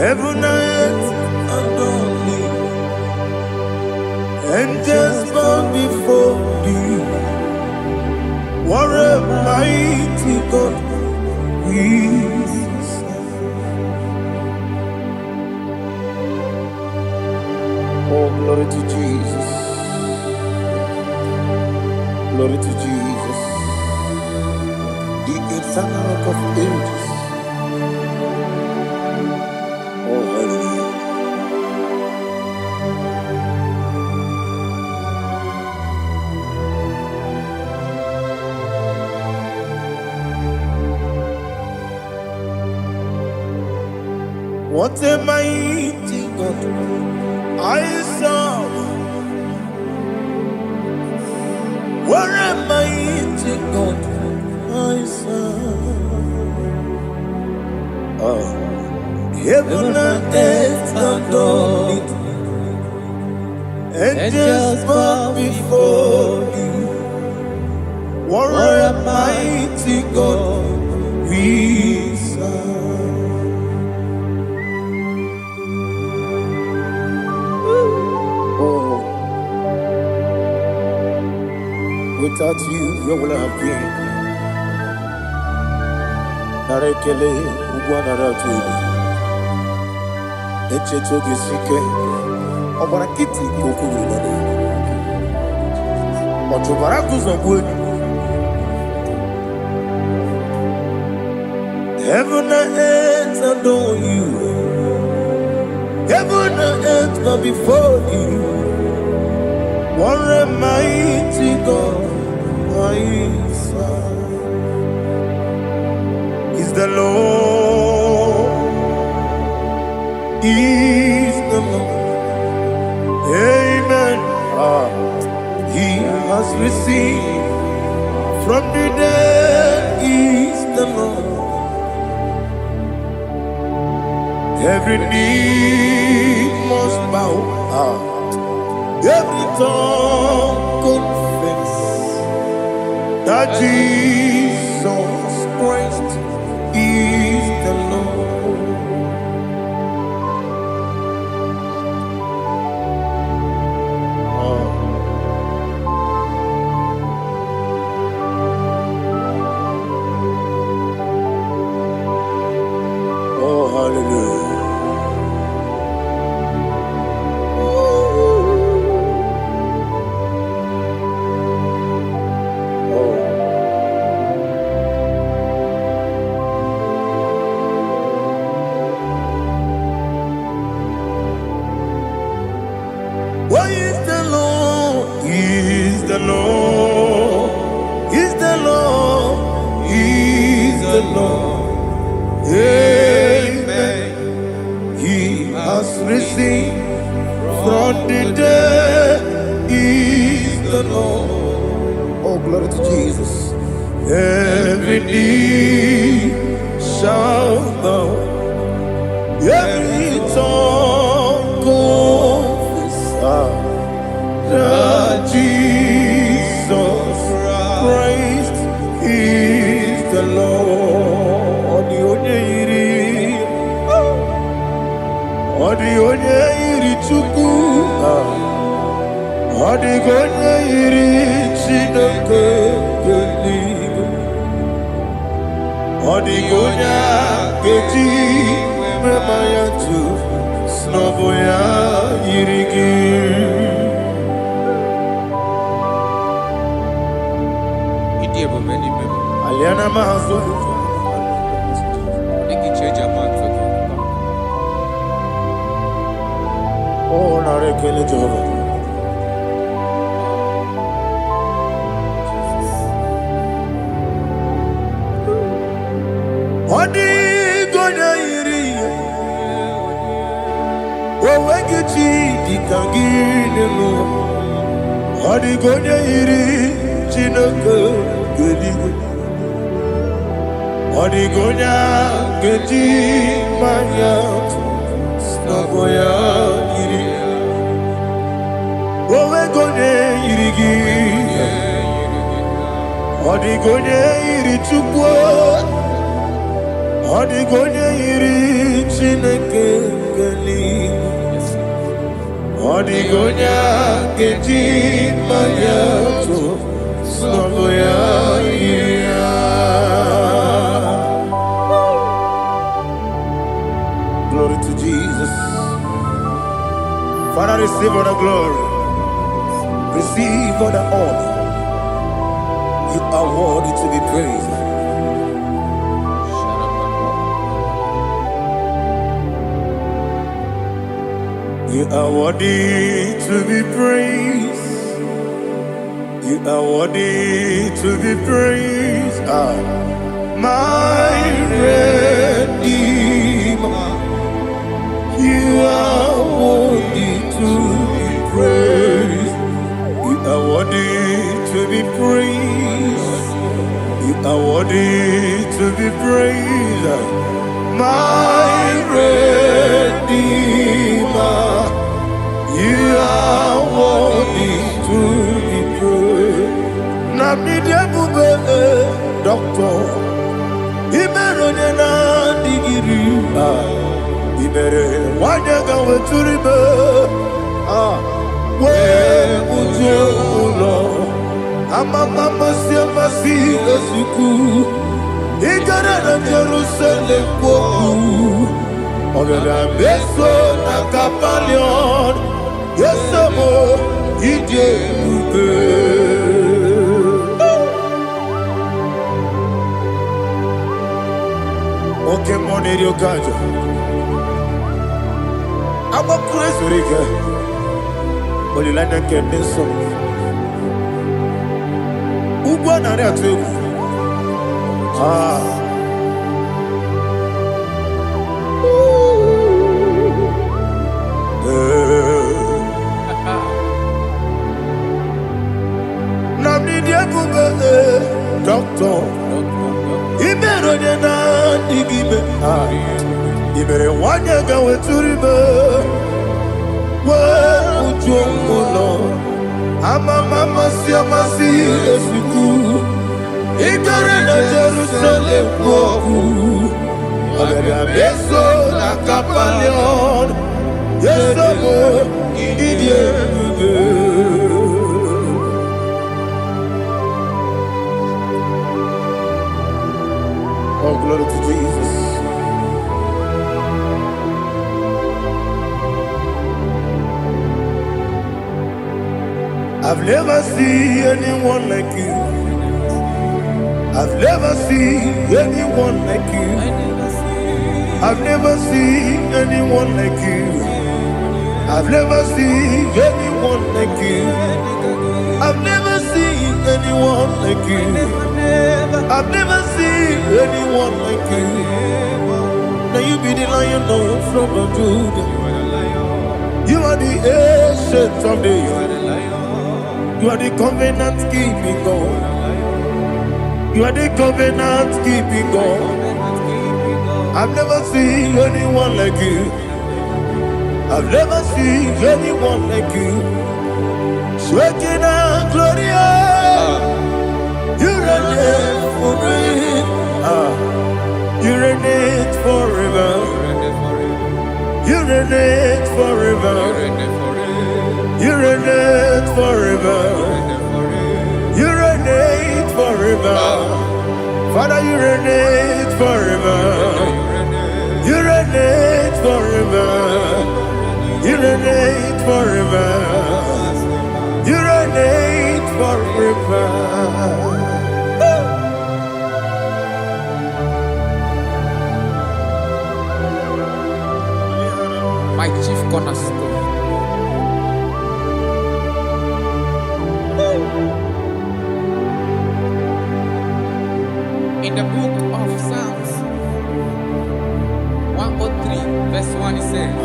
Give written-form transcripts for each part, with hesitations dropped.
Heaven and earth adore thee. Angels bow before thee. What a mighty God we serve. Oh, glory to Jesus. Glory to Jesus. The eternal rock of ages. Oh, hallelujah. What a mighty God I serve. What a mighty God I serve. Oh. Heaven and earth adore it. Angels bow before thee. What a mighty God we serve. Oh, without you, where would I have been? Narekele, Ugwanaratu. Echetoge sike, Obarakiti kokuru. Otobaraku zobwe. Heaven and earth adore you. Heaven and earth bow before you. What a mighty God I serve. Is the Lord. Is the Lord. Amen. He has received from the dead. Is the Lord. Every knee must bow. Every tongue confess that Jesus Christ is the Lord. Oh, hallelujah. What is the Lord? Is the Lord? Is the Lord? Is the Lord? Amen. He has risen from the dead. Is the Lord? Oh, glory to Jesus. Every knee shall bow. Every tongue confess that Jesus Christ is the Lord. Odi onye iri Chukwu, odi onye iri Chineke eluigwe, odi onye keji mema ya tu snobo ya iri gị. Aliana mahazo. Oh, narekele Jehovah. Odi gonya iri. Owegichi dikangine no. Odi gonya iri Chineke eluigwe. Odi gonya keji manya snobo ya iri. Owe gonya iri gi. Odi gonya iri Chukwu. Odigonya iri Chineke geli. Odigonya keji mayato soboya ira. Glory to Jesus. Father, receive all the glory. Receive all the honor. You are worthy to be praised. You are worthy to be praised. You are worthy to be praised. My Redeemer. You are worthy to be praised. You are worthy to be praised. You are worthy to be praised. My Redeemer. You are worthy to be praised. Namidebube Doctor Imeronena digiri Ibere wanyaga weturibe we ujo ulo amama siamasi esiku igara na Jerusalem kwoku ogada beso na kapalion yesamo ije ube oke moneri okajo aba crazy rika olilanya keneso ugwa na ria twegu Doctor Ibero na digibe Ibere wanyaga weturibe we ujomulo amama siamasi esiku igare na Jerusalem kwoku agara beso na kapalion yesamo idie Oh, glory to Jesus. I've never seen anyone like you. I've never seen anyone like you. I've never seen anyone like you. I've never seen anyone like you. I've never seen anyone like you. I've never seen anyone like you. Now you be the Lion from the Judah. You are the ancient of days. You are the covenant keeping God. You are the covenant keeping God. I've never seen anyone like you. I've never seen anyone like you. Shekinah Gloria. You reign forever. You reign forever. You reign forever. You reign forever. You reign forever. Father, you reign forever. You reign forever. You reign forever. You reign forever. My chief cornerstone. In the book of Psalms 103 verse 1 it says,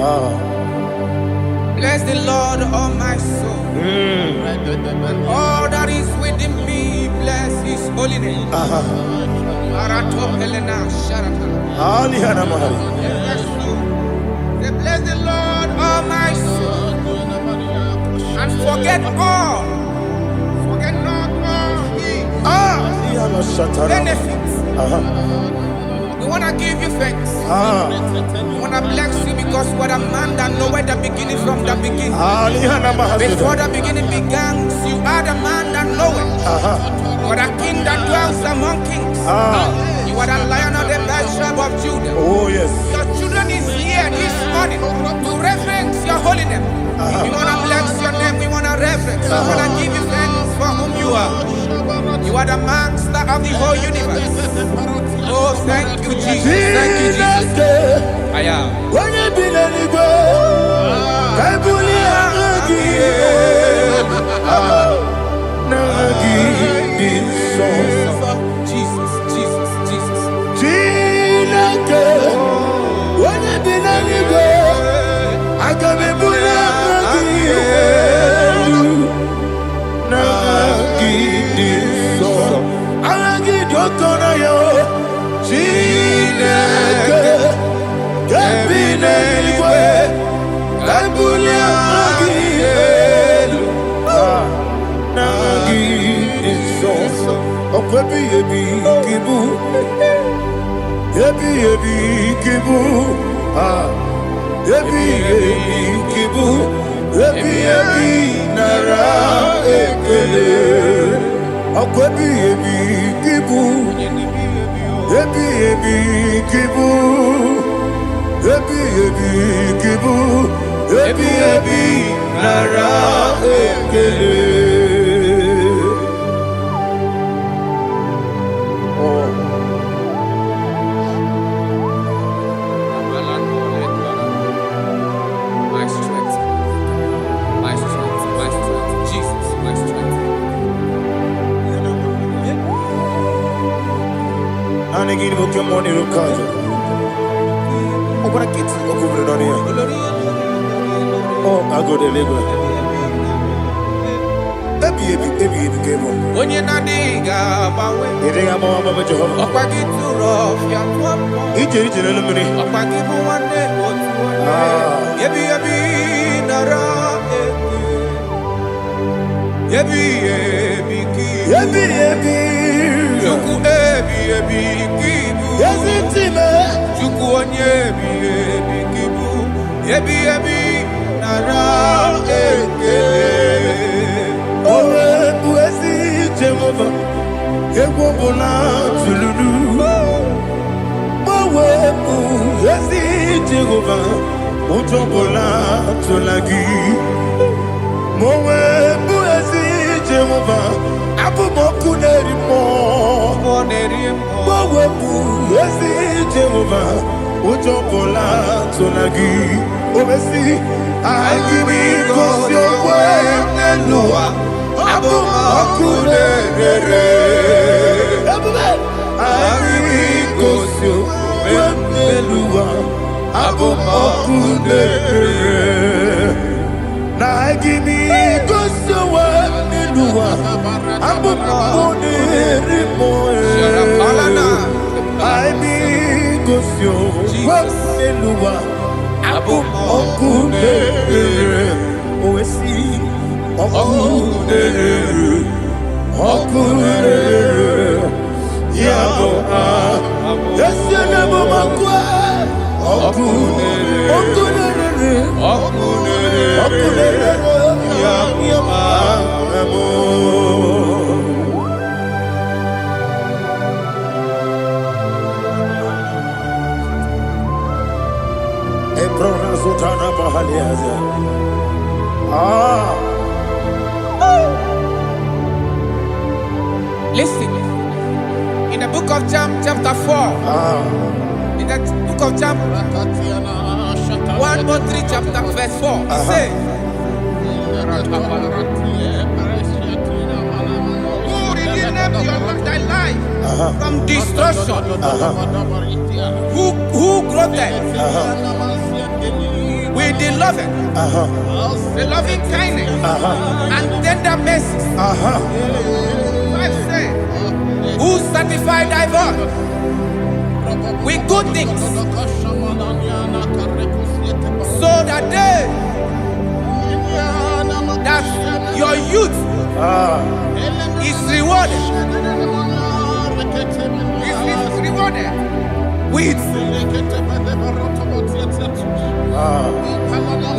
bless the Lord, all my soul, and all that is within me, bless his holy name. Bless the Lord, all my soul, and forget not all his benefits. The want to give you thanks. We want to bless you because you are a man that knows where the beginning from the beginning. Before the beginning began, you are the man that knows it. You are the king that dwells among kings. You are the lion of the tribe of Judah. Oh yes. Your children is here this morning to reverence your holy name. We want to bless your name. We want to reverence. We want to give you thanks for whom you are. You are the master of the whole universe. Oh, thank you, Jesus. Thank you, Jesus. I am. When you be let it go, I Jesus, Jesus, Jesus. When you be let it go, I can be I go to Lagos. When you're not digging, Listen, in the book of John, chapter 4, in the book of John 1:3, chapter verse 4, it says, who redeemed thy life from destruction? Who groweth with the loving kindness and tender mercies? Who satisfy thy voice with good things, so that your youth is rewarded. Is rewarded. with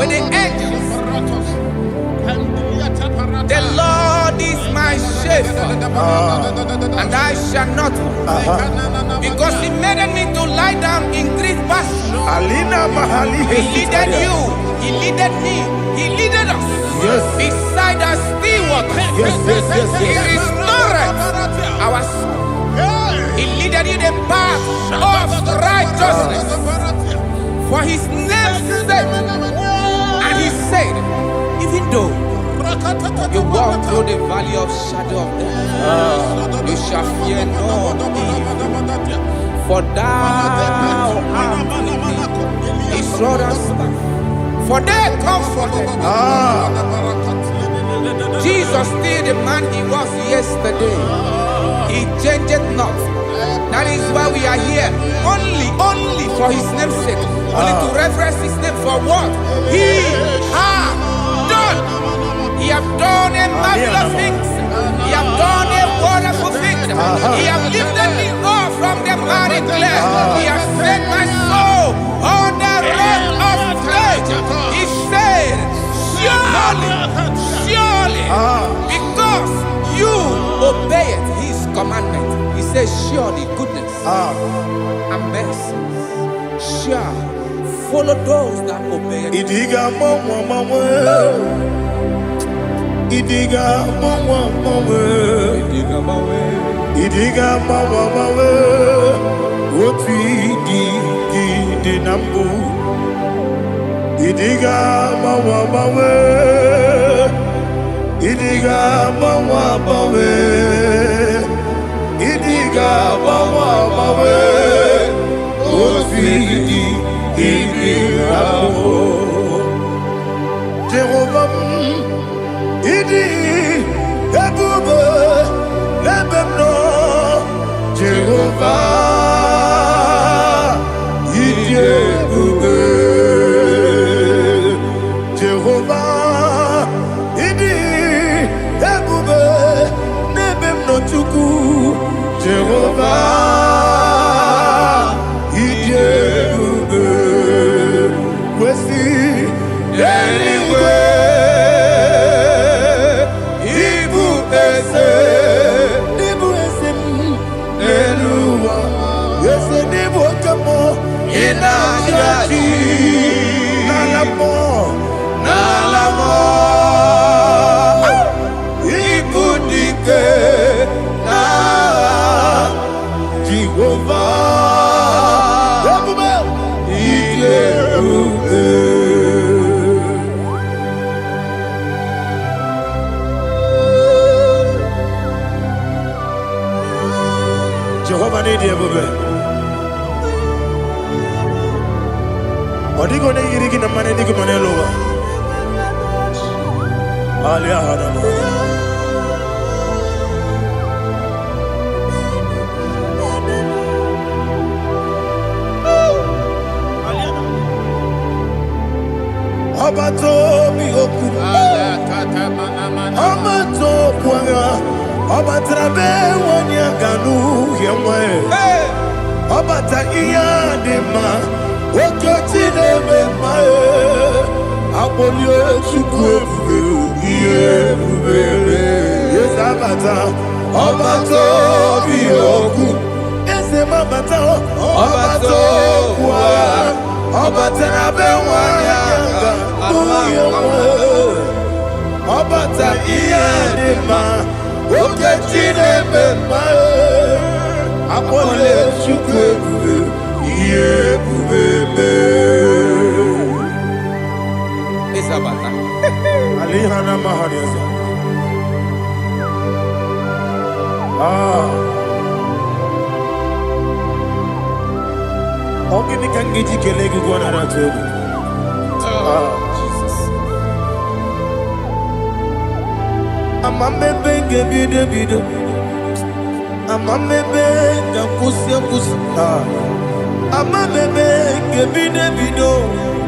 the angels. The Lord is my shepherd, and I shall not want, because He made me to lie down in green pastures. He leaded you, He leaded me, He leaded us beside the still waters. He restored our soul. He leaded you the path of righteousness for His name's sake. And He said, even though you walk through the valley of shadow of death, you shall fear no evil, for thou art with me. His rod and staff, for they comforted. Jesus still the man He was yesterday. He changed not. That is why we are here. Only for His name's sake. Only to reverence His name for what He has done. He has done a marvelous things. He has done a wonderful thing. He has lifted me up from the miry clay. He has set my soul on the rock of faith. He said, surely, because you obeyed His commandment. He says, surely goodness and mercy shall follow those that obey it. Idiga mawe Woti di nambu Idiga mawe Idiga mawe Idiga mawe Woti di nambu Jehovah Idi ebube lebemno Jehovah Idi ebube Jehovah Idi ebube lebemno chuku Jehovah Idi ebube wesi anyway Nalamo Ibudike na Jehovah Jehovah need you. Odigo ne yirigi na mane digo manelowa. Alia hana. Abato mi oku. Abato kwanga. Abatrabe wanya ganu yemwe. Abata iya dema. Okoti neme mae, abolio chukwe bube, yesabata, obato biyoku, yesemabata, obato kwa, obata nabe wanyanga, uyewe, obata iyadema, okoti neme mae, abolio chukwe bube. Isabata. Alihana mahariasa. Ogini kangiji kelegi gwana ratobu. Jesus. Amamebe ngebido. Amamebe ngakusia. Amamebe ngebido.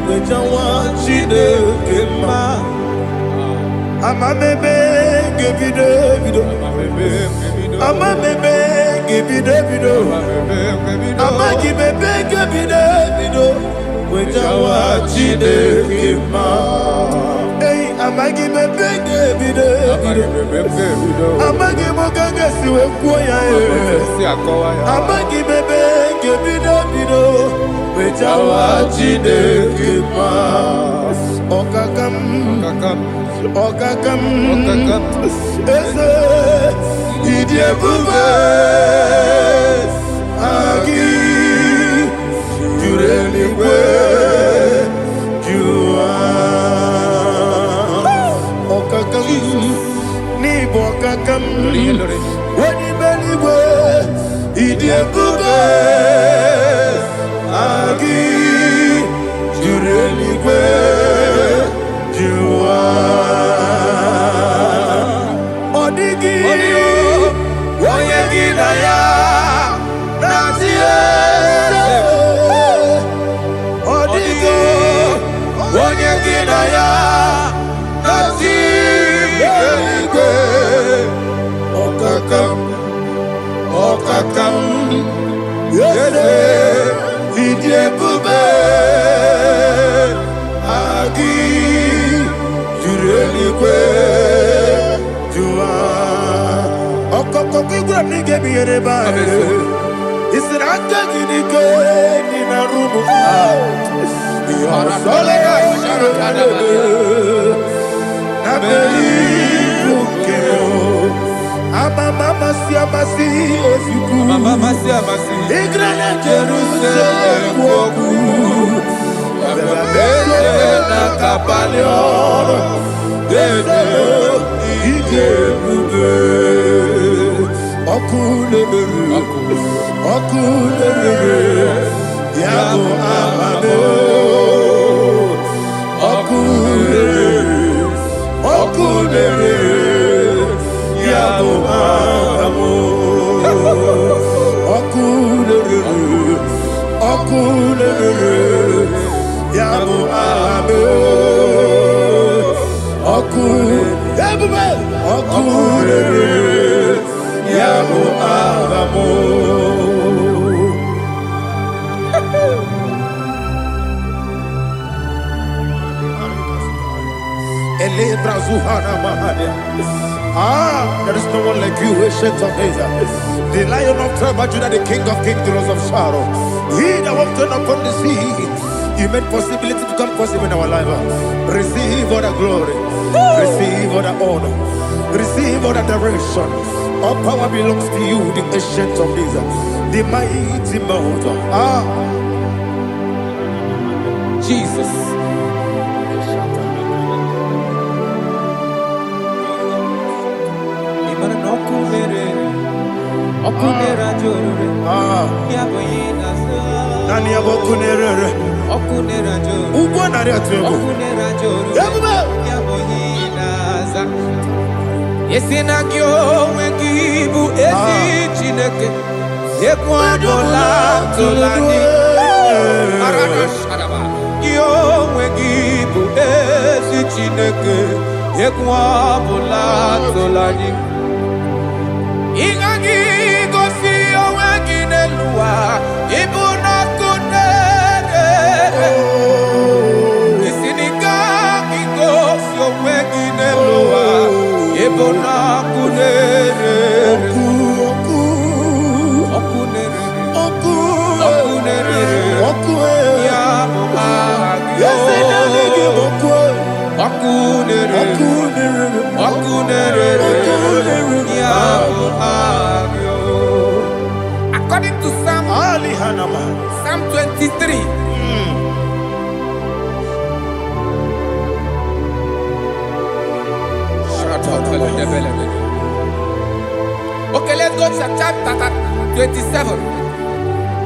Wejawa chide kema. Amamebe ngebido. Ama bebe gibi de bido. Ama gibi gibi de bido. Wejawa chide kima. Hey, ama gibi gibi de bido. Ama gibi gaga siwe kuya e. Ama gibi gibi de bido. Wejawa chide kima. Okakam. Eze idie bube agi jureligwe jua okakam ni bokakam wani beligwe idie bube agi jureligwe jua odigi oyegi na ya nazie odigi oyegi na ya nazie okakam yese idie bube agi jureligwe jua okokokigura nige biyereba isiraka ginike nina rumu yosole nabeli ukeo amama siamasi ofiku igrana Jerusalem woku abebele na kapalion dede ije bube okulere yabo amamo okulere yabo amamo okulere yabo amamo okulere yabo amamo. There is no one like you, ancient of days. The Lion of tribe of Judah, the King of kings, the Rose of Sharon. He that walked upon the sea, He made possibility to come possible in our life. Receive all the glory, receive all the honor, receive all the direction. All power belongs to you, the ancient of days, the mighty mountain. Jesus. Nani abokunere okunera joro ugo nari atwego okunera joro yaboyinaza yesinagyo wekibu esi chineke ekwadola tolani arana sharaba yo wekibu esi chineke ekwabola tolani ingagi gosi owekinelua ibuna kunere isinika gosi owekinelua ibuna kunere okunere ya muagyo okunere ya muagyo. According to Psalm 23. Okay, let's go to chapter 27.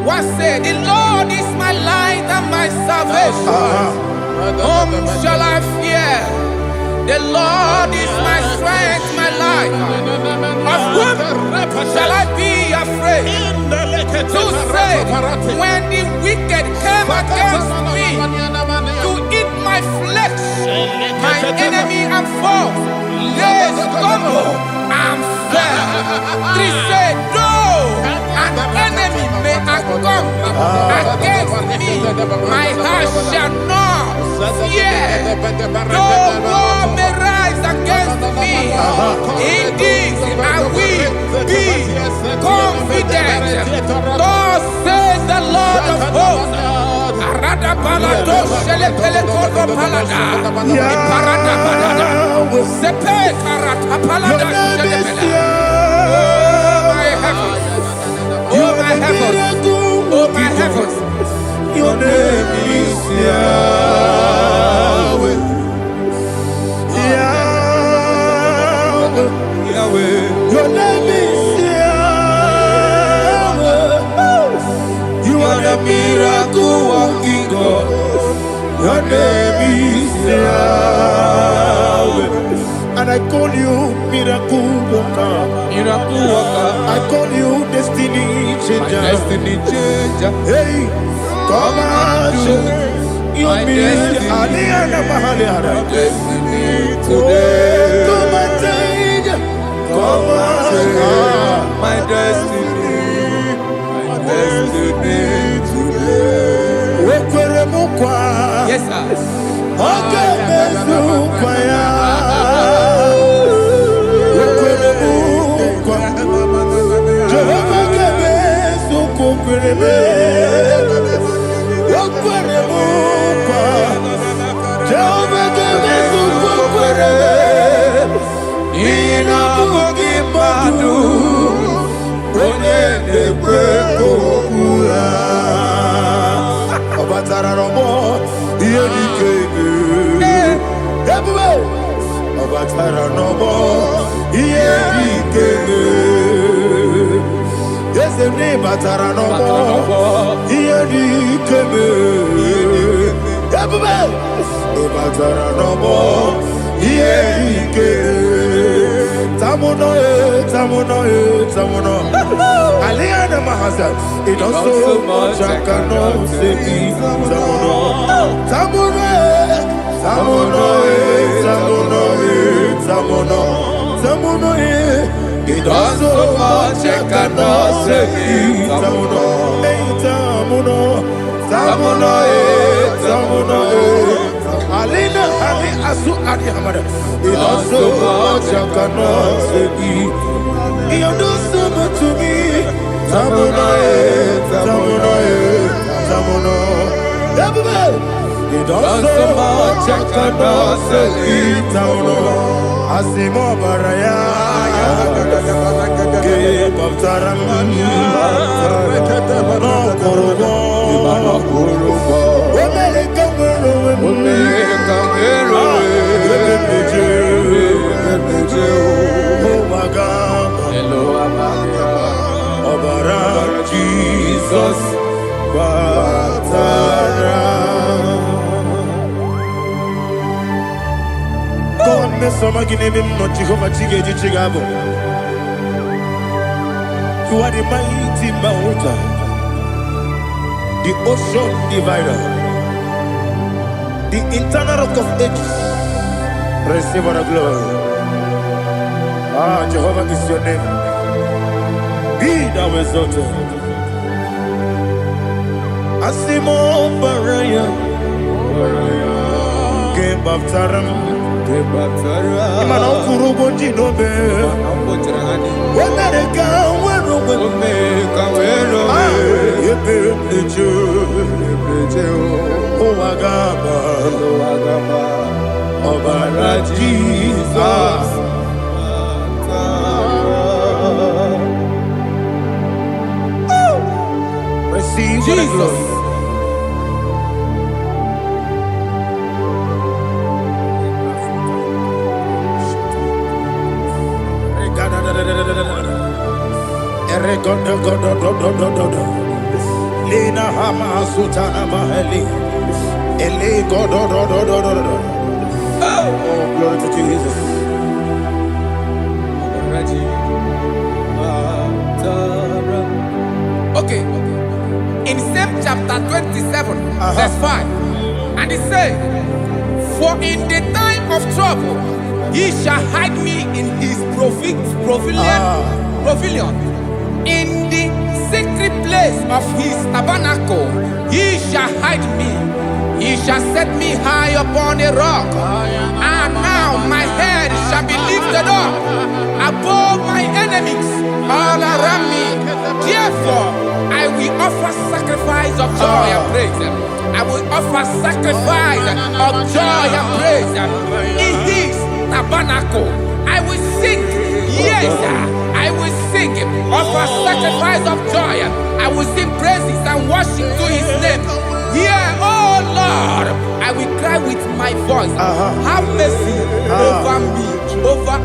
What said? The Lord is my light and my salvation. Whom shall I fear? The Lord is my strength, my life. Of whom shall I be afraid? To say, when the wicked came against me to eat my flesh, my enemy and foe, they stumble and fell. 3 say, though an enemy may come against me, my heart shall not fear. Though war may rise against me, in this I will be confident. Thus says the Lord of hosts. Arada balado shele pele kodo palada. Iparada balada. Sepe karata palada shele pele. Oh my heavens. Oh my heavens. Oh my heavens. Your name is Yahweh. Yahweh. Yahweh. Your name is Yahweh. You are the miracle working God. Your name is Yahweh. And I call you miracle worker. Miracle worker. I call you destiny changer. Destiny changer. Hey, come on, you mean Aliana Mahaliana. Destiny today. Come and change. Come on, my destiny. My destiny today. Yes, sir. Okay, Aliana Mahazal, it also much I cannot say. Tamuno, it also much I cannot say. Tamuno, Alina, Ali Asu Adi Hamada, it also much I cannot say. You do so much to me. Tamuno. You do so much I cannot say. Tamuno. Asimo Baraya. Give up Taramania. No Kurubo. Jesus, God, me so magine me no Jehovah Chige Chigabo. You are the mighty mountain, the ocean divider, the internal rock of ages. Receive all the glory. Ah, Jehovah is your name. Be thou exalted. Asimo Baraya, Game of Taram, Imano Kurubo Jinobe, America, where Omega, where Agaba, Obara Jesus. Receive Jesus. Lina Hama Sutana Mahali. Ele Godo. Oh, glory to Jesus. Okay. In same chapter 27, verse 5, and it says, for in the time of trouble, he shall hide me in his pavilion pavilion. In the secret place of his tabernacle, he shall hide me. He shall set me high upon a rock. And now my head shall be lifted up above my enemies all around me. Therefore, I will offer sacrifice of joy and praise. I will offer sacrifice of joy and praise. In his tabernacle, I will sing. Yes, I will sing. Offer sacrifice of joy. I will sing praises and worship to his name. Here, oh Lord, I will cry with my voice. Have mercy over me,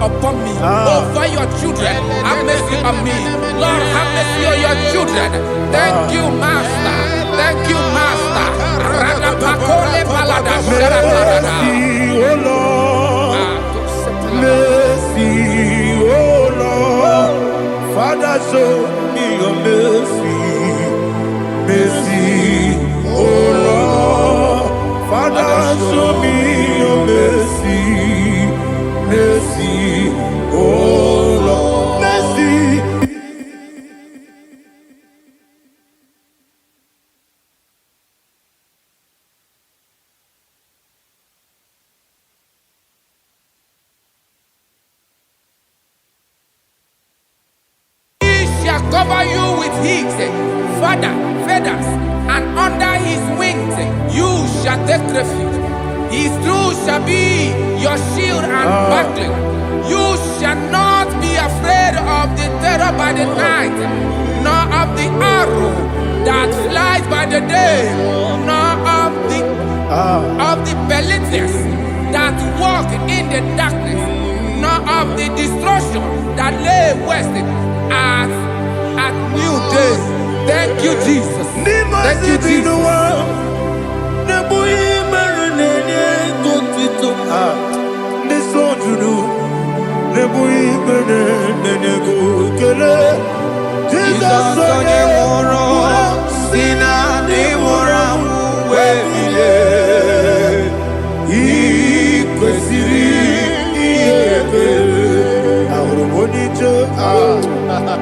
upon me, over your children. Have mercy on me. Lord, have mercy on your children. Thank you, Master. Thank you, Master. Mercy, oh Lord. Mercy, oh Lord. Father, show me your mercy. Mercy, oh Lord. Father, show me your mercy. Mercy, oh Lord. Mercy. Cover you with his feathers, and under his wings you shall take refuge. His truth shall be your shield and buckler. You shall not be afraid of the terror by the night, nor of the arrow that flies by the day, nor of the pestilence that walk in the darkness, nor of the destruction that lay waste at new day. Thank you, Jesus. Thank you, Jesus.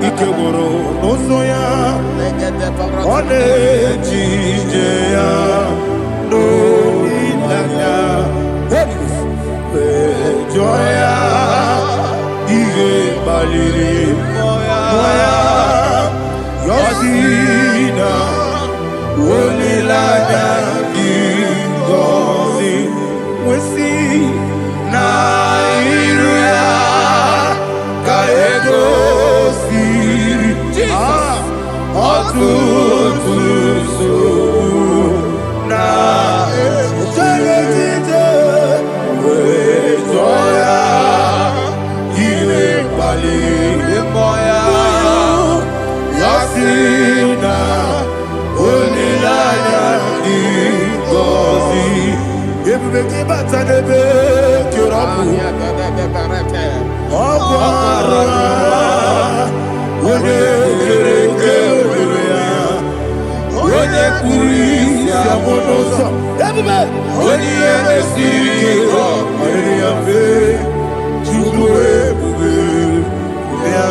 Ikegoro n'ụzọ one ejije ya n'olileanya mejọ ya ihe kpaliri mmụọ ya yọsi na olileanya dị ngọzi nwesi na iru ya ka ego ọtụtụ nsogbu na ejije wee jụọ ya ihe kpaliri mmụọ ya si na olileanya dị ngọzi. Ebube gị bata n'ebe kere ọkụ ọkụ ara onye kere eke obere ya, onye kpụrụ isi abụ n'ụzọ, ebube onye ihe na-esiri ike ọ dịrị ya mfe, Chukwu ebube ya.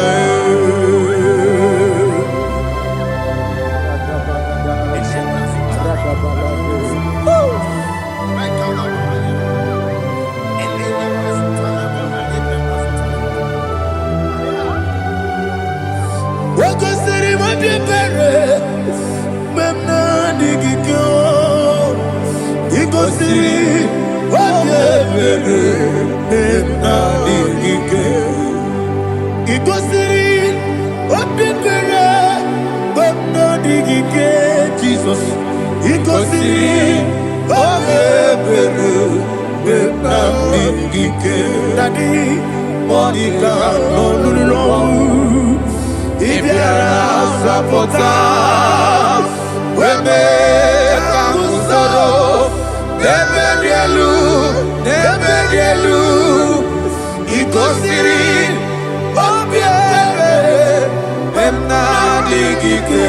Jesus, ikosiri obebere benamike dadi monika nolulu ibiara sapota weme kamusoro nebedielu ikosiri obebere benamike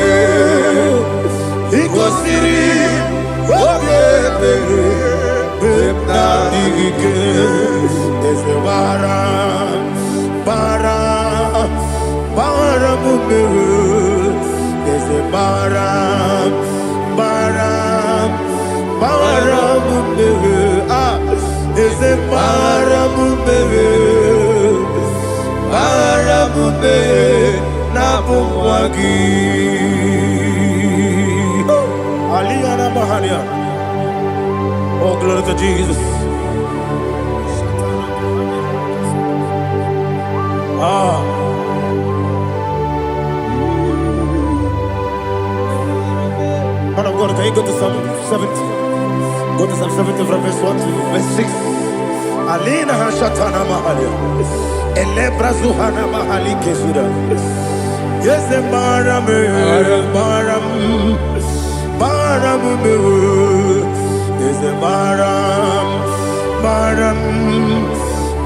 ikosiri obebere benamike ese bara baram, baram, baram, ah, is a baram, baram, nabumwagi. Aliyana Mahalia. Oh, glory to Jesus. Ah. Man of God, can you go to Psalm 70? Go to Psalm 70 from verse 1 to verse 6. Alina Hashatana Mahalia. Elebra Zuhana Mahali Kesuda. Yes, the Baram, Baram, Baram, yes, the Baram, Baram,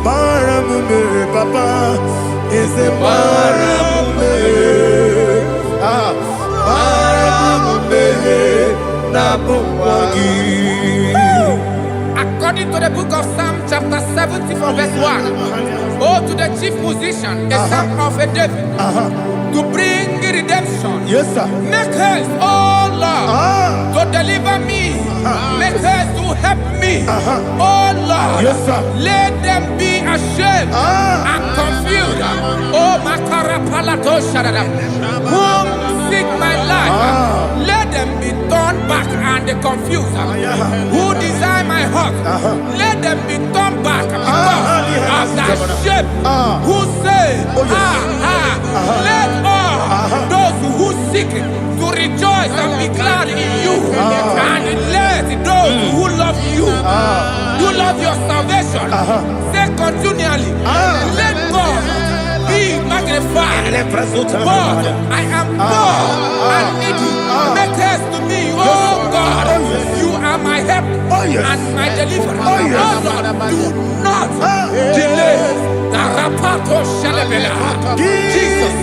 Baram, Papa, yes, the Baram, ah, Baram, Nabumwagi. According to the book of Psalm chapter 70 from verse 1, oh, to the chief musician, a son of a David, to bring redemption. Yes, sir. Make haste, oh Lord, to deliver me. Make haste to help me. Oh Lord, yes, sir. Let them be ashamed and confused. Oh Makarapalato Shadada, whom seek my life, let them be turned back and confused. Who desire my heart, let them be turned back because of that shape. Who say, let all those who seek to rejoice and be glad in you, and let those who love you, who love your salvation, say continually, let God be magnified. God, I am God and needy. Make haste to me, oh God. You are my help and my deliverer. Oh Lord, do not delay. Jesus.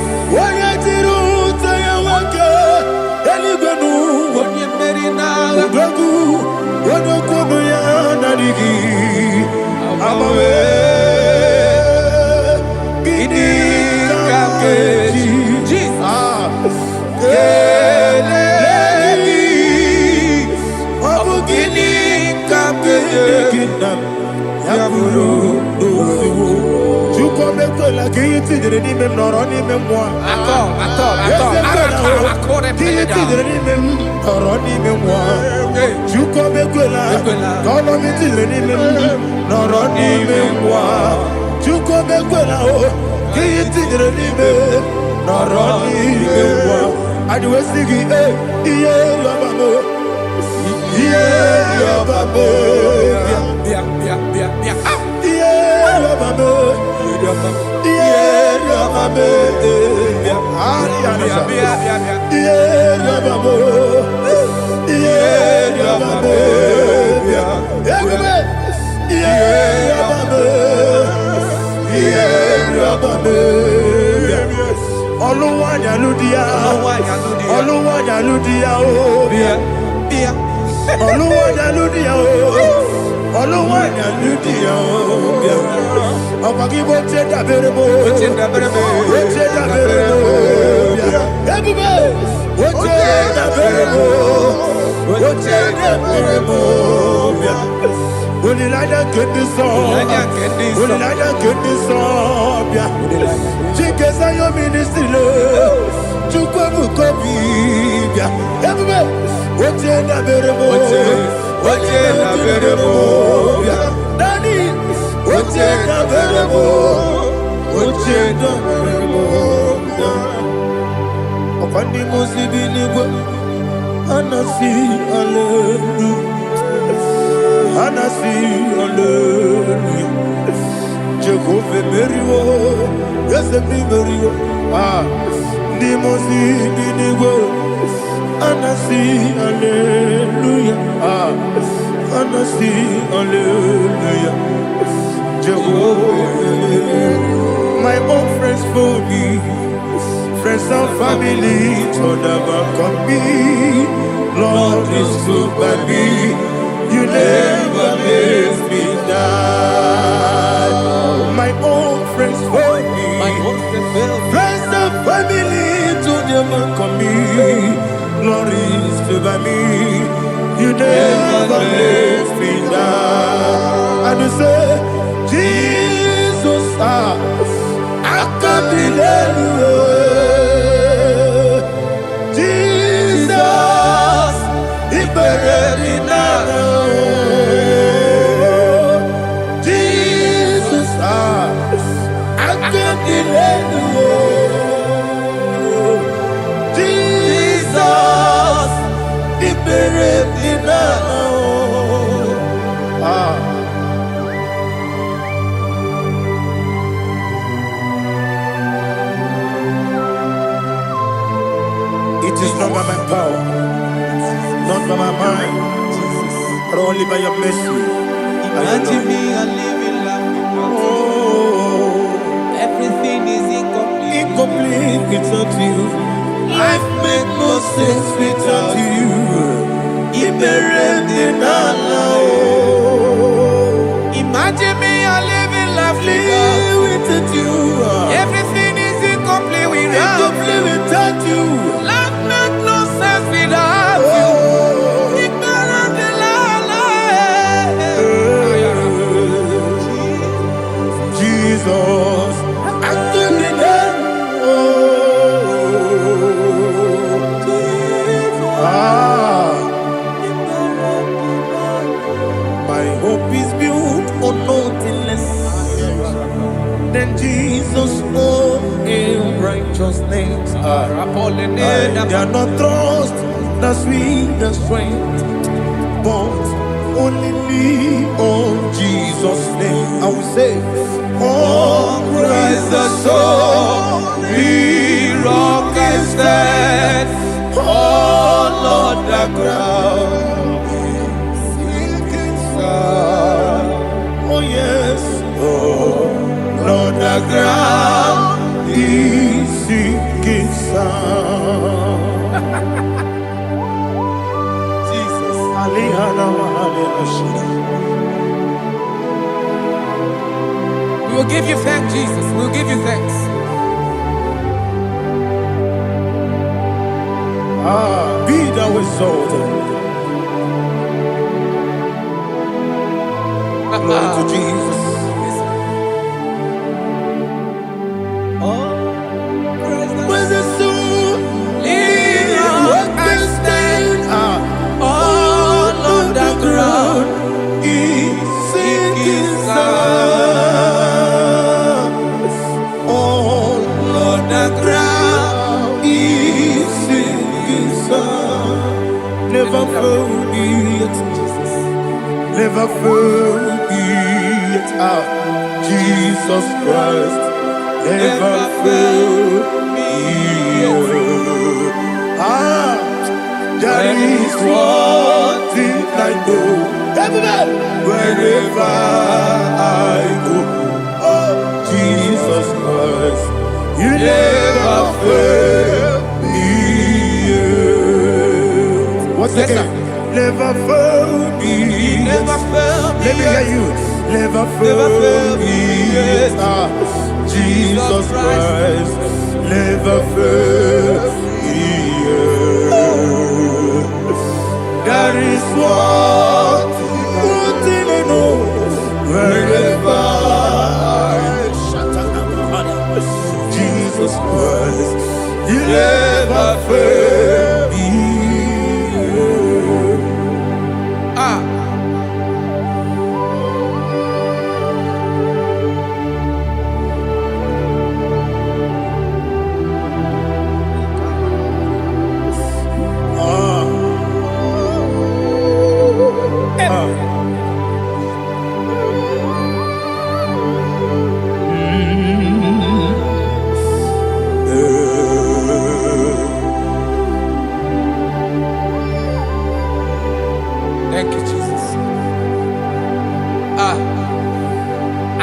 My own friends for me, friends and family to never come me. Lord is good by me, you never let me die. My own friends for me, friends and family to never come me. never let me down. And you say, Jesus, I can't deny you. Jesus, He buried me now. Jesus, I can't deny you. Jesus, He buried me now. It is not by my power, not by my mind, but only by your mercy. Imagine me a living life without you. Everything is incomplete. Incomplete without you. Life makes no sense without you. Imagine me a living life without you. Everything is incomplete without you. Life makes no sense without you. Jesus, I couldn't my hope is built on nothing less than Jesus' own righteousness. They are not trust the sweet strength, but only lean on Jesus' name. I will say, on Christ the solid rock I stand. Oh Lord, the ground is sinking sand. Oh yes, oh Lord, the ground is sinking sand. Jesus, we will give you thanks, Jesus. We will give you thanks. Be thou exalted. Glory to Jesus. Where's the soul? What can stand? All on the ground is sinking sand. All on the ground is sinking sand. Never forget, never forget, Jesus Christ. Never forget. There is one thing I know, wherever I go, oh Jesus Christ, you never fail me. What's the name? Never fail me. Never fail me. Let me hear you. Never fail me. Jesus Christ, never fail me. There is one thing I know, wherever Jesus Christ, you never fail me. Thank you, Jesus.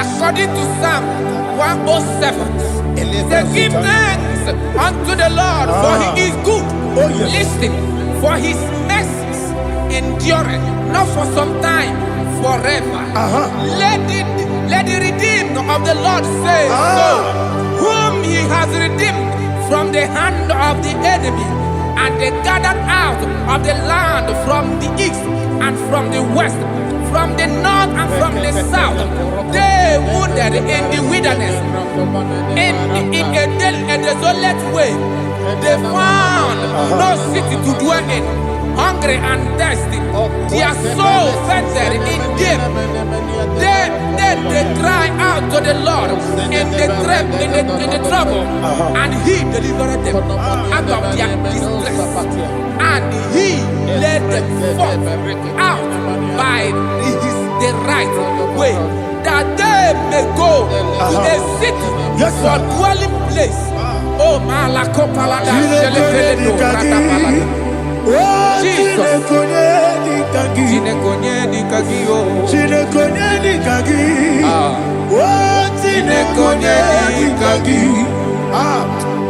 According to Psalm 107, they give thanks unto the Lord, for He is good. Listen, for His mercies endureth not for some time, forever. Let the redeemed of the Lord say so, whom He has redeemed from the hand of the enemy, And they gathered out of the land from the east and from the west, from the north and from the south. They wandered in the wilderness, in a desolate way. They found no city to dwell in, hungry and thirsty. Their soul fainted in deep. They cry out to the Lord in the trouble, and He delivered them out of their distress, and He led them forth out by the right way, that they may go to a city for dwelling place. Oh, Malakopalada, Jesus.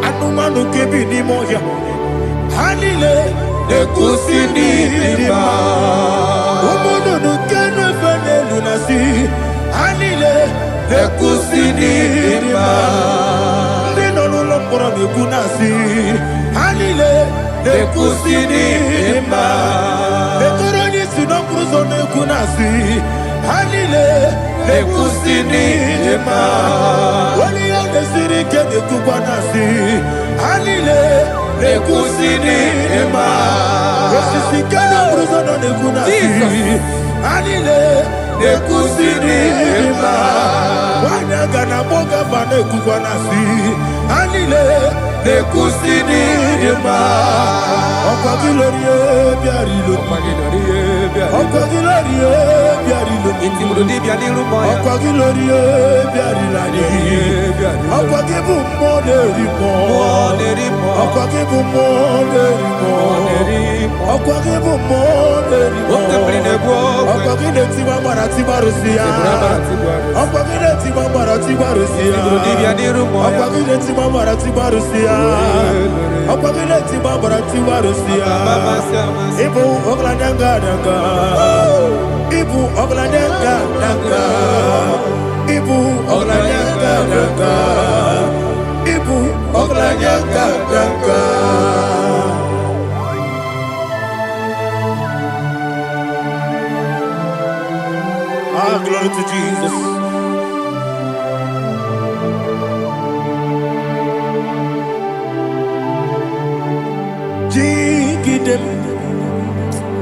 Anumanu kebi ni moya Hanile Nekusini lima Umudu nukenu fene lunasi Hanile Nekusini lima Ndino nulambura nukunasi Hanile Nekusini lima Nekuroni sinokruzo nukunasi Hanile Nekusini lima Wali yande sirike nekubanasi Hanile Nekusini lima Wesisikana bruzono nekunasi Hanile Nekusini lima Wanyaga na boga vane kubanasi Hanile Nekusini lima Okwa gilorie biarilo Okwa gilorie biarilo Okwa gilorie biarilani Okwa gibu monerimo Okwa gibu monerimo Okwa gibu monerimo Okwa gileti mamara tibarusia Okwa gileti mamara tibarusia Okwa gileti mamara tibarusia Okwa gileti mamara tibarusia Ibu oglananga danga Ibu oglananga danga Ibu oglananga danga Ibu oglananga danga Ah, glory to Jesus. Jigidem,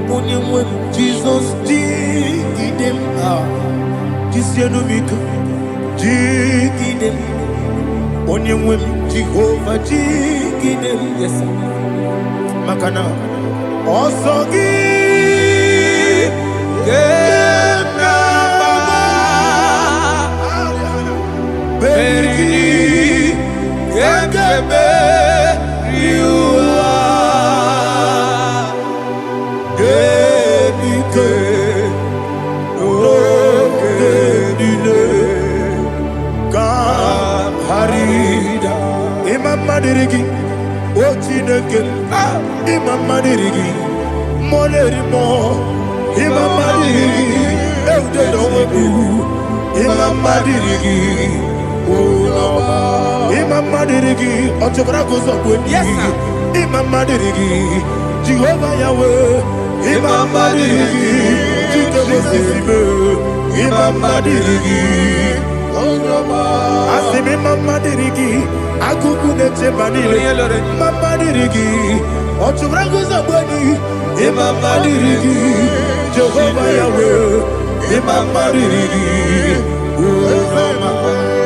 Onyemwem, Jesus, Jigidem, Jisianumika, Jigidem, Onyemwem, Jehovah, Jigidem, yes, Makana, Osogi, Beri, Gekebe, Riua, Gebike, Ogedile, Harida, Imam Madirigi, Ochineke, Imam Madirigi, Molerimo, Imam Madirigi, Eudedobu, Imam Madirigi. Imam Madirigi, Otobrago Zobuni, Imam Madirigi, Jehovah Yahweh, Imam Madirigi, Jitobosime, Imam Madirigi, Asim Imam Madirigi, Akukune Chebanile, Imam Madirigi, Otobrago Zobuni, Imam Madirigi, Jehovah Yahweh, Imam Madirigi,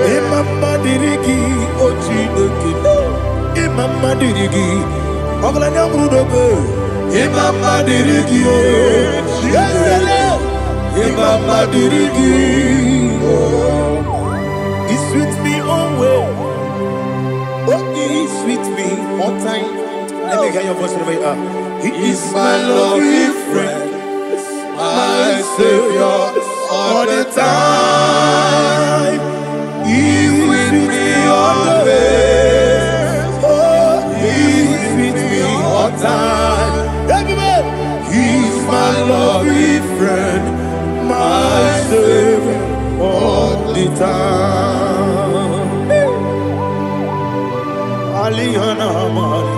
Imam Madirigi, Ochineke, Imam Madirigi, Oglanya Mudobe, Imam Madirigi, Yesele, Imam Madirigi, He sweet me always, oh He sweet me all time. Let me hear your voice wherever you are. He is my loving friend, my Savior, all the time. He's with me always. Oh, He's with me all time. Everybody, He's my loving friend, my Savior, all the time. Aliyana Mari.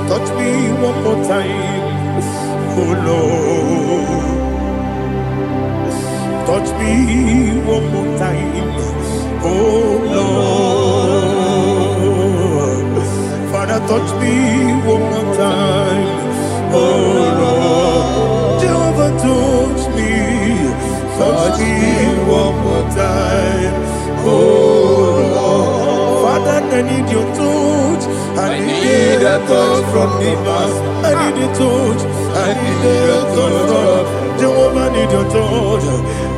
Touch me one more time, oh Lord. Touch me one more time, oh Lord. Father, touch me one more time, oh Lord. Jehovah, touch me one more time, oh Lord. Father, I need your touch. I need a touch from the past. I need a touch. I need a touch from Jehovah. I need your touch.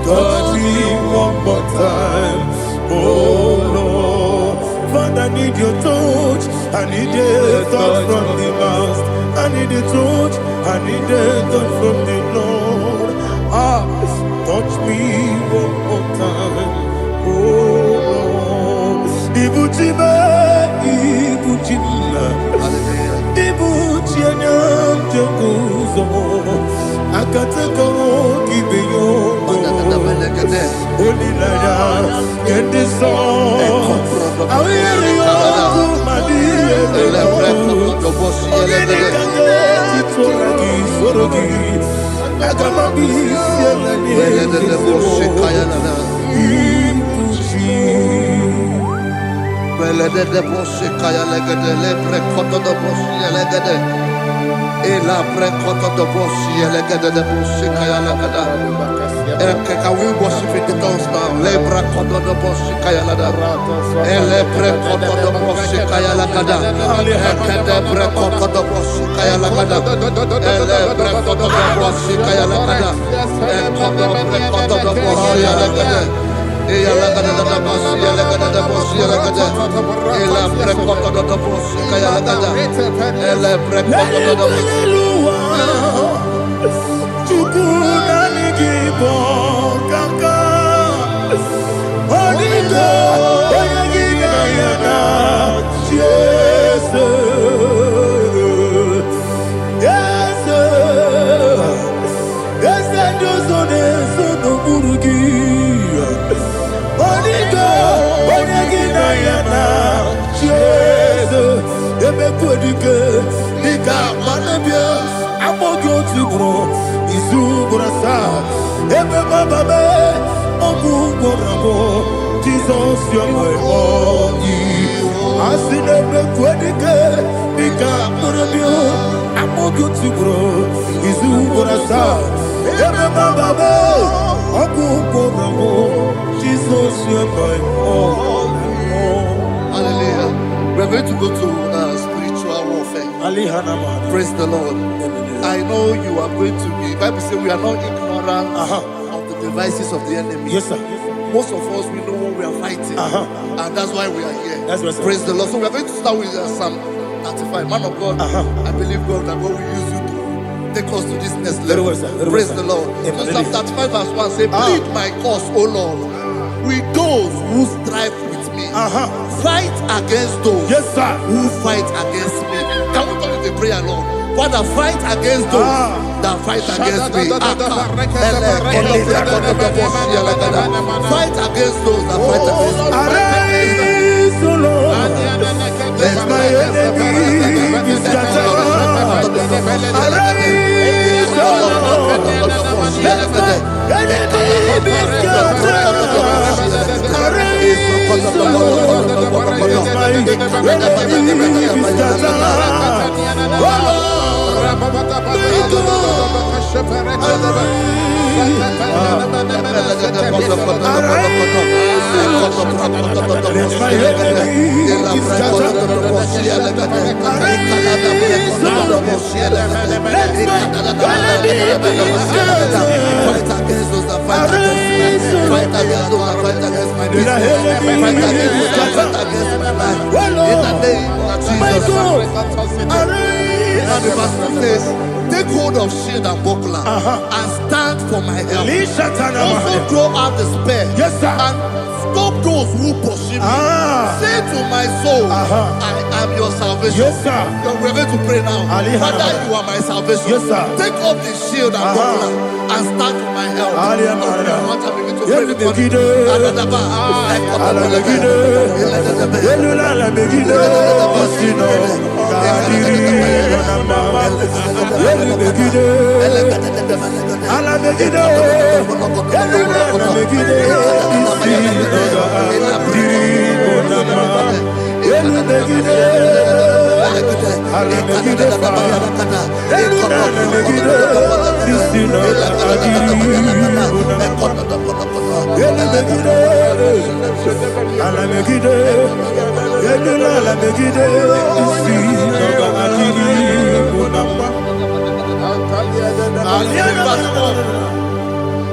Touch me one more time, oh Lord. Father, I need your touch. I need a touch from the past. I need a touch. I need a touch from the Lord. Touch me one more time, oh Lord. Ibuchima, Ibuchima, Ibuchianya, Jaguzo, Akatako, Kibeyo, Olilaya, get this song. I hear you, Madi, Can we worship in the tongues now? Lebra kodo do boshi kaya lada. Ele pre kodo do boshi kaya lada. Ekede pre kodo do boshi kaya lada. Ele pre kodo do boshi kaya lada. Ekodo pre kodo do boshi lada. Eya lada da boshi lada da boshi lada. Ele pre kodo do boshi kaya lada. Ele pre kodo do boshi. Jesus, you're my all. I see them quedike, Nika Murabio, I'm more good to grow. Is who gonna start? Jesus, you're my all. Hallelujah. We're going to go to spiritual warfare. Praise the Lord. I know you are going to be. Bible says we are not ignorant of the devices of the enemy. Yes, sir. Most of us, we know what we are fighting, and that's why we are here. That's right, praise the Lord. So we are going to start with Psalm 35. Man of God, I believe God that God will use you to take us to this next level. Praise the Lord. So Psalm 35 verse 1 say, plead my cause, O Lord, with those who strive with me. Fight against those who fight against me. Can we call it a prayer, Lord? Father, fight against those that fight against me. Fight against those that fight against me. Arise, O Lord, let my enemy be scattered. Arise, O Lord, let my enemy be scattered. Arise, O Lord, let my enemy be scattered. Take hold of shield and buckler and stand for my help. Also throw out the spear and stop those who pursue me. Say Say to my soul, I am your salvation. Yes, sir. We're going to pray now. Father, you are my salvation. Yes, sir. Take off the shield and buckler and stand to my help.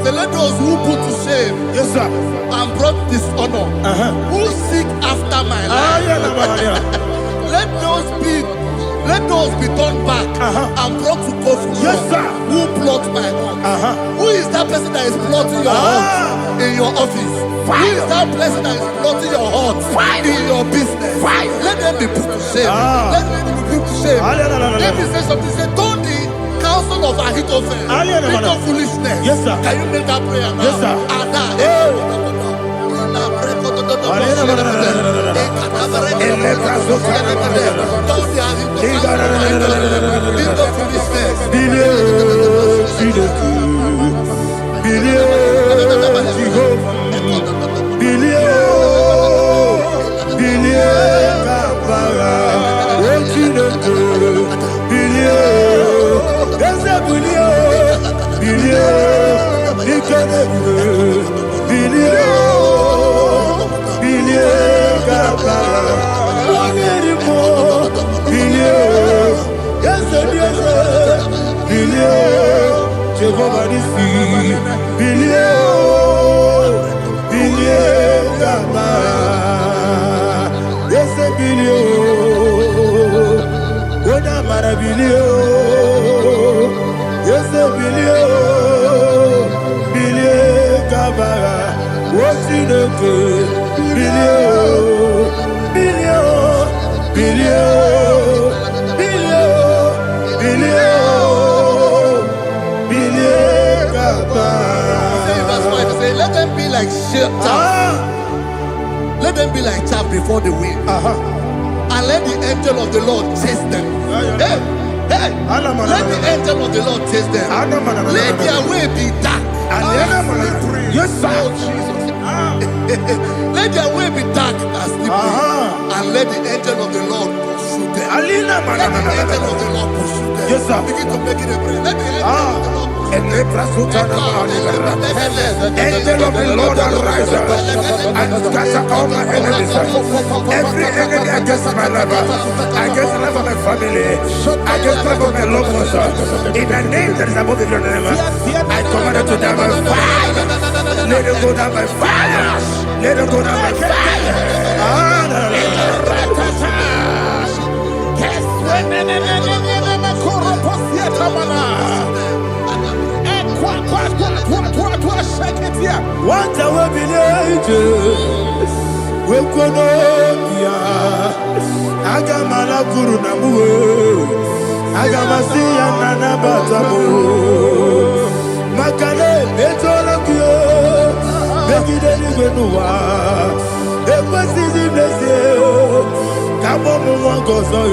So let those who put to shame, yes, sir, and brought dishonor, who seek after my life, let those be turned back and brought to confusion. Yes, sir. Who plot my hurt? Who is that person that is plotting your hurt in your office? Who is that person that is plotting your hurt in your business? Let them be put to shame. Let them be put to shame. Let me say something. Say, don't the counsel of Ahithophel into foolishness. Yes, sir. Can you make that prayer now? Yes, sir. Let them be like chaff. Let them be like chaff before the wind. And let the angel of the Lord chase them. Hey, hey. Let the angel of the Lord chase them. Let their way be dark. Yes, sir. Let their way be dark and slippery. And let the angel of the Lord pursue them. Let the angel of the Lord pursue them. Yes, sir. Begin to make it a prayer. Let the angel of the Lord Angel of the Lord arise and scatter all my enemies. Every enemy against my life, against the life of my family, against the life of my loved ones. In the name that is above your name, I command it to die by fire. Let it go down by fire. Let it go down by fire. What I will be we kono ya agamala guru namu agamasiya nana batamo makale etola kyo begide ni gbenuwa ekwesizi blese kabo mu won gozo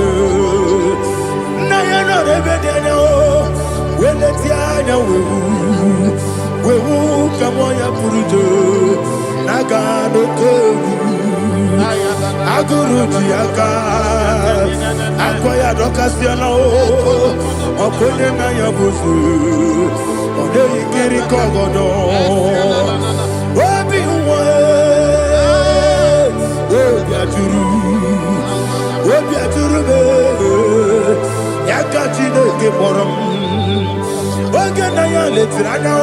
na ya no rebede no weleti anya wewu kamo ya purujo naga no kewu aguru jiaka akoya dokasiana okonye na ya bozu ode ikiri kogodo obi uwe obi aturu be yakachi no ke borom oge na ya letirana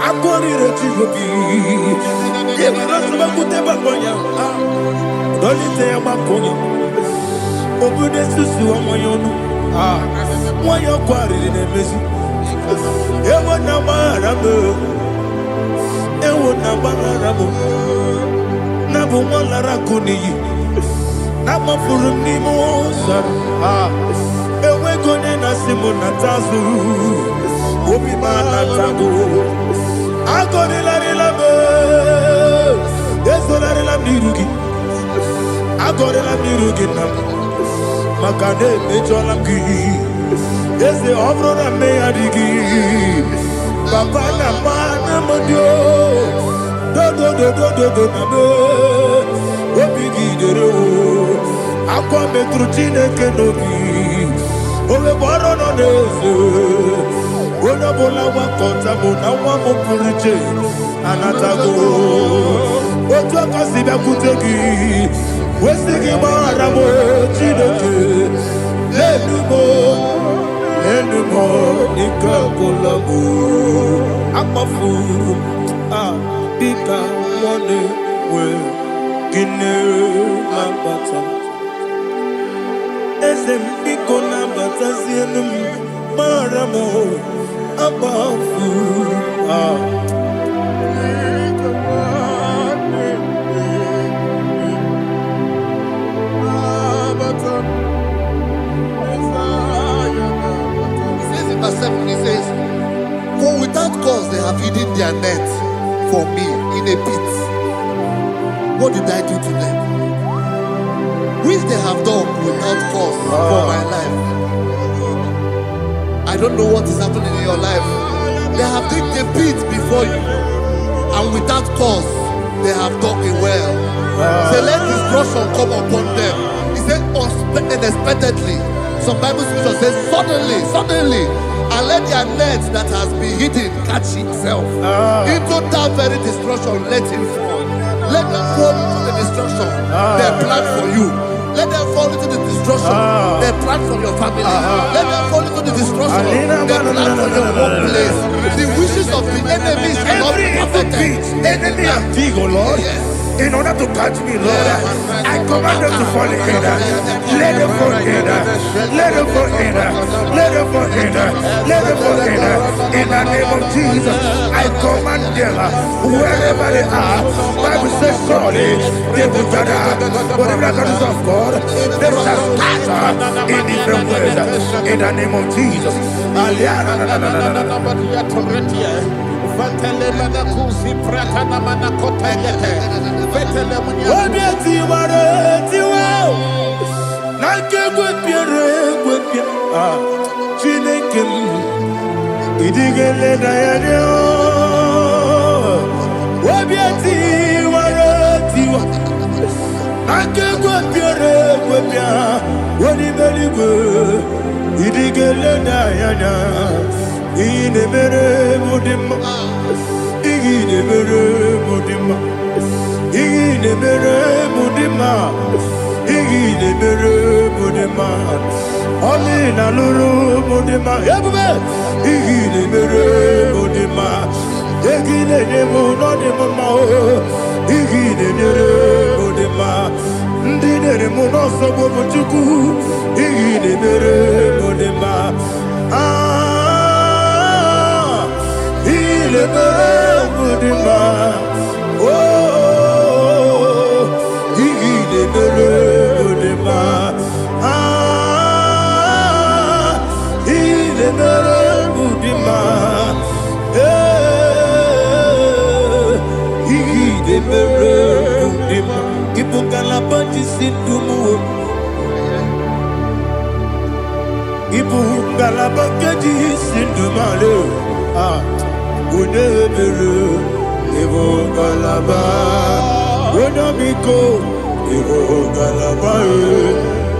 akori rechigobi yebiro subakute bakonya dolite ya bakonya obude susu omoyonu moyo kwari ne mesu ewo na marabe Nabu Malara Kuni, Nama Furunimosa, Ewe Gonena Simonatazu, Obi Manatago, Agonela Labe, Esola Mirugi, Agonela Mirugi, Makade Mejolamgi, Ese Obrona Meadigi, Papa Namana Modio. Do Obigi dero Aqua metrutine kenobi Ove boro no neze Ona bola wakota Mona wamo puriche Anatago Otua kasiba kutegi Wesigi maramo Chineke Lenumo Nika kolabu Akmafu Bika one we Gine Lambata Esem Biko Lambata Zienum Maramo Abafu He says in verse 7, he says, for without cause they have hidden their net for me in a pit. What did I do to them? Which they have done without cause for my life. I don't know what is happening in your life. They have digged a pit before you, and without cause they have dug it well. Say, let destruction come upon them. He said, unexpectedly. Some Bible scripture says, suddenly. And let their net that has been hidden catch itself. Into that very destruction, let it fall. Let them fall into the destruction they plan for you. Let them fall into the destruction they plan for your family. Let them fall into the destruction they plan for your workplace. The wishes of the enemies are not perfected. Enemy of VIGIL, Lord. Yes. In order to catch me, Lord, I command them to fall in. Let them fall in. Let them fall in. Let them fall in. Let them fall in. In the name of Jesus, I command them wherever they are. Bible says surely they will gather. But the miracles of God, they shall scatter in different ways. In the name of Jesus.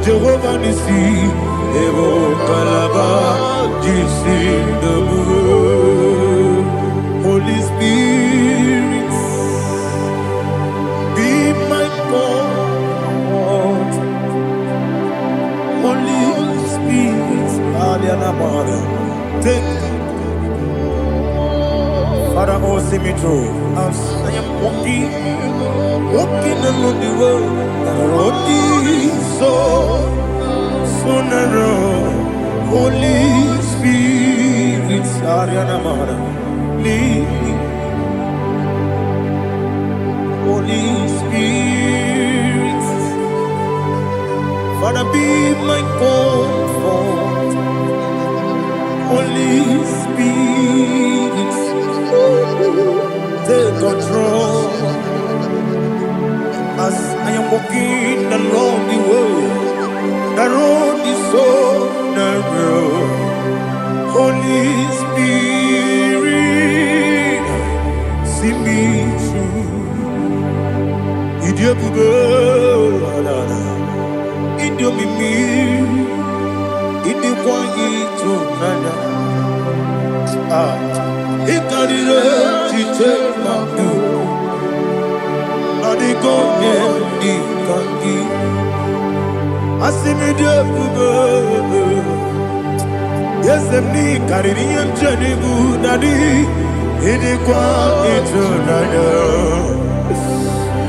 Jehovah Nissi, Evo Kalaba, Jisi Dabu, Holy Spirit, be my God. Holy Spirit, Aliana Mara, take Father, oh, see me through. As I am walking along the road, the road is so narrow. Holy Spirit, Ariana Mara, lead me. Holy Spirit. be my comfort. Holy Spirit, take control as I am walking along the way. The road is so narrow. Holy Spirit, see me through. Idiabube, Idiomimi, Idikwani to Nana. Ikanire, Chitemaku, Adigone, Ikangi. Asimidabube. Yes, I'm the Caribbean journey good daddy. In the quiet night,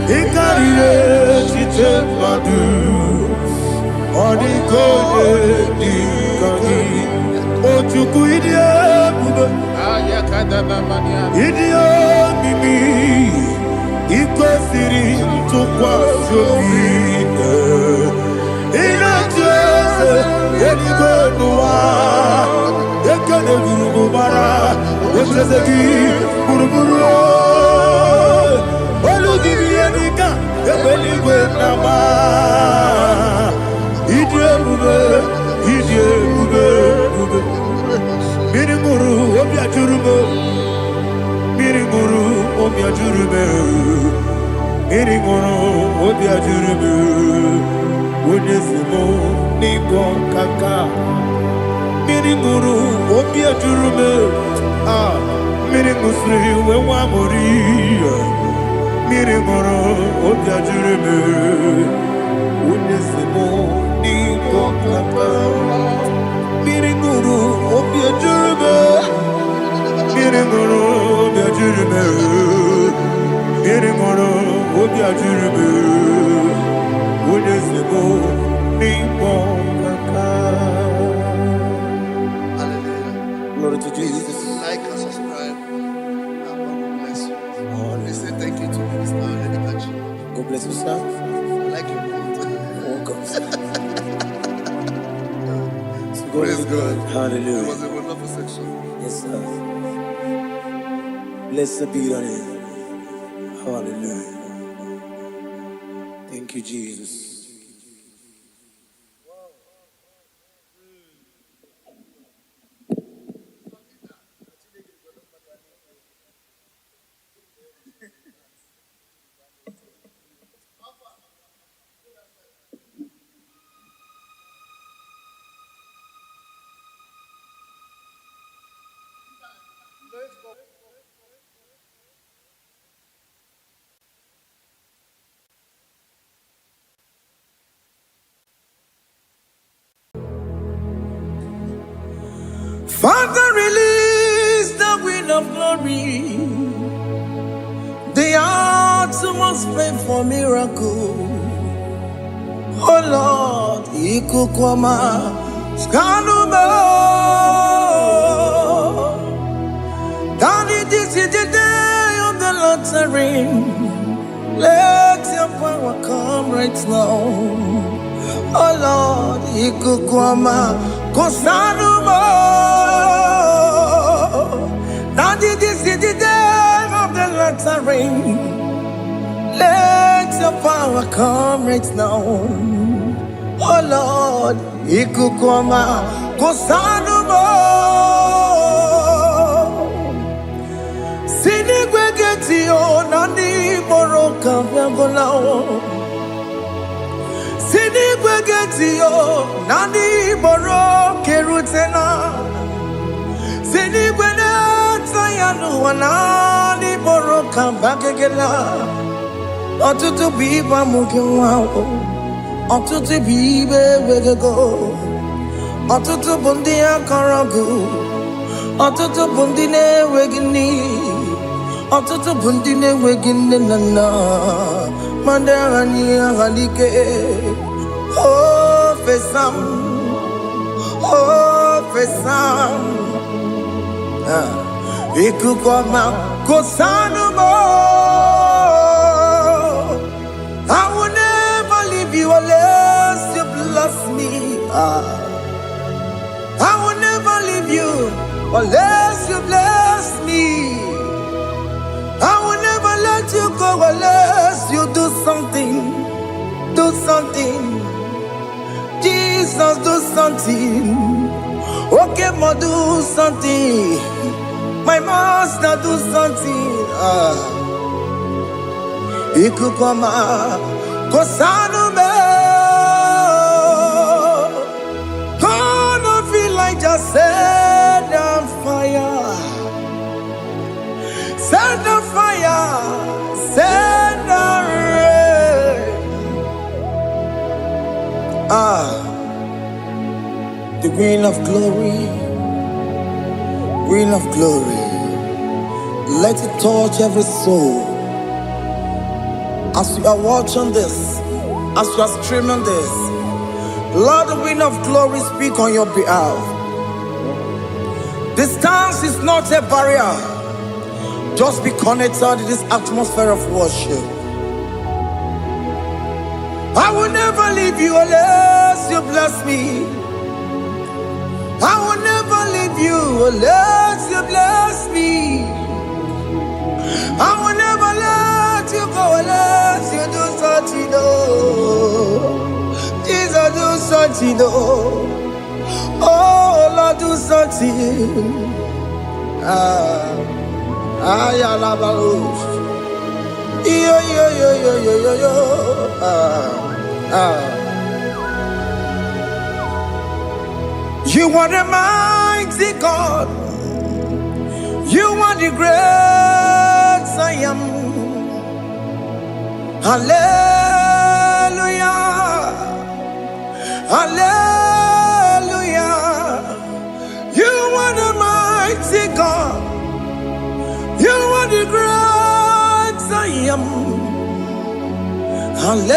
he carried it, she took my do. On the cold, oh, to quit idiot, Mimi, it was sitting to quash your feet. In a chest, any good one. Ekane guru bara, wetezeki buruburu. Olu gibi enika, ebeli gwe nama. Idie bube, bube. Miri guru obya jurube, miri guru obya jurube, miri guru obya jurube. Wodesimo nigo kaka. Miri guru obia jurume, miri musri we wamori. Miri guru obia jurume, unesimo ni kokapa. Miri guru obia jurume, miri guru obia jurume, miri guru obia jurume, unesimo ni kokapa. Glory to Jesus. Like and subscribe. God bless you. Please say thank you to Minister Lady. God bless you, sir. I like you. Welcome. So Praise God. Hallelujah. It was a wonderful section. Yes, sir. Blessed be your name. Hallelujah. Thank you, Jesus. Father, release the wind of glory. The hearts must pray for miracle. Oh Lord, Ikukwama, Skanuma. Daddy, this is the day of the Lord's ring. Let your power come right now. Oh Lord, Ikukwama, Kosanuma. Daddy, this is the day of the Lord's ring. Let your power come right now. Oh Lord, Ikukwama, Kosanuma. Sinigwegetio, Nani Moroka, Viagolao. Sinigwegetio, Nani Moroke Rutena. Sinigwena, Tayanu, Nani Moroka, Bagagela. Otutu biba mukiwao, otutu bibe wegego, otutu bundi akaragu, otutu bundi ne wegini, otutu bundi ne wegini nana, mandarani halike, oh fesam, Ikukwama Kosanuma. I will never leave you unless you bless me. I will never leave you unless you bless me. I will never let you go unless you do something. Do something. Jesus, do something. Okay, ma, do something. My master, do something. Ikukoma, Kosanume. Gonna feel like just set on fire. Set on fire. Set on rain. The green of glory. Green of glory. Let it touch every soul. As you are watching this, as you are streaming this, Lord, the wind of glory speak on your behalf. Distance is not a barrier. Just be connected to this atmosphere of worship. I will never leave you unless you bless me. I will never leave you unless you bless me. I will never let you go unless you do something. Jesus, do something. Oh, Lord, do something. Yo. You are the mighty God. You are the great I am. Hallelujah. Hallelujah. You are the mighty God. You are the great I am. Hallelujah.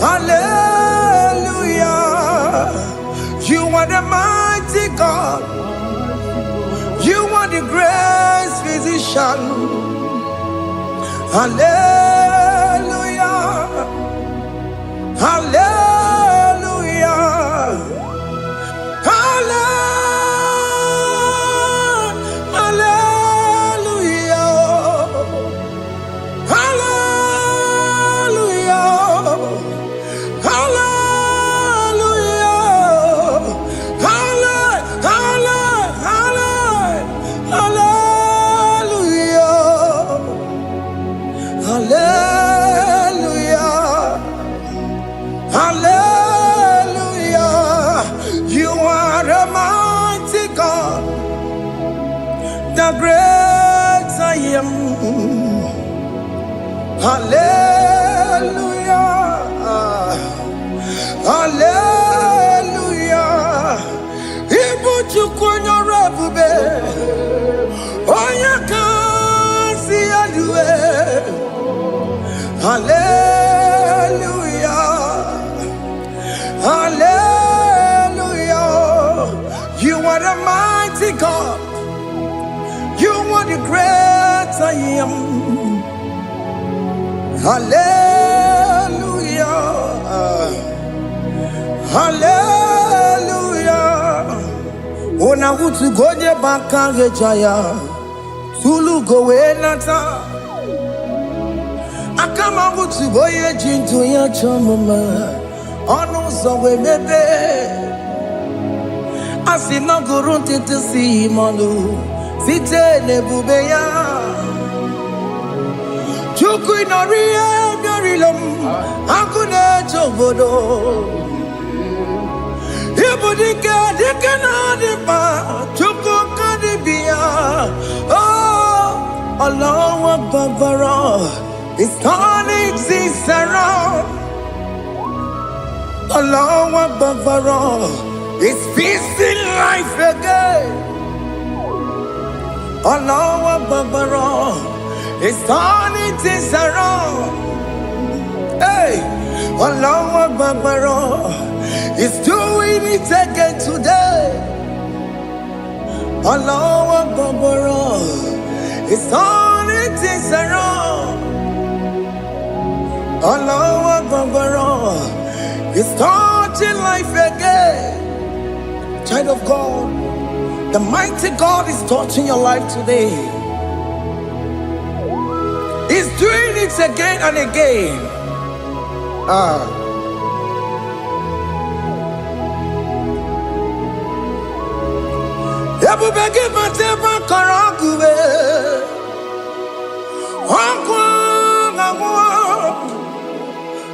Hallelujah. You are the mighty God. You are the great physician. Hallelujah. Hallelujah. The great I am. Hallelujah. Hallelujah. Ibuchukwanya rabube. Oya kasi alue. Hallelujah. Hallelujah. You are the mighty God. You are the great I am. Hallelujah. Hallelujah. Ona utu goje bakage jaya. Tulu gowe nata. Akama utu goye jinto ya chamama. Ono sowe mebe. Asina gurunti tisi manu. Site nebubeya Chuku inoria garilom Akune chobodo Ibudika dikana dipa Chuku kadibia Oh Allah Akbar It's turning things around Allah Akbar It's feasting life again Allah Akbar, it's turning things around. Hey, Allah Akbar, it's doing it again today. Allah Akbar, it's turning things around. Allah It's touching life again. Child of God, the mighty God is touching your life today. He's doing it again and again.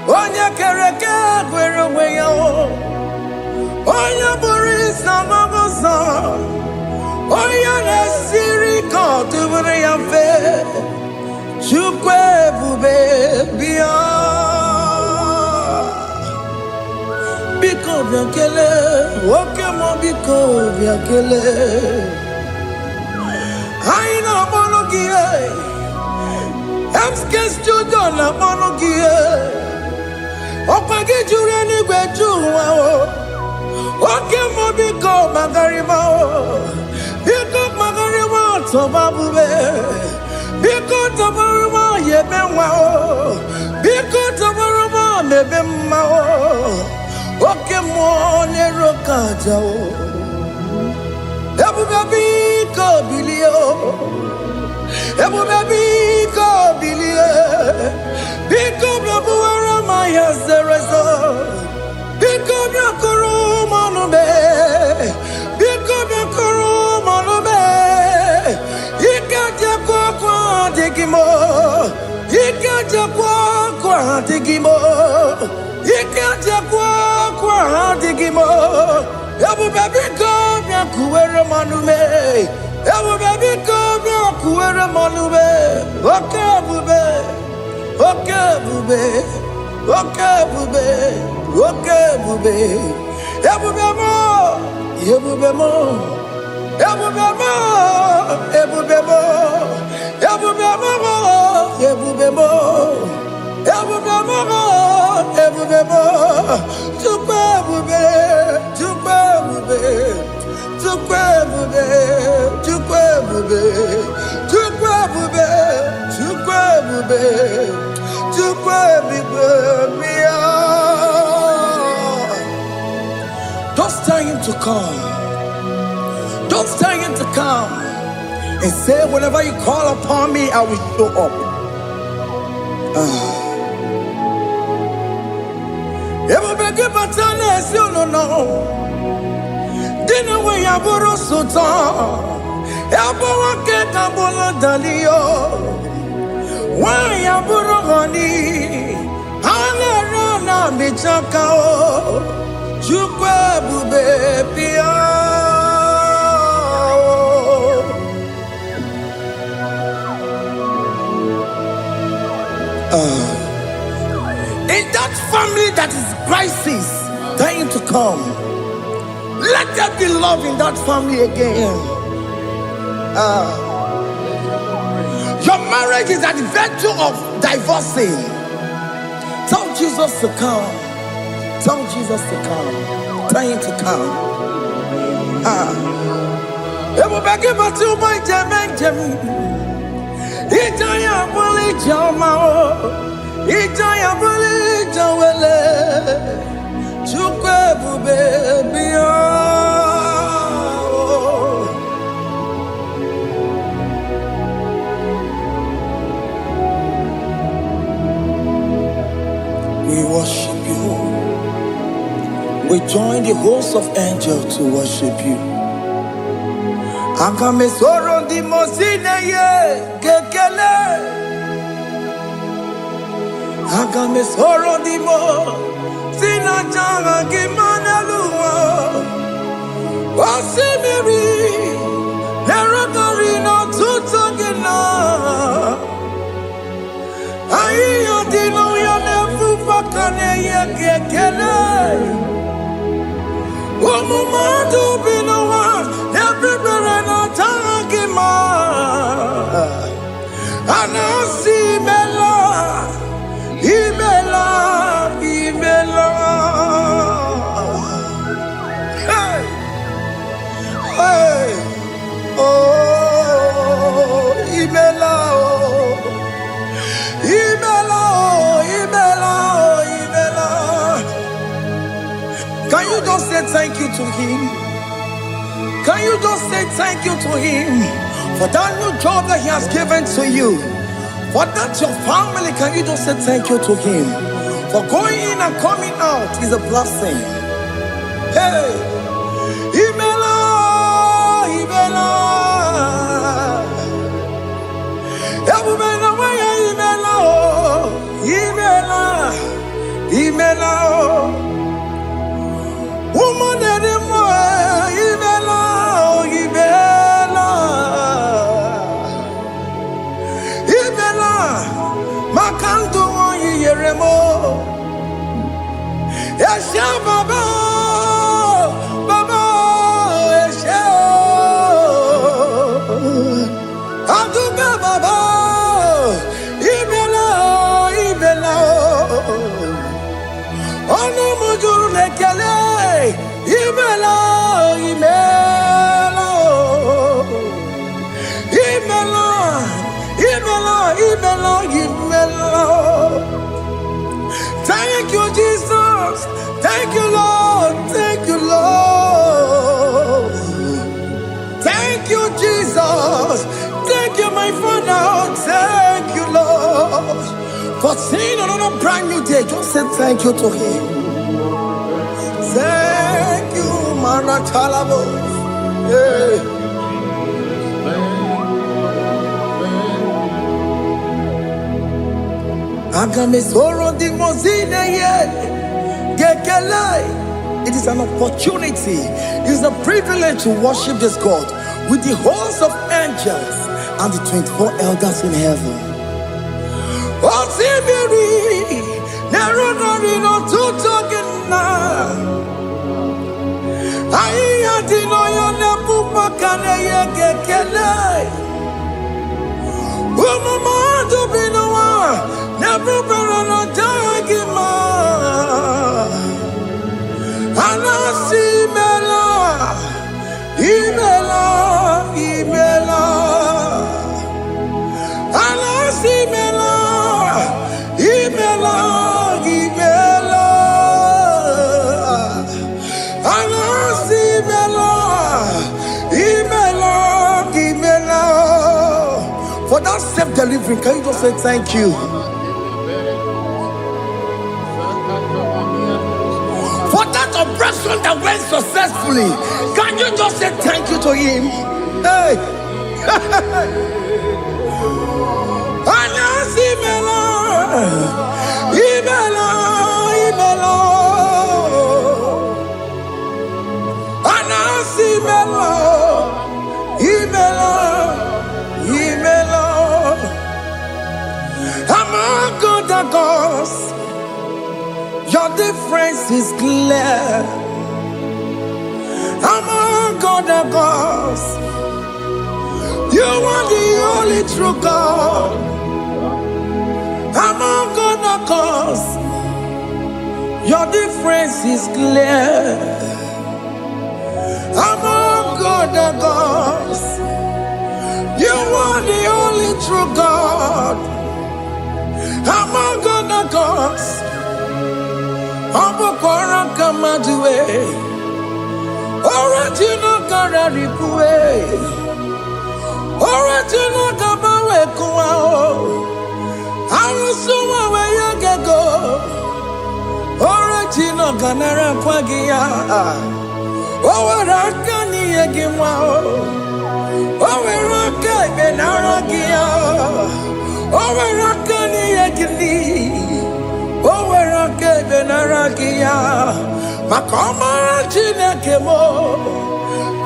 Onye kereke gwere onwe ya, onye bụrụ isi ọmụmụzọ, onye na-esiri ka ọ dịbụrụ ya mfe, Chukwu ebube bịa. Biko bịa kelee, nwoke m biko bịa kelee. Anyị na-akpọrọ gị MSK Studio na-akpọrọ gị ọkwa gị juru eluigwe ju ụwa nwoke m biko magarịba biko magarịba tọba bube biko tọbarịba yebe nwa biko tọbarịba mebe mma nwoke m na-ero ka aja ebube biko bilie ebube biko bilie biko bịabuwara ma ya zerezo biko bịakọrọ mmanụ me biko bịakọrọ mmanụ me ike jekwa akwa adịghị m ike jekwa akwa adịghị m ike jekwa akwa adịghị m ebube biko bịakuwere mmanụ me ebube biko bịakuwere mmanụ me oke ebube oke ebube oke ebube oke ebube ebube mo ebube mo ebube mo ebube mo ebube mo ebube mo ebube mo ebube mo Chukwu ebube Chukwu ebube Chukwu ebube Chukwu ebube Chukwu ebube Chukwu ebube Chukwu ebube bịa. Don't tell him to come. Don't tell him to come. And say, whenever you call upon me, I will show up. Ebube gị bata n'ezi ụlọ dị na nwe ya bụrụ sultan ya bụ nwoke ka bụrụ dalio nwanyị bụrụ honey ha na-ere na michaka Chukwu ebube bịa. In that family that is crisis, dying to come, let there be love in that family again. Your marriage is at the verge of divorcing. Tell Jesus to come. Tell Jesus to come. Tell him to come. Chukwu ebube bịa. We worship you. We join the host of angels to worship you. Akame soro di mosine ye kekele. Akame soro di mo sina changa kimanaluwa. Wasimiri nerotari no tutogina. Ayo dino ya nefu fakane ye kekele. Omumadu binowa everybody no tangima. Anasi mela imela imela. Hey hey oh imela oh imela oh imela oh thank you to him? Can you just say thank you to him for that new job that he has given to you? For that your family, can you just say thank you to him? For going in and coming out is a blessing. Hey, Imela, Imela, Imela, Imela, Imela, woman anymore, Imela, Imela, Imela, Makanto, Yeremo, Yasha Baba, Baba, Yasha, Aduba Baba, Imela, Imela, Ono Mujuru Lekele, Imela, Imela, Imela, Imela, Imela, Imela. Thank you, Jesus. Thank you, Lord. Thank you, Lord. Thank you, Jesus. Thank you, my Father. Thank you, Lord. For seeing another brand new day, just say thank you to him. Thank you, Manatalabo. Yeah. It is an opportunity, it is a privilege to worship this God with the host of angels and the 24 elders in heaven. For that self-delivery, can you just say thank you? For that operation that went successfully, can you just say thank you to him? Hey. Among other gods, your difference is clear. Among other gods, you are the only true God. Among other gods, your difference is clear. Among other gods, you are the only true God. Among other gods, Abokora Kamadue, original Kararipue, original Kabawe Kuao, Arusuma Wayagego, original Ganara Kwagia, Owarakani Yagimao, Owaraka Benaragia, Owarakani Yagini. Owerake benaragia, makoma chinekemo,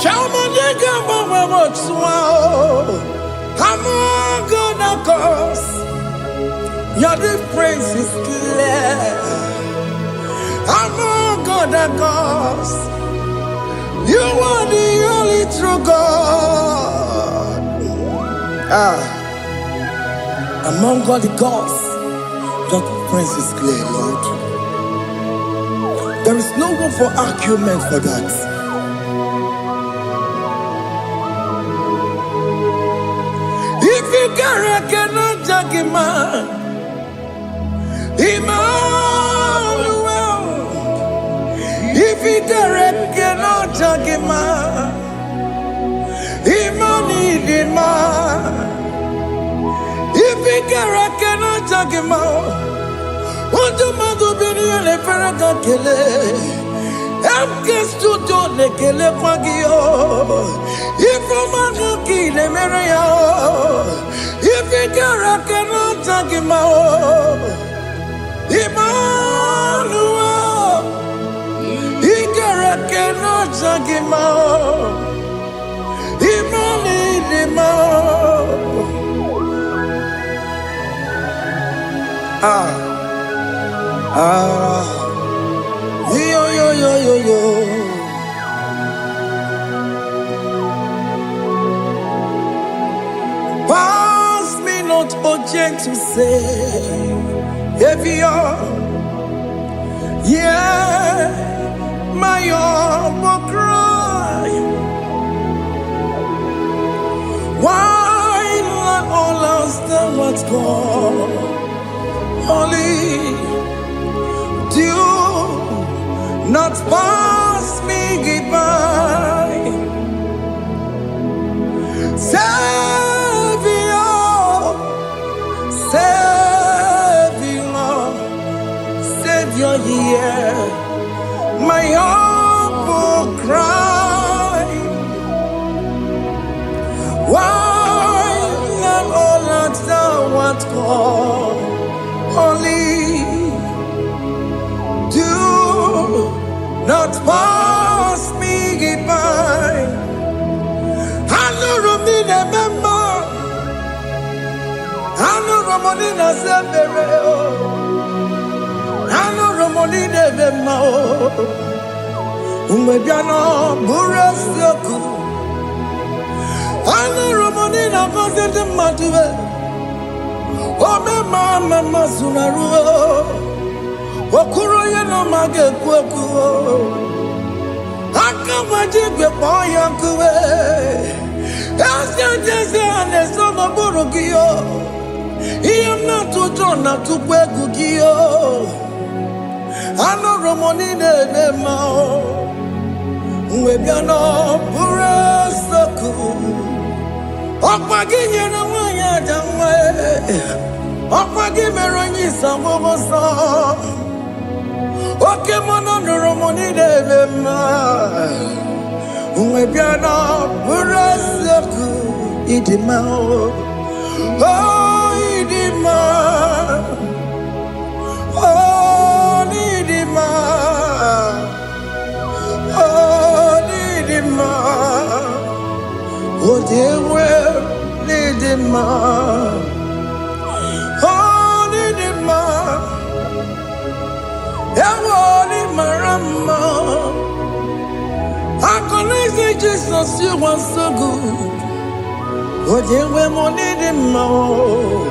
chamanega mamamotswao. Among other gods, your difference is clear. Among other gods, you are the only true God. Among all the gods, your difference is clear, Lord. There is no room for argument for that. If you cannot judge him, Emmanuel. If Ifigere cannot jagima. Imani dima. Ifigere cannot jagima. Ojo mago bini ele feraka kele. Emke studio le kele kwagio. Ifomano ki le mereya. Ifigere cannot jagima. Emmanuel, Igara cannot jagima. Yo. Pass me not object to say, if you're, yeah, my will cry. Why let all else than what's gone? Only do not pass me by. Savior, yeah, my humble cry. Why not all that thou art called? Only do not pass me by. I know Romina member. I know Romonina Severo. I know Romonina member. Umebiano Burasioku. I know Romonina Vaset Matue. Oh, Mama Sunaru. Okuro Yano Mage Kweku. I can't magic with boy uncle. As I'm a Borogio. I am not to turn up to Kwekugio. I know Romonine Mao. Webiano Burasoku. Okwaginya na wanya jamwe. Okwagimeronyi samoboso. Okemono Romonine Mao. Webiano Burasoku. Idimao. Oh, Idima. Oh, Idima. Oh, Idima. Oh, dear, well, Idima. Oh, Idima. Ewoni marama. I can say Jesus, you are so good. Oh, dear, we need him more.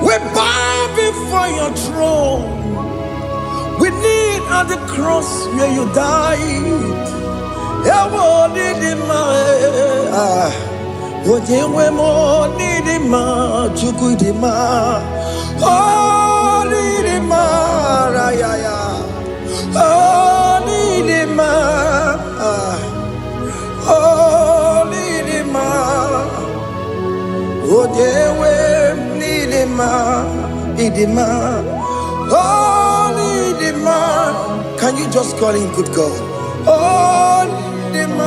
We bow before your throne. We need at the cross where you died. Yeah, we need him more. Oh, dear, we need him more. Chukwu him more. Oh, need him more. Oh, need him more. Oh, need him more. Oh, dear, we need him, Idima. Oh, need him. Can you just call him good God? Oh, need him.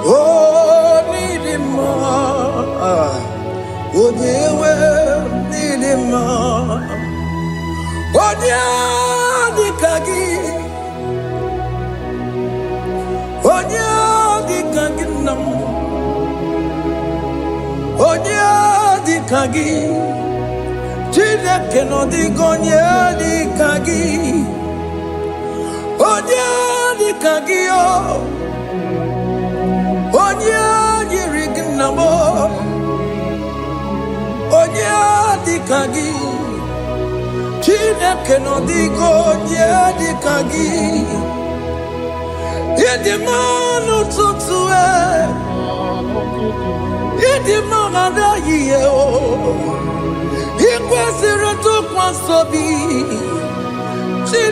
Oh, need him. Oh, dear, we need him. Oh, dear, the Kagi. Oh, dear, the Kagi. Onya di kagi, chile que no digo onya di kagi, onya di kagi onya di rignamo, onya di kagi, chile que no digo onya di kagi, y de mano tutue. Idi mangada yeo, ikwesire to kwasobi.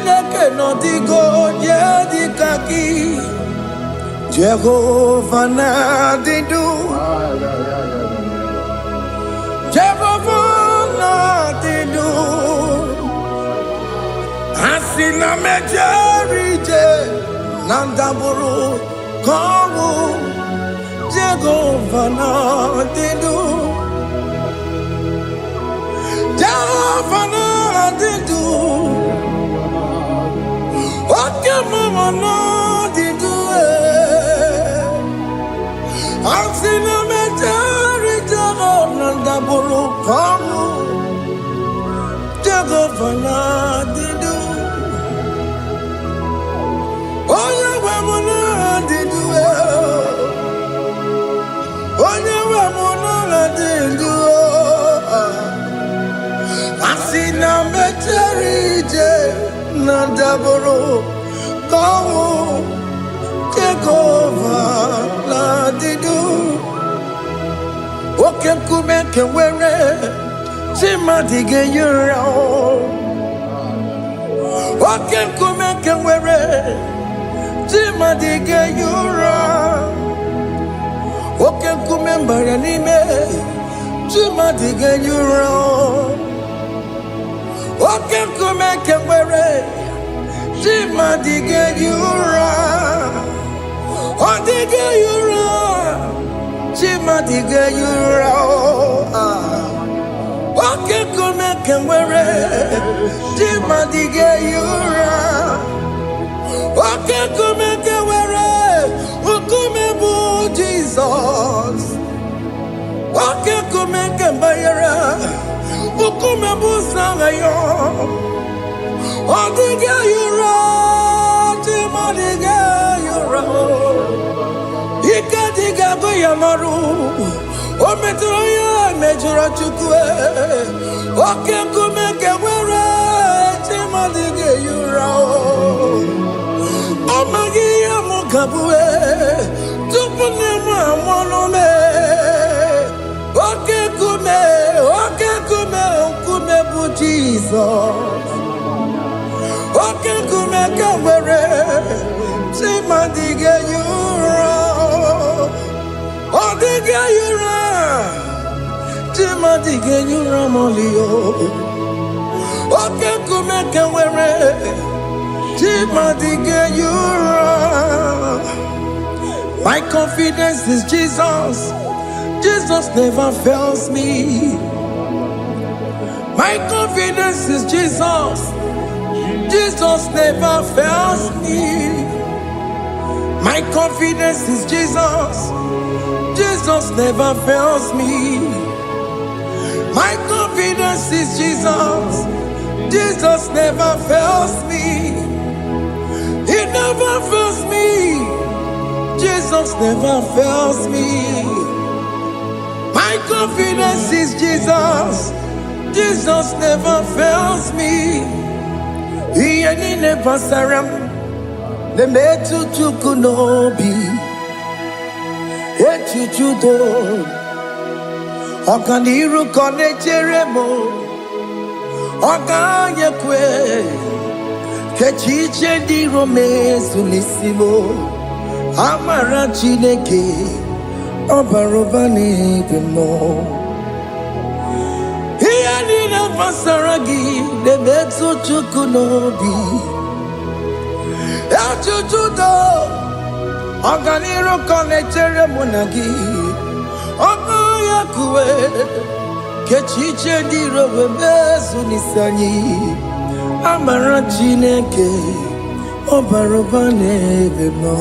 Chineke no digo yedikaki Jehovah na didu Jehovah na didu Asina mejerije Nandaburu Kongu Jehovah na didu Jehovah na didu Oke mama na didu Asina mejerije Nandaburu Kongu Jehovah na didu Oye wemuna didu Oye wemuna didu Asina meterije Nandaburu Kongu Jehovah na didu Oke kume kewere Chimadige yura Oke kume kewere Chimadige yura Oke kume mbaranime Chimadige yura Oke kume kewere Chimadige yura Odige yura Chimadige yura Oke kume kewere Chimadige yura Oke kume kewere Ukume bu Jesus Oke kume kembayera Ukume bu sangayo Odige yura Chimadige yura Ikadiga goyamaru Ometroya mejura chukwe Oke kume kewere Chimadige yura Omagiya mukabue Tupune mwamonome Oke kume bu Jesus Oke kume kewere Chimadige yura Odige yura Chimadige yura molio Oke kume kewere Chimadige yura My confidence is Jesus Jesus never fails me My confidence is Jesus Jesus never fails me My confidence is Jesus Jesus never fails me My confidence is Jesus Jesus never fails me He never fails me Jesus never fails me My confidence is Jesus Jesus never fails me He ain't never saram The metu chukunobi Echuchudo Okaniru kone cheremo Okanyekwe Kechiche di rome sunisimo Amara chineke Obarobane gemo Hiani na pasaragi De metu chukunobi Echuchudo Okaniru kone cheremo nagi Okanyekwe Kechiche di rome sunisani Amara chineke Obarobane gemo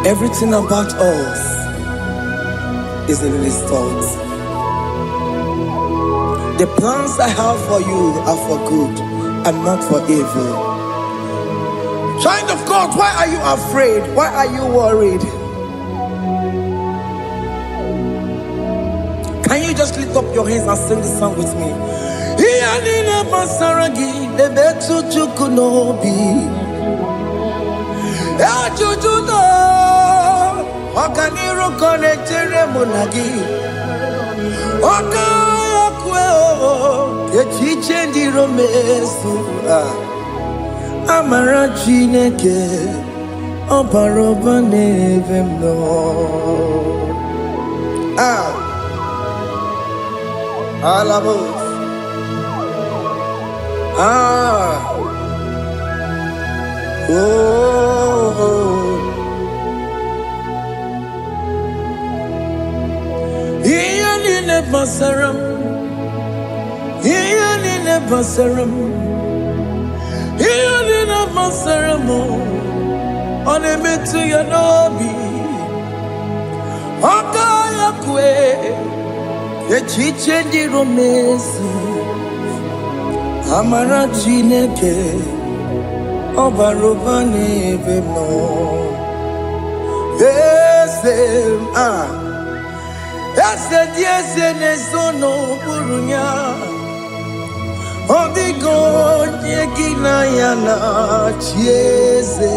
Everything about us is in His thoughts. The plans I have for you are for good and not for evil. Child of God, why are you afraid? Why are you worried? Can you just lift up your hands and sing this song with me? Okaniru kone tere monagi Okaya kweo echiche ndị romesu amara Chineke ọbara ụba n'ebe m nọ. Alabos. Ihe niile gbasara m, ihe niile gbasara m, ihe niile gbasara m, ọ na-emetụ ya n'obi. Ọka ya kwe echiche ndị romesu amara Chineke ọbara ụba n'ebe m nọ. Eze dị eze na-eso n'okpuru ya, ọ dịghị onye gị na ya na-achị eze.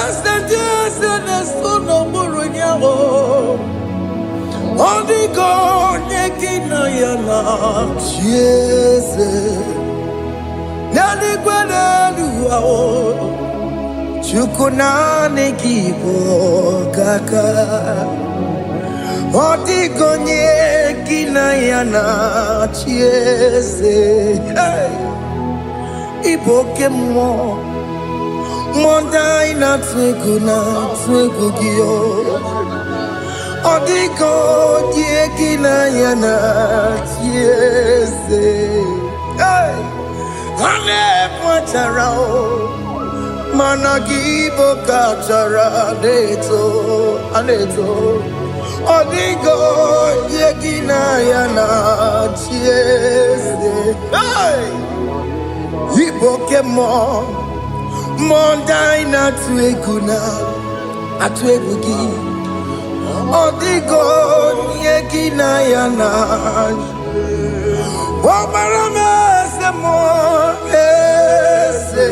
Eze dị eze na-eso n'okpuru ya, ọ dịghị onye gị na ya na-achị eze. N'eluigwe n'elu ahụ Chukwu naanị gị bụ ọkaka, ọ dịghị onye gị na ya na-achị eze. Ị bụ oke mmụọ, mmụọ ndị anyị na-atụ egwu gị. Ọ dịghị onye gị na ya na-achị eze. Ha na-ebu achara mana gị bụ ka achara na-eto. Ọ dịghị onye gị na ya na-achị eze. Ị bụ oke mmụọ, mmụọ ndị anyị na-atụ egwu gị. Ọ dịghị onye gị na ya na-achị. Ọbara m eze mmụọ, eze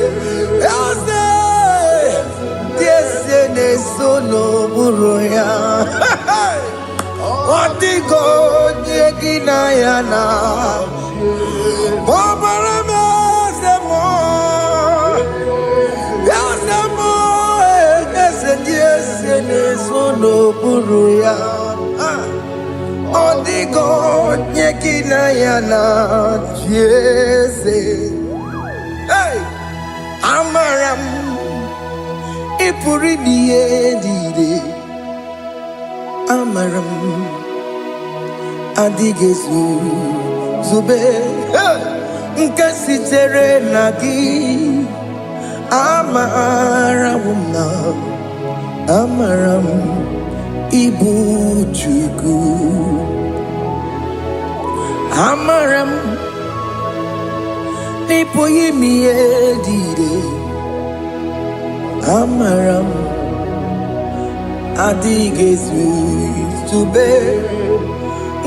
dị eze na-eso n'okpuru ya, ọ dịghị onye gị na ya na-achị. Ọbara m eze mmụọ, eze dị eze na-eso n'okpuru ya, ọ dịghị onye gị na ya na-achị eze. Amara m ị pụrụ ime ihe niile, amara m adịghị ezube nke sitere na gị. Amara m ịbụ Chukwu. Amara m n'ịpụghị ime ihe niile, amara m adịghị ezube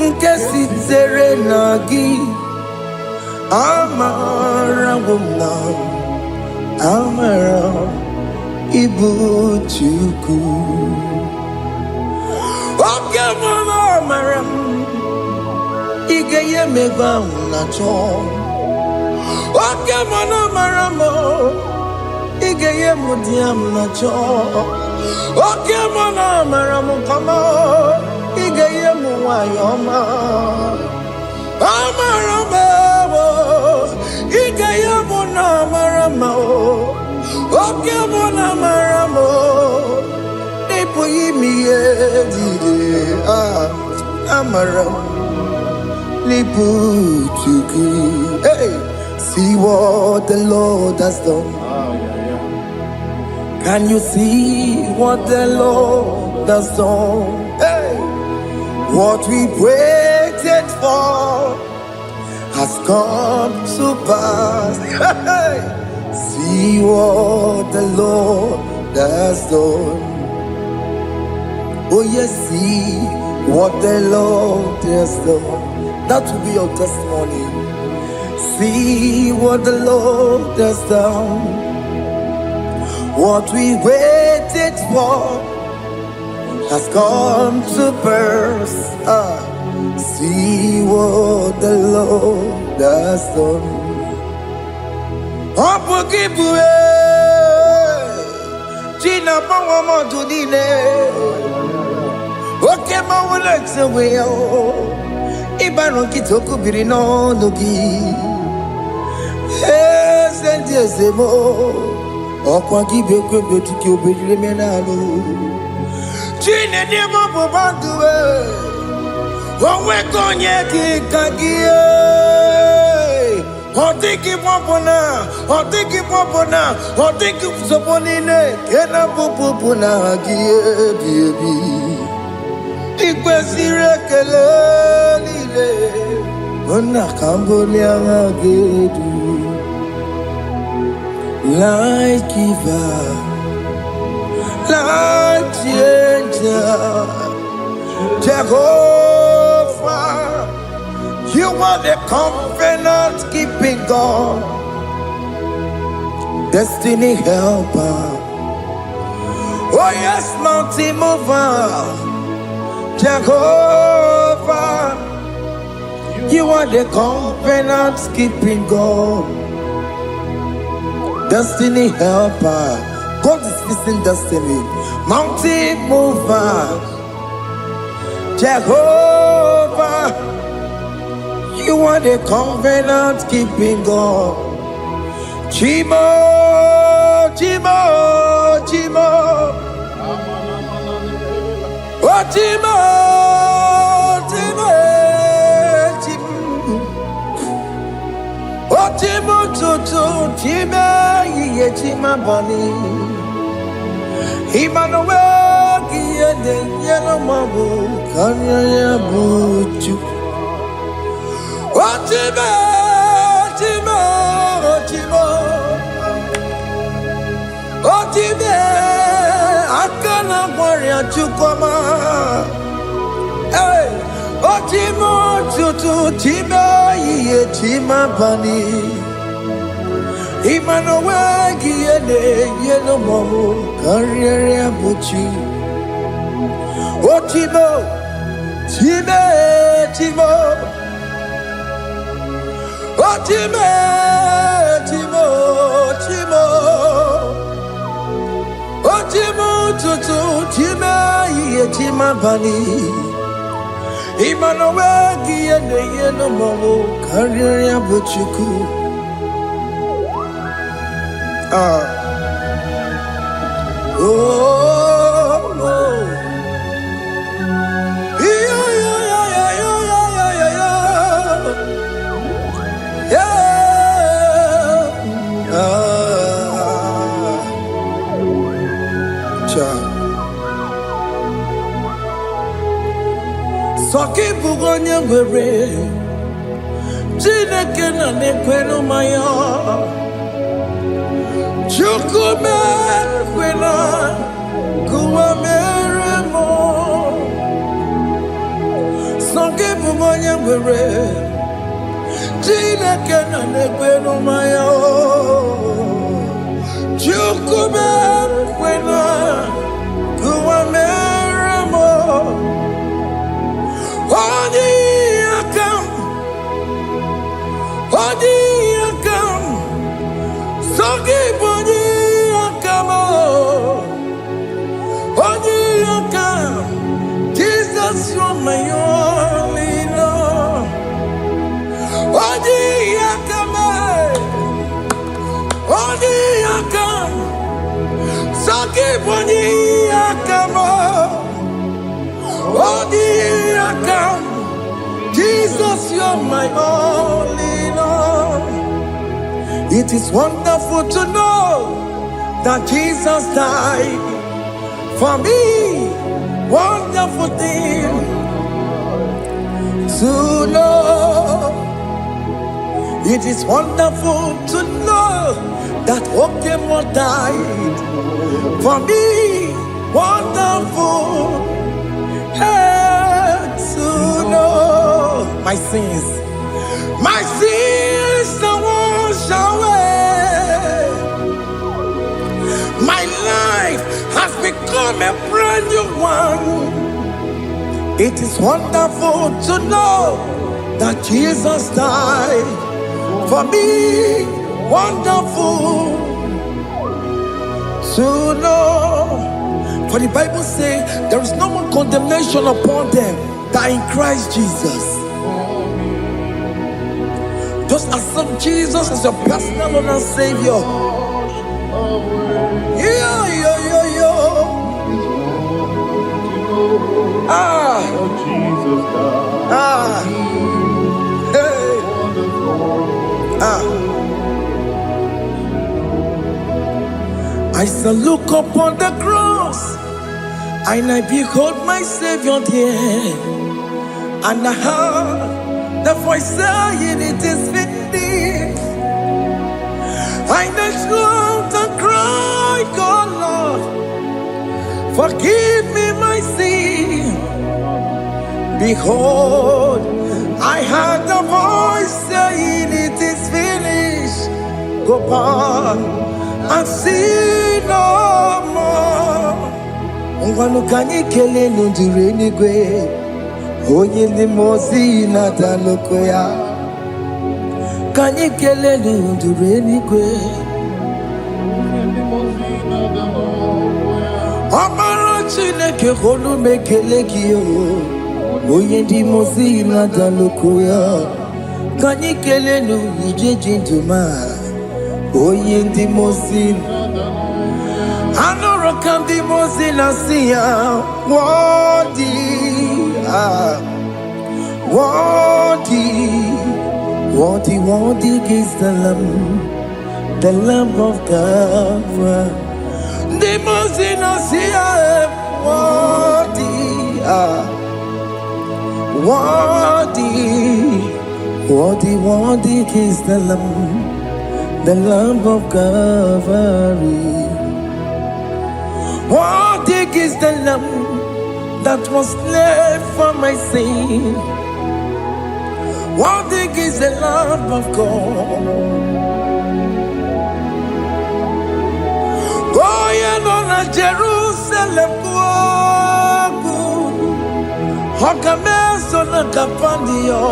nke sitere na gị. Amara m ịbụ Chukwu. Oke mara amara m ị ga-enye m ego ahụ na chọọ. Oke mara amara m ị ga-enye m di m na chọọ. Oke mara amara m kama ị ga-enye m nwanyị ọma. Amara m ị ga-enye m na amara m. Oke mara amara m ịpụghị ime ihe niile, amara m n'ịbụ Chukwu. See what the Lord has done. Can you see what the Lord has done? What we waited for has come to pass. See what the Lord has done. Oh yes, see what the Lord has done. That will be your testimony. See what the Lord has done. What we waited for has come to burst. See what the Lord has done. Opokibue, China Pawamo Tudine, Okemawalex away. Ibano Kitoku Birino Nogi, and yes, the more. Okwagi Beko Betiki Bimenalo, China Demo Bobandue. Owe konyeki kagie, otiki popona, otiki soponine, kena popona gie biebi. Ikwesire kele lile, ona kambolia agedu. Light giver, light changer, Jehovah. You are the covenant keeping God, destiny helper. Oh yes, mountain mover, Jehovah. You are the covenant keeping God, destiny helper. God is fixing destiny. Mountain mover, Jehovah. You are the covenant keeping God. Chimo, Chimo, Chimo. Oh, Chimo, Chimo, Chimo. Oh, Chimo, Chimo, Chimo, Ye Chima Bani. Emmanuel, Kiede, Yellow Mabu, Kanya Buchu. Chimo, Chimo, Chimo, Chimo, Akana Warrior Chukoma. Hey, Chimo, Chutu, Chimo, Ye Chima Bani. Emmanuel, Giede, Yellow Momo, Carrier Buchi. Chimo, Chimo, Chimo. Oh, Chimo, Chimo, Chimo. Oh, Chimo, Tutu, Chimo, Ye Chima Bani. Emmanuel, Giende, Yeno Momo, Carrier Buchuku. Soki bugonye were, Chineke na nekwenu maya. Chukume kwena, kuwa meremo. Soki bugonye were, Chineke na nekwenu maya. Chukume kwena, kuwa meremo. Odi akam, sogi boni akamo. Odi akam, Jesus you are my only Lord. Odi akam, sogi boni akamo. Odi akam. Jesus, you're my only Lord. It is wonderful to know that Jesus died for me. Wonderful thing to know. It is wonderful to know that Okemo died for me. Wonderful. To know my sins are washed away. My life has become a brand new one. It is wonderful to know that Jesus died for me. Wonderful to know. For the Bible says there is no more condemnation upon them that in Christ Jesus. Just accept Jesus as your personal Lord and Savior. I shall look upon the cross, and I behold my Savior there, and I heard the voice saying, "It is finished." I knelt down and cried, "God, Lord, forgive me my sin." Behold, I heard the voice saying, "It is finished. Go back and sin no more." Ngwanu kanyi kele nundure nigwe, onye ndi mozi na daloko ya. Kanyi kele nundure nigwe, Amara Chineke holu mekele kiyo, onye ndi mozi na daloko ya. Kanyi kele nu ije jintuma, onye ndi mozi. Anoro kandi mozi na siya, worthy, worthy, worthy is the Lamb of God. The mozi na siya, worthy, worthy is the Lamb of Calvary. Worthy is the Lamb that was slain for my sin. Worthy is the Lamb of God. Going on a Jerusalem, Hokameso na kapandio.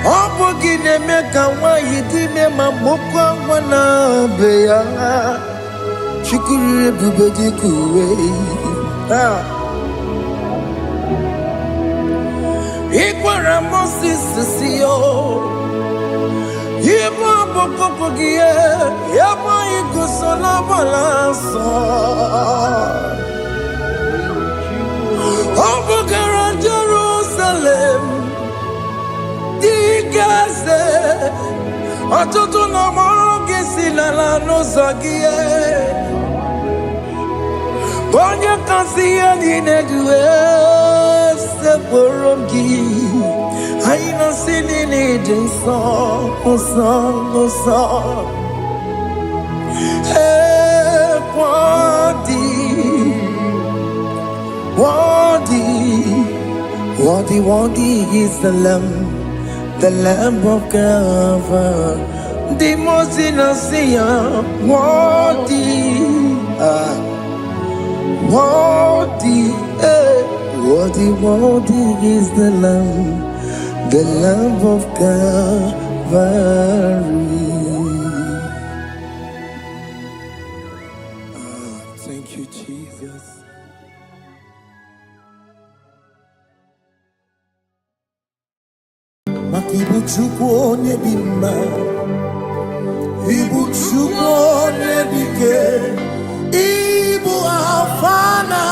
Obogine meka wa yidime mamokwa wana beya. Shukuru bubedi kuwe. Ikwara Moses siyo. Yema bokopogie. Yema igusola balanso. Obogara Jerusalem. Digase. Atoto na moge silala no zagie. Bonya kasi aline duwe se boromgi. Aina sinini jinso oso. Hey, worthy is the Lamb of God. The most innocent, worthy is the Lamb of Calvary. Thank you, Jesus. Ibu chukwu onye dị mma, Ibu chukwu onye dike, Ibu Alfa na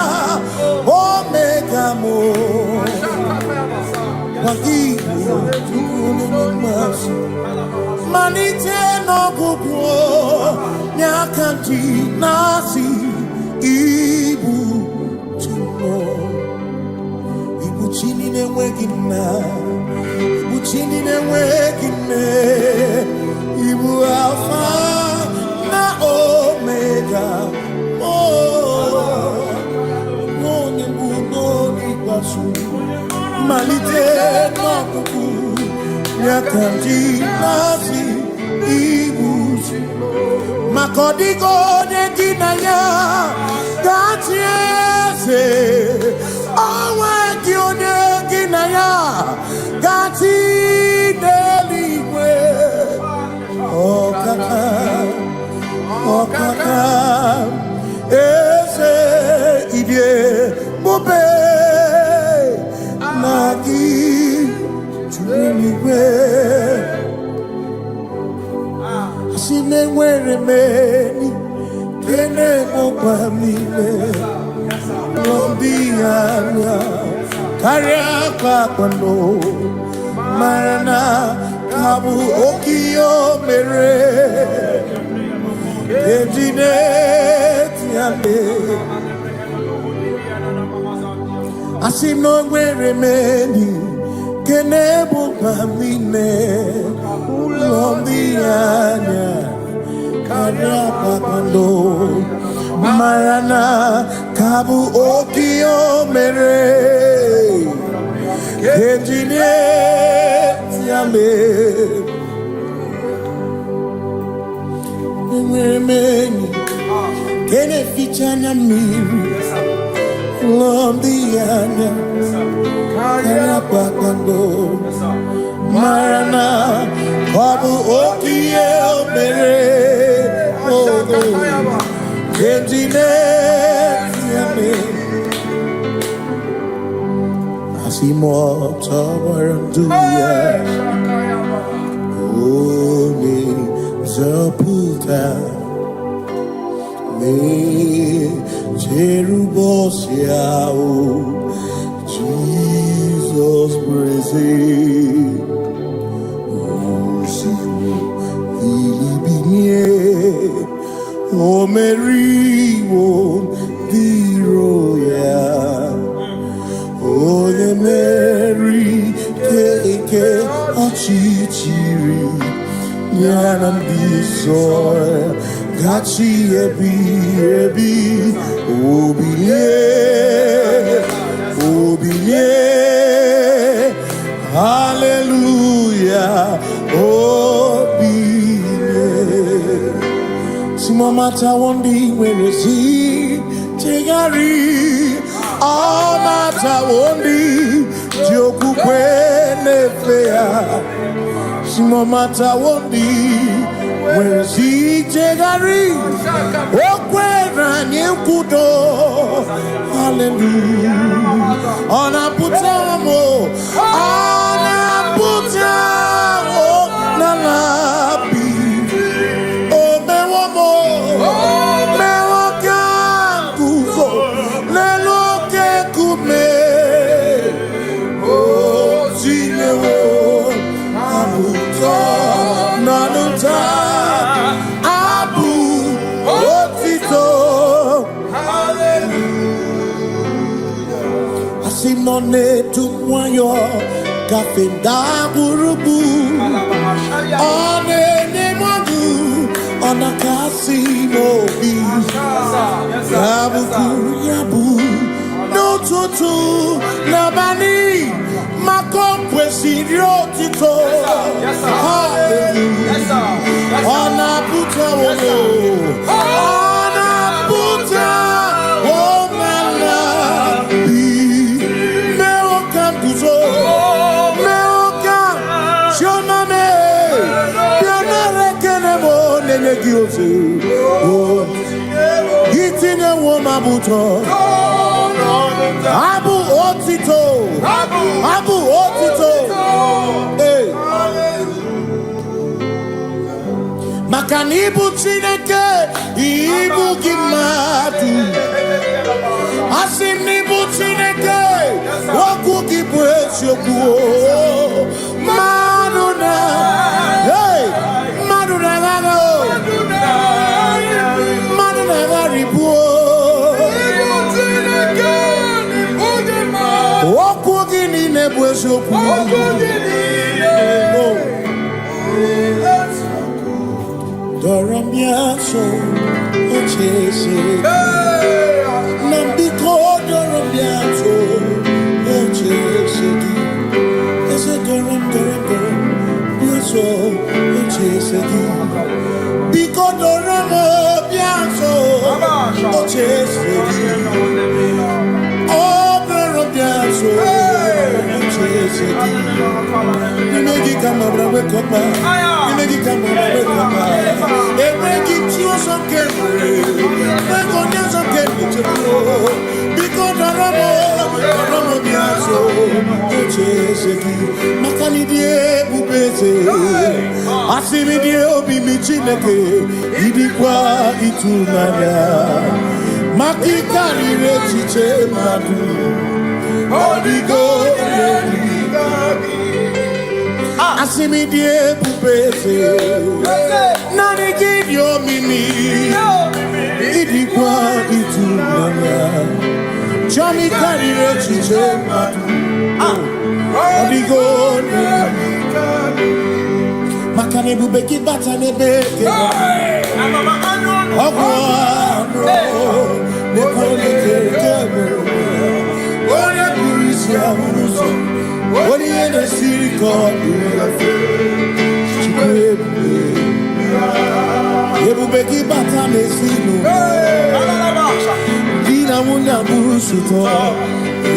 Omega mo. Ibu chukwu onye dị mma, malite n'ọgwụgwụ n'aka ndị na-asị Ibu chukwu, Ibu chi na-enweghị nna. Chini na-enweghị nne, Ibu Alfa na Omega, onye mbụ n'oge ikpeazụ, malite n'ọgwụgwụ n'aka ndị na-asị Ibu, maka Makodigo neginaya gatiese awe gione ginaya gati deligwe okaka ese idie bobe nagi tuligwe Sinewere meni kene mopamile Lombianya Kariaka kwano Marana Kabu okio mere Ejine tiame Asinewere meni kene mopamile Lombianya Kariaka kwando Marana Kabu okio mere Ejine tiame Mweni Kene fichana miri Lombianya Kariaka kwando Marana Kabu okio mere Kendine tiame Asimo tawaranduya Oni zaputa Me cherubosiao Jesus praise O Mary, O the royal, O the Mary, Keke, Achichiri, Yanam Bisor, Gachi Ebi, Obiye, Hallelujah, Mata wondi werezi tegari all mata wondi joku kwene fea Simo mata wondi werezi tegari okwena nyekudo hallelujah ona putamo nalabi None to wayo kafenda burubu one nemadu ona kasimo bi yabu no tutu nabani makompwe sirio tito hallelujah ona puta wono ona puta Itine woma buto Abu otito Hey Makanibu chineke Ibu gimatu Asinibu chineke Waku kibwesyoku Maduna Hey Maduna gano Doramiaso, Ochese, Nambiko Doramiaso, Ochese, Ese Doram, Biaso, Ochese, Biko Bigodoramo Bianso, Ochese, Obero Bianso, Ochese, Nimegi Kamabra Wekopa, Nimegi Kamabra Wekopa, Emegi Chioso Kemre, Megonyaso Kemre, Bigodoramo Bianso, Ochese, Makanidie Bubeze, Asimidie Obi Michineke, Idikwa Itunanya, Makikari Rechiche Madu, Odigo Asimidie Bubeze, Nani Gidio Mimi, Idikwa Itunanya, Chami Kari Rechiche Madu, Odigo Makane bubeki batane beke Ogwano Nekone kekebe Oye kurisia unuso Oni ene siriko Chikwebe Yebubeki batane sinu Dina muna busuto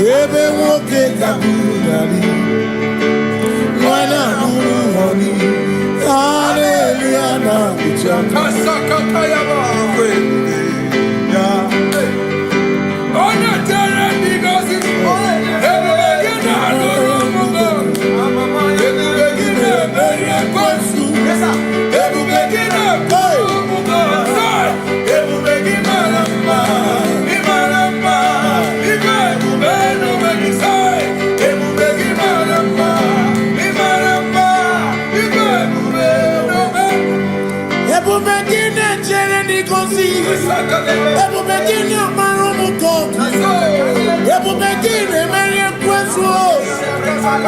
Yebe woke kabunari Wana nuru honi Hallelujah, na bichaka. Kasakatayaba. Ya. Ona tere bigosi. Everybody na romugo. Everybody na beria kwasu. Everybody na romugo. Everybody na lamba. Imaramba. Ibebu beno benisai. Everybody na lamba. Imaramba. Ibebu Ebu begine chere ni kosi. Ebu begine marumu koki. Ebu begine merie kwesu.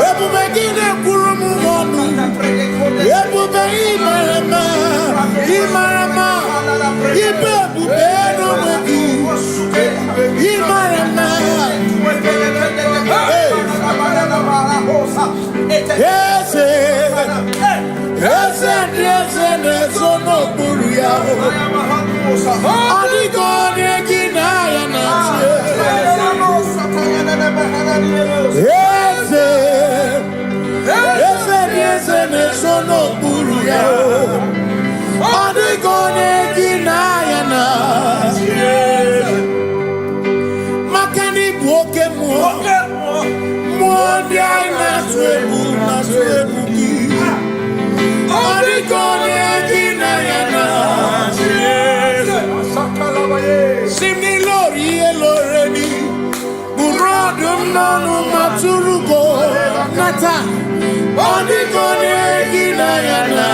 Ebu begine kurumu wonu. Ebu be imarama. Imarama. Ibebu beno wegi. Imarama. Yes, no buria. Adigo negina ya na. Yes, no buria. Adigo negina ya na. Makani buoke mo. Dia na twebu ki. Adigo negina ya na. Simni lori eloreni. Burodum nonu maturugo nata. Adigo negina ya na.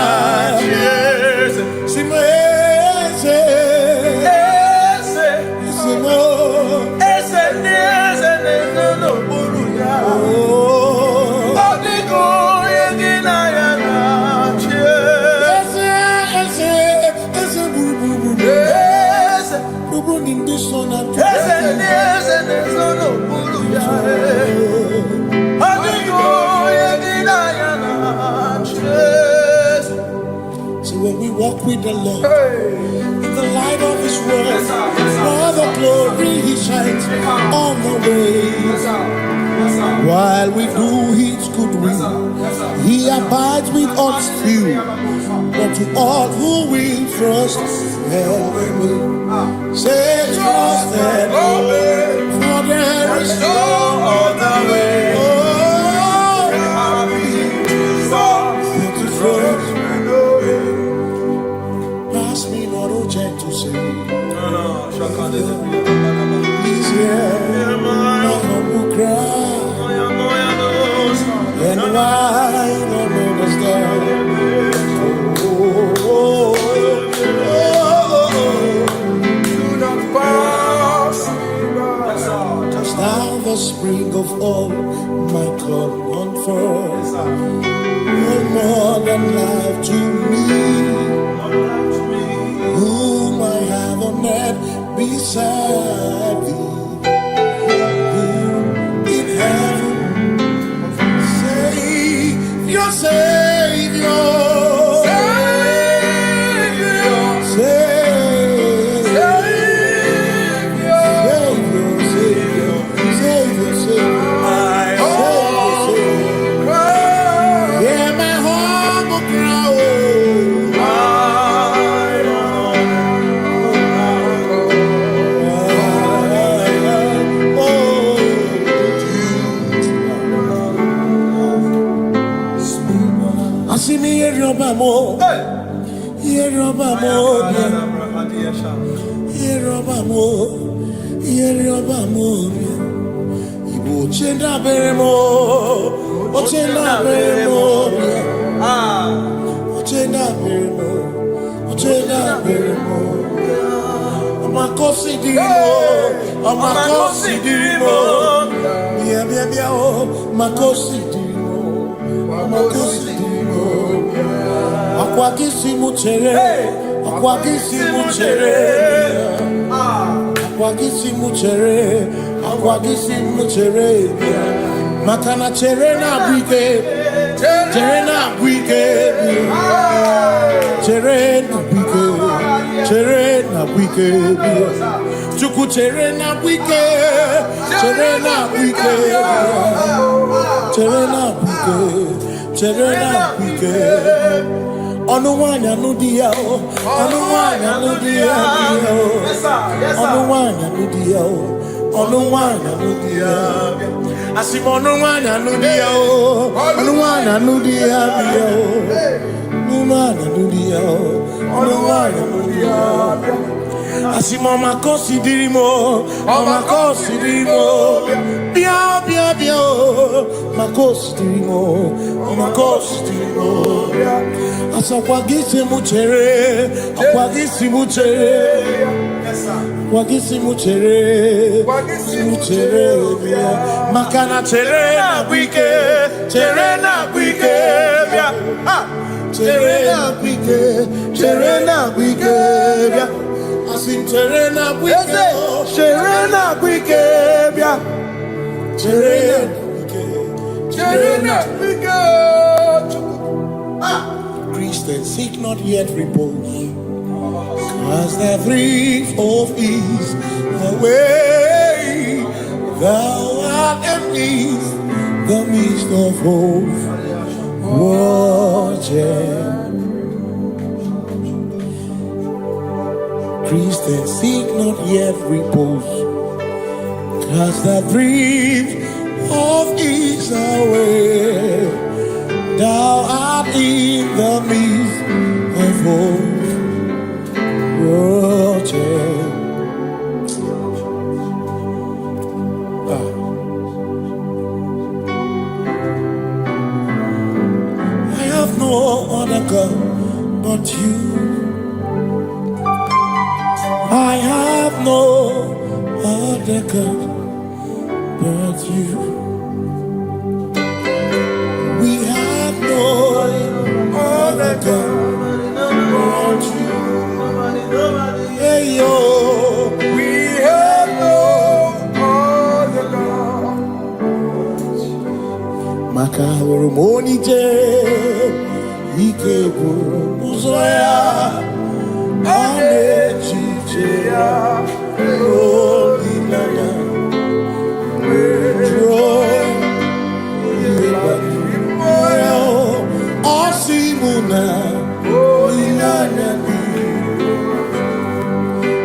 So when we walk with the Lord, in the light of His word, for the glory He shines on the way. While we do His good will, He abides with us few. But to all who will trust and obey, say trust and obey, for there is no other way. Oh, but to trust and obey. Pass me not, O gentle say. He's here, my humble cry. And I don't understand. Thou the spring of all my God comfort, no more than life to me, whom I have on earth beside thee, in heaven, Savior, Savior, Savior, Obamo, Yeri Obamo, Ibu Chenda Beremo, Ochenda Beremo, Ochenda Beremo, Ochenda Beremo, Amakosi Dirimo, Amakosi Dirimo, Bia, Makosi Dirimo, Amakosi Dirimo, Akwagisi Muchere, Akwagisi Muchere, Akwagisi Muchere, Akwagisi Muchere, Makana Cherena Bike, Cherena Bike, Cherena Bike, Cherena Bike, Chuku Cherena Bike, Cherena Bike, Cherena Bike, Cherena Bike. Onuwanya nudia o, Onuwanya nudia o, Onuwanya nudia o, Onuwanya nudia. Asim Onuwanya nudia o, Onuwanya nudia o, Onuwanya nudia o, Onuwanya nudia. Asim Omakosi dirimo, Omakosi dirimo, bia o, Makosi dirimo, Omakosi dirimo. Akwagisi Muchere, Akwagisi Muchere, Akwagisi Muchere, Muchere, Makana Cherena Bike, Cherena Bike, Cherena Bike, Cherena Bike, Asim Cherena Bike, Cherena Bike, Cherena Bike, Christians seek not yet repose, cause the brief of ease away. Thou art amidst the midst of hope, watching. Christians seek not yet repose, cause the brief of ease away. Thou art in the midst of hope, watching. I have no other God but you. I have no other God but you. We have no other God but you. Hey yo, we have no other God. Makahuru monije, ike uzoya, anechicheya, olinaya, joy. Osimuna, Olinanya,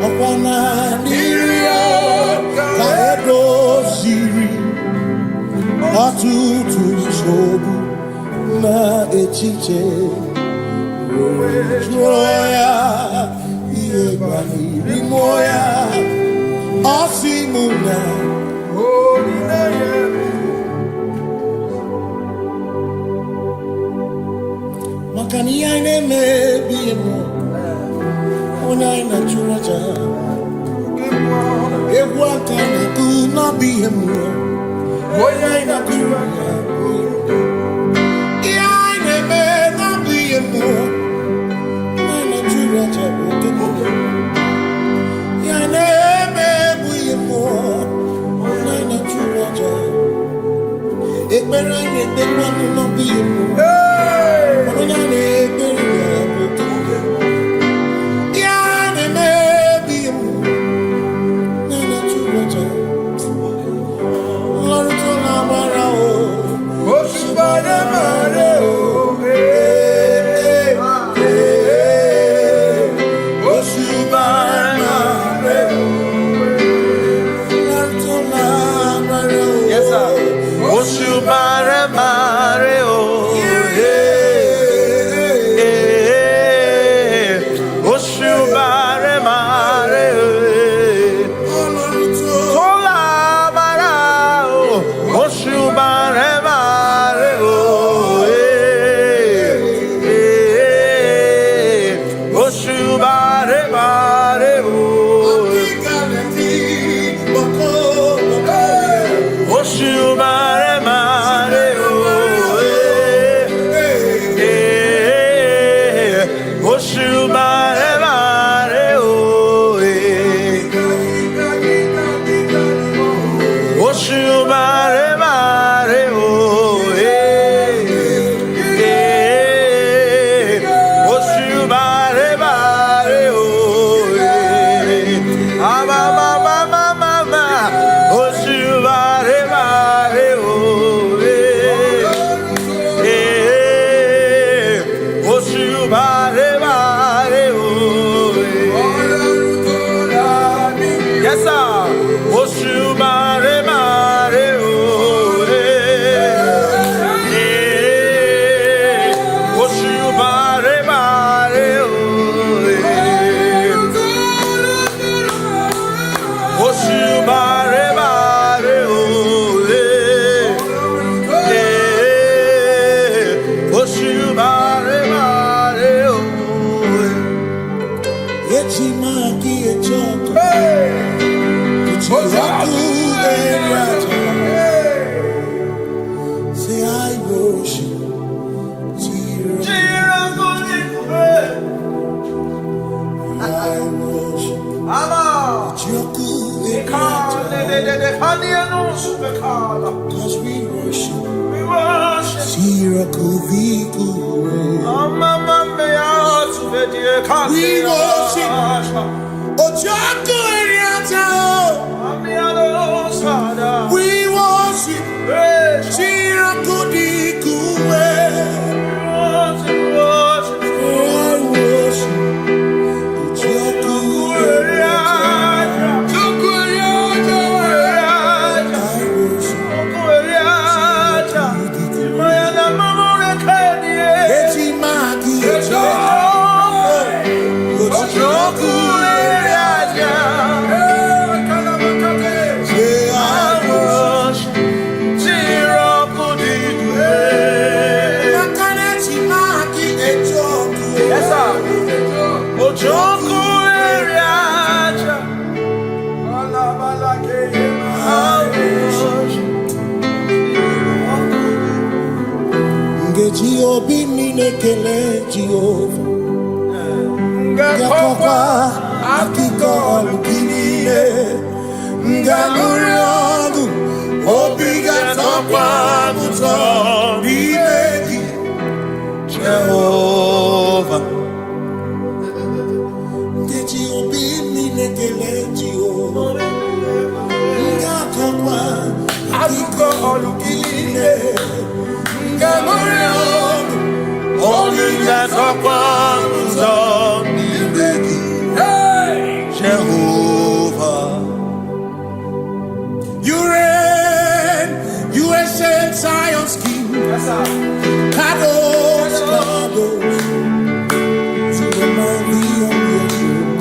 Okwana Niria, Kaedo Siri, Atutu Sobu, Na Echiche, Joya, Iebani, Rimoya, Osimuna, Olinanya. Makani aine me biemo, onai na churaja. Ewa kana tu na biemo, onai na churaja. Aine me na biemo, onai na churaja. Aine me biemo, onai na churaja. Ekbera ne tekwa na biemo. Say I worship. I worship. Cause we worship. We worship. Obi minekele Jehovah Ngakokwa akiko lukile Ngamuriangu Obi gatokwa muto Bimeki Jehovah Ngeji obi minekele Jehovah Ngakokwa akiko lukile Ngamuriangu Jehovah, you reign, you ancient Zion's King. Kadosh, Kadosh, to the mighty on your throne.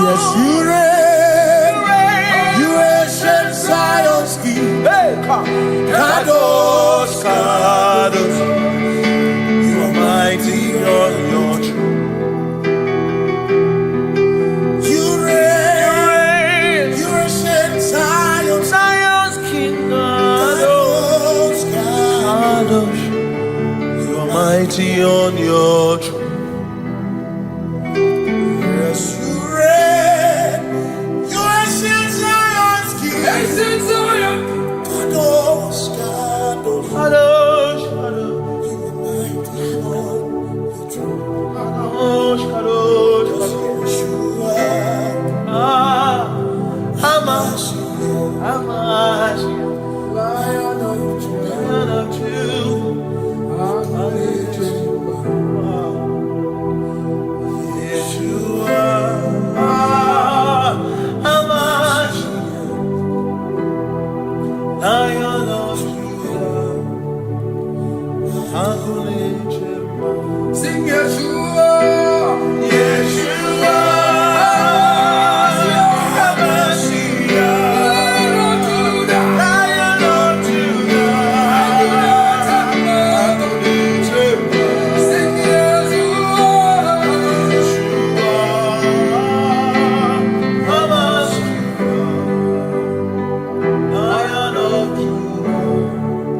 Yes, you reign, you ancient Zion's King. Kadosh, Kadosh, you are mighty on your throne. You reign, you ancient Zion's King. Kadosh, Kadosh, you are mighty on your throne. Yes, you reign, you ancient Zion's King. Ancient Zion. Kadosh, Kadosh, Kadosh, Kadosh, you are mighty on your throne. Kadosh, Kadosh, Kadosh, you are Hamash, Lion of sing Yeshua, Yeshua, Lion of Judah, sing Yeshua, Lion of Judah.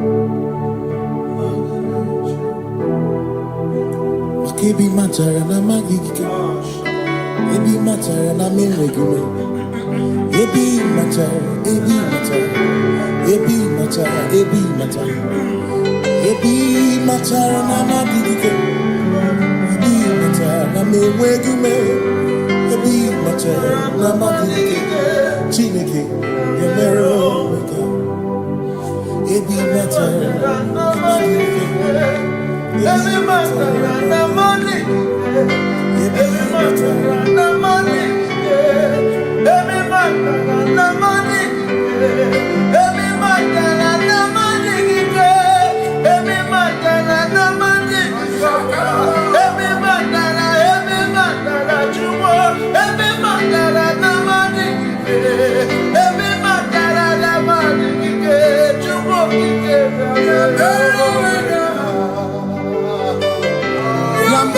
Ebi matara na magigike, ebi matara na menwegume, ebi matara, ebi matara, ebi matara, ebi matara, ebi matara na magigike, ebi matara na menwegume, ebi matara na magigike, Chineke yemero weka, ebi matara na magigike. Every matter and the money, every matter and the money, every matter and the money, every matter and the money, every matter and the money, every matter that you want, every matter and the money, every matter and the money, you want to give. Lamb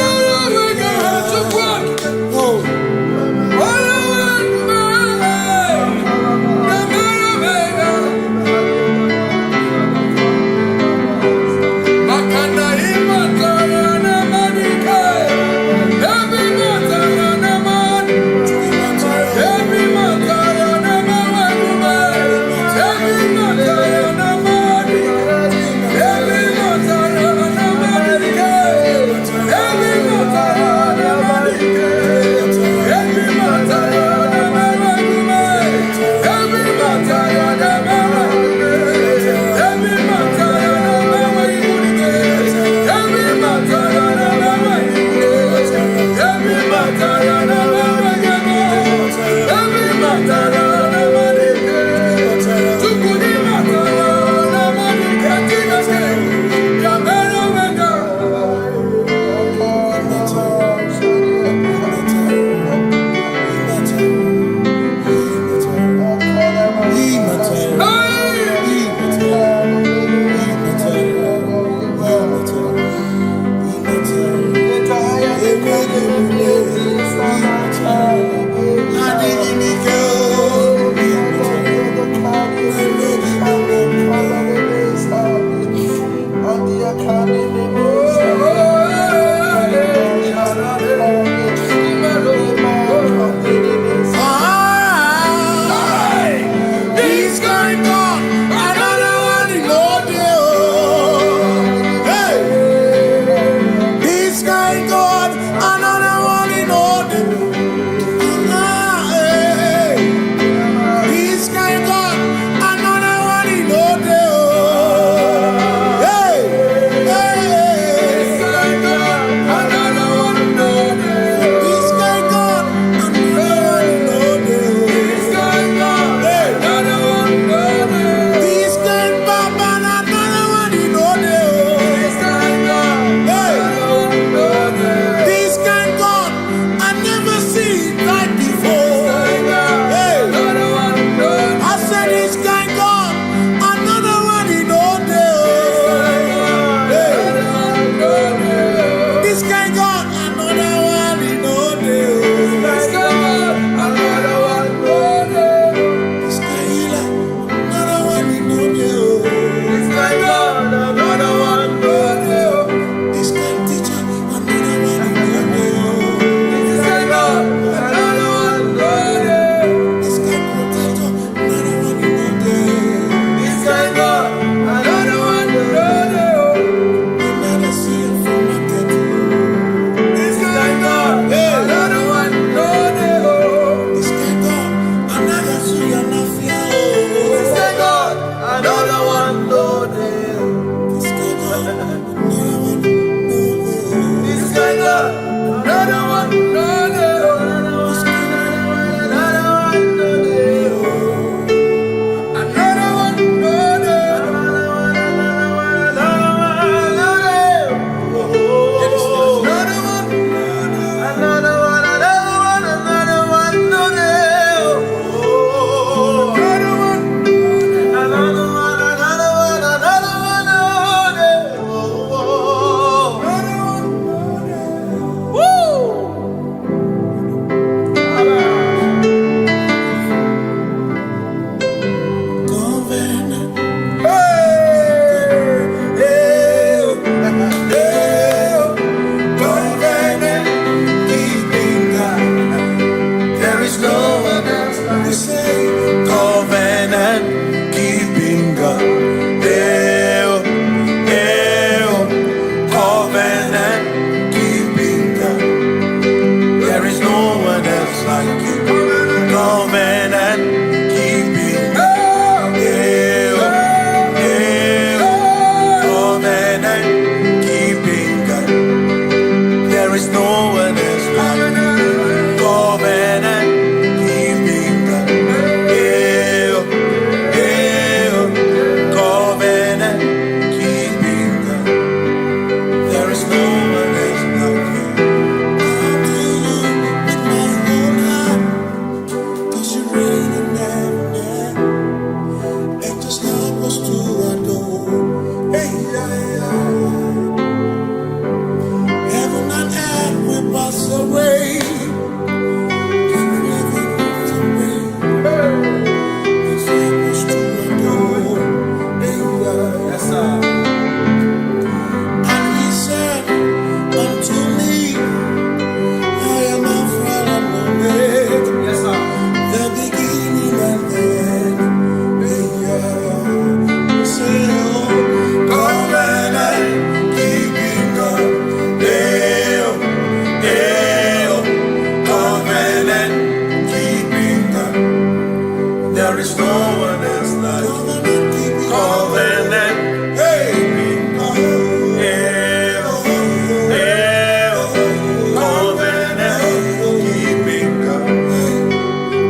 is no one else like you. Covenant. Hey.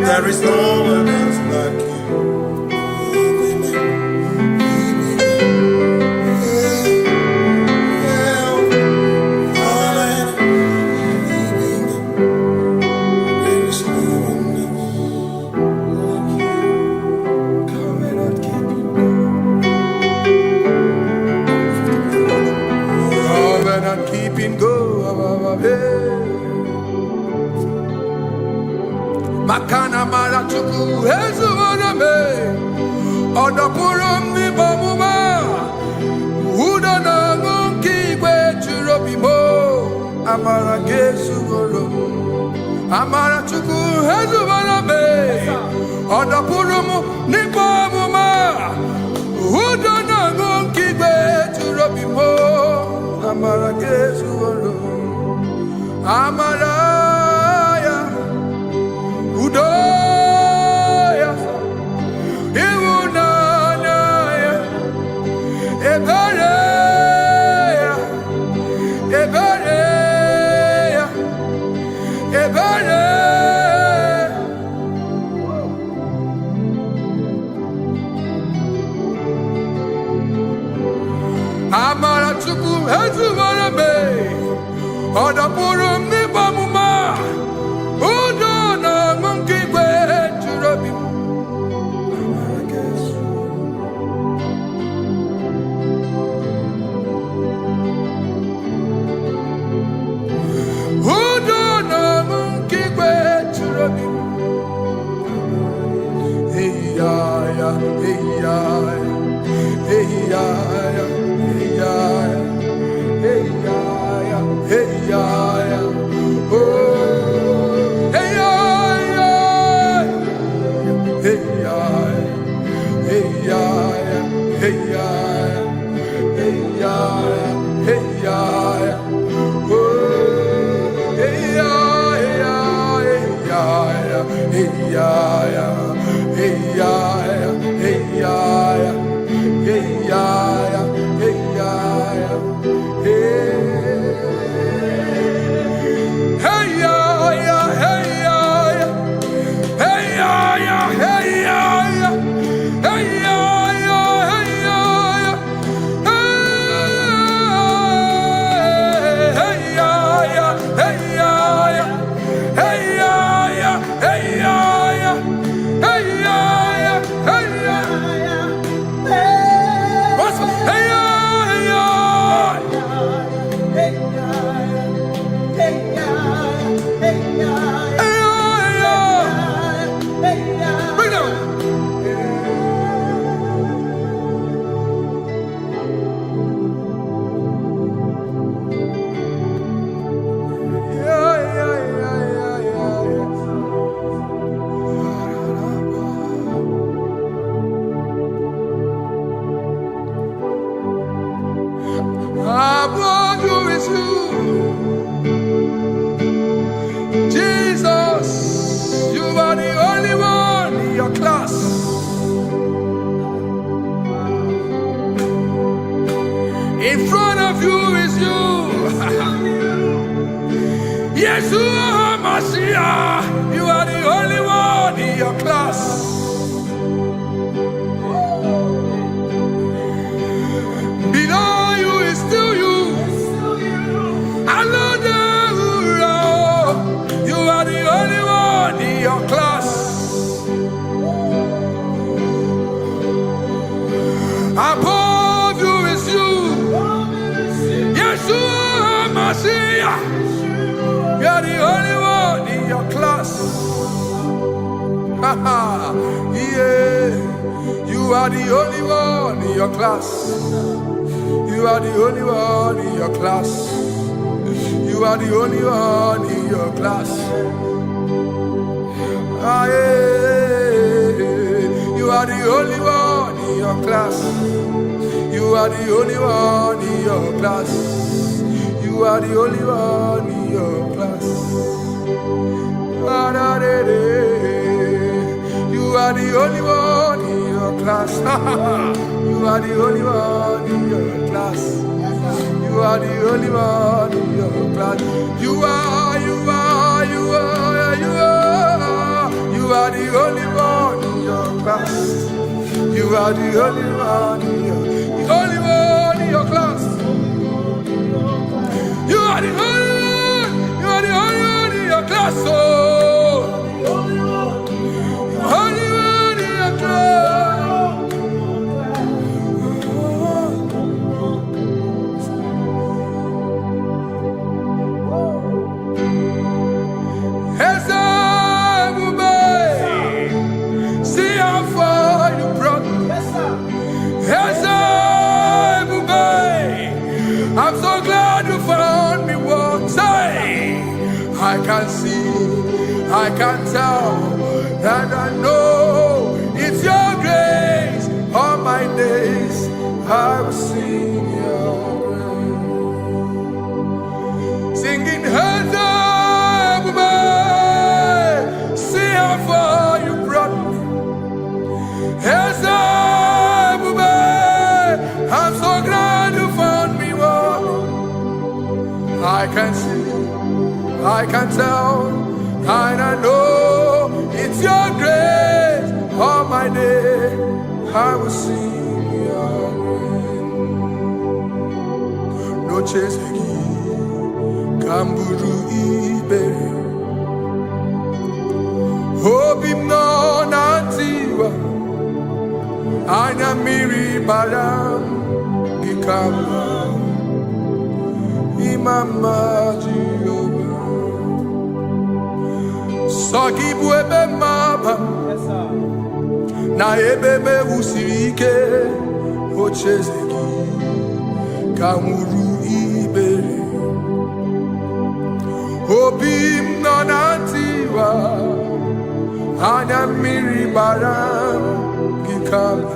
There is no one else like you. Covenant keeping go. Makana mara chuku hezu waname odapurum ni bamuma uda na ngonki gwe churobimo amara gesu worum amara chuku hezu waname odapurum ni bamuma uda na ngonki gwe churobimo amara gesu worum amara Udoya, Iwunanaya, Ebereya, Ebereya, Ebereya. Amara chuku hezu warame, odapurum ni bamuma. In front of you is you. Yeshua Mashiach, you are the only one in your class. Below you is still you. You are the only one in your class. Above you is you. Yeshua Mashiach, you are the only one in your class. Yeah, you are the only one in your class. You are the only one in your class. You are the only one in your class. Ah, yeah. You are the only one in your class. You are the only one in your class. You are the only one in your class. You are the only one. class. You are the only one in your class. You are the only one in your class. You are the only one in your class. You are the only one in your class. You are the only one in your class. Oh, only one in your class. See how far you brought me. I'm so glad you found me once. I can see, I can tell, and I know it's your grace. All my days I will sing your grace. Singing, see how far you brought me. I'm so glad you found me one. I can see, I can tell, and I know it's your grace. All my day I will sing your grace. No chase again, Kamburu Ibe. Hope him no nantiwa. Anya miri baram gikama imama Jehovah Sagibu ebe maba na ebe me usirike ochezegi kamuru ibere obim nanatiwa anya miri baram gikama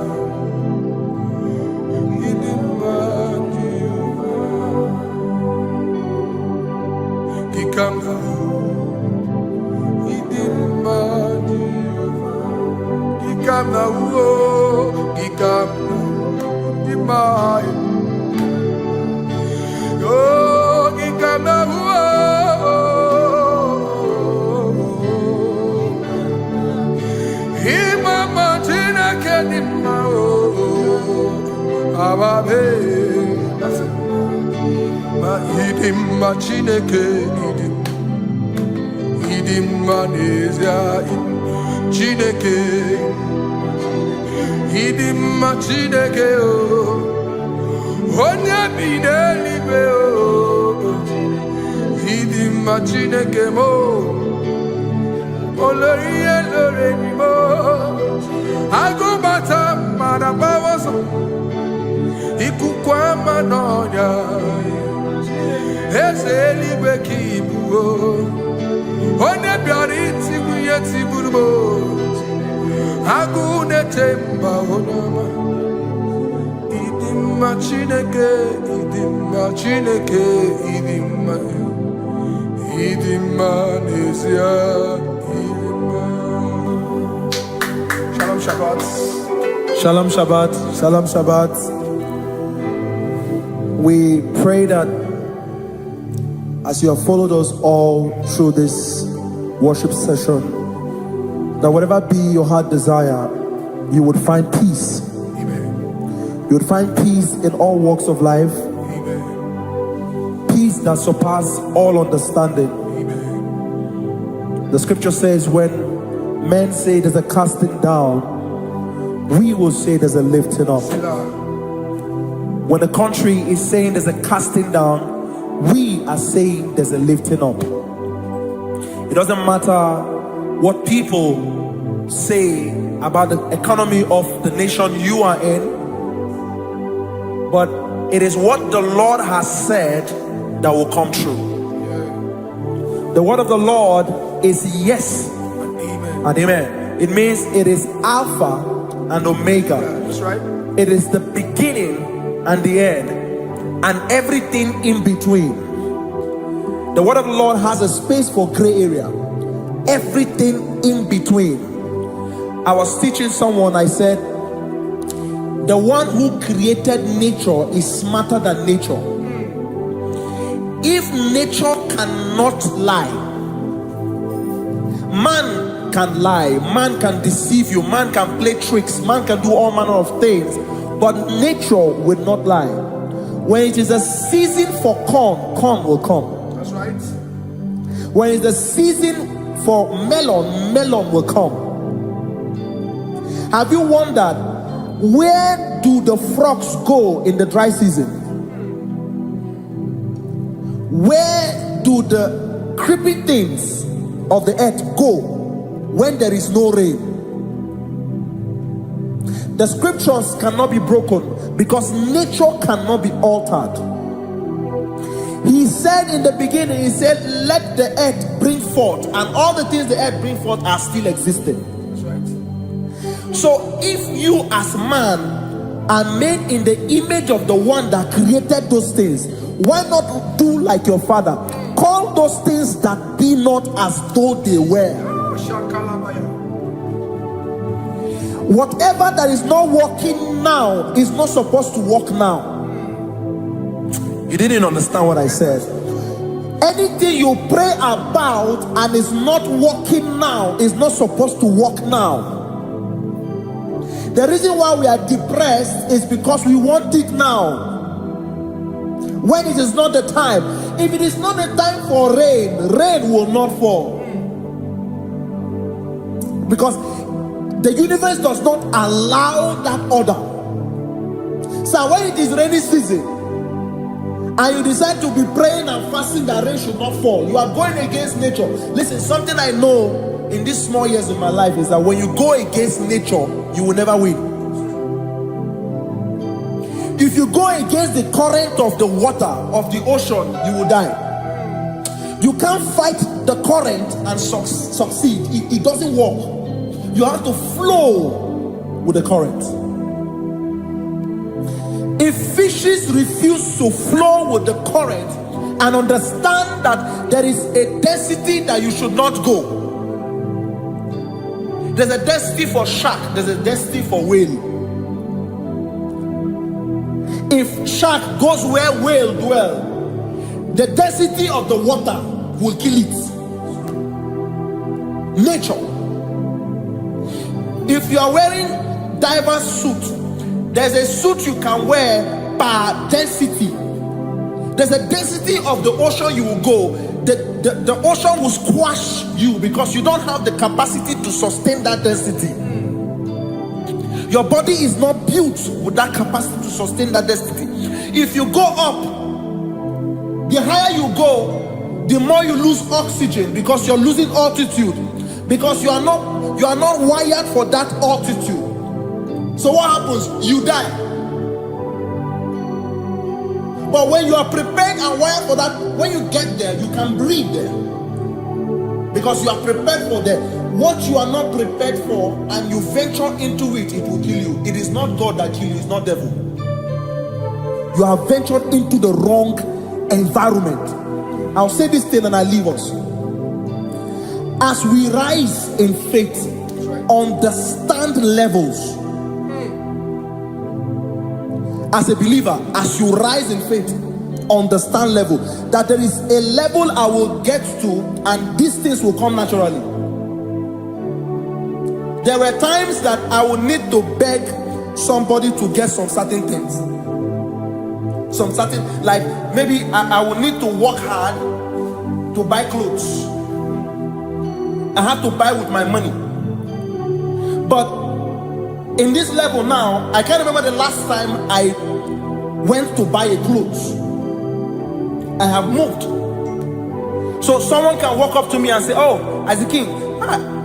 Chineke idim manezia Chineke idim Chineke o onye bidelibe o idim Chineke mo oloriye loreni mo agubata marabawoso ikukwa manonya Ezeligwe kibuo One biari tibuye tiburubo Agune temba onama Idimma Chineke Idimma nezia Idimma. Shalom Shabbat. Shalom Shabbat. We pray that as you have followed us all through this worship session, that whatever be your heart desire, you would find peace. Amen. You would find peace in all walks of life. Amen. Peace that surpasses all understanding. Amen. The scripture says when men say there's a casting down, we will say there's a lifting up. When the country is saying there's a casting down, we are saying there's a lifting up. It doesn't matter what people say about the economy of the nation you are in, but it is what the Lord has said that will come true. The word of the Lord is yes and amen. It means it is Alpha and Omega. That's right. It is the beginning and the end, and everything in between. The word of the Lord has a space for gray area. Everything in between. I was teaching someone, I said, The one who created nature is smarter than nature. If nature cannot lie, man can lie, man can deceive you, man can play tricks, man can do all manner of things, but nature will not lie. When it is a season for corn, corn will come. That's right. When it's the season for melon, melon will come. Have you wondered, where do the frogs go in the dry season? Where do the creepy things of the earth go when there is no rain? The scriptures cannot be broken because nature cannot be altered. He said in the beginning, he said, let the earth bring forth, and all the things the earth bring forth are still existing. That's right. So if you as man are made in the image of the one that created those things, why not do like your father? Call those things that be not as though they were. Whatever that is not working now is not supposed to work now. You didn't understand what I said. Anything you pray about and is not working now is not supposed to work now. The reason why we are depressed is because we want it now, when it is not the time. If it is not the time for rain, rain will not fall, because the universe does not allow that order. So when it is rainy season and you decide to be praying and fasting that rain should not fall, you are going against nature. Listen, something I know in these small years of my life is that when you go against nature, you will never win. If you go against the current of the water of the ocean, you will die. You can't fight the current and succeed. It doesn't work. You have to flow with the current. If fishes refuse to flow with the current and understand that there is a density that you should not go, there's a density for shark, there's a density for whale. If shark goes where whale dwell, the density of the water will kill it. Nature. If you are wearing diver's suit, there's a suit you can wear per density. There's a density of the ocean you will go. The ocean will squash you because you don't have the capacity to sustain that density. Your body is not built with that capacity to sustain that density. If you go up, the higher you go, the more you lose oxygen because you're losing altitude, because you are not wired for that altitude. So what happens? You die. But when you are prepared and wired for that, when you get there, you can breathe there, because you are prepared for that. What you are not prepared for and you venture into it, it will kill you. It is not God that kills you, it's not devil. You have ventured into the wrong environment. I'll say this thing and I leave us. As we rise in faith, understand levels. As a believer, as you rise in faith, understand level. That there is a level I will get to and these things will come naturally. There were times that I would need to beg somebody to get some certain things. Some certain, like maybe I would need to work hard to buy clothes. I have to buy with my money. But in this level now, I can't remember the last time I went to buy a clothes. I have moved. So someone can walk up to me and say, oh, as a king,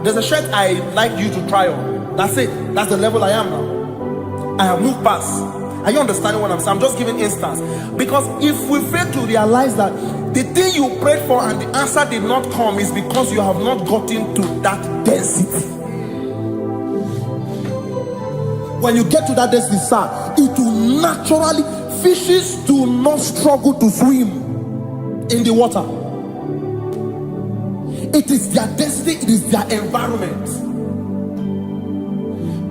there's a shirt I like you to try on. That's it. That's the level I am now. I have moved past. Are you understanding what I'm saying? I'm just giving instance. Because if we fail to realize that the thing you prayed for and the answer did not come is because you have not gotten to that density. When you get to that density, sir, it will naturally, fishes do not struggle to swim in the water. It is their density, it is their environment.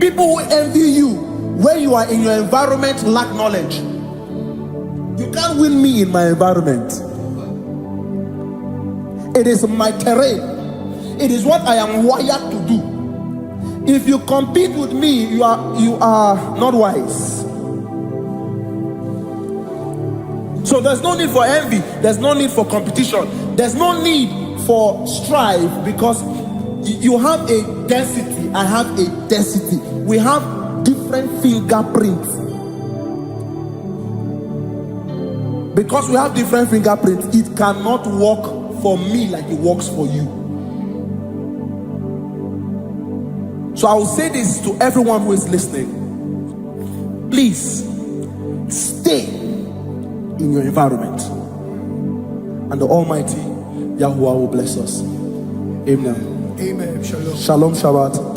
People who envy you, Where you are in your environment, lack knowledge. You can't win me in my environment. It is my terrain. It is what I am wired to do. If you compete with me, you are not wise. So there's no need for envy. There's no need for competition. There's no need for strife, because you have a density. I have a density. We have different fingerprints. Because we have different fingerprints, it cannot work for me like it works for you. So I will say this to everyone who is listening. Please stay in your environment, and the Almighty Yahuwah will bless us. Amen. Amen. Shalom. Shalom Shabbat.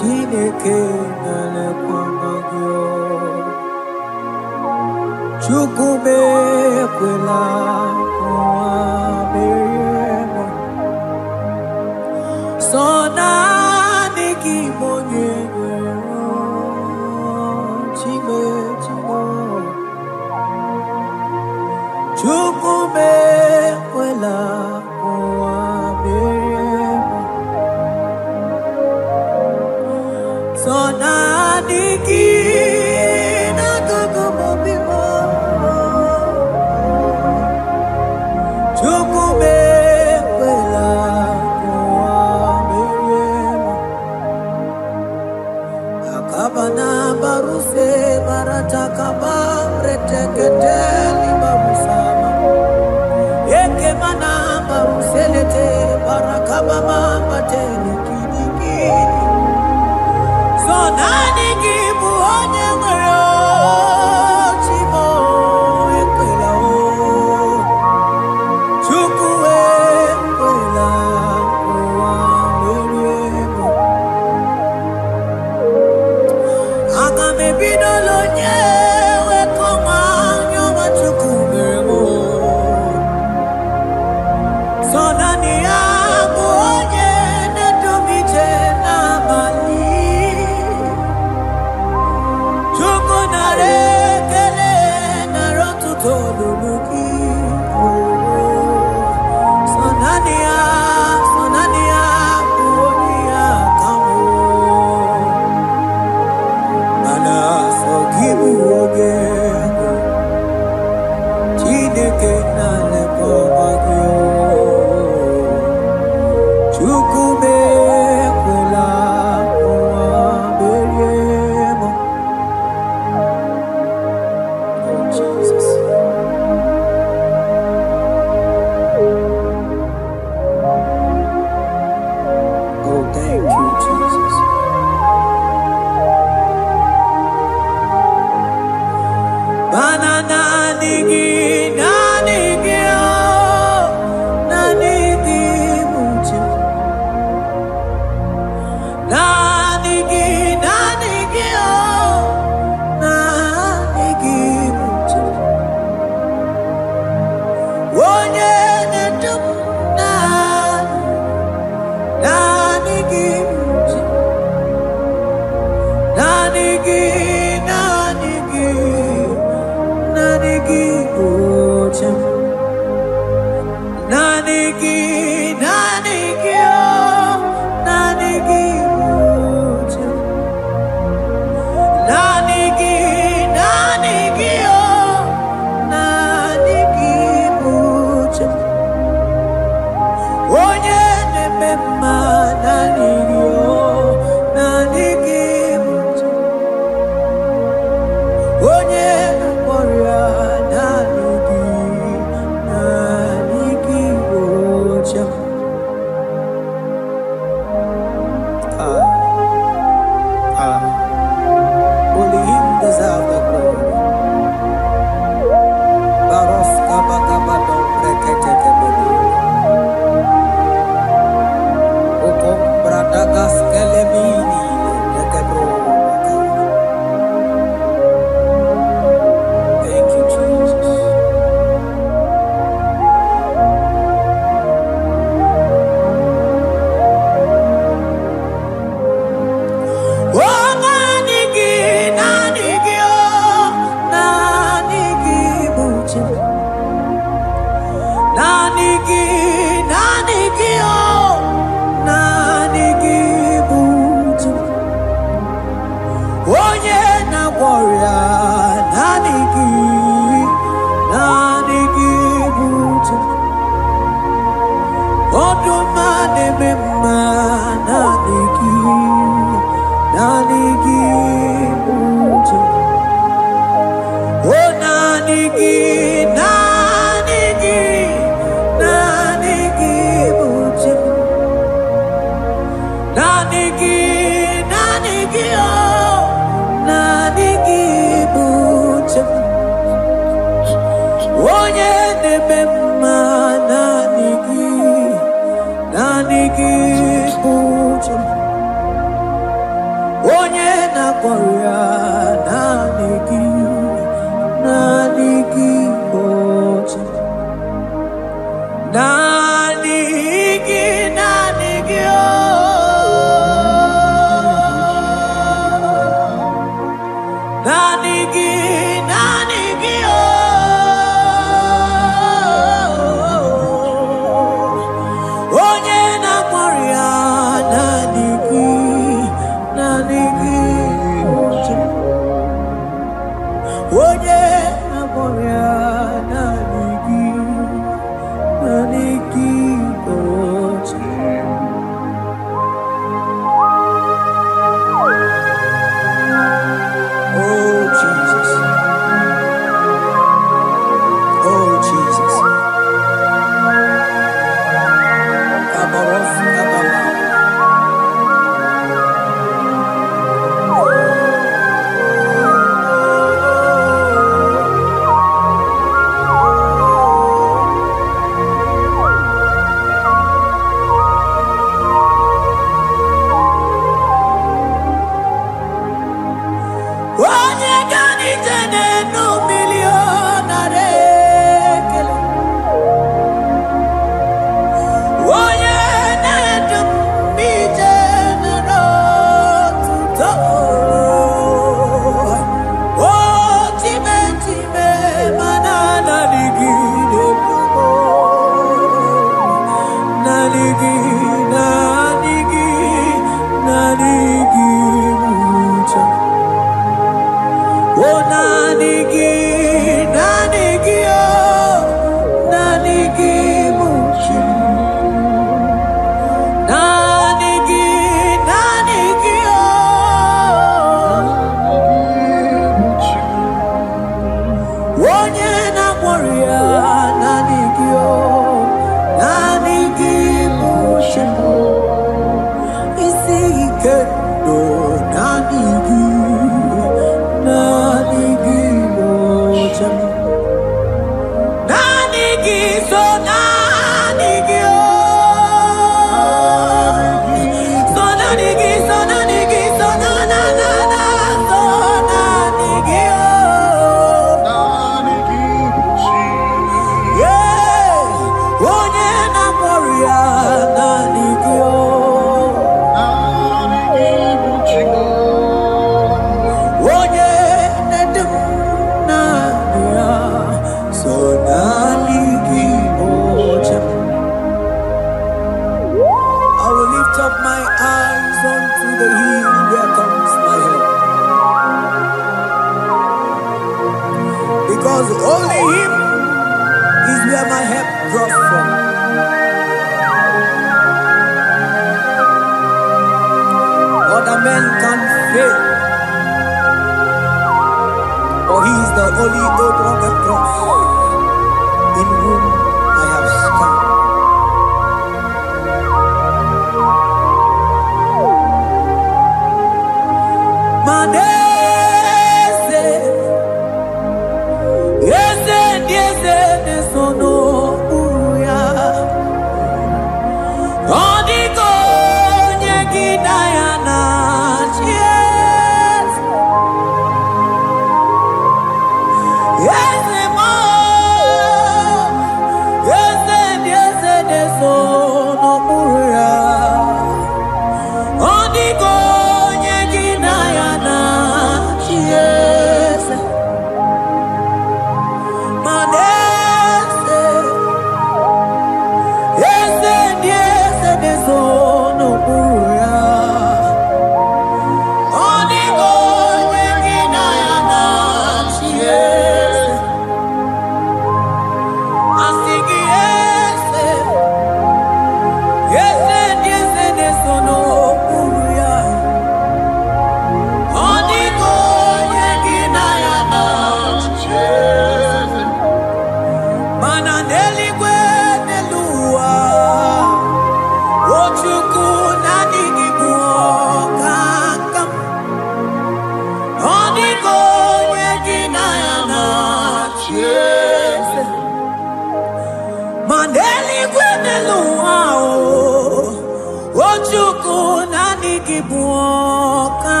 muoka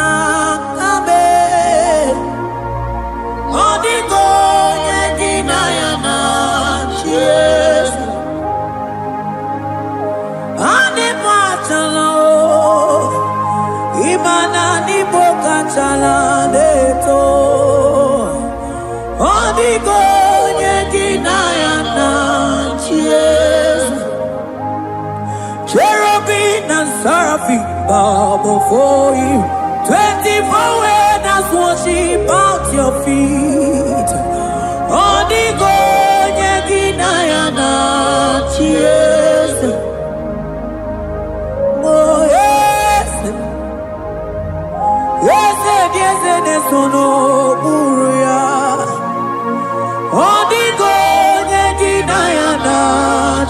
kabe odigo yegina yana cheers ane pachalo imana ni boka chala deto odigo yegina yana cheers cherubim and seraphim bow before you. 24 elders worship at your feet. Odigo yegina yana cheers. Oh yes, yes, yes, yes, no buruya. Odigo yegina yana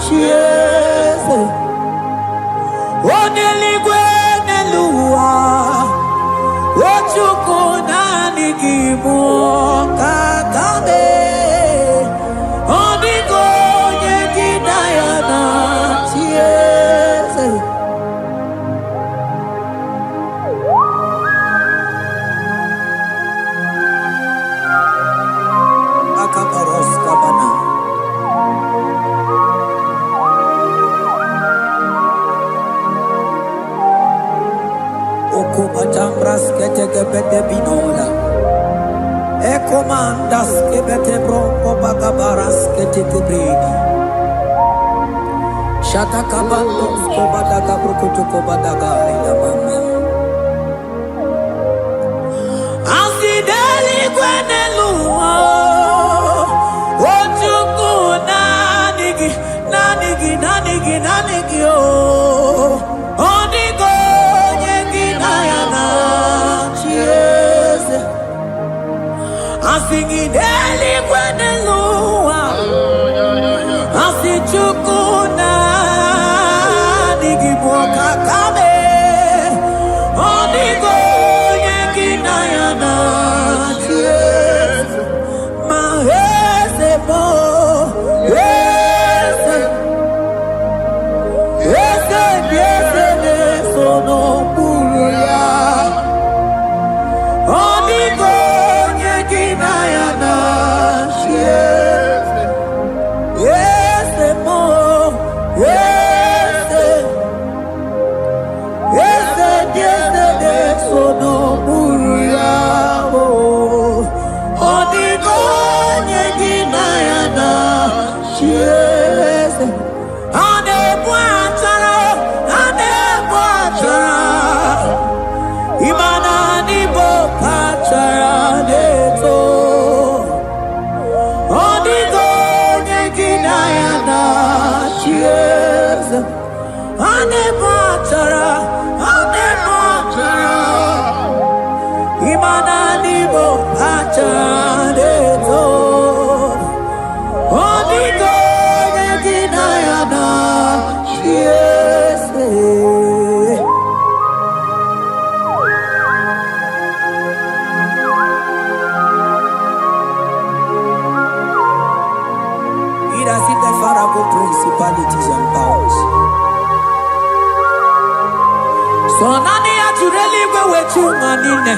cheers. Oneligwe neluwa Ochuku nanigimu kakabe Odigo yegidayana tiese Akaparos kabana Patambras kete kebete binola Ekomandas kebete bronco bagabaras kete kebredi Shata kabandos kobadaga brokoto kobadaga ila mama Asideli kwenelua Ochuku nanigi nanigi nanigi nanigi oh Odigo Singing daily when the Lord, I see Chukuna, Nigiboka Kabe, Odigo, Yakinayana, my Hesebo, yes, so no Buria, Odigo. Principalities and powers. So nani atureli wetu manine.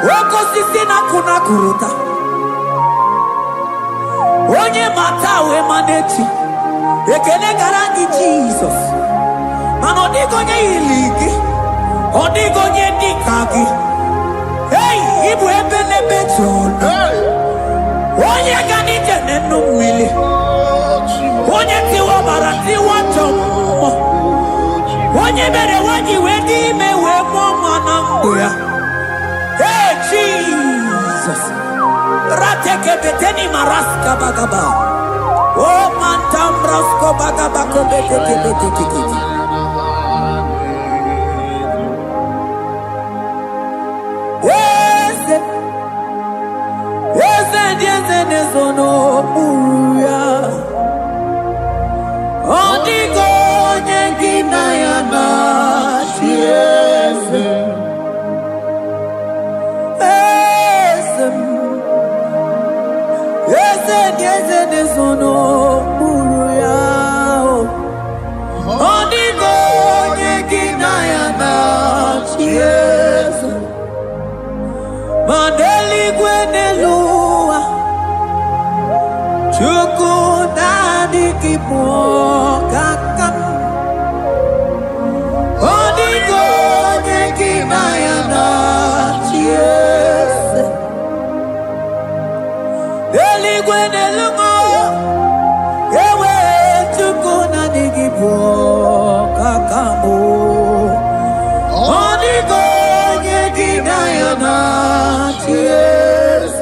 Woko sisi na kuna kuruta. Onye matawe maneti. Ekele garangi Jesus. Manodigo nye iligi. Odigo nye dikagi. Hey, ibu ebele beton. Onye gani jene numili. Onye tiwa barati wachomo. Onye bere waji wedi mewe mwana mbuya. Hey Jesus. Rateke beteni maraska bagaba. Oh mantambrasko bagaba kobeteke beteke. Sono buya Odigo nyengina yana chiese Ese sono buya Odigo nyengina yana kakam Odigo Nekinayana Cheers Eligwenelungo Ewe Tukuna Nigibo Kakamo Odigo Nekinayana Cheers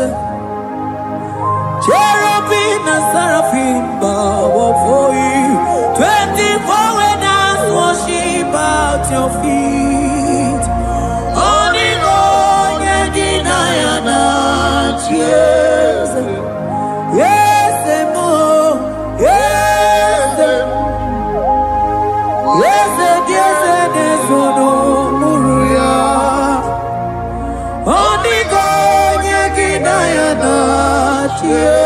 Cherubim and seraphim bow for you. 24 elders worship at your feet. Onigo Yedinayana cheers. Yes, emo. Yes, yes, yes, yes, no muruya. Onigo Yedinayana cheers.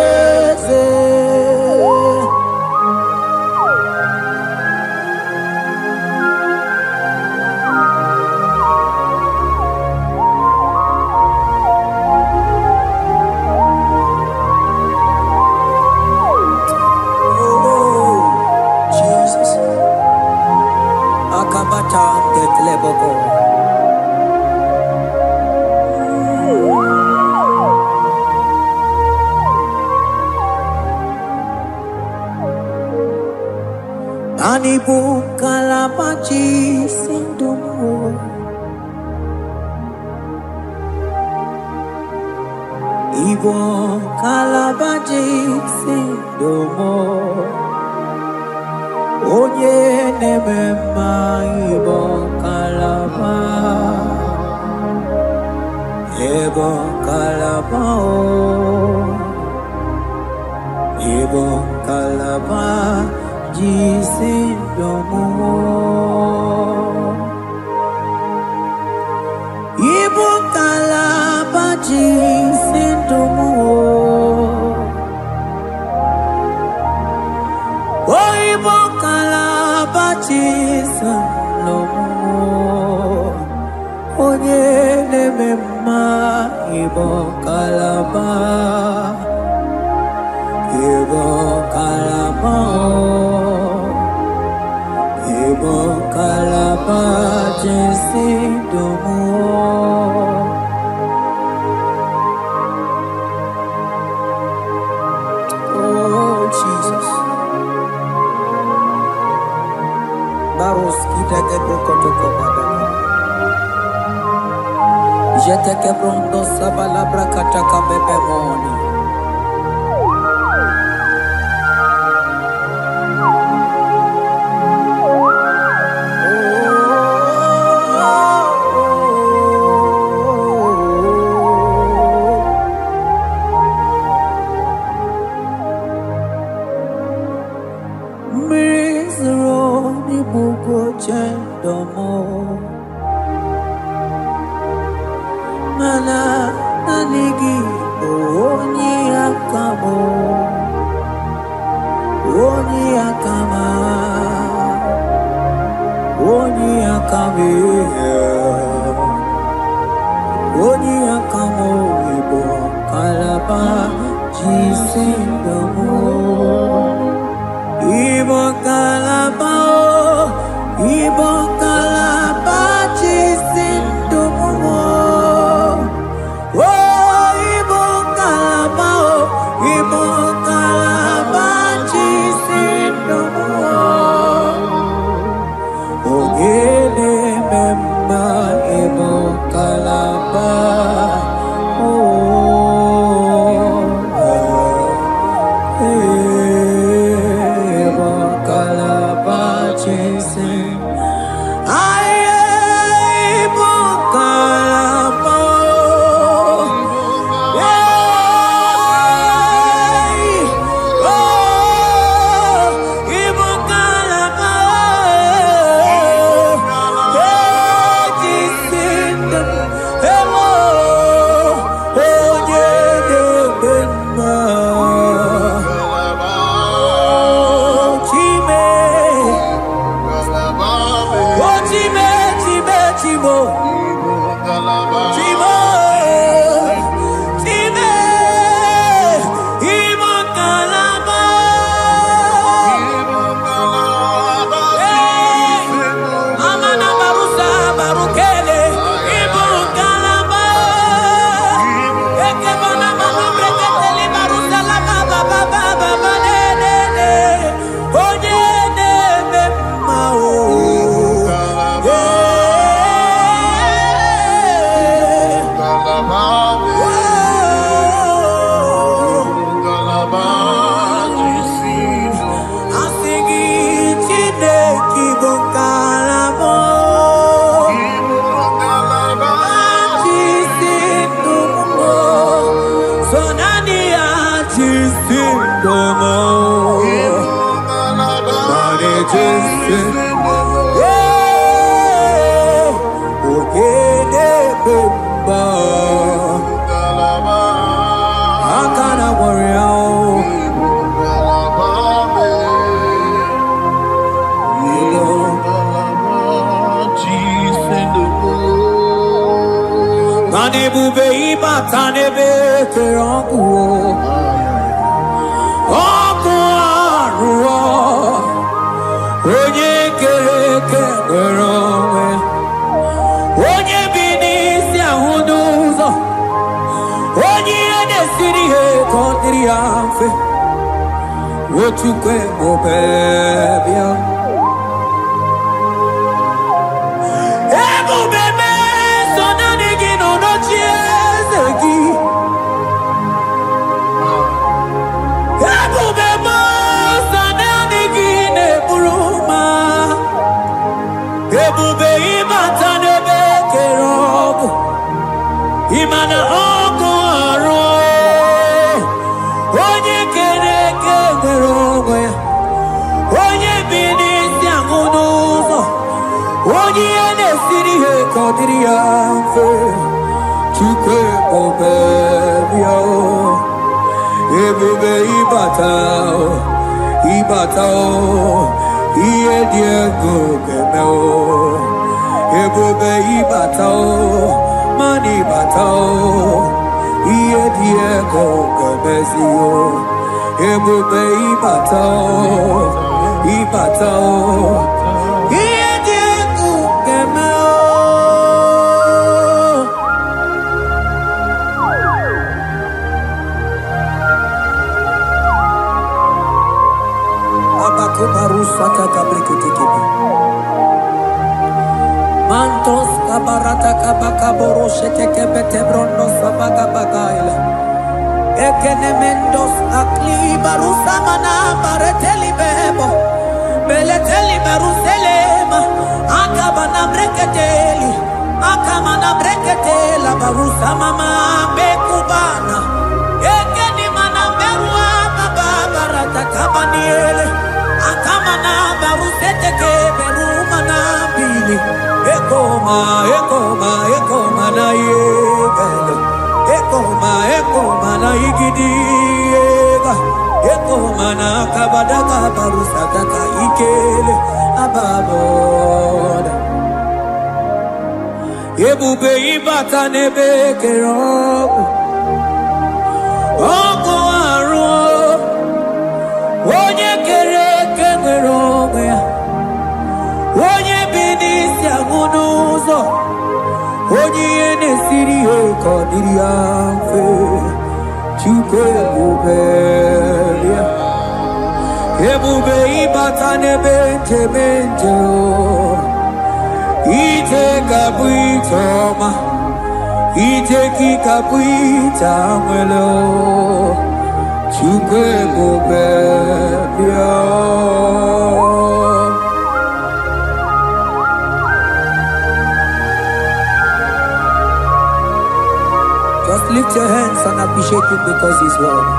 Anibu kalabachi sindumo Ibo kalabachi sindumo Onye nemema Ibo kalaba Ibo kalaba Ibo kalaba Jisindomo Ibo kalaba jisindomo Oh Ibo kalaba jisindomo Onye nemema Ibo kalaba Ibo kalaba Ibo kalaba jisindomo Oh Jesus Baros kitake prokotoko badaka Jeteke brondo sabalabra kataka bebe moni Mana nanigi oni akamo oni akama oni akame oni akamo ibo kalaba jisindomo ibo kalaba jisindomo ebube ịbata n'ebe ekere ọkụ ọkụ arụọ onye kere eke nwere onwe onye bi n'isi ahụ n'ụzọ onye ihe na-esiri ihe ka ọ dịrị ya mfe Ochukwu ebube bịa ebube mee so naanị gị nọ n'oche eze gị ebube mee so naanị gị na-eburu ma ebube ịbata n'ebe kere ọkụ ịma na ọkụ arụ onye kere eke nwere onwe ya onye bi n'isi ahụ n'ụzọ onye ihe na-esiri ihe ka ọ dịrị ya mfe Chukwu ebube bịa ebube ịbata ịbata ihe dị ego ga-eme ebube ịbata mana ịbata ihe dị ego ga-emezi ebube ịbata ịbata ihe dị ego ga-eme abakubarusata kabriketekebe mantos kabarata kabakaboroshetekebete brondo sabagabagaila Ekenemendos aklibarusa mana bareteli bebo beleteli beruselema akabana breketeli akamana breketela barusa mama bekubana ekeni mana berua baba barata kabaniele akamana baruseteke berumana bili ekoma na yegalo Ekoma na igidiega Ekoma na kabadaka barusataka ikele ababoda Ebube ịbata n'ebe kere ọkụ ọkụ arụ onye kere eke nwere onwe ya onye bi n'isi ahụ n'ụzọ onye ihe na-esiri ihe ka ọ dịrị ya mfe Chukwu ebube bịa ebube ịbata n'ebe nchebe nche ije ga-abụ ije ọma ije gị ga-abụ ije nwere Chukwu ebube bịa Just lift your hands and appreciate him because he's worthy.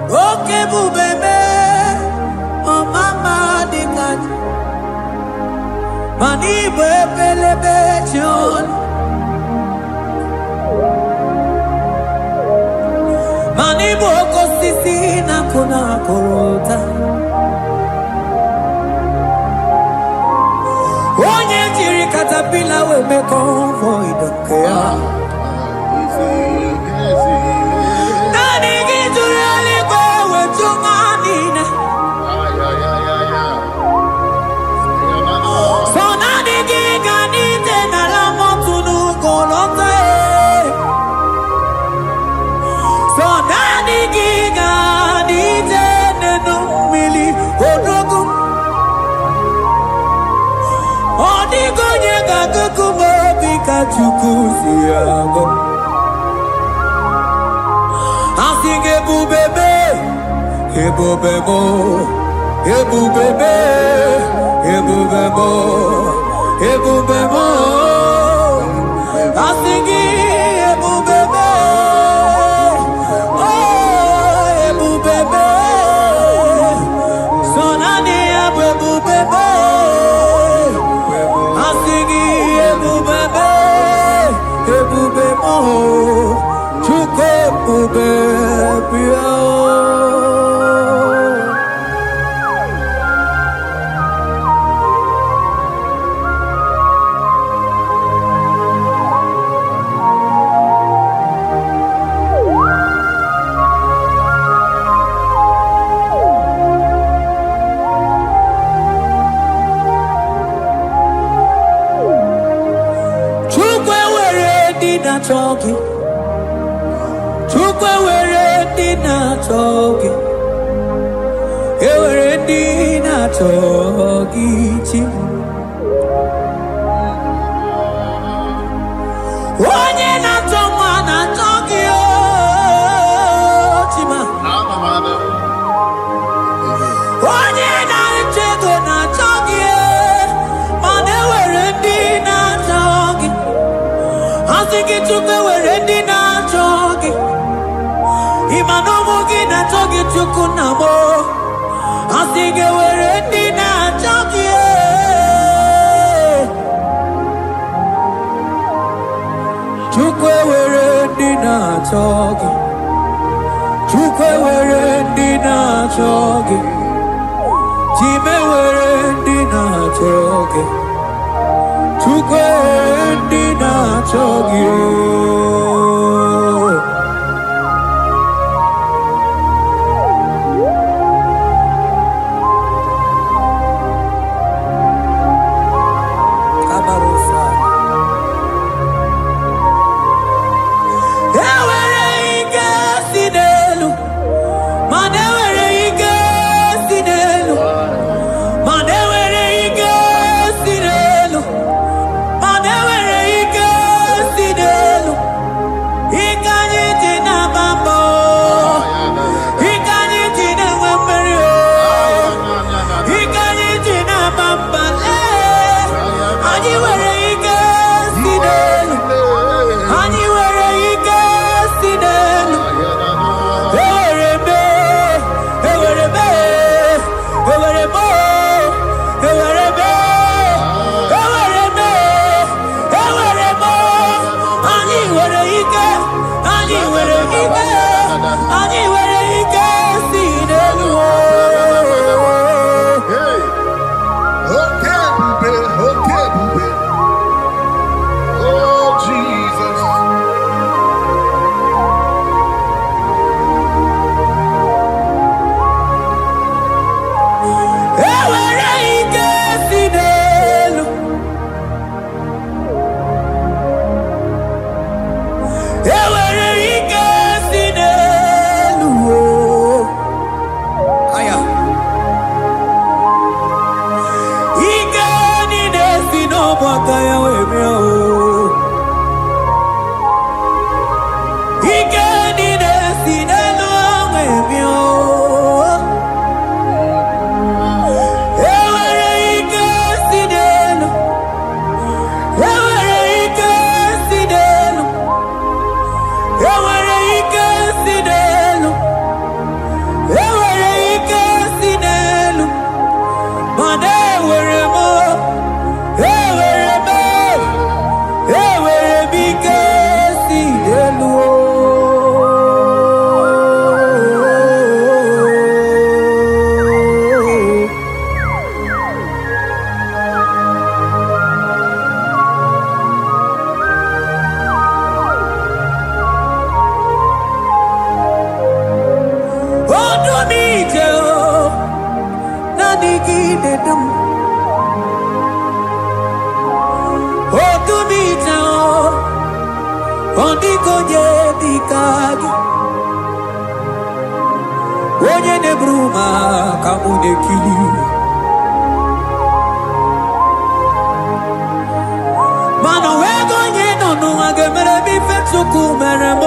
Okay, bubebe, oh mama dikat, mani bebelebe chon. Mani boko sisi na kuna korota onye jiri katapila we me convoy don't care nani gijuri aligwe we chumanina so nani giganite na la motunu kolota so nani giganite nenu mili odogu odigonye gakukumo bika chukuziago asige bubebe ebubebo ebubebe ebubebo ebubebo asige ebubebe Oh na-achọ gị. Chukwu ewere ndị na-achọ gị. Ewere ndị na-achọ gị chi. Onye na-achọ nwa na-achọ gị chima. Onye na-achọ ego na-achọ gị mana ewere ndị na-achọ gị. Asị gị Chukwu ewere ndị na-achọ gị. Ịma na ụmụ gị na-achọ gị Chukwu na mbụ. Asị gị ewere ndị na-achọ gị. Chukwu ewere ndị na-achọ gị. Chukwu ewere ndị na-achọ gị. Chime ewere ndị na-achọ gị. Chukwu ewere ndị na-achọ gị. Onye neburu ma ka mụ na-ekiri. Mana wee go onye nọ n'ụwa ga-emere m ife Chukwu mere m.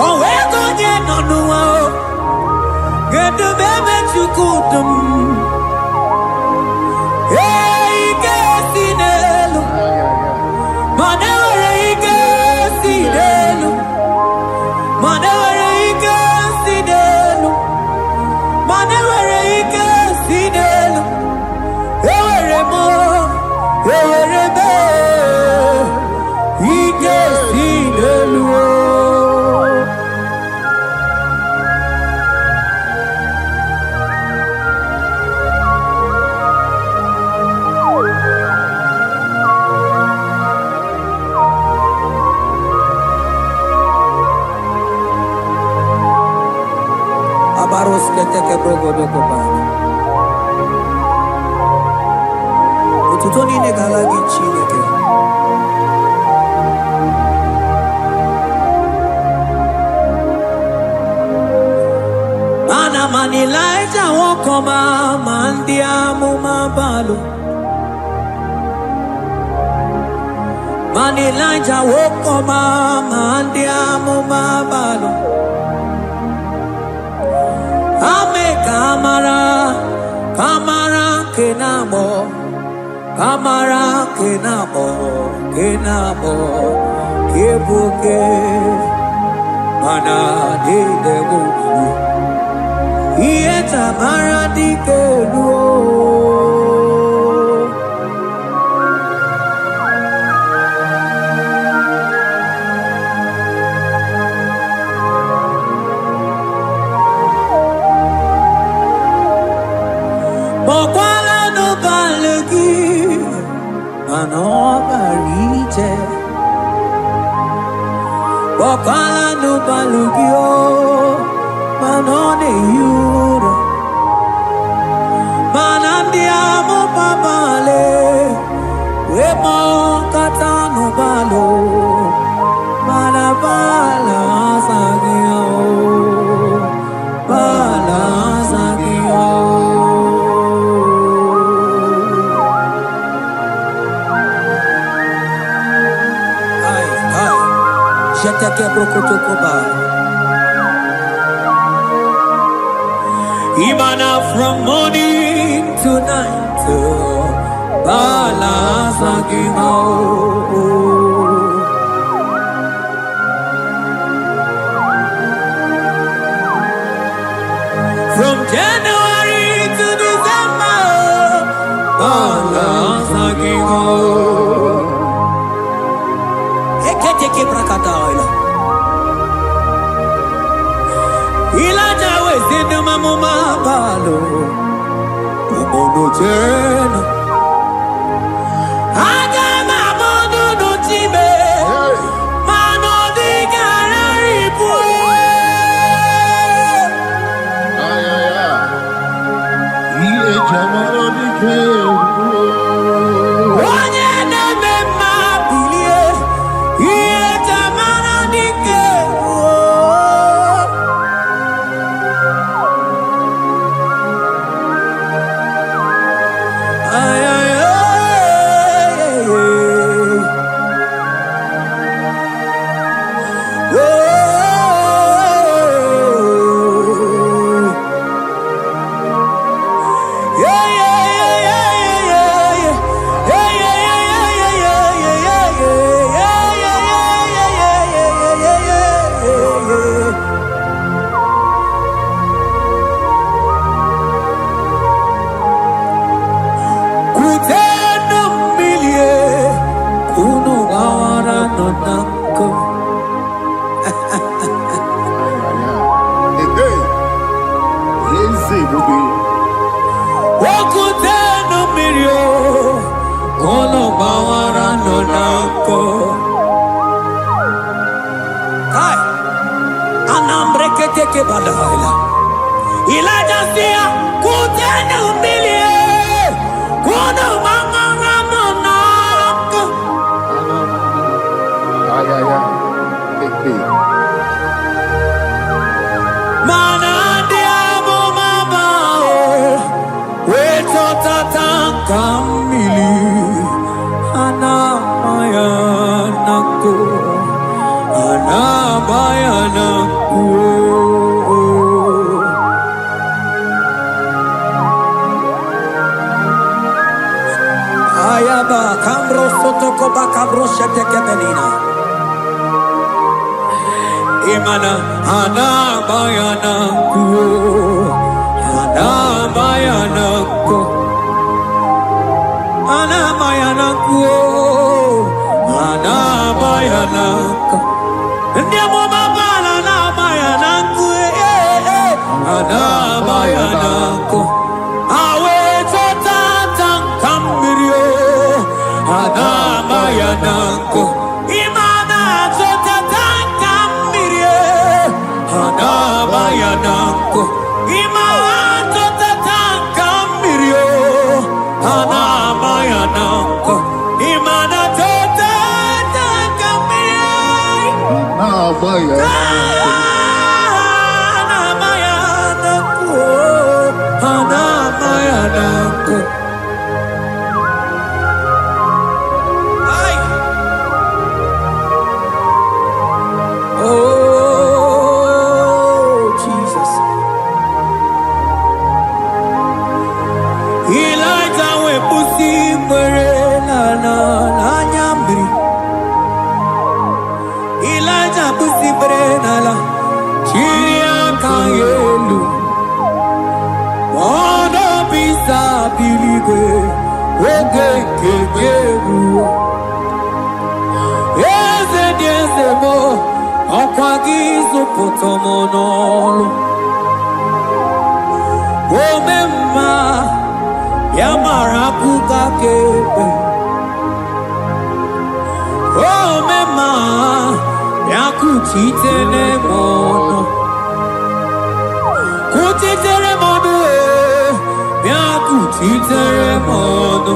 O wee go onye nọ n'ụwa ga-edu m ebe Chukwu dum. Ike si n'elu mana enwere ike si n'elu. Mana enwere ike si n'elu. Mana enwere ike si n'elu. Enwere m ike si n'elu. Otuto niile ga-ala gị Chineke. Man Elijah won't come out, man diamuma balu. Man Elijah won't come out, man diamuma balu. Ame kamara, kamara kenamo, kamara kenamo, kenamo, kebuke, mana de debu. Ieta maradike luo. Mokwala no balegi, mano barite. Mokwala no balegi o. Manone yura, manandiamo babale, wemo katano balo, manabala sagio, bala sagio. Ay, jete que brokotokoba. Imana from morning to night, balance again. From January to December, balance again. Eketeke brakadaila. Ilaja wezinu mamuma balo, umono jena. Aga mamono no time, mano di gararipu. Ay, ay, ay. Iye jamaro di kebu. Onye neme mabilie, iye jamaro di kebu. Ay, ay, ay, ay, ay. Elijah sia kutenu milie kuno manganga monako. Ay, ay, ay. Mana diamo mabao weto tatanka mili ana mayanako ana mayanako. Ayaba kambro sotoko bakabro sheteke belina. Imana ana bayanako, ana bayanako, ana bayanako, ana bayanako. Ndiamo mabala na bayanako, ana bayanako. Awe totata kambirio, ana bayanako. Imana totata kambirio, ana bayanako. Imana totata kambirio, ana bayanako. Imana totata kambirio. Ay, ay, ay. Ana bayanako. oge nke ga-eruo. Eze dị eze m, ọkwa gị zụpụta m n'ọrụ. Ome mma ya mara akụkọ ka ekpe. Ome mma ya kuchitere m ọnụ. Kuchitere m ọnụ, ya kuchitere m ọnụ.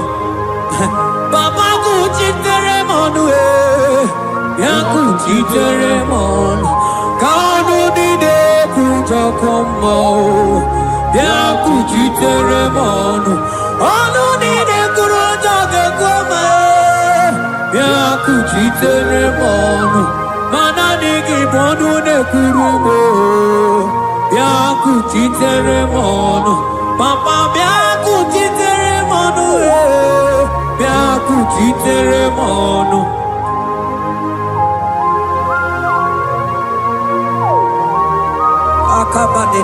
Papa kuchitere m ọnụ, ya kuchitere m ọnụ. Ka ọnụ niile kwujọkọ mma o, ya kuchitere m ọnụ. Ọnụ niile kwuru ụjọ ga-ekwe, ya kuchitere m ọnụ. Mana n'ihi bụ ọnụ na-ekwuru m, ya kuchitere m ọnụ. Papa bịa kuchitere m ọnụ, bịa kuchitere m ọnụ. Akabade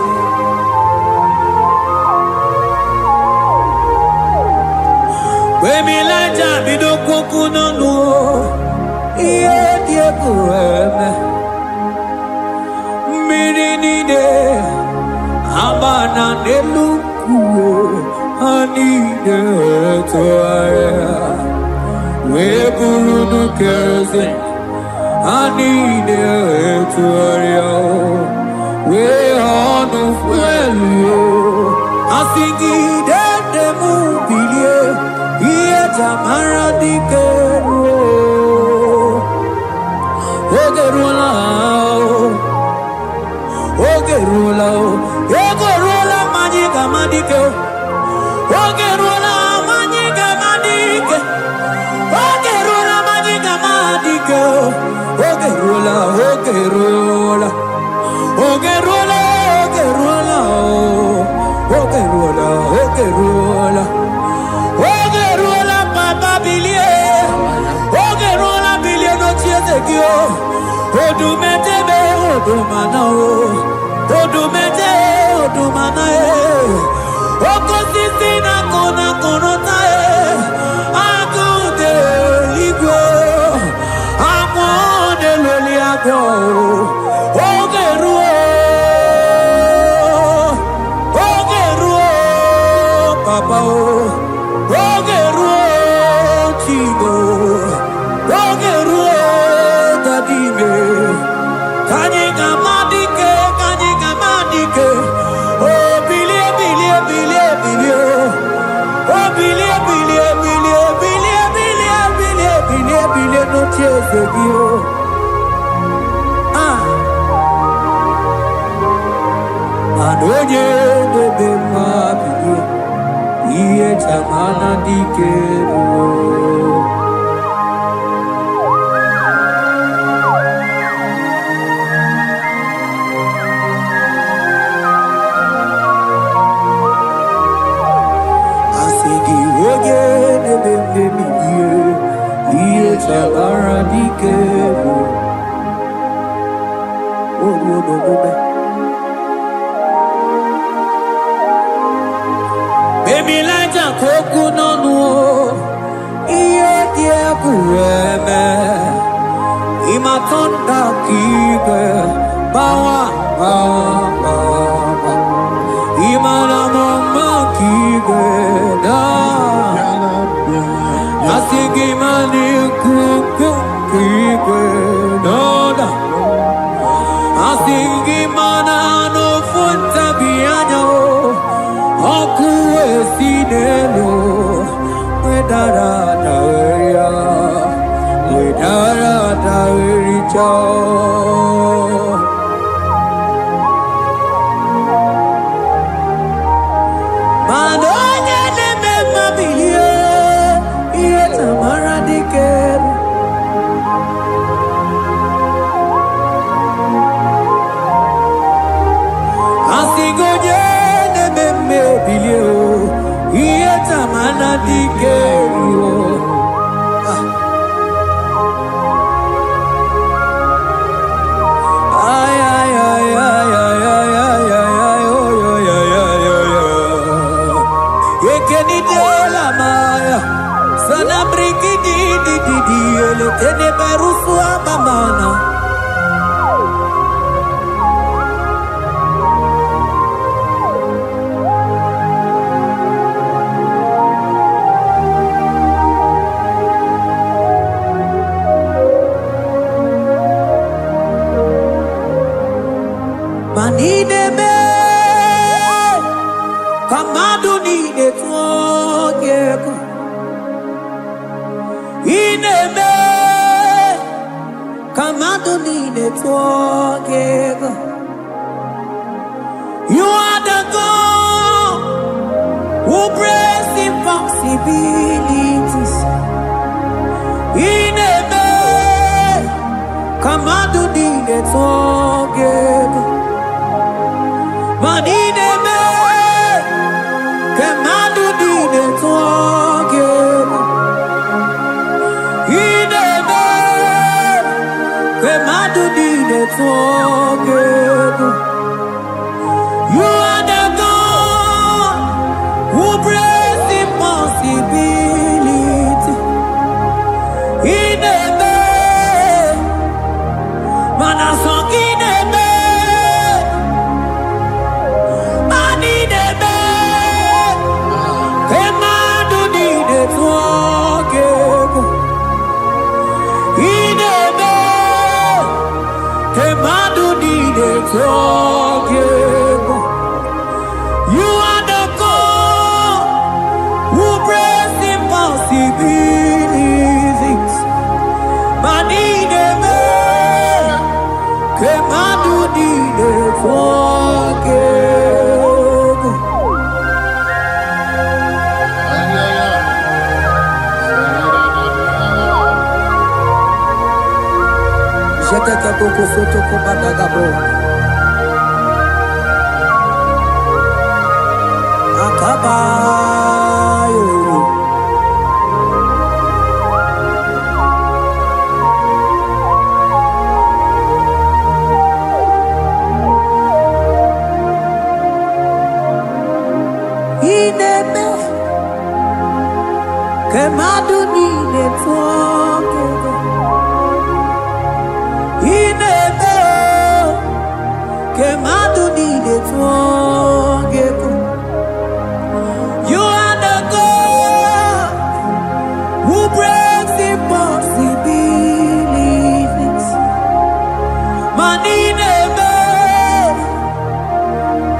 Wemilaja bido kwoku n'ọnụ, ihe dị egwu eme. Mmiri niile agba na n'elu nkume, ha niile tụgharịa wee bụrụ n'kerosene. Ha niile tụgharịa wee ọnụ fuelu. Asị gị dede m bilie, ihe jamara dike ruo. Oge ruola, oge ruola, ego ruola, mmanya ga-ama dike. Oge ruola, mmanya ga-ama dike. Oge ruola, mmanya ga-ama dike. Oge ruola, oge ruola. Oge ruola, oge ruola, oge ruola, oge ruola. Oge ruola, papa bilie. Oge ruola, bilie n'ochie eze gị o. Odumete odumana o. Odumete odumana e. Okosisi na kona konota e. Agude igwe. Amone loli agwo. Oge ruo. Oge ruo. Papa o. Oge ruo. Chigo. Oge ruo. Dadime. Kanyika madike. Kanyika madike. Oh, bilie, bilie, bilie, bilie. Oh, bilie, bilie, bilie, bilie, bilie, bilie, bilie, bilie, no tears of you. Adonye debe mabili, iye chamana dikero. Asigi oye debe mabili, iye chamana dikero. Oh, no, no, no, no. Emilaja koku n'ọnụ, ihe dị egwu eme. Ịma tọnda ka igwe gbawa gbawa gbawa. Ịma na mọma ka igwe daa. Asị gị ma n'ikuku ka igwe dọda. Asị gị ma na n'ofu ntabi anya o. Ọkụ esi n'elu wedara daweria, wedara dawericha. Mana onye na-eme mmabilie, ihe tamara dike. Asị gị onye bilie o, ihe tamana dike o. Ele tene berufu abamana. Manine me kamadu ni de tuogeko. Ine me kamadu ni de tuogeko. You are the God who breaks impossibilities. Ine me kamadu ni de tuogeko. Manine me kamadu ni de tuogeko. Ine me kamadu ni de tuogeko. You are the God who breaks impossibility. Ine me manasong ine me. You are the God who breaks impossibilities. Manine me kemadu dide fogego. Jeteke boko soto ko badagabo. Akabayo. Ineme kemadu nine tuogego. Ineme kemadu nine tuogego. You are the God who breaks impossibilities. Manine me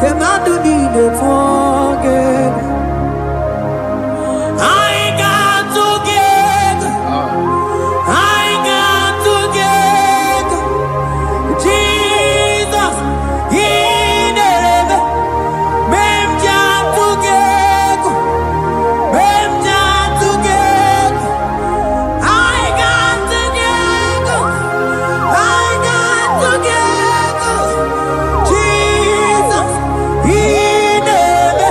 kemadu nine tuogego. I got together. I got together. Jesus, ineme mem jam together. Mem jam together. I got together. I got together. Jesus, ineme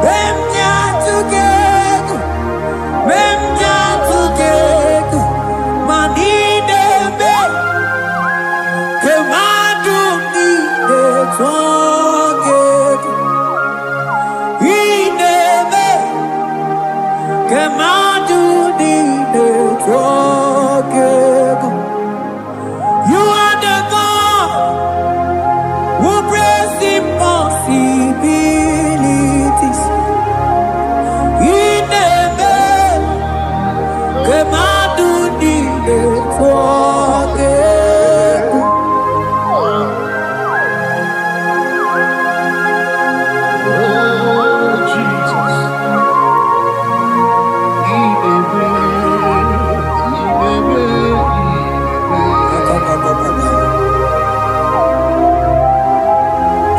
mem jam together. Mem jam together. Manine me kemadu ni de together. Ineme kemadu ni de together. You are the God who breaks impossibilities. Ineme kemadu ni de together.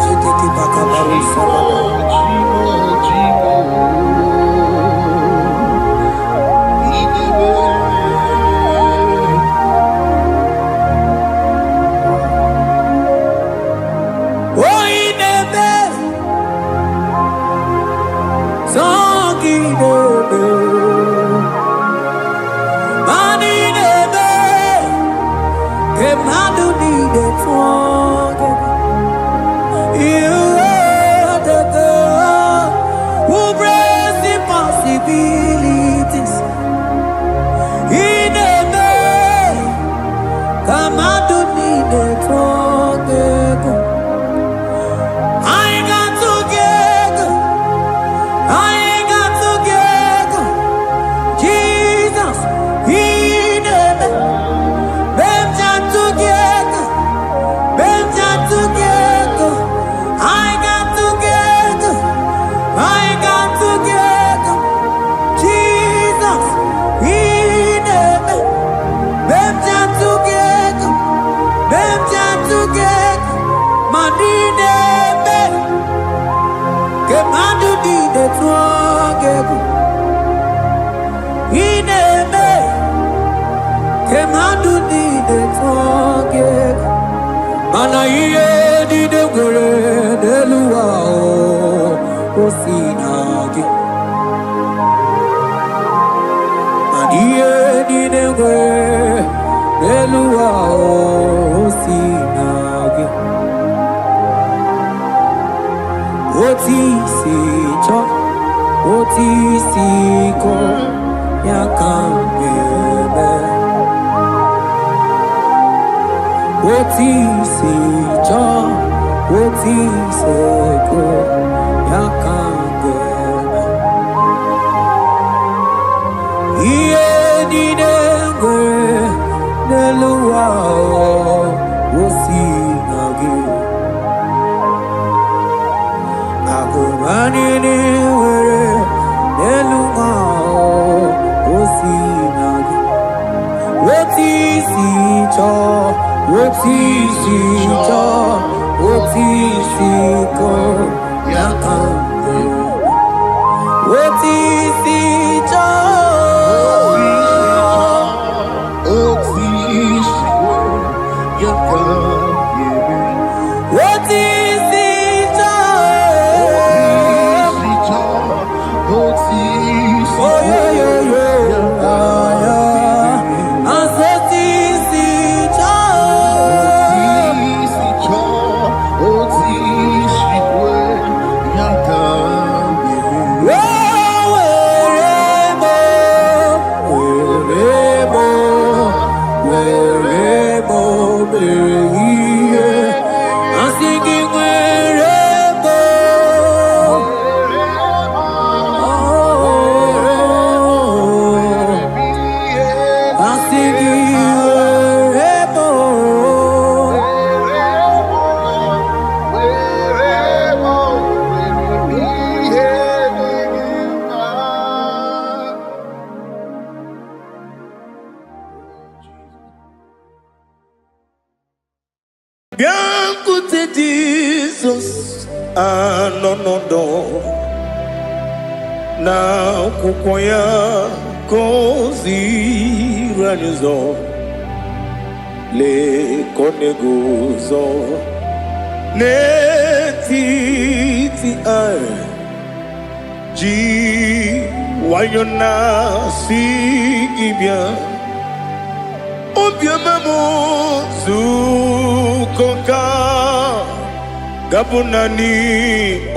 Zitiki bakabaru sababa. Oh, ineme songi neme. Manine me kemadu ni de together. You are the God who breaks impossibilities. Ineme tuagegu ineme kemadu ni de tuagegu mana iye di de gore de luwa o sinagi iye di de gore de luwa o sinagi oti si ko yakambebe oti si ko yakambebe iye di dengwe neluwa osinagi agumani ni were neluwa osinagi oti si ko yakambebe oti si Biancote Jesus anonodo na kukoya kozi ranizo le koneguzo ne titi ai ji wayona si ibia obiamamu zukoka gabunani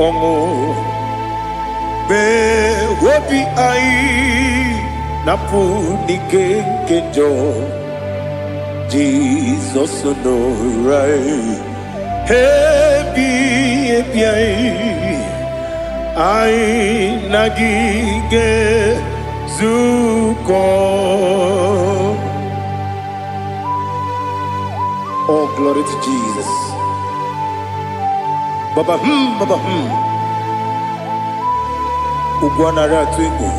omo be wobi ai napu nikenjo Jesus no right hebi ai nagige zuko. Oh, glory to Jesus. Baba Ugwanara twingu.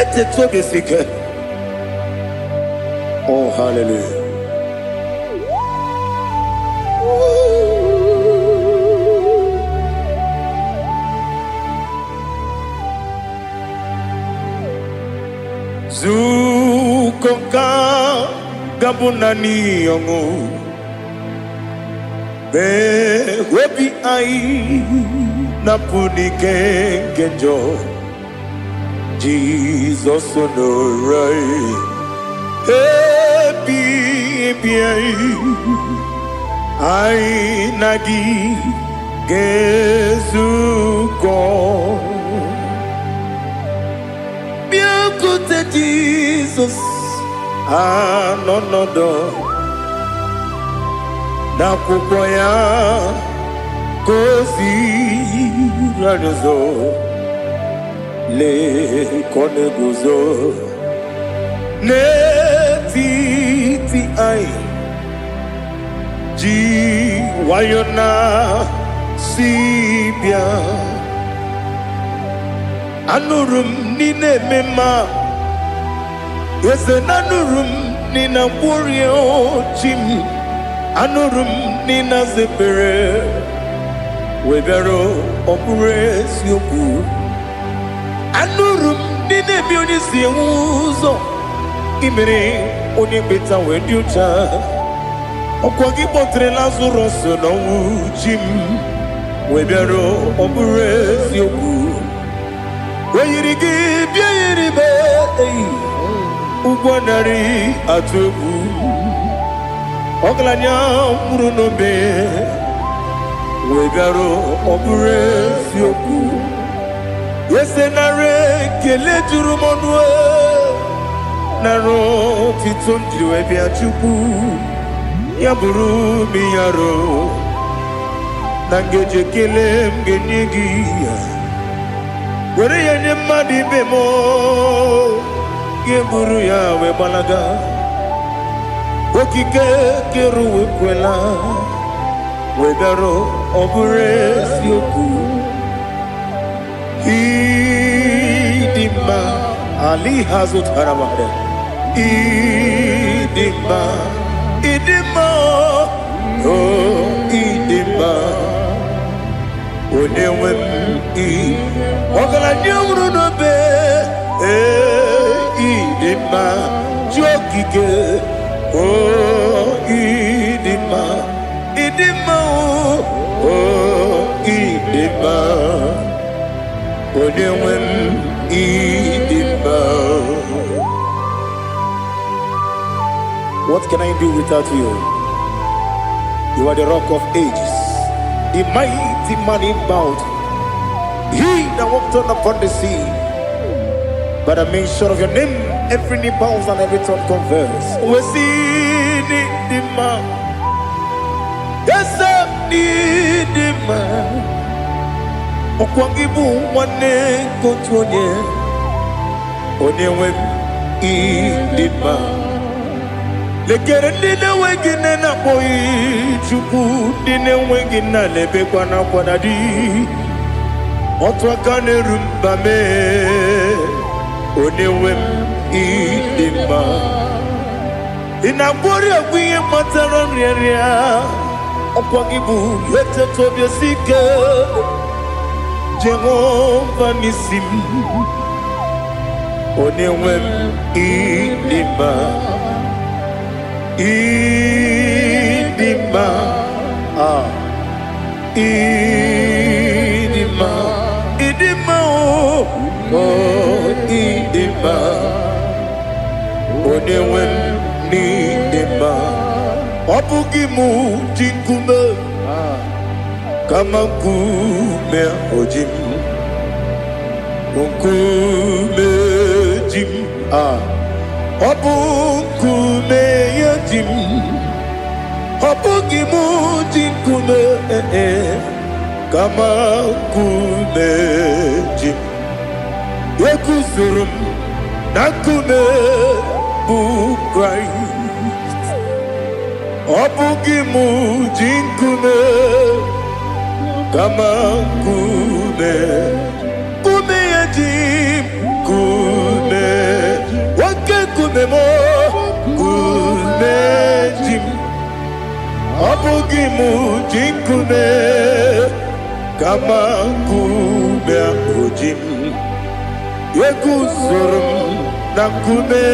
Ete tobe sike. Oh, hallelujah. Zukoka gabunani yongu. Be webi ai napuni kenjo Jesus no right happy ai nagi gezuko biancote Jesus anonodo na kukoya kozi ranizo le koneguzo ne titi ai ji wayona sibia anurum nine mema yese nanurum nina warrior chim anurum nina zepere webero opure sioku Anurum nine bi oni si uzo imere oni beta we diucha okwogi potre Lazarus no jim we biaro obure si oku we yirigi bi yiribe ugwanari atugu oglanya muru no be we biaro obure si oku Yesenare kele jurumonwe Naro titondriwe biachuku Yaburu miyaro Nangeje kele mgenyegi Were yenye madi bemo Yeburu yawe balaga Okike keruwe kwela Wegaro obure sioku Idima Ali Hazut Haramade Idima Oh Idima Onewem Ogala nyamru no be Idima Jokike Oh Idima Oh Idima What can I do without you? You are the rock of ages, the mighty man in mountain. He that walked on upon the sea. By the mention of your name, every knee bows and every tongue confess. We see the man. Yes, the man. Okwangibu wane kotonye Onyewe idima Lekere nine wengine na boyi Chuku nine wengine lebe kwa na kwanadi Otwakane rumbame Onyewe idima Inabori akwiye matara nyeria Okwangibu yete tobye sike Jehovah Nisim Onewem Idima Idima Idima Idima Oh Idima Onewem Idima Obugimu Jinkume Kama kume ojim Kume jim Obu kume yajim Obu gimu jinkume Kama kume jim Yekusurum Nakume Christ Obu gimu jinkume Kama kume yajim kume wake kume mo kume jim abugi mujim kume kama kume ojim yekusurum na kume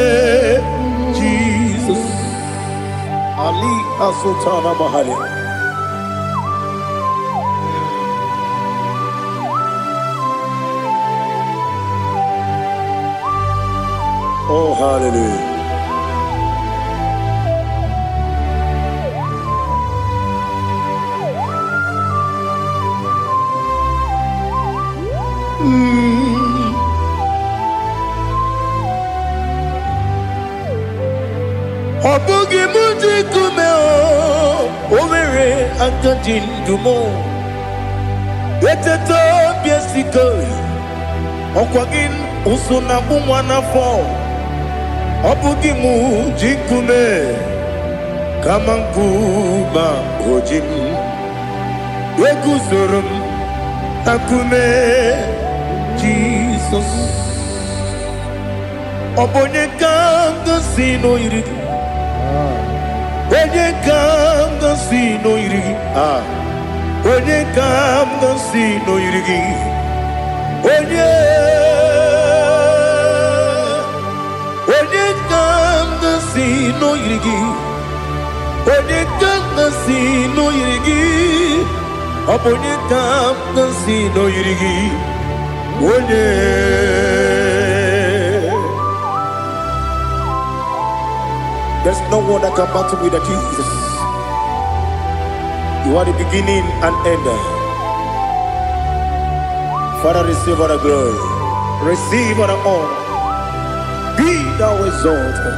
Jesus Ali Asultana Mahali. Oh, hallelujah. Obugi muji kume omere antajindumo Eteto biesiko Okwagin usuna bumwana fo Obugi muji kume Kamankuba ojim Yeguzurum Akume Jesus Obonye kanga sino irigi Onye kanga sino irigi Onye kanga sino irigi Onye si no yirigi. Onye ka si no yirigi. Onye ka si no yirigi. Onye. There's no one that can battle with Jesus. You are the beginning and end. Father, receive all the glory. Receive all the honor. Be thou exalted.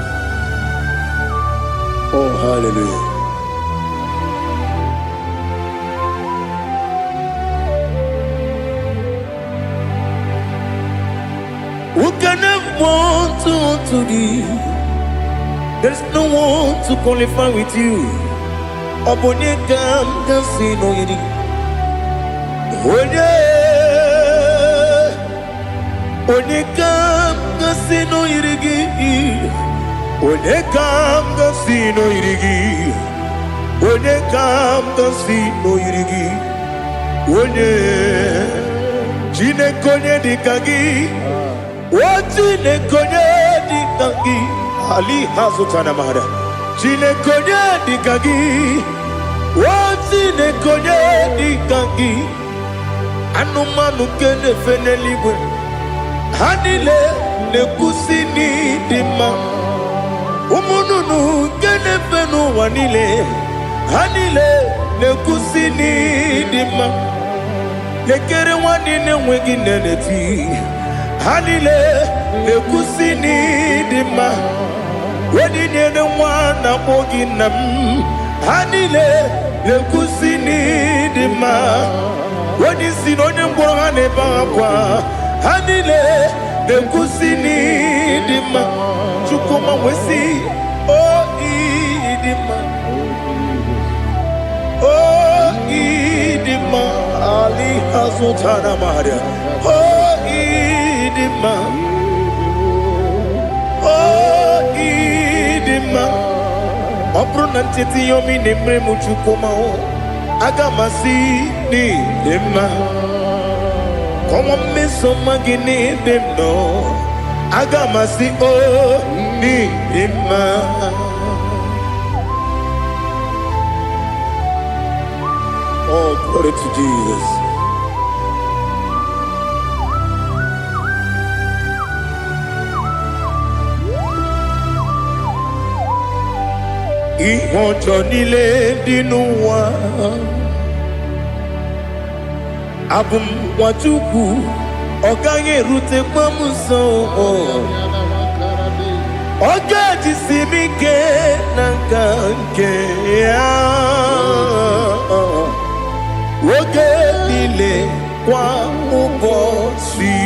Oh, hallelujah. Who can have one to thee? There's no one to qualify with you. Onye ka si no yiri. Onye ka si no yiri. Onye ka si no yiri. Onye ka si no yiri. Onye Chineke onye dịka gị. Chineke onye dịka gị. Ali hazutana mahada. Chineke onye dịka gị. Chineke onye dịka gị. Anụmanụ nke na-efe n'eluigwe ha niile na-ekwusi n'ịdị mma. Ụmụ nnụnụ nke na-efe n'ụwa niile ha niile na-ekwusi n'ịdị mma. Lekere nwanne na-enweghị nne n'eti ha niile na-ekwusi n'ịdị mma. Odinyere nwa na-akpọ gị nna m ha niile na-ekwusi n'ịdị mma. Onye na onye mkpọrọ ha na-ebe akwa ha niile na-ekwusi n'ịdị mma. Chukwuma nwesi o ịdị mma. O ịdị mma. Ali hazụtara Maria. O ịdị mma. O ịdị mma. Ọ bụrụ na ncheta ihe omi na-emere m Chukwuma aga m asị n'ịdị mma. Kọnwa mmeso mma gị n'ebe m nọ aga m asị o n'ịdị mma. Oh, glory to Jesus. Ihe ọjọọ niile dị n'ụwa abụ m nwa Chukwu ọ gaghị erutekwa m nso. Ọ ga-ejisi m ike na nka nke ya oge niile kwa ụbọchị.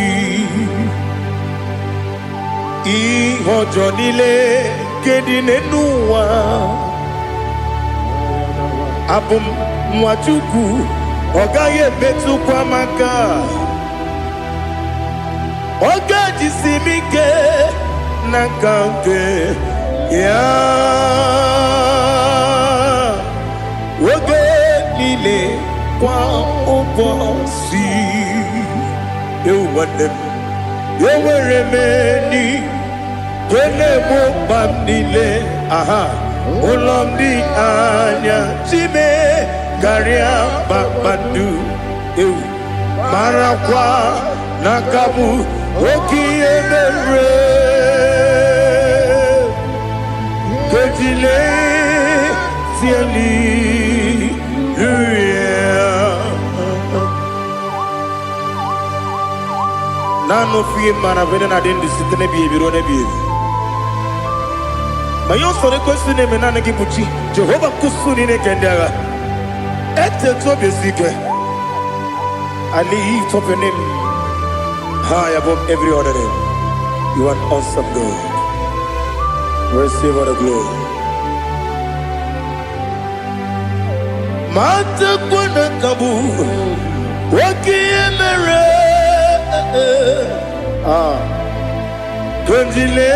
Ihe ọjọọ niile nke dị n'ụwa abụ m nwa Chukwu ọ gaghị emetụkwa m aka. Ọ ga-ejisi m ike na nka nke ya oge niile kwa ụbọchị. Ewu nwanne m enwere m enyi na-egbo mkpa m niile. Ụlọ m dị anya chime karịa kpakpando. Ewu marakwa n'aka m oke ihe mere kejile tieli nano fie mana vene na den disitene biebiro ne biebi. Mayo sore kwesi ne menane kipuchi Jehova kusuni ne kendaga ete to besike. I lift up your name high above every other name. You are awesome God. Receive all the glory. Mata kwana kabu waki emere Konjile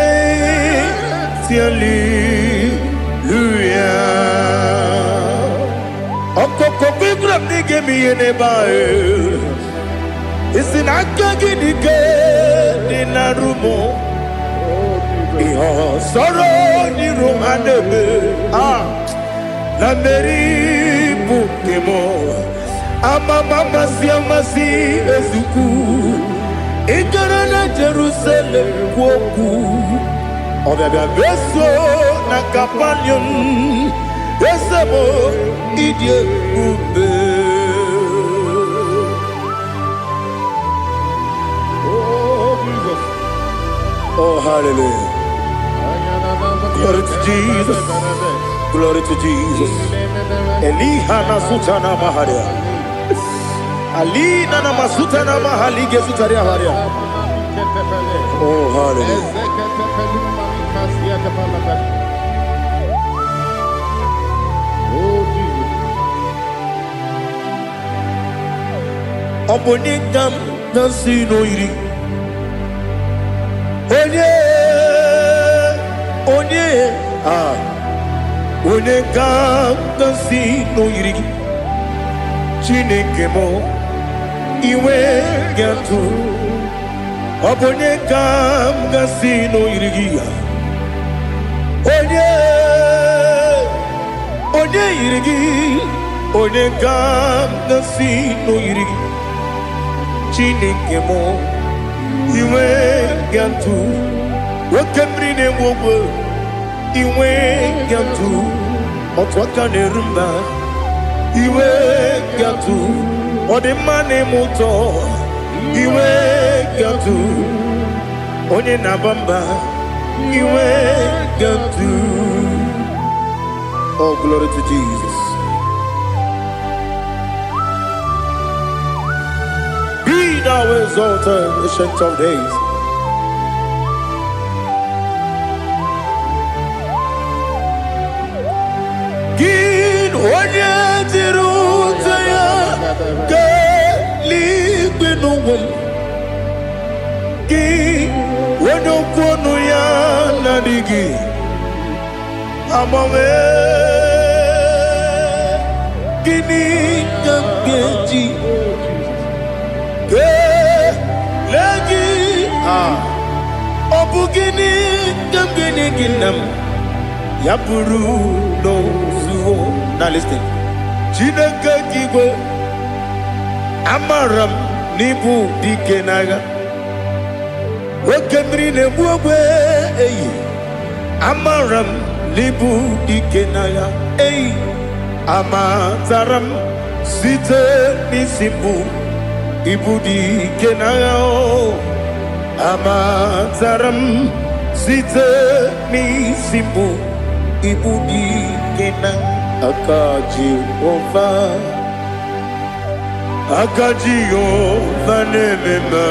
tiali luya Okoko bigrab nige miye nebae Isinaka gidike dinarumo Iho soro ni romanebe. La meri bukemo. Amama siamasi ezuku. Igarana Jerusalem woku. Obebe beso na kapanium. Besamo idie ube. Oh, hallelujah. Glory to Jesus. Glory to Jesus. Elihana sutana maharia. Alina na masutana mahali gesutaria haria. Oh, hallelujah. Oh, Jesus. Obonikam nasino iri. Onye ga-agasi n'oyiri gị Chineke m iwe ga-atụ ọ bụ onye ga-agasi n'oyiri gị onye yiri gị onye ga-agasi n'oyiri gị Chineke m iwe ga-atụ nwoke mmiri na-enwe ogwe iwe ga-atụ otu aka na-eru mba iwe ga-atụ ọ dị mma na-eme ụtọ iwe ga-atụ onye na-aba mba iwe ga-atụ. Oh, glory to Jesus. Be thou exalted, ancient of days. Onye dịrị ụzọ ya ka eluigwe n'ụwa gị onye okwu ọnụ ya na-adịghị agbanwe gịnị ka m ga-eji kelee gị ọ bụ gịnị ka m ga-enye gị nna m ya bụrụ n'ozuo. Now listen. Chineke kigwe amaram n'ibu dike n'agha nwoke mmiri na-egbu ogwe eyi amaram n'ibu dike n'agha eyi amatara m site n'isi mbụ ibu dike n'agha amatara m site n'isi mbụ ibu dike n'agha aka Jehova na-ememe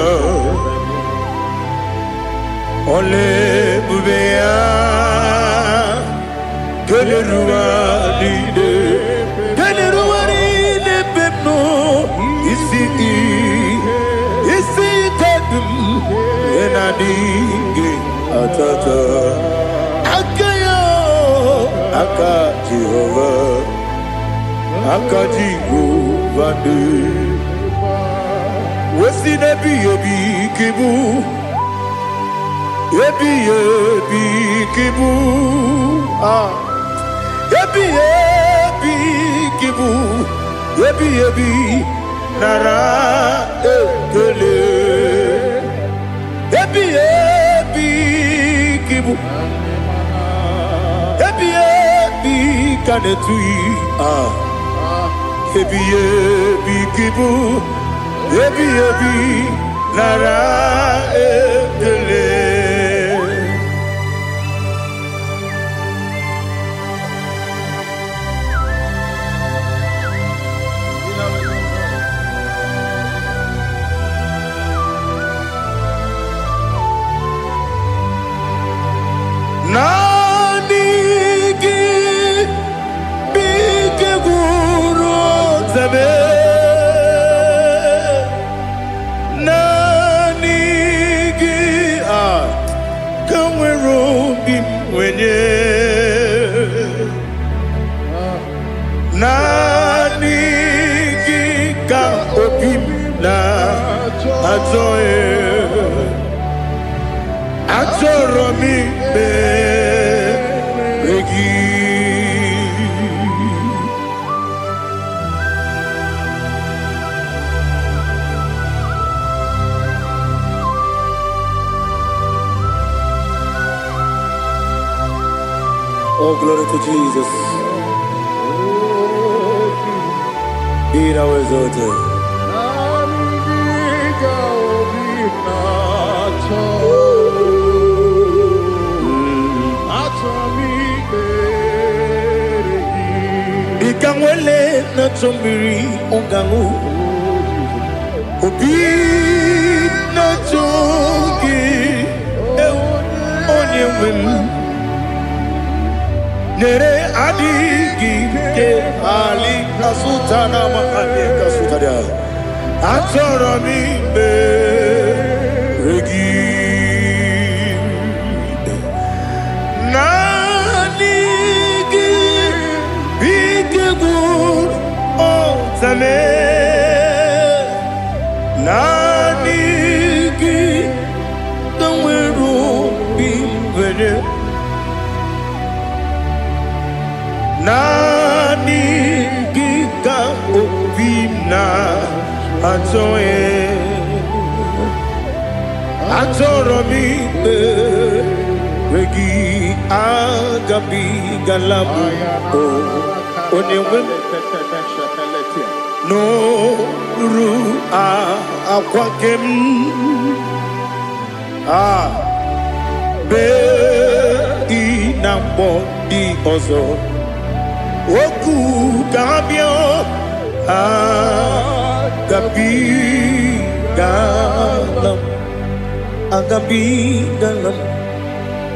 ole ebube ya keleruwa niile bepno isi tedum enadinge atata aka Jehova de wesi nebi ebi kibu ebi kibu ebi nara ekele ebi kibu kanetui ebi kibu ebi nara ekele. Achoro mi be Oh, glory to Jesus. Be thou exalted. Ikangwele na chombiri ongangu Obi na chogi onye wim Nere adigi ke ali kasutana mahali kasutaria Atoro mi be regi Nanigi bige gur otame Nanigi danweru bimvere Nani giga obina atoe atoro mi regi agabi galabu onewe no ru akwakem be inambo di ozo Oku kabio agabi galam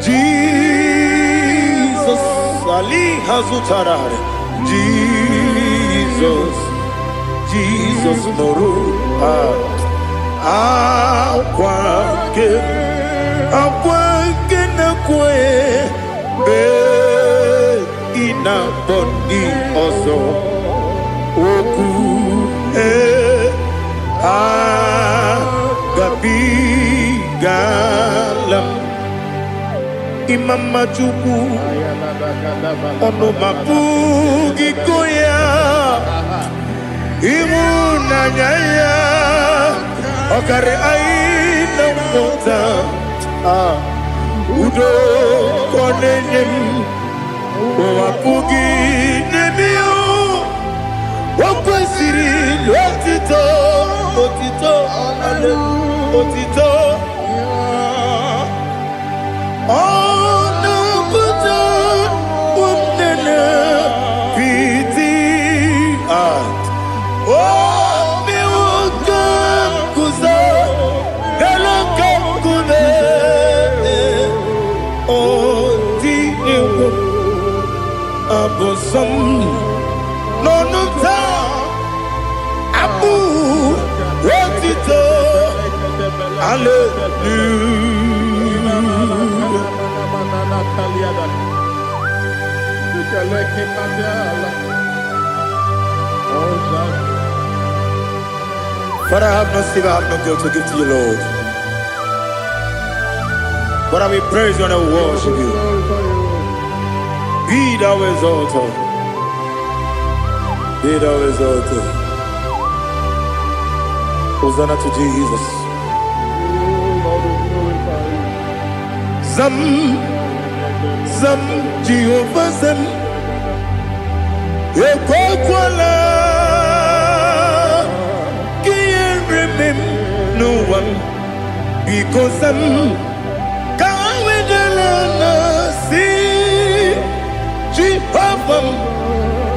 Jesus Ali hazutarare Jesus noru akwake na kwe be ina bondi ozo oku gabi galam imama chuku ono mapugi koya imuna nyaya okare aina mota udo konenyem Wapugi nebio Wakwesiri Otito Otito Ono buto Umnene Piti Miwaka Kuza Galaka Kune Abosam Nonuta Abu Otito But I have no silver, I have no gold to give to you, Lord. But I will praise you and I will worship you. Be thou exalted. Be thou exalted. Hosanna to Jesus. Zam Jehovah Zam Ekwakwala Can't remember no one because Zam Kawedalana see Jehovah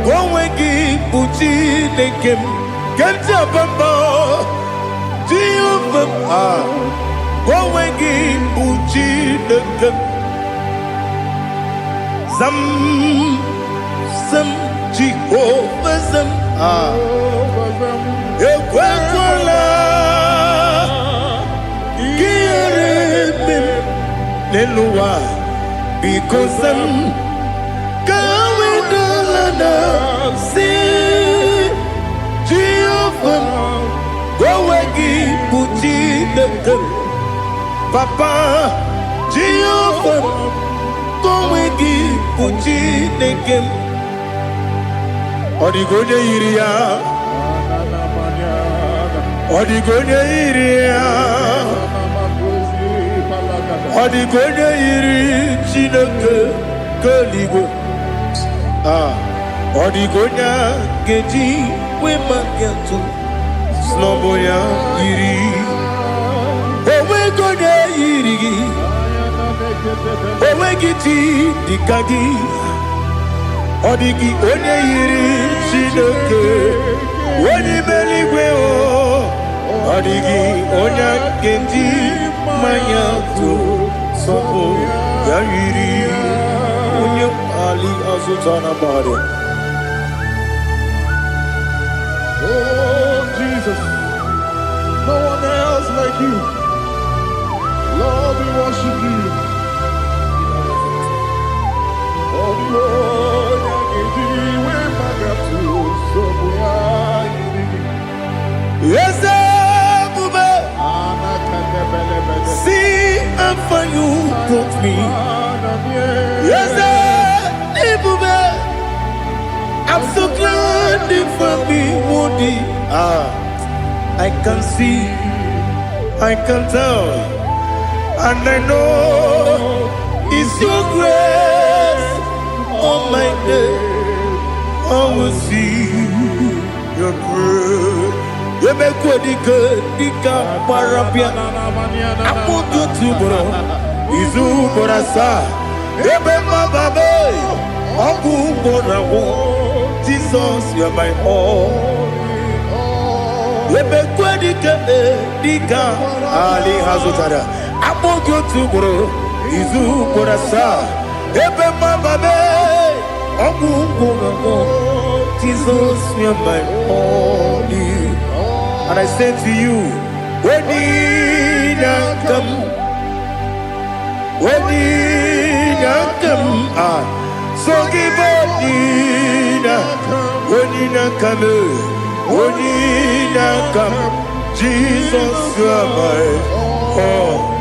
Gwawegi Buchi Nekem Ganja Bamba Jehovah Gwawegi Buchi Nekem Zam Jehovah Zam Ekwakwala Kieremem Nelua because Zam Kawedalana see Jehovah Gwawegi Buchi Nekem Papa Jehovah Gwawegi Puchi nekem Odigonye iria Odigonye iria Odigonye iri Chineke Keligo Odigonya Geji Wemagetu Sloboya iri Owegonye iri Owegiti Dikagi Odigi onye yiri Chineke Onye meligwe o Odigi onye Geji Mayatu Sopo ya yiri Onye Ali Azutana Bade. Oh, Jesus. No one else like you. Lord, we worship you. Oh, Lord, yes, see how far you brought me. Yes, I'm so glad for me, Woody. I can see, I can tell, and I know it's your grace. On my day, I will see your grace. You make what you good, Dika Parapia. I put you to bro. Izu Borasa. You make my baby. Abu Borawo. Jesus, you're my all. You make what you good, Dika Ali Hazutara. I put you to bro. Izu Borasa. Ebe mababe, Jesus, you're my only. And I say to you, when you come, so give up, when you come, Jesus, you're my all.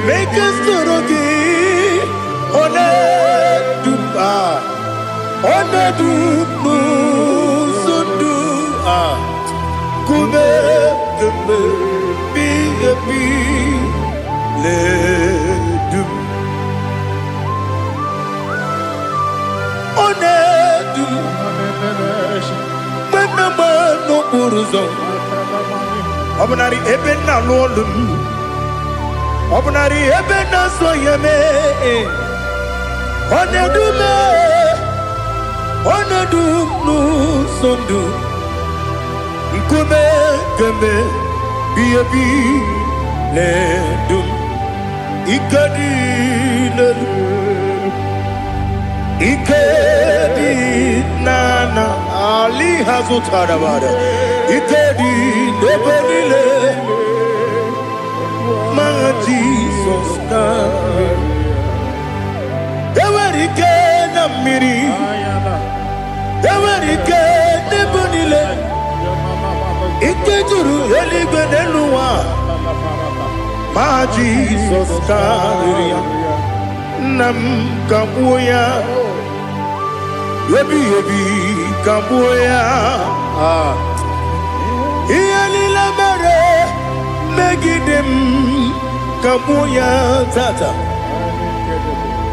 Make us Obnari ebena lolum Obnari ebena soyeme Onedumu sondu Nkume keme biyebi ledum Ikadi Ikedi nana Ali Hazutara Bada Ikedi Nebelile My Jesus name Ewerike na miri Ewerike nebelile Ikejuru eligwe neluwa My Jesus name Nam kabuya Yebi kabuya Iyalila mere Megidem kabuya tata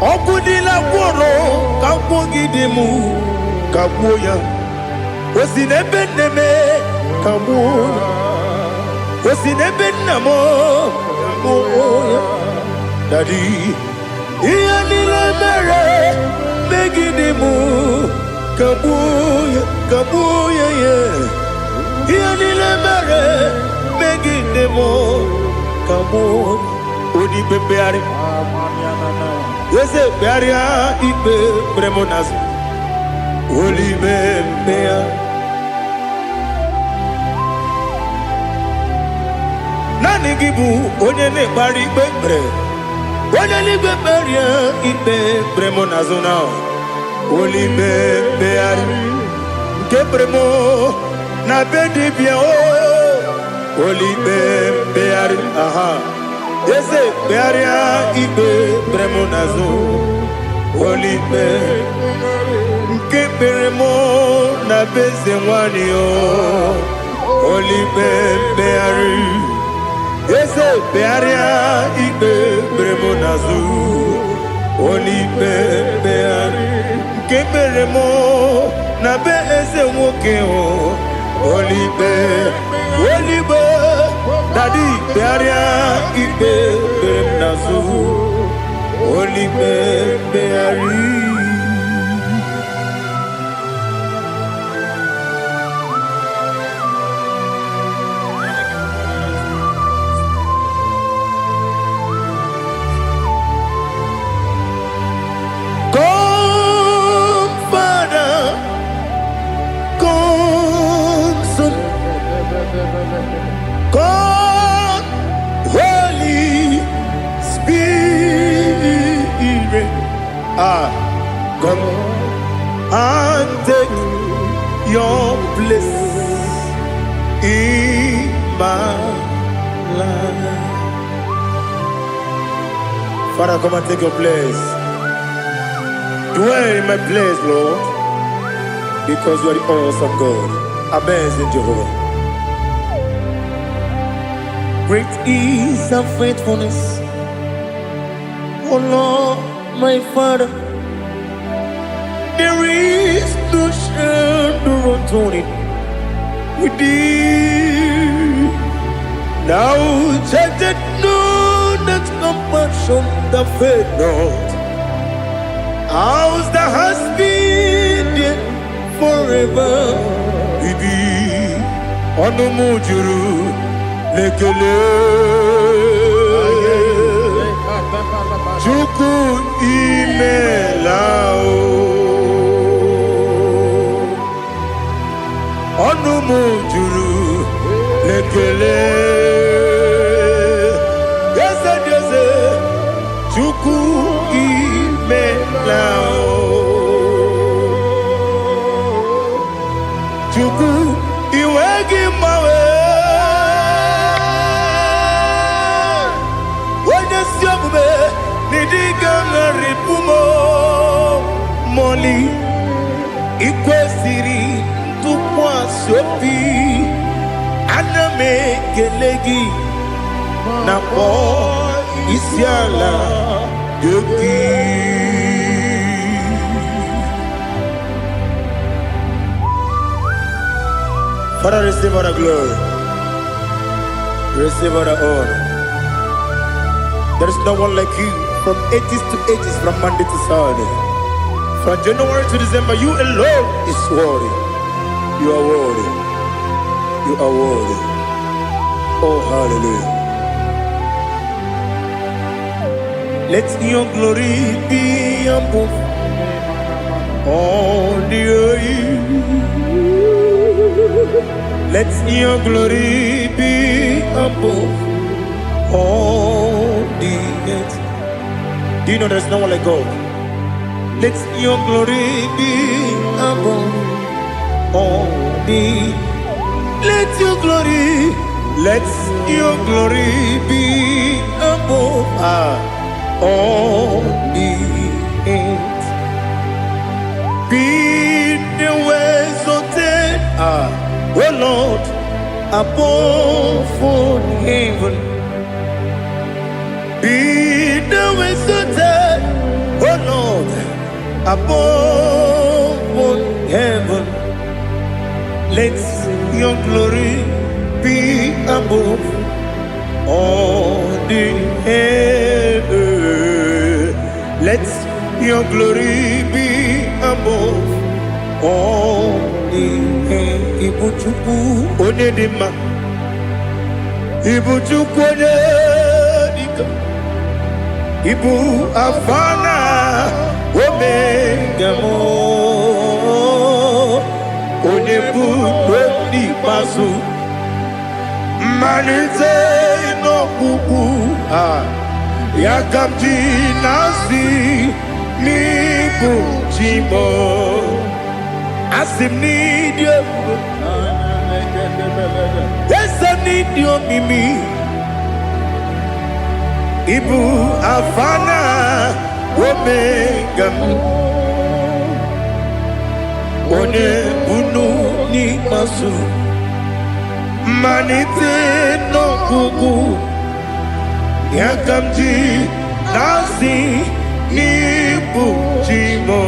Okudila kworo kabugidemu kabuya Osinebeneme kabuya Osinebenamo kabuya Daddy Iyalila mere Megidemu kabuya kabuya yeah Iyalila mere Megidemu kabuya Odi bebeare Eze Bearia Ibe Bremonas Olibe Bea Nani Gibu Onyene Bari Bebre Onyene Beria Ibe Bremonazona Olibe Beari Kebremo Na Bedi Bia Olibe Beari Aha Eze Bearia Ibe Bremonazo Olibe Kebremo Na Beze Wanio Olibe Beari Eze Bearia Ibe Bremonazo Olibe Beari Kebremo Na Beze Wokeo Olibe Olibe Daddy Bearia Ibe Bremonazo Olibe Beari God, Holy Spirit, come and take your place in my life. Father, come and take your place. Dwell in my place, Lord, because you are the awesome God. Amazing Jehovah. Great is thy faithfulness, O Lord, my Father. There is no shadow of turning with thee. Now check that no that compassion that faith not. Ours that has been there forever with thee. Onomujuru. Lekele Chuku imelao Onumujuru Lekele Yese Chuku imelao Chuku iwegi mawe Moli Ikwesiri Tukwa Sopi Aname Kelegi Napo Isiala Yoki. Father, receive all the glory, receive all the honor. There is no one like you. From ages to ages, from Monday to Saturday, from January to December, you alone is worthy. You are worthy. You are worthy. Oh, hallelujah. Let your glory be above all the earth. Let your glory be above all the earth. Do you know there's no one like God? Let your glory be above all the. Let your glory be above all the earth. Be the ways of death, oh Lord, above all heaven. Be the ways of death, oh Lord, above all heaven. Let your glory be above all the earth. Let your glory be above all the earth. Ibuchuku onedima, Ibuchuku onedika, Ibu afana omega mo onebu ni pasu manite no kuku yakamji nasi nibu chimo asim ni dio esa ni dio mimi Ibu afana omega one bunu ni masu manite no kuku yakamji nasi ni bujimo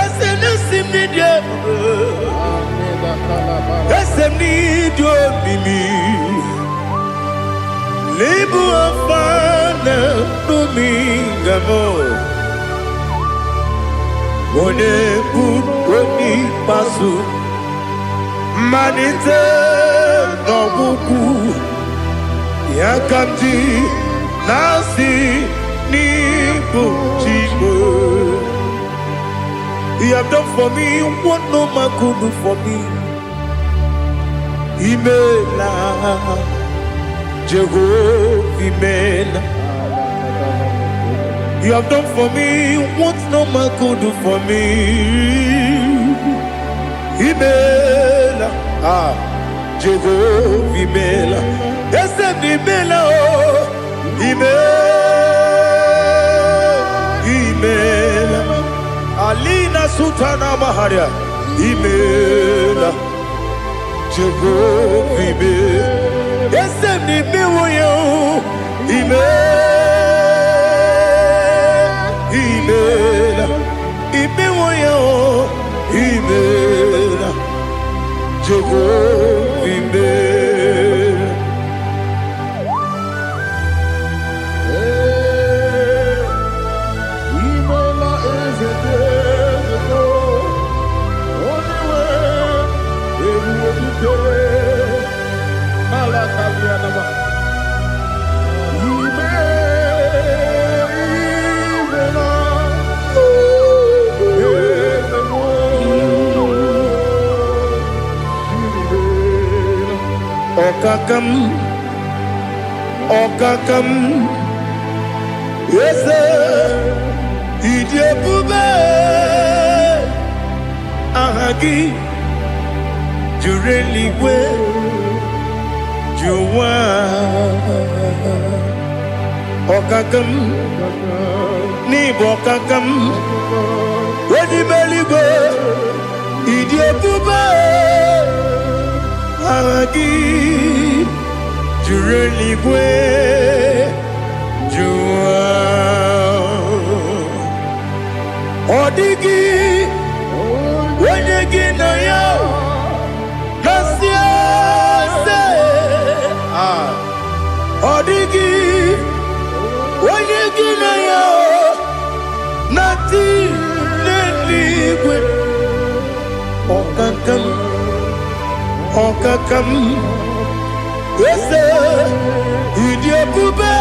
ese nasi media ese ni dio mimi Libu afana numingamo One buni pasu Manite no buku Yakamji nasi nibu chibo You have done for me what no man could do for me Imela Jehovah, man. You have done for me what no man could do for me. Imela, Jehovah, Imela. Yes, Imela, Imela. Alina Sutana Maharia, Imela, Jehovah, Imela. Yes, ni miwoyo imela imiwoyo imela Jehovah imela imela ezeko only way Malakalianaba Okakam Yes Idiabube Ahagi Jureligwe Juwa Okakam Nibo Okakam Wedi Beligwe Idiabube Ahagi Jureligwe Juwa Odigi Wenyegi na yo Nasiase Odigi Wenyegi na yo Nati Neligwe Okakam Okakam Yese Idiabube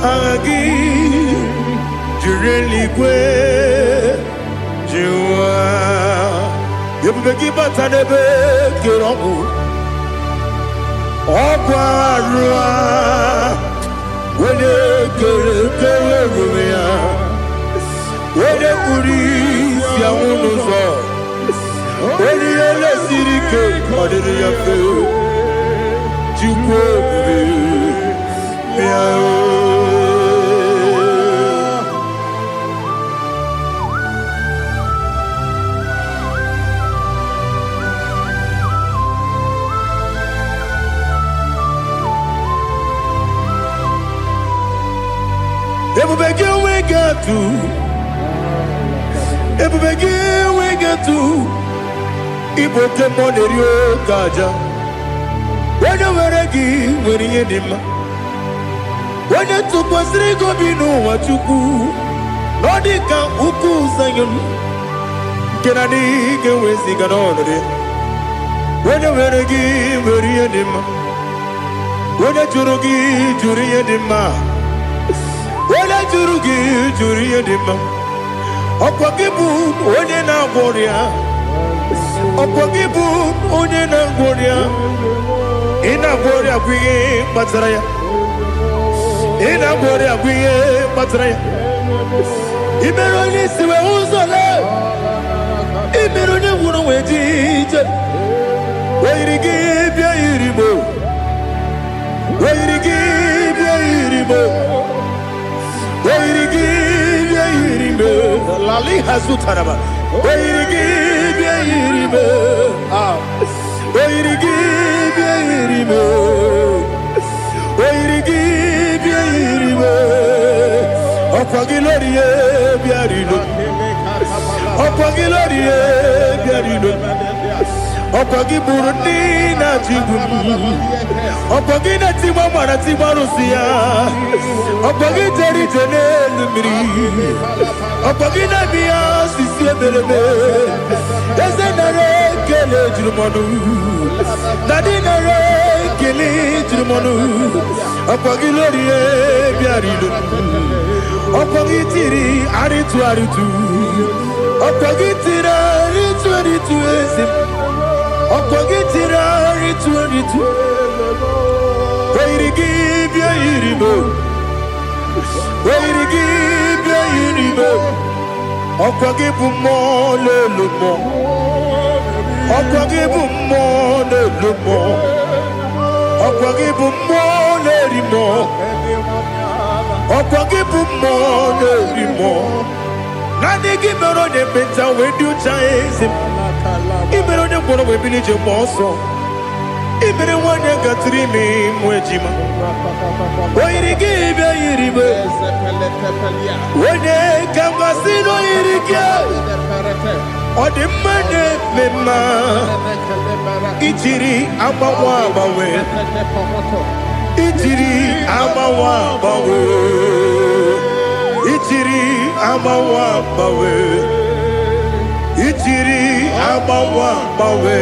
Agi Jureligwe Juwa Yebubeki batanebe Kirongu Okwarua Wene kere rumia Wene kuri Siya unuzo Wene yele sirike Odini yafe Jukwe Miao Ebubegi we get to Ebubegi we get to Ibote monerio kaja Wanya weregi weriye nima Wanya tukwasiri gobinu wachuku Nodika uku sayon Kenani gewezi ganonore Wanya weregi weriye nima Onye jụrụ gị jụrụ ihe dị mma. Onye jụrụ gị jụrụ ihe dị mma. Ọkwa gị bụ onye na-agwọ ọrịa. Ọkwa gị bụ onye na-agwọ ọrịa. Ị na-agwọ ọrịa bụ ihe kpatara ya. Ị na-agwọ ọrịa bụ ihe kpatara ya. Ị mere onye isi wee ụzọ lee. Ị mere onye nwụrụ wee dị ije. Oyiri gị bịa yiri mo. Oyiri gị bịa yiri mo. Oyiri gị bịa yiri mo. Lali hazutara ba. Oyiri gị bịa yiri mo. Oyiri gị bịa yiri mo. Oyiri gị bịa yiri mo. Ọkwa gị lórí ye bịa rilo. Ọkwa gị lórí ye bịa rilo. Ọkwa gị bụrụ ndị na-achịgbu m. Ọkwa gị na-etigbu mara tigbu arụsị ya. Ọkwa gị jere ije n'elu mmiri. Ọkwa gị na-eme ya osisi emereme. Eze nara ekele juru m ọnụ. Dadi nara ekele juru m ọnụ. Ọkwa gị lórí ye bịa rilo. Ọkwa gị tiri arịtụ arịtụ. Ọkwa gị tiri arịtụ arịtụ eze m. Ọkwa gị tiri arịtụ arịtụ. Oyiri gị bịa yiri mo. Oyiri gị bịa yiri mo. Ọkwa gị bụ mmụọ n'elu mmụọ. Ọkwa gị bụ mmụọ n'elu mmụọ. Ọkwa gị bụ mmụọ n'eri mmụọ. Ọkwa gị bụ mmụọ n'eri mmụọ. Naanị gị mere onye mkpenta wee dị ụcha eze m. Ị mere onye gwọrọ wee bili ije gba ọsọ. Ị mere nwanyị gatụrụ ime mụ ejima. Oyiri gị bịa yiri mo. Onye ka m gasị n'oyiri gị. Ọ dị mma na-eme mma. Ijiri agbanwe agbanwe. Ijiri agbanwe agbanwe. Ijiri agbanwe agbanwe. Ijiri agbanwe agbanwe.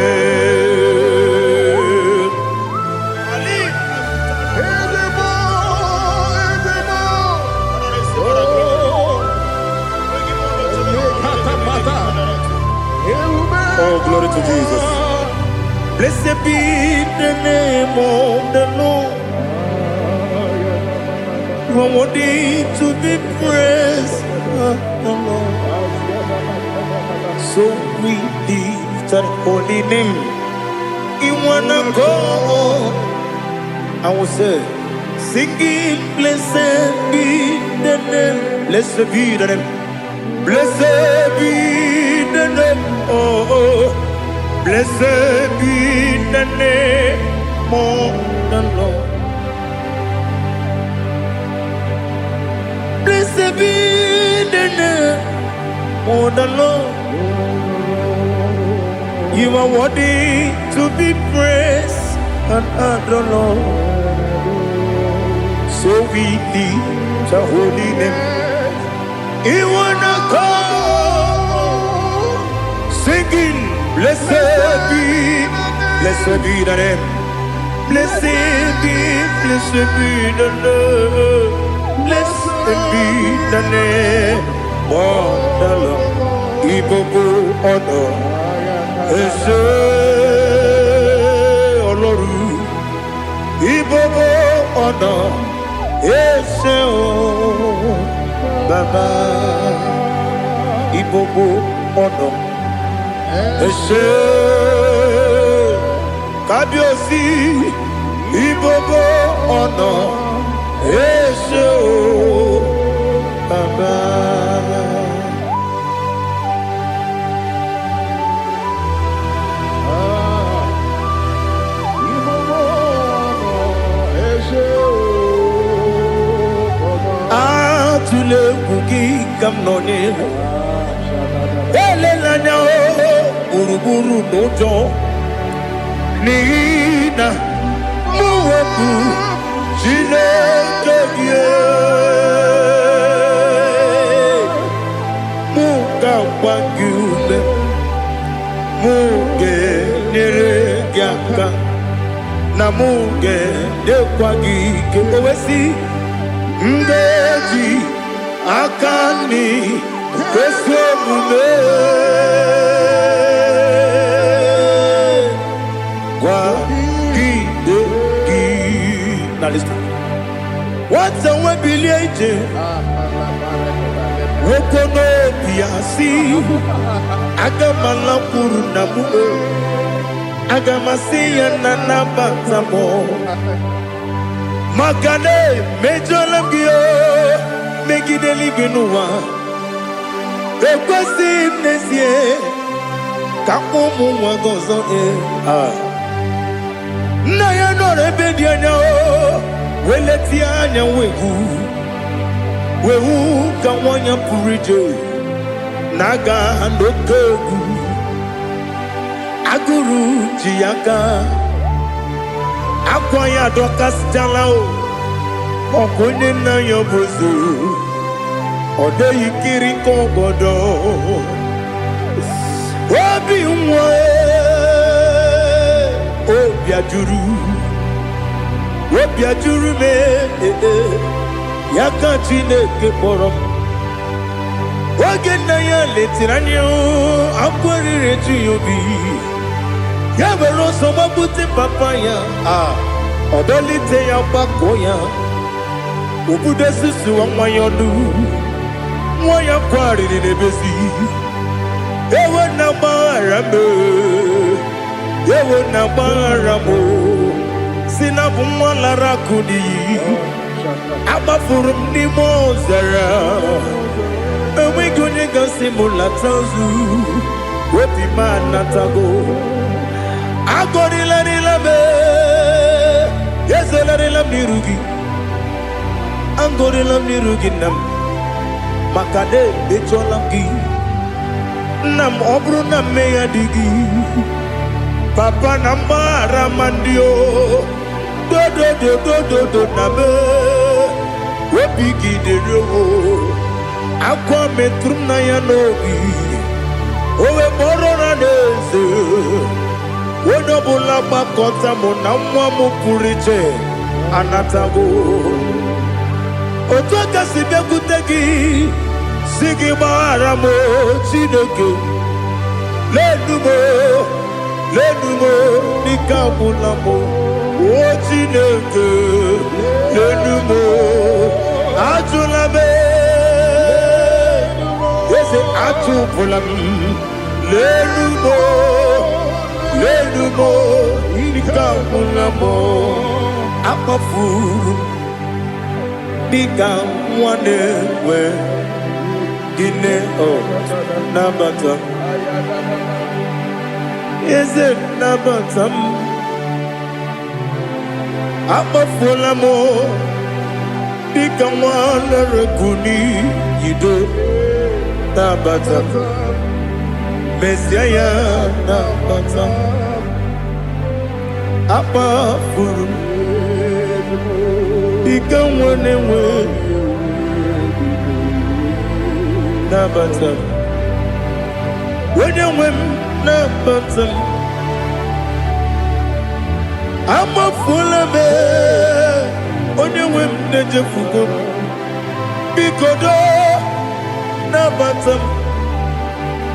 Oh, glory to Jesus. Blessed be the name of the Lord. You are worthy to be praised, the Lord. So we lift that holy name. You wanna go? I will say, singing, blessed be the name. Blessed be the name. Blessed be the name. Oh, blessed be the name of the Lord. Blessed be the name of the Lord. You are worthy to be praised and adored, Lord. So we lift the holy name. You wanna come singing, blessed be the name. Blessed be the Lord. Blessed be the name of the Lord. Ibobo ono ese Oloru. Ibobo ono ese o Baba. Ibobo ono ese Kabiosi. Ibobo ono ese o Baba. Atule kuki kamnoni. Elelanya o uruburu nojo. Nina muweku Chineke muka wangule muge nere gyaka na muge dekwagi ke owesi ngeji akani kesomume kwa gidegi. Now listen. What's the way biliaje? Wokono biasi agamala kurunamu agamasiya nanabatamo magane mejolamgio megideli benua ekwesi nesie kakumu wagozo na ya no rebedianya weletianya wehu kawanya purije naga ndokogu aguru jiyaka akwanya dokas jalao okonye na yobozu ode yikiri kogodo obi nwa obi ajuru me yaka Chineke kpọrọ oge nna ya letiri anya akwarịrị eju ya obi ya were ọsọ gbapute papa ya ọdọlite ya gbakọ ya obodo susu nwa ya ọnụ nwa ya kwarịrị n'ebezi ewe na gbaghara m ewe na gbaghara m si na bụ nwa lara akụ n'iyi agbafuru m n'ime ọzara enweghị onye gasị m lata ozu obi m anatago agọrịlarịla m ezelarịla m n'iru gị agọrịla m n'iru gị nna m maka na emejọla m gị nna m ọ bụrụ na mmehie dị gị papa na mgbaghara ma ndị o dodododododo na me obi gị dịrị o akwa metụrụ m na ya n'obi owe kpọrọ na n'eze onye ọbụla gbakọta mụ na nwa m pụrụ iche anatago otu aka si bịakwute gị si gị gbaghara m Chineke lenumo dịka ọbụla m o Chineke lenumo ajụla m eze atụpụla m lenumo dịka ọbụla m akpafuru dịka nwa na-enwe gịnị nabata eze nabata m akpafuola m dịka nwa na-erekuni yido nabata mesia ya nabata akpafuru dịka nwa na-enwe nabata onye nwe m nabata m amafuola m onye nwe m na-ejefugo m biko do nabata m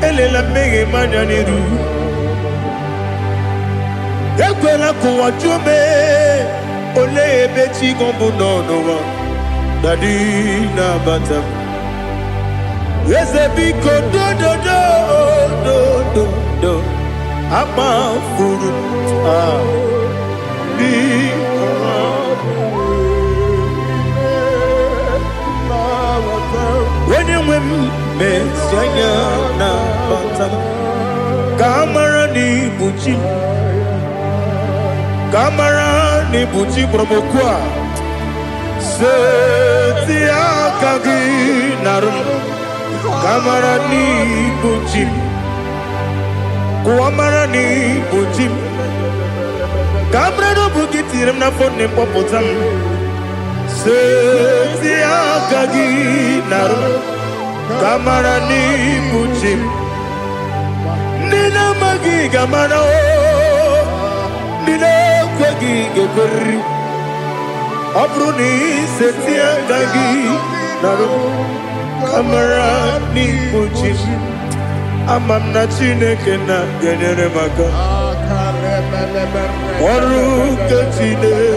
elela mmehie m anya n'iru ekwela ka ụwa jụọ m olee ebe chi gị bụ n'ụwa dadi nabata m eze biko do akpafuru onye nwe m mesi anya nabata m ka amara n'ibu chi ka amara n'ibu chi kpọrọ m okwu a seti aka gị narụ ka amara n'ibu chi kụwa mara n'ibu chi ka amara n'obu gị tiri m n'afọ nne mkpọpụta m seti aka gị narụ ka amara n'ibu chi ndị na-amaghị ga-amara ndị na-ekweghị ga-ekweriri Obruni setia gagi naru kamera ni puchim amam na Chineke na genyere maka ọrụ nke Chineke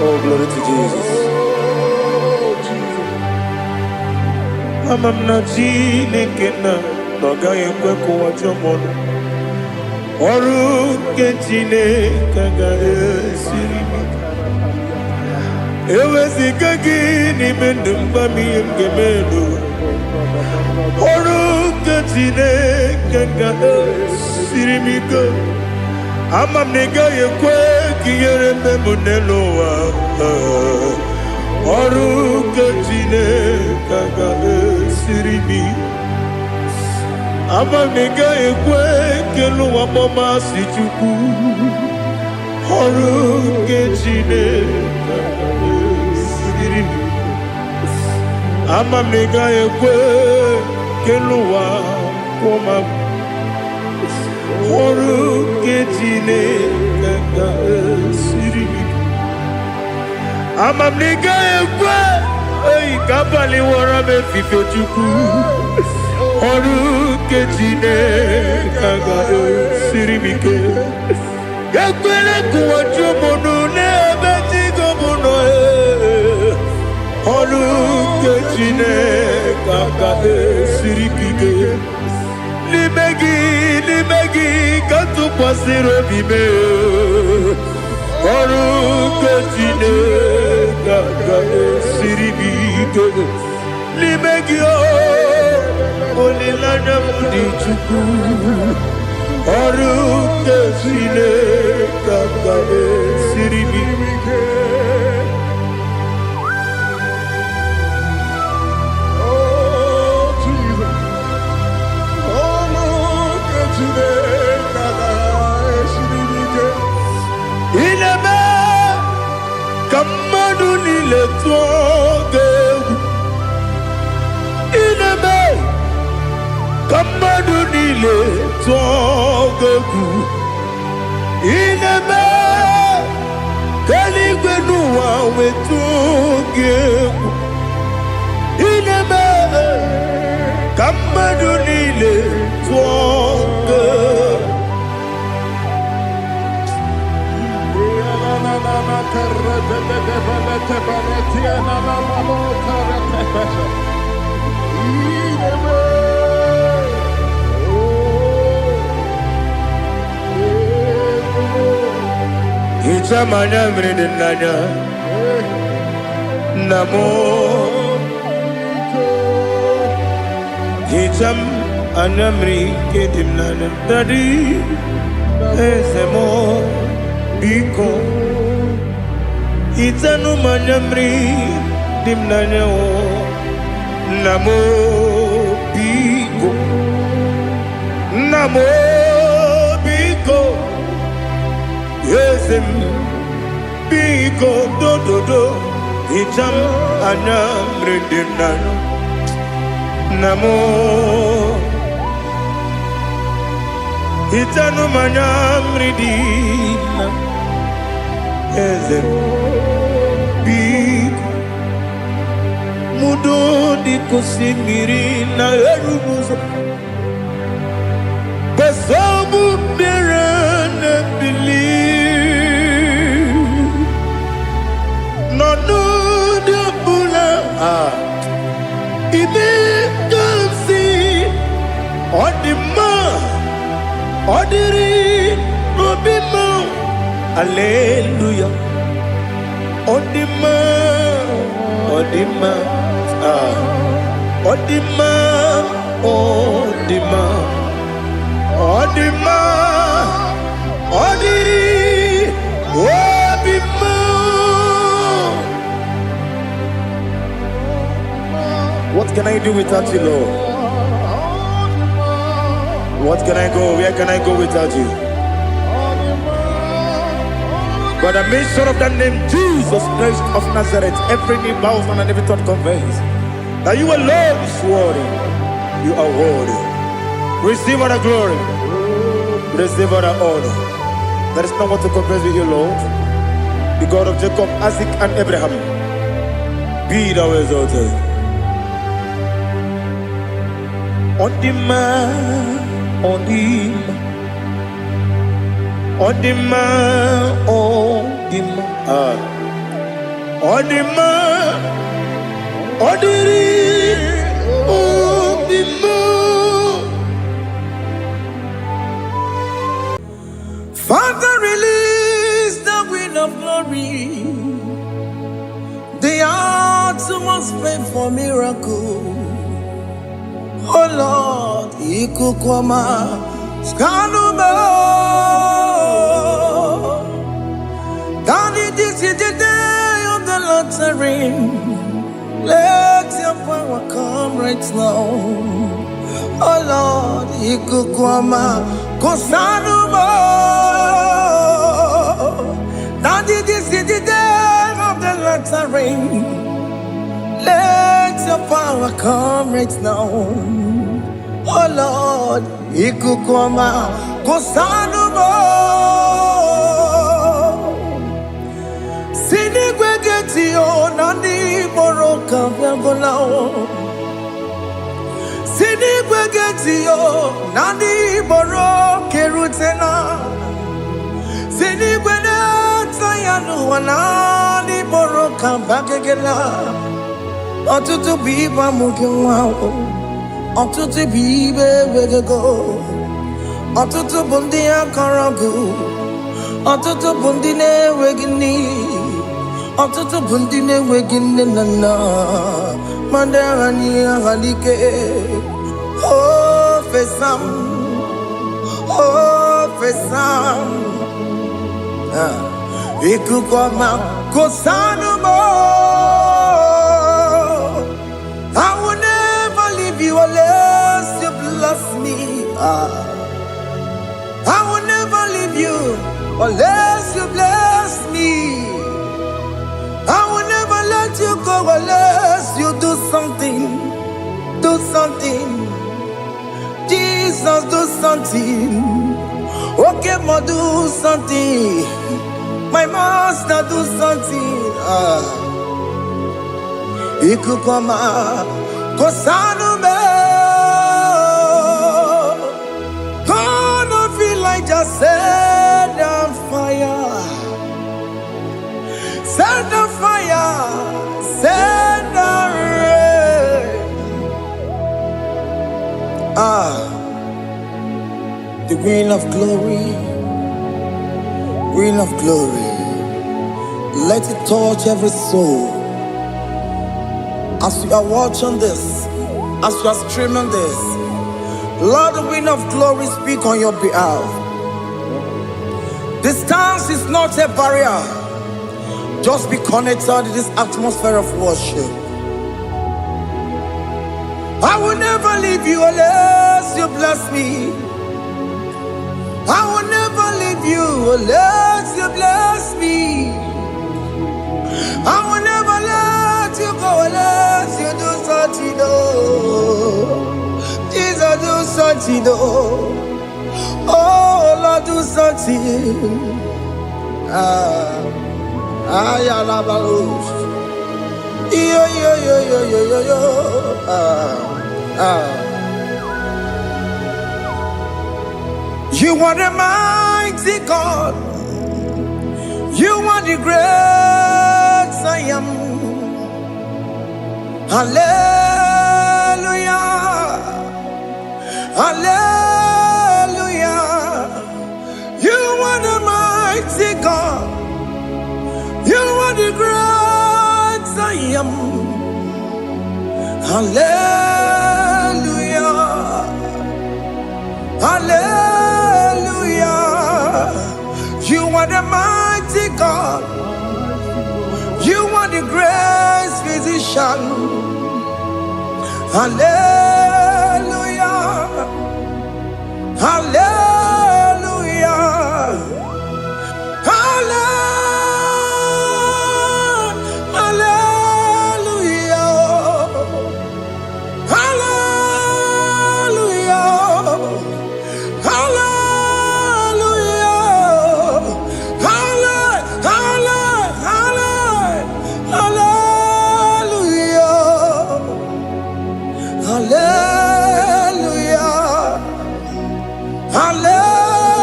Oh, glory to Jesus. Amam na Chineke na n'ọgaghị ekwe ka ụwa jọọ m ọrụ nke Chineke ga-esiri m eweziga gị n'ime ndụ mgbam ihe m ga-eme ọrụ nke Chineke ga-esiri m ike ama m na ị gaghị ekwe ka ihere mbe m n'elu ụwa ọrụ nke Chineke ga-esiri m ama m na ị gaghị ekwe ka elu ụwa gbamasị Chukwu ọrụ nke Chineke ga-esiri m ama m na ị gaghị ekwe ka elu ụwa kwụma m ọrụ nke Chineke ga-esiri m ama m na ị gaghị ekwe ka abalị wara m efife Chukwu ọrụ nke Chineke ga-esiri m ike ekwere ka ụwa jụọ m n'ebe Chigo m nọ ọrụ nke Chineke ga-esiri m ike n'ime gị ka tụkwasịrị obi m ọrụ nke Chineke ga-esiri m ike n'ime gị olileanya m dị Chukwu ọrụ nke Chineke ga-esiri m ike Ineme ka mmadụ niile tụọ gị egwu ineme ka mmadụ niile tụọ gị egwu ineme ka eluigwe n'ụwa wee tụọ gị egwu ineme ka mmadụ niile tụọ gị egwu Ichamanya mridi nanya Namo Icham anyamri kedim nanya Daddy Ezemo Biko Itanu manyamri dimnanya o Namo Biko Namo Biko Yesem Biko do do do Icham anyamri dimnanya Namo Itanu manyamri dimnanya Yesem Biko Mudo di kusimiri na erubuzo Besobu mirane believe No no de bula Ibe kamsi Odima Odiri Obima Hallelujah Odima Odima Odima Odima Odima Odiri Obima What can I do without you, Lord? What can I go? Where can I go without you? By the mention of that name, Jesus Christ of Nazareth, every knee bows and every tongue confesses that you alone is worthy. You are worthy. Receive all the glory. Receive all the honor. There is no one to compare with you, Lord. The God of Jacob, Isaac, and Abraham. Be thou exalted. On the man, on the man. On the man, on the man, on the man, on the man. Father, release the wind of glory. The heart must pray for miracle. Oh Lord, Ikukwama, Skanuma. Daddy, this is the day of the lottery. Let your power come right now. Oh Lord, Ikukwama, Kosanuma. Daddy, this is the day of the lottery. Let your power come right now. Oh Lord, Ikukwama, Kosanuma. Sinigwegetio nani boroka vyangolao. Sinigwegetio nani boroke rutena. Sinigwenata yanu wanani boroka bagegela. Otutu biba mukiwao. Otutu bibe wegego. Otutu bundi akaragu. Otutu bundi ne wegini. Otutu bundi ne wegini nana. Mandarani ahalike. Oh fesam. Oh fesam. Ikukwama kosanumo. I will never leave you unless you bless me. I will never leave you unless you bless me. I will never let you go unless you do something. Do something. Jesus, do something. Okay, ma, do something. My master, do something. Ikukwama, Kosanume. Gonna feel like just set on fire. Set on fire. Set on rain. The wind of glory. Wind of glory. Let it touch every soul. As you are watching this, as you are streaming this, Lord, the wind of glory speak on your behalf. Distance is not a barrier. Just be connected to this atmosphere of worship. I will never leave you unless you bless me. I will never leave you unless you bless me. I will never let you go unless you do something. Jesus, do something. Oh Lord, do something. Yo. You are the mighty God. You are the great I am. Hallelujah. Hallelujah. You are the mighty God. You are the great I am. Hallelujah. Hallelujah. You are the mighty God. You are the great physician. Hallelujah. Hallelujah.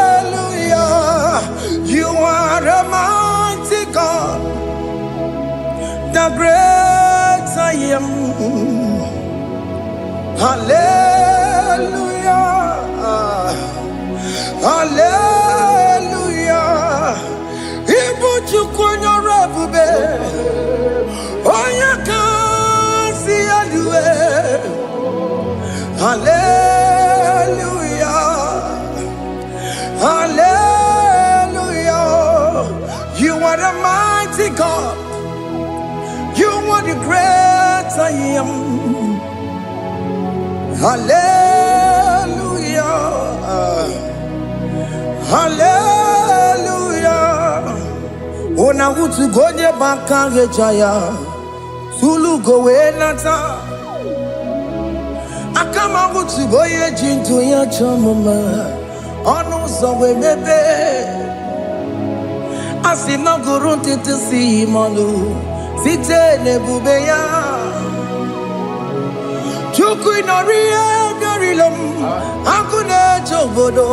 Hallelujah. You are a mighty God, the great I am. Hallelujah. Hallelujah. Ibuchukunyo rebube. Oya kasi alue. Hallelujah. Hallelujah. You are the mighty God. You are the great I am. Hallelujah. Hallelujah. Ona utu gonye bakange jaya. Sulu gowe nata. Akama utu boye jintu ya chamama. Onu sowe mebe. Asina gurunti tisi manu. Site nebubeya. Chuku inorie garilom. Akune chobodo.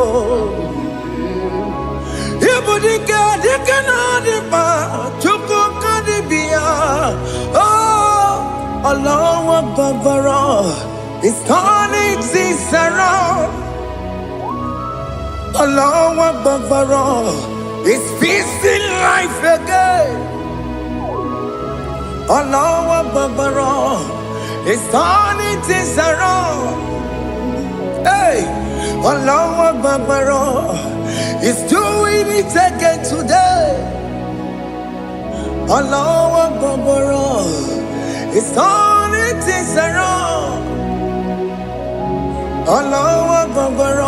Ibudika dikana dipa. Chuku kadibia. Oh, Allah Akbar. It's turning things around. Allah Akbar. It's feasting life again. Allah Akbar. It's turning things around. Hey, Allah Akbar. It's doing it again today. Allah Akbar. It's turning things around. Allah Akbar.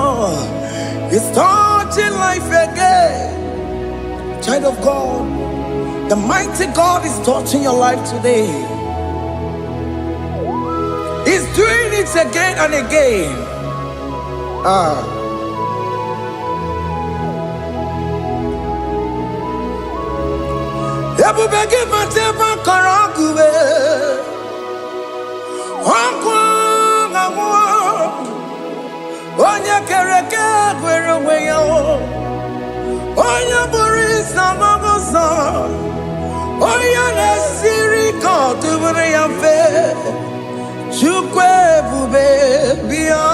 It's touching life again. Child of God, the mighty God is touching your life today. He's doing it again and again. Ebubege mateba karagube. Wakwa ngwa. Onya kereke gwerewe yo. Onya burisa magosa. Onya nesiri kotubure ya fe. Chukwe bube bia.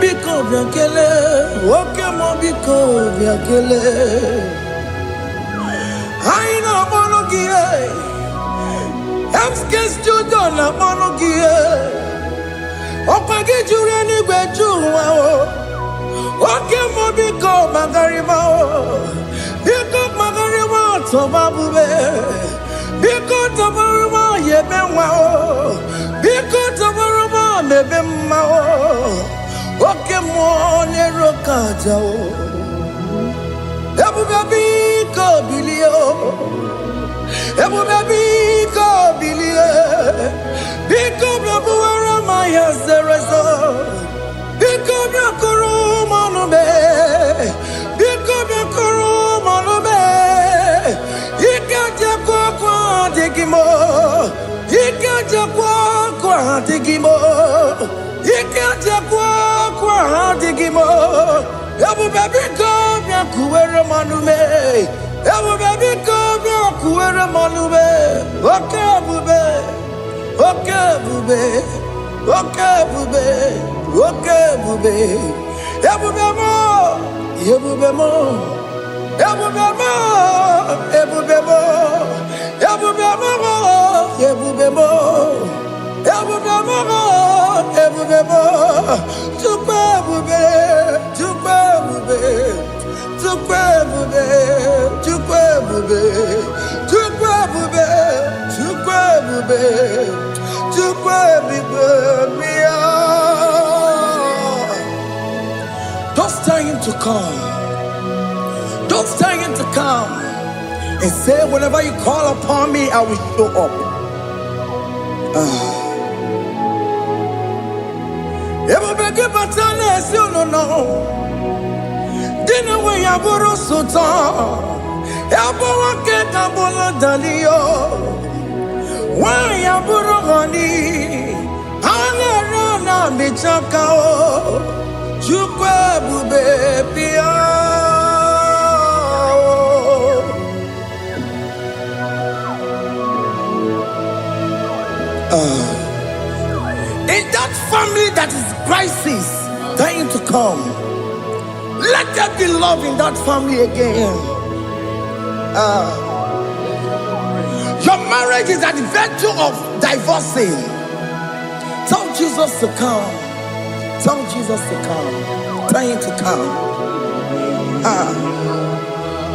Biko biakele, woke mo biko biakele. Aina monogie, emskes judo na monogie. Opage jure ni gbejuwa o. Woke mo biko magarima o. Biko magarima toba bube. Biko tabaruma yebenwa o. Biko tabaruma mebemma o. Oke mo ne rokaja o. Ebu baby ko bilio. Ebu baby ko bilio. Biko babu ara maya zerezo. Biko bakuru manube. Biko bakuru manube. Ikaja kwa digimo. Ikaja kwa digimo. Ikaja kwa digimo. Ebu baby ko kuwere manume. Ebu baby ko kuwere manume. Okay bube. Okay bube. Okay bube. Okay bube. Ebu bemo. Ebu bemo. Ebu bemo. Ebu bemo. Ebu bemo. Ebu bemo. Ebu bemo. Ebu bemo. Tukwe bube. Tukwe bube. Tukwe bube. Tukwe bube. Tukwe bube. Tukwe bube. Tukwe bube. Mia. to come. Don't tell him to come. And say, whenever you call upon me, I will show up. Dina we yaburu sultan, yabuwa ke kabula dalio, wa yaburu gani, ana na michakao, chukwe bube pia. In that family that is crisis, trying to come, let there be love in that family again. Your marriage is at the verge of divorcing. Tell Jesus to come. Tell Jesus to come. Tell him to come.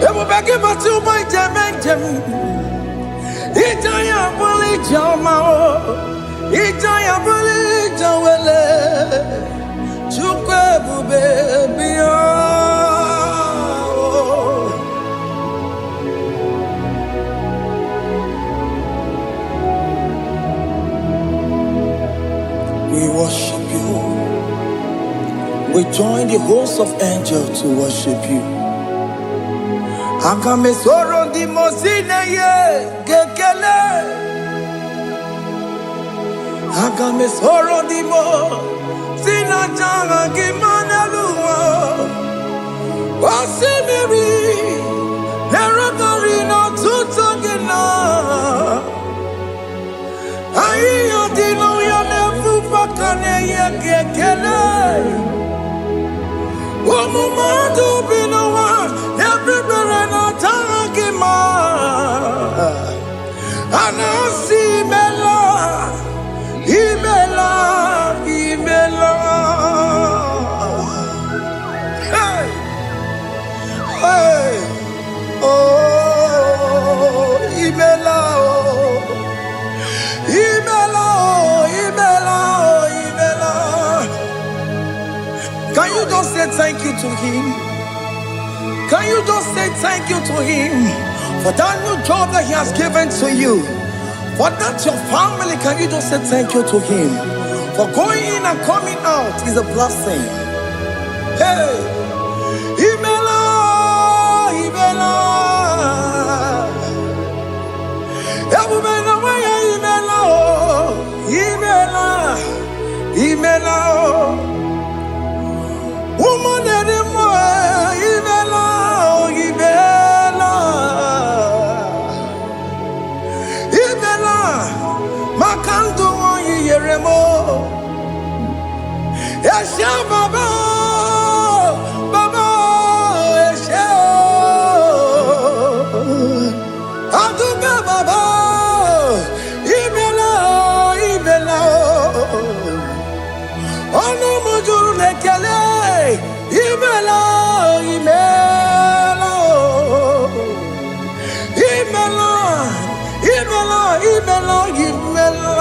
It will be given to my Jemen. Itaya buli jamao, itaya buli jawele, chukwe bube biya. We worship you. We join the host of angels to worship you. Akame soro di mosine ye gekele. Akame soro di mo sina janga gimana luwa. Wasimiri nerakari no tutogina. Ayo dino ya nefu pakane ye gekele. Umumadu binowa everybody no tangima. Anasi mela, imela, imela. Hey, hey, oh, imela, oh, imela, oh, imela, oh, imela. Can you just say thank you to him? Can you just say thank you to him for that new job that he has given to you? For that your family, can you just say thank you to him? For going in and coming out is a blessing. Hey, Imela, Imela, Imela, Imela, woman anymore, Imela, Imela, Imela, Makandu Yeremo, Yasha Baba, Baba, Yasha, Aduba Baba, Imela, Imela, Ono Mujuru Lekele. Imela, Imela, Imela, Imela, Imela, Imela.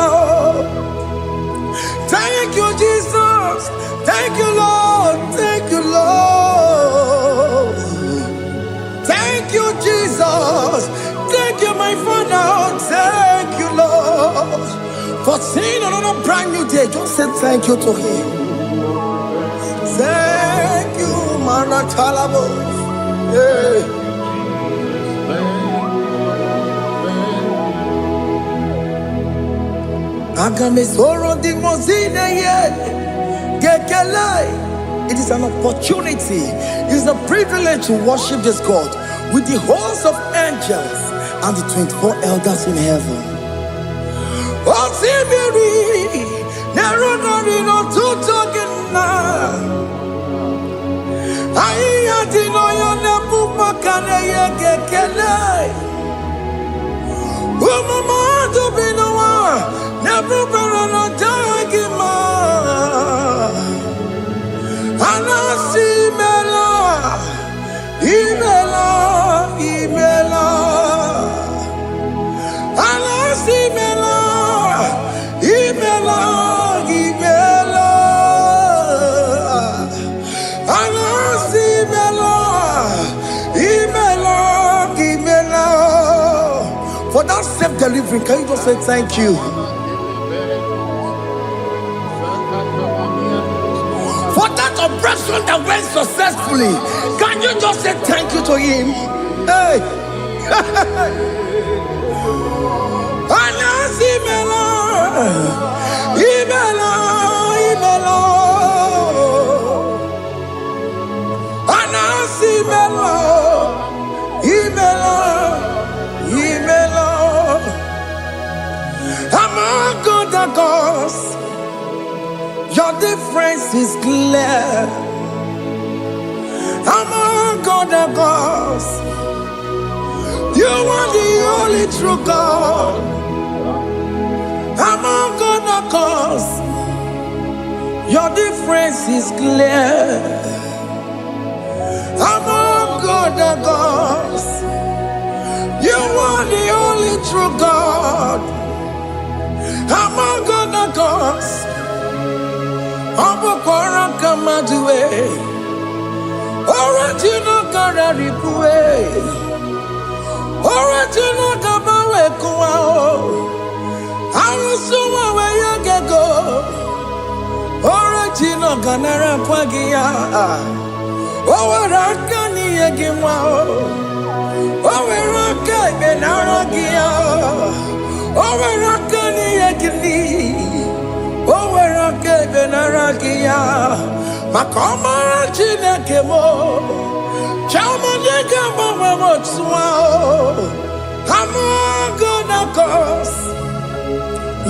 Thank you, Jesus. Thank you, Lord. Thank you, Lord. Thank you, Jesus. Thank you, my Father. Thank you, Lord. For seeing another brand new day, just say thank you to him. Thank you, Manatalabo. Yeah. It is an opportunity, it is a privilege to worship this God with the host of angels and the 24 elders in heaven. delivering, can you just say thank you? For that operation that went successfully, can you just say thank you to him? Hey! Among other gods, your difference is clear. Among other gods, you are the only true God. Among other gods, your difference is clear. Among other gods, you are the only true God. Among other gods, Obokora Kamadue, Original Kararikue, Original Kabawe Kuao, Arusuma Wayagego, Original Ganara Pagia, Owarakani Yagimao, Owaraka Benaragia, Owarakani Yagini, Owaraka Benaragia, Makoma Chinakemo, Chamanega Mamamotswao, Among other gods,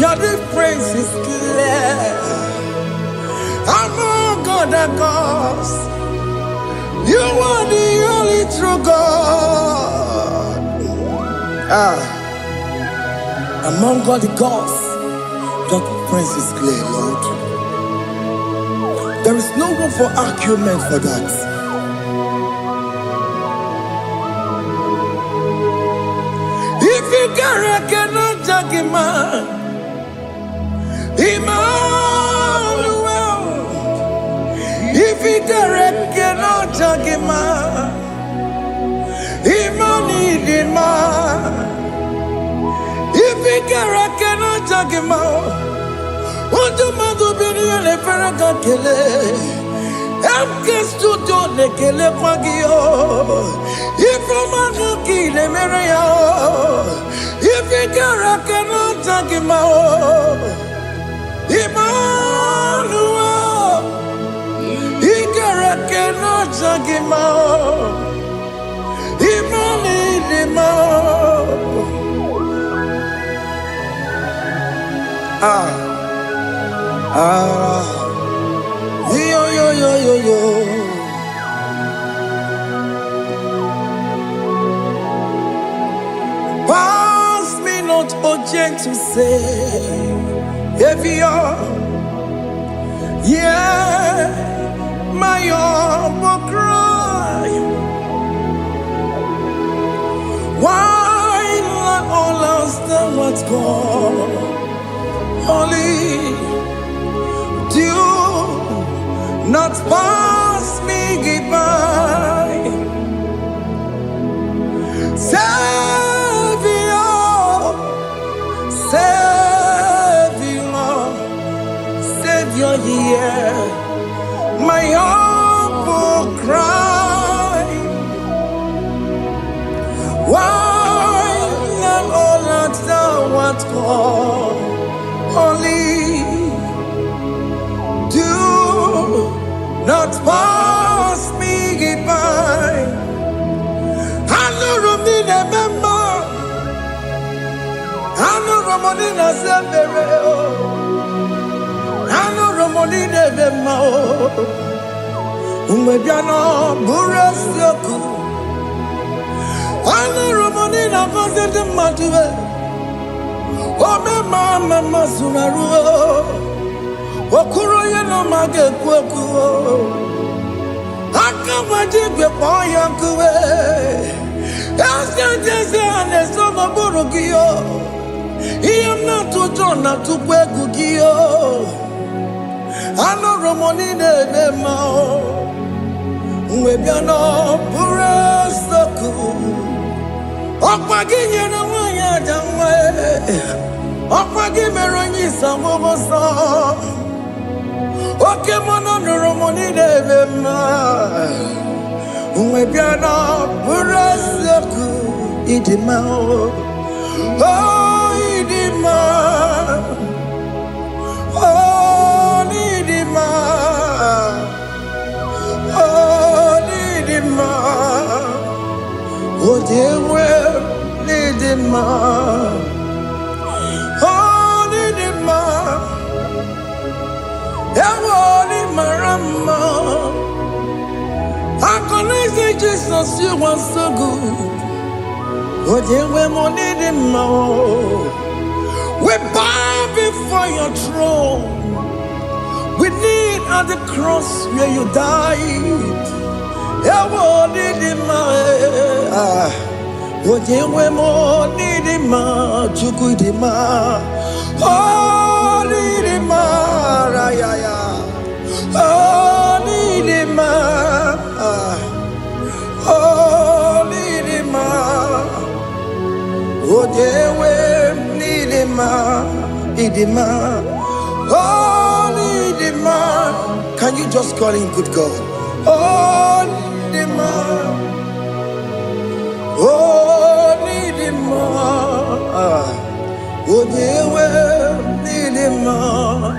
your difference is clear. Among other gods, you are the only true God. Among all the gods, your difference is clear, Lord. There is no room for argument for that. If you cannot judge him, Emmanuel. If you cannot judge him, Emmanuel. If you cannot judge him, what do you do? Le Ferraga Kele, Studio le Kele Pagio, if you Maki le Merea, if you cannot judge him, Emmanuel, he cannot judge him, yo. Pass me not, O gentle Savior, yeah, my humble cry. Why not all else than what's gone? Only do not pass me by. Savior, hear my humble cry. Why not all that thou art called? Only do not pass me by. I know Romina member, I know Romonina Sembereo, I know Romonina Vemo, Umbebiano Burasioku, I know Romonina Vaset Matue, oh, Mama Masunaru. Okuro yeno mage kweku Akamaji boya kuwe Jese aneso maburu giyo Iyam na tuto na tukwe gugiyo Ano romoni nebe mao Mwebiano pure soku Okwa ginye na wanya jamwe Ọkwagi mere onye isa mụbọsọ. Oke mmanụ nụrụ m niile eme mma. Mgbe bịa na bụrụ eziokwu ịdị mma. Oh, ịdị mma. Oh, ịdị mma. Oh, ịdị mma. Oh, dewe ịdị mma. Oh, ịdị mma. Ewo ni marama. I can say Jesus, you are so good. Oh, dewe mo ịdị mma. We bow before your throne. We kneel at the cross where you died. Ewo ịdị mma. Ojewe mo ịdị mma, Chukwu ịdị mma. Oh, ịdị mma, rayaya. Oh, ịdị mma. Oh, ịdị mma. Ojewe ịdị mma, ịdị mma. Oh, ịdị mma. Can you just call him good God? Oh, ịdị mma. Oh, need him more. Oh, dear, need him more.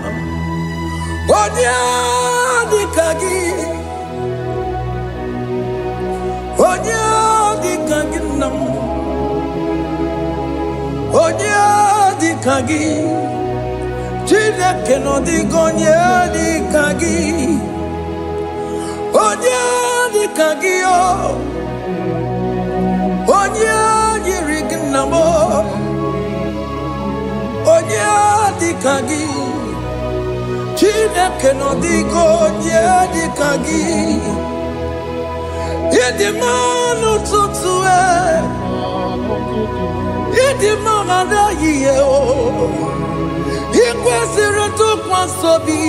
Oh, dear, the kagi. Oh, dear, the kagi. Oh, dear, the kagi. Chile cannot go near the kagi. Oh, dear, the kagi. Onye yiri gị nna m, onye dịka gị, Chineke nọ dịka onye dịka gị. Ịdị mma n'ụtụtụ ịdị mma n'ehihie ị kwesịrị ntụkwasị obi.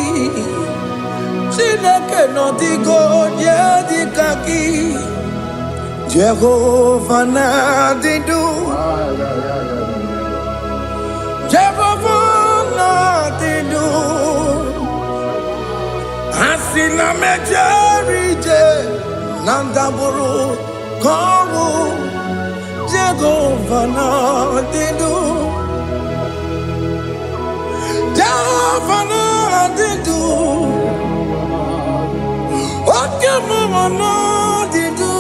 Chineke nọ dịka onye dịka gị. Jehovah Nadidu, Jehovah Nadidu, Asina Mejerije, Nandaburu, Koru, Jehovah Nadidu, Jehovah Nadidu, Okemama Nadidu.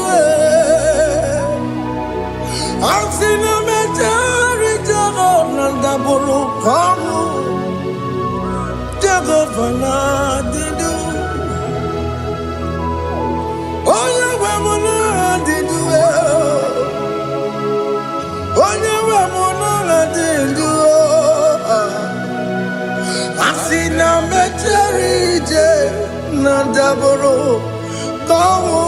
Asina mejari jago nandaburu kamu jago vanadidu. Oye wemuna didu oye wemuna didu. Asina mejari je nandaburu kamu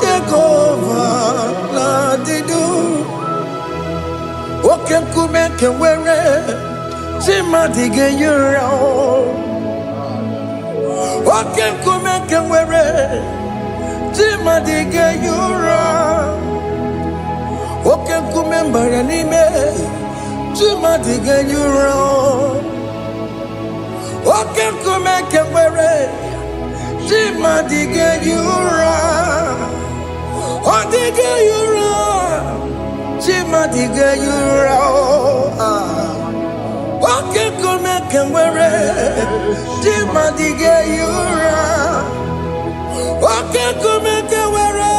Jehovah Nadidu. Oke nkume nke nwere chimadige yura. Oke nkume nke nwere chimadige yura. Oke nkume mbara n'ime chimadige yura. Oke nkume nke nwere chimadige yura. Odige yura, chimadige yura. Oke kume kemwere, chimadige yura. Oke kume kemwere,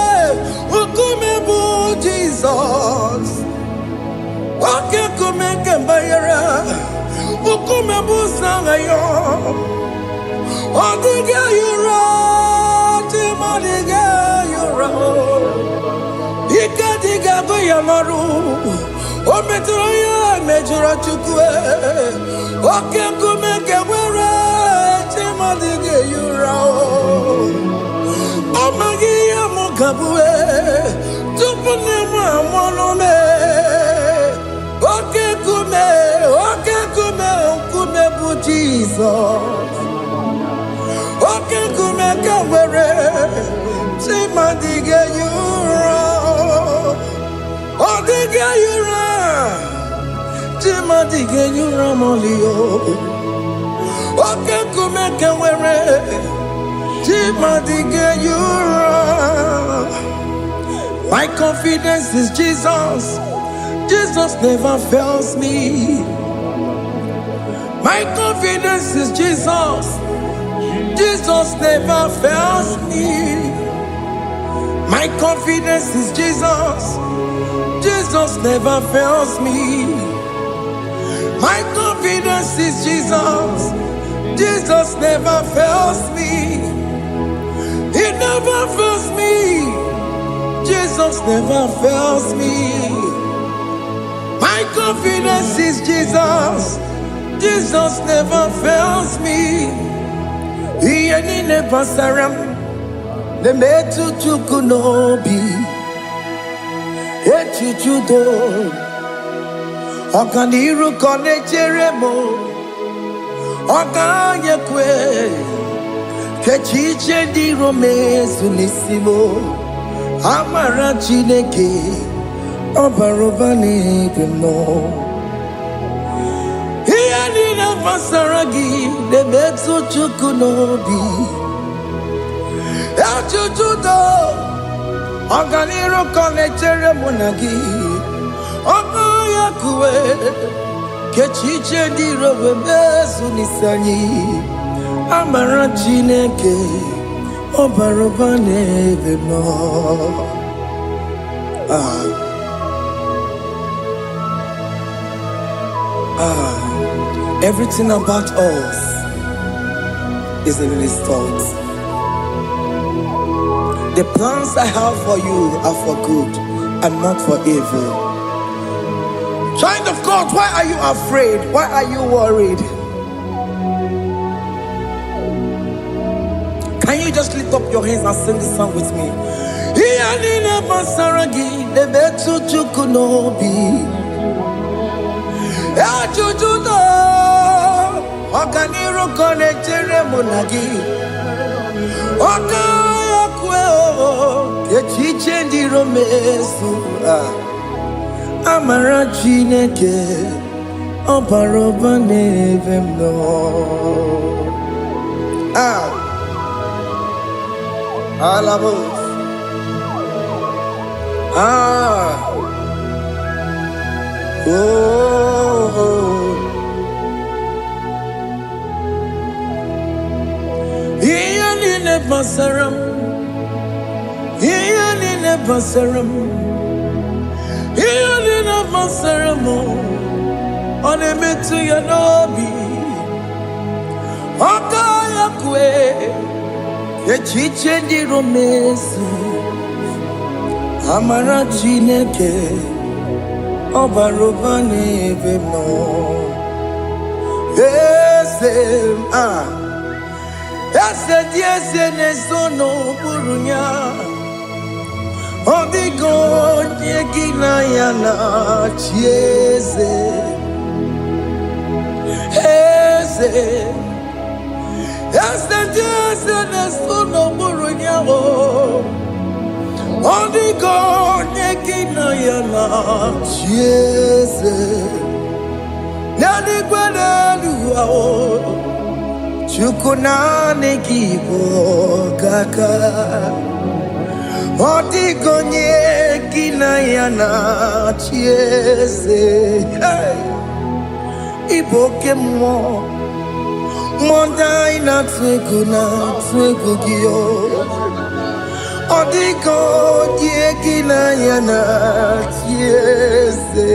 ukume bu Jesus. Oke kume kembayera, ukume bu sangayo. Odige yura, chimadige yura. Ikadiga goyamaru, o metro ya mejura chukwe. Oke kume kewere, chimadige yura. Omagi ya mukabue, tupune ma monome. Oke kume bu Jesus. Oke kume kewere, chimadige yura. Odige yura, genyura molio. Oke kumeke were. Chimadi genyura. My confidence is Jesus. Jesus never fails me. My confidence is Jesus. Jesus never fails me. My confidence is Jesus. Jesus never fails me. My confidence is Jesus. Jesus never fails me. He never fails me. Jesus never fails me. My confidence is Jesus. Jesus never fails me. He ain't never saram. The metu chukunobi. Echuchudo. Okaniru kone cheremo. Okanye kwe. Kechiche di rome sunisimo. Amara chineke. Obarobane gno. Pasaragi, the Metsu Chukunobi, Achuchudo, Oganiro Connectere Monagi, Omayakue, Kechiche di Robesunisani, Amarachineke, Obarobane Veno. Everything about us is in His thoughts. The plans I have for you are for good and not for evil. Child of God, why are you afraid? Why are you worried? Can you just lift up your hands and sing this song with me? Okaniro connectere monagi. Okaya kweo. Kechiche di romesu. Amara chineke. Obaroba nevemno. Alamos. Basaram, Ianina Basaram, Ianina Basaramo, on a metu yanobi, Okaya kwe, Echiche di romesu, Amara chineke, Obarobane vemno, yes, yes, nesono burunya. Odigo nyegina yana chieze. Eze. Yes, nesono burunya. Odigo nyegina yana chieze. Nani gwaneluwa. Chukunane kibo kaka. Odigonye kinayana chiese. Iboke mo. Monda ina twegu giyo. Odigonye kinayana chiese.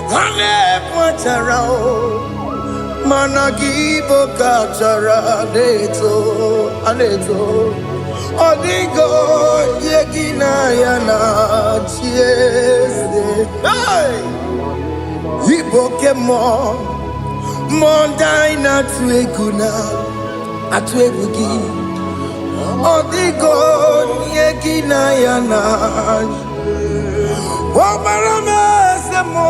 Ane pacharao. Managibo kachara aneto Odigo yegina yana chiese. Iboke mo Mondai na tueguna Atuegugi Odigo yegina yana Wabarame se mo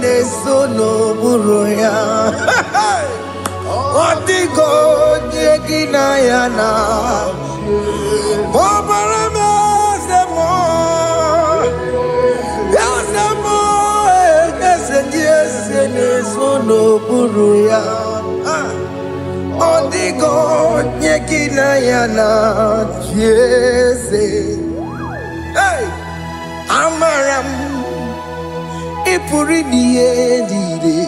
Nesono buruya. Odigo nyegina yana. Obarame semo Odigo nyekina yana jese. Hey, amaram ipuri diye dide.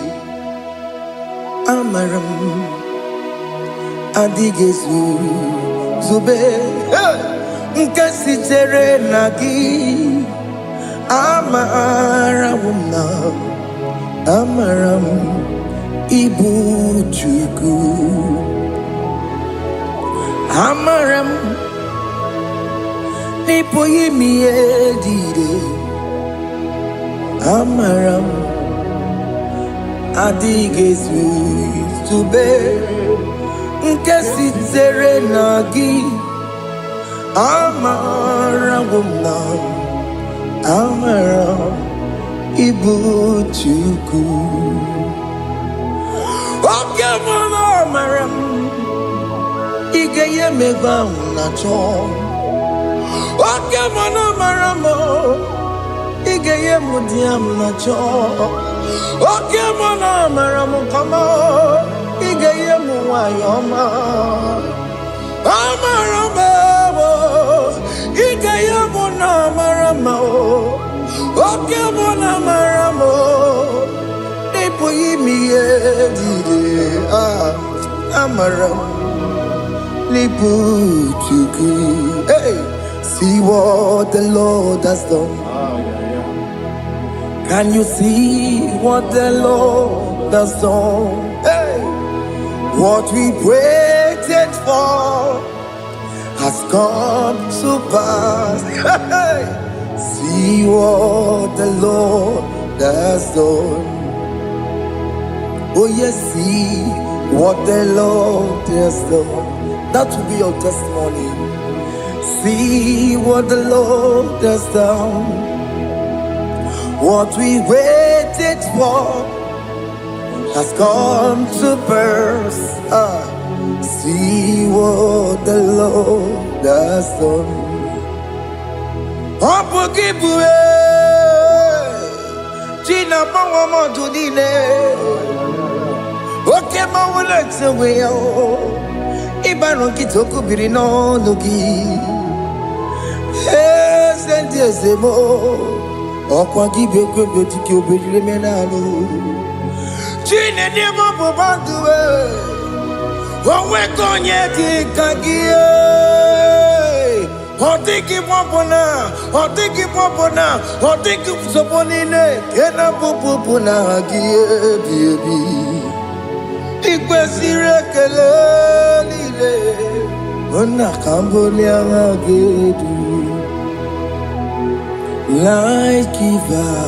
Amaram adigezu zube. Hey, nkasi tere nagi. Amaram na amaram ibu chuku. Amaram nipo yimi edide. Amaram adigezu zube. Nkesi tere nagi. Amaram na amaram ibu chuku. Okay, mama, amaram igeye meba unacho. Okay, mama, amaram igeye mudiam nacho. Okay, mama, amaram kama igeye muwayoma. Amaram igeye muna amaram. Okay, mama, amaram nipo yimi edide. Amaram nipo chuku. Hey, see what the Lord has done. Can you see what the Lord has done? Hey, what we waited for has come to pass. Hey, see what the Lord has done. Oh yes, see what the Lord has done. That will be your testimony. See what the Lord has done. What we waited for has come to pass. See what the Lord has done. Opokibue, Gina Bawa Judine. Okay, my legs away. Ibano Kitoku Birino Nugi. Yes, and yes, mo. Okwa give you to Menano. Gina Demo Banduwe. One week on yet, Kagia. Otiki popona, otiki popona, otiki soponine, kena popona gie baby. Ikwesire kele lile, ona kambonia gedu. Light giver,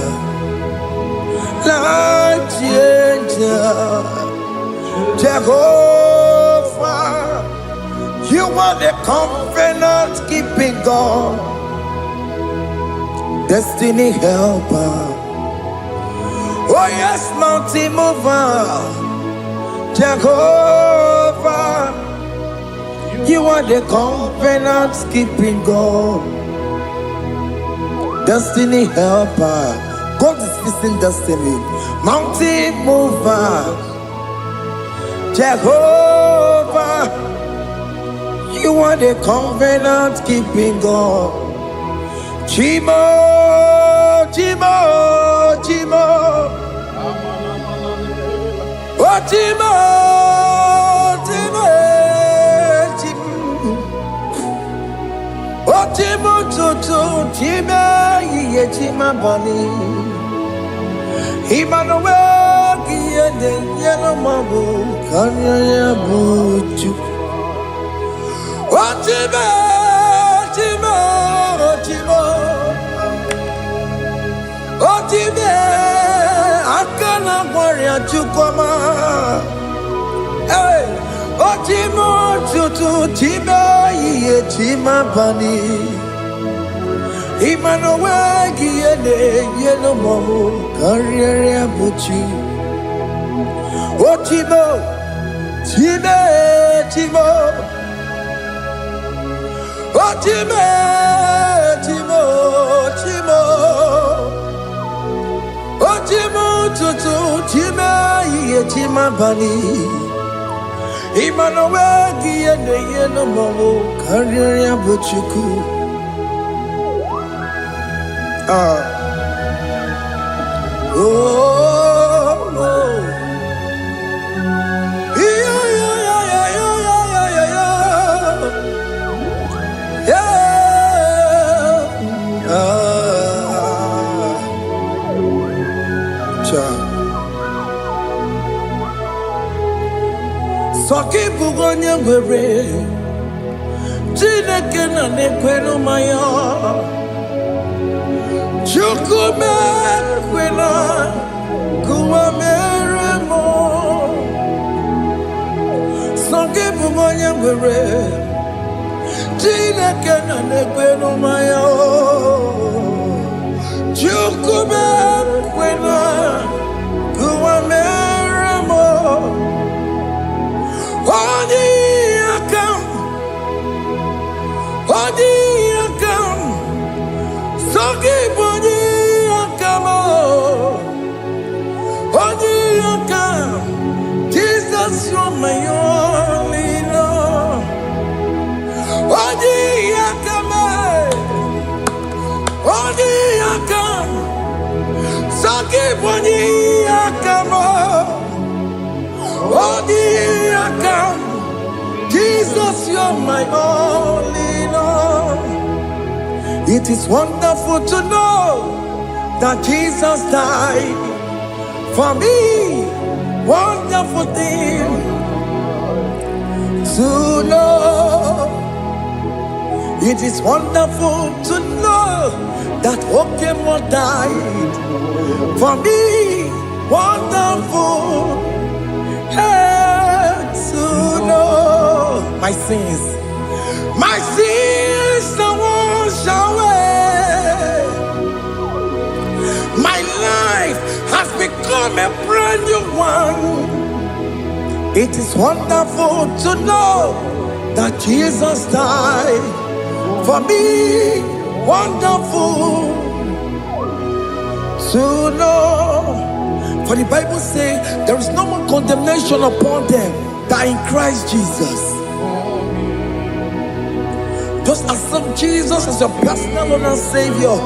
light changer, Jehovah. You are the covenant keeping God, destiny helper. Oh yes, mountain mover, Jehovah. You are the covenant keeping God, destiny helper. God is fixing destiny. Mountain mover, Jehovah. You are the covenant keeping God. Chimo, Chimo, Chimo. Oh, Chimo, Chimo, Chimo. Oh, Chimo, Chimo, Chimo, Ye Chima Bani. Emmanuel, Kiende, Yellow Mabu, Kanya Buchu. Otimo, Otimo, Otimo, Otimo, Akana Warrior Chukoma. Hey, Otimo, Tutu, Tima, Ye Tima Bani. Emmanuel, Giene, Yellow Momo, Carrier Buchi. Otimo, Time, Timo. Otimo, Timo, Timo. Otimo, Tutu, Tima, Ye Tima Bani. Imanowe Giene Yeno Momo Karriere Buchuku. Soki bugonye ngwere Chineke na nekwenu maya Chukume kwena Kuwa meremo Soki bugonye ngwere Chineke na nekwenu maya Chukume kwena Kuwa meremo Odi akam, soki bodi akam, odi akam, Jesus you're my only Lord. Odi akam, soki bodi akam, odi akam. Jesus, you're my only Lord. It is wonderful to know that Jesus died for me. Wonderful thing to know. It is wonderful to know that Okemo died for me. Wonderful to know my sins are washed away. My life has become a brand new one. It is wonderful to know that Jesus died for me. Wonderful to know. For the Bible says there is no more condemnation upon them that in Christ Jesus. Just accept Jesus as your personal Lord and Savior.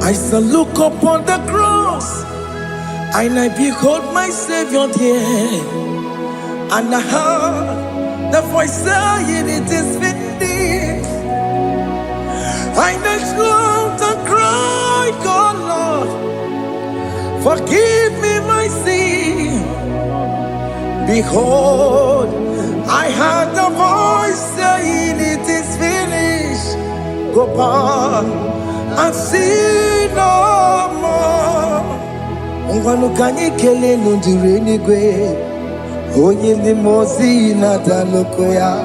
I shall look upon the cross and I behold my Savior there, and I heard the voice saying it is finished. I knelt down and cried, God Lord, forgive me my sin. Behold, I heard the voice saying it is finished. Go back and sin no more. Ngwanu kanyi kele nundure nigwe, onye ndi mozi na daloko ya.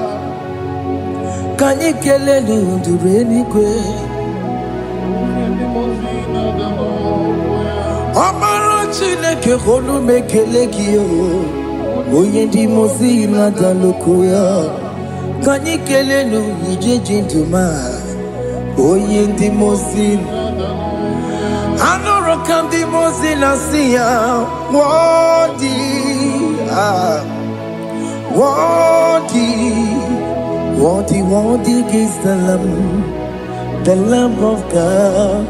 Kanyi kele nundure nigwe, Amara Chineke holu mekele kiyo, onye ndi mozi na daloko ya. Kanyi kele nu ije jintuma, onye ndi mozi. Anoro kandi mozina siya, worthy is the Lamb of God.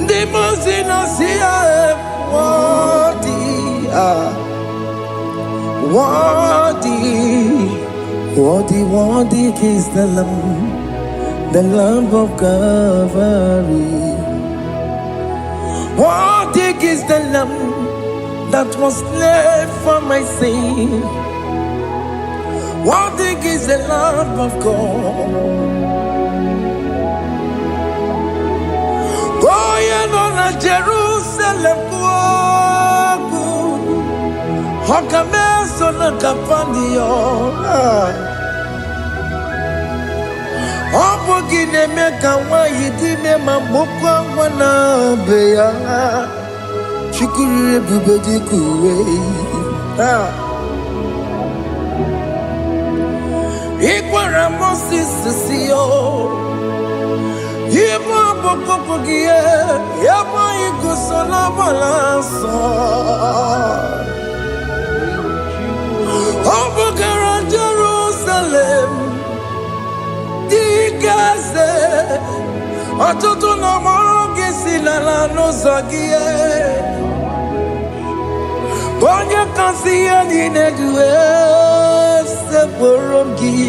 The mozina siya, worthy is the Lamb of God. What is the Lamb that was slain for my sin? What is the Lamb of God? Going on a Jerusalem, Hokameso na kapandio. Opogine meka wa yidime mamukwa wana beya. Chukuru bubedi kuwe. Moses see yo. Yebo boko gie, yebo igusala balanso. Obugara Jerusalem, Digaze, Atutu na mogi silala no zagie. Bonja kansiya dinegwe seporongi.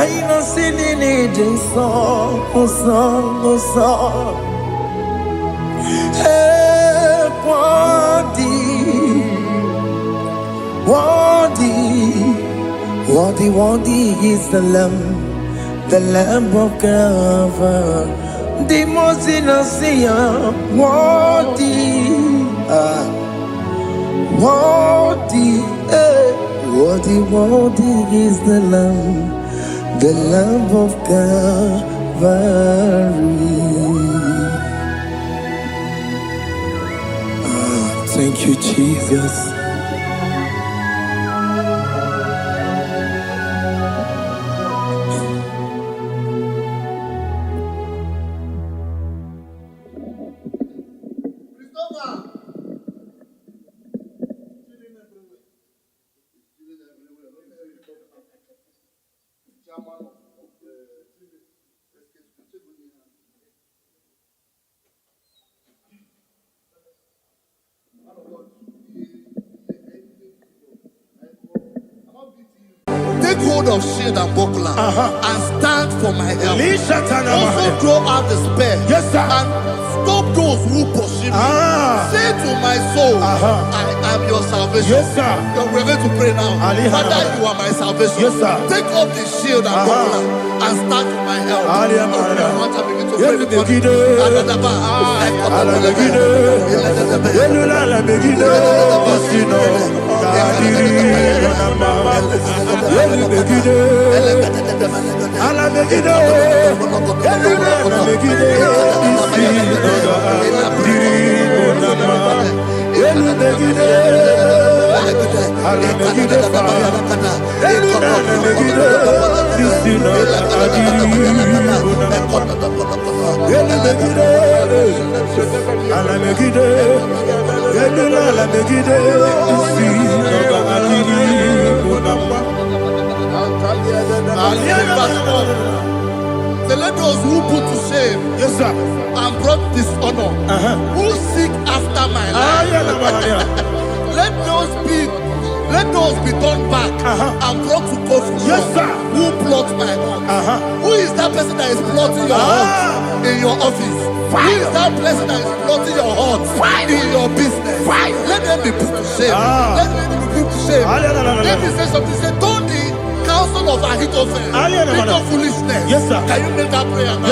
Aina sinini jinson, song. Hey, Worthy is the Lamb of God. The most innocent, worthy is the Lamb of Calvary. Thank you, Jesus. Take hold of shield and buckler and stand for my help. Also throw out despair and stop those who pursue me. Say to my soul, I am your salvation. We're going to pray now. Father, you are my salvation. Take off the shield and buckler and stand for my help. Let those who put to shame and brought dishonor, who seek after my life, let those be turned back and brought to confusion. Who plots my heart? Who is that person that is plotting your heart in your office? Who is that person that is plotting your heart in your business? Let them be put to shame. Let them be put to shame. Let me say something. Say, don't the counsel of Ahithophel, bit of foolishness. Can you make that prayer now?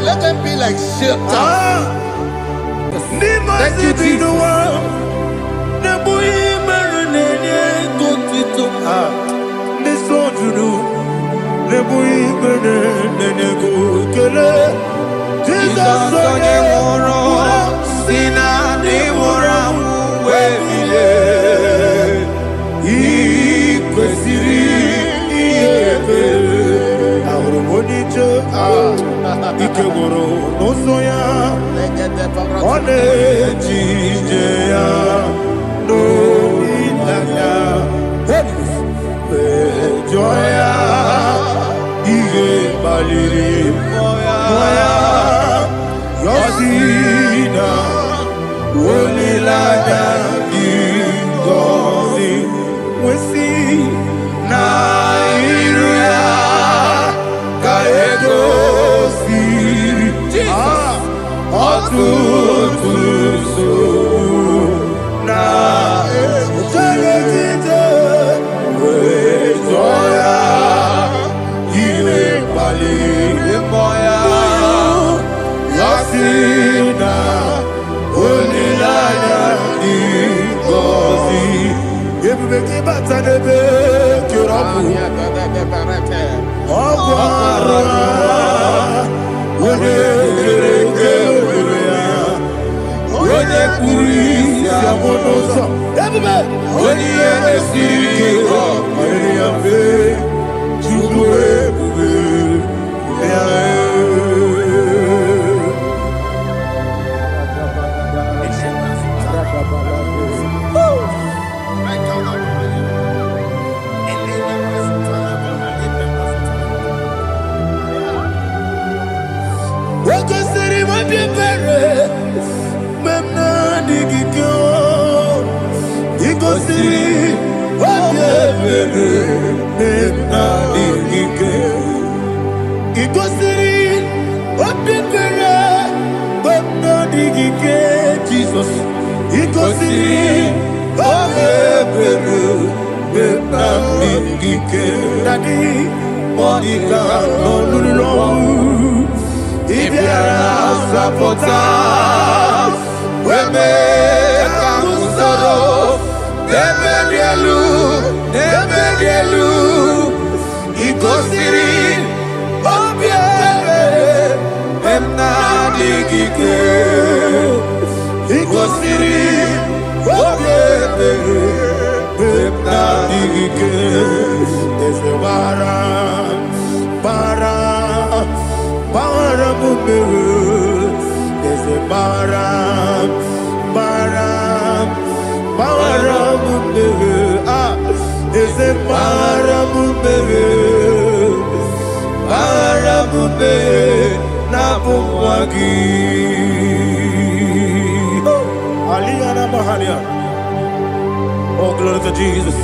Let them be like shelter. Thank you, Jesus. Joya, Ige Baliri, Moya, Yosina, Olilada, Ingozi, Wesi, Nairia, Kaego, Siri, Jesus, Otutusu, Na, Teletite, Joya, Ile Bali, Moya, Yasina, Olilaya, Ingozi, Ebubeki Batanebe, Kirabu, Okwara, Onegereke, Onekuri, Siamonosa, Ebube, Oniyenesiri, Mariafe, Chukwe, Bube, Wakasiri mabibere, memna digikyo. Ikosiri mabibere, memna digikyo. Ikosiri mabibere, memna digikyo. Jesus. Ikosiri mabibere, memna digikyo. Daddy, Monica, no lulu. Ibiara sapota, weme kamusoro, nebedielu, ikosiri, obiere, emna digike, ikosiri, obiere, emna digike, ese bara. There's a baram, there's a baramumbe, Napumwagi. Aliyana Mahalia. Oh, glory to Jesus.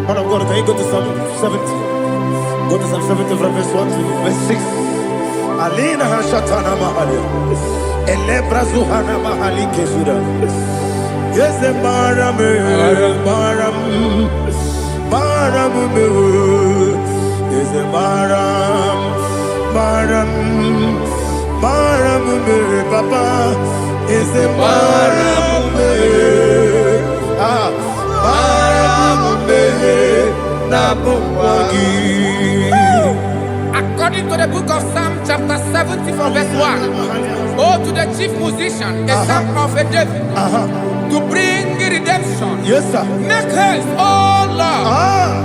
Man of God, can you go to Psalm 70? Go to Psalm 70 from verse 1 to verse 6. Alina Hashatana Mahalia. Elebra Zuhana Mahali Kesura. Yes, the Baram. Yes, the Baram. Papa. Yes, the Baram. According to the book of Psalm chapter 70 from verse 1, oh, to the chief musician, a psalm of a David, to bring redemption. Yes, sir. Make haste, oh Lord,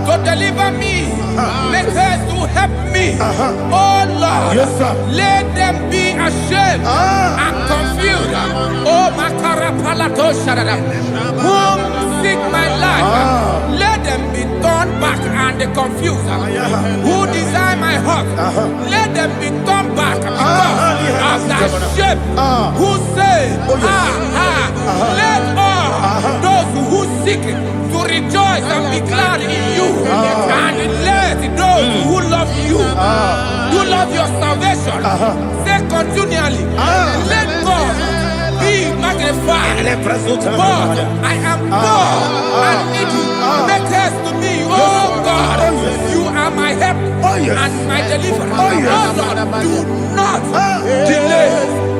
to deliver me. Make haste to help me. Oh Lord, yes, sir. Let them be ashamed and confused. Oh, Makara Palato Shadada, whom seek my life, let them be turned back and confused. Who desire my heart, let them be turned back because of that shame. Who say, let all those who seek to rejoice and be glad in you, and let those who love you, who love your salvation, say continually, let God be magnified. God, I am poor and needy. Make haste to me, oh God. You are my help and my deliverer. Oh Lord, do not delay.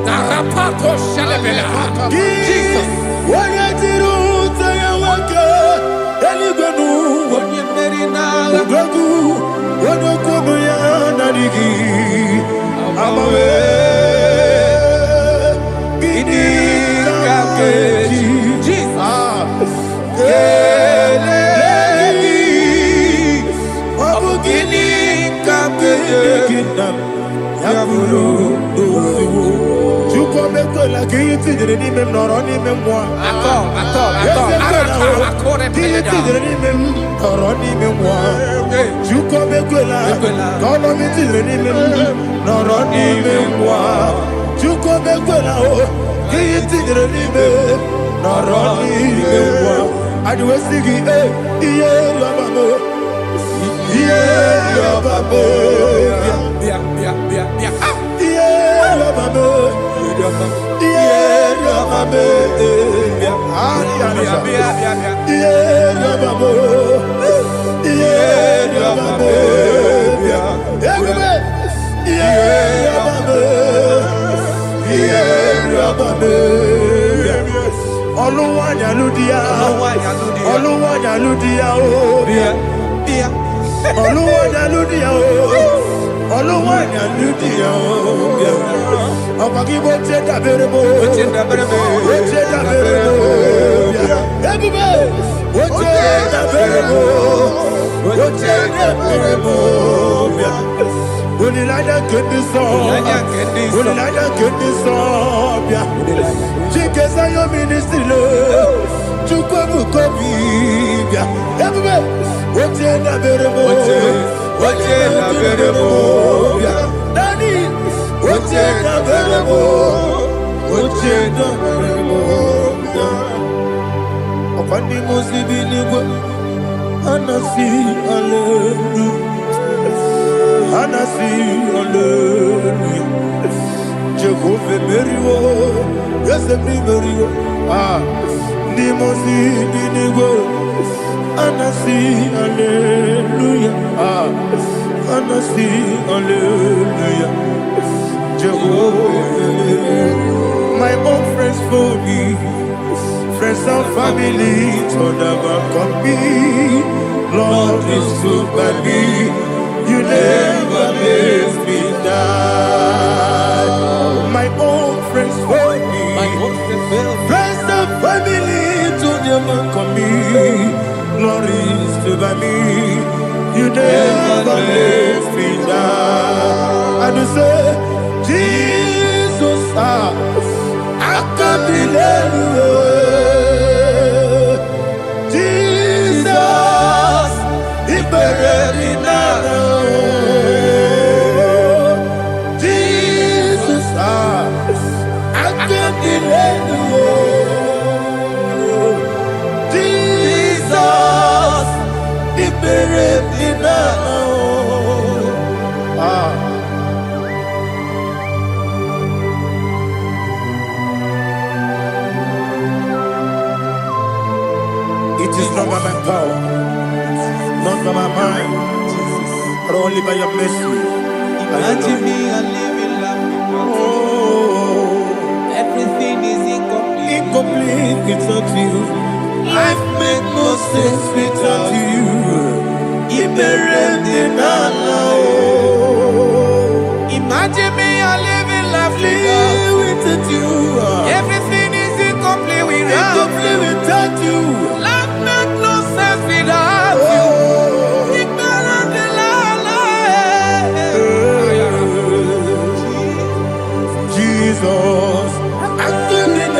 Tarapato Shalabela. Jesus. Apuru Oziwo. Chukwomeko la kiyiti dire ni mem noro ni mem wa. Kiyiti dire ni mem noro ni mem wa. Chukwomeko la kono mi dire ni mem noro ni mem wa. Chukwomeko la o kiyiti dire ni mem noro ni mem wa. Adiwe sigi iye yabamo. Iye yabamo. Jehovah Meriwo, yes, Meriwo, Nimosi Binigo, Anasi, hallelujah, Anasi, hallelujah, Jehovah, my own friends for me, friends and family, told about me, Lord is good by me, you never let me die. My own friends for me, friends and family, told about me, Lord is good by me, you never let me die. And you say, Jesus, I can't believe you. Jesus, He buried in Jesus, I can't believe you. Jesus, He buried in It is not by my power, not by my mind, but only by your mercy. Imagine me a living life. Everything is incomplete. Incomplete without you. Life makes no sense without you. Imagine me a living life without you. Everything is incomplete without you. Life makes no sense without you. Jesus, I give it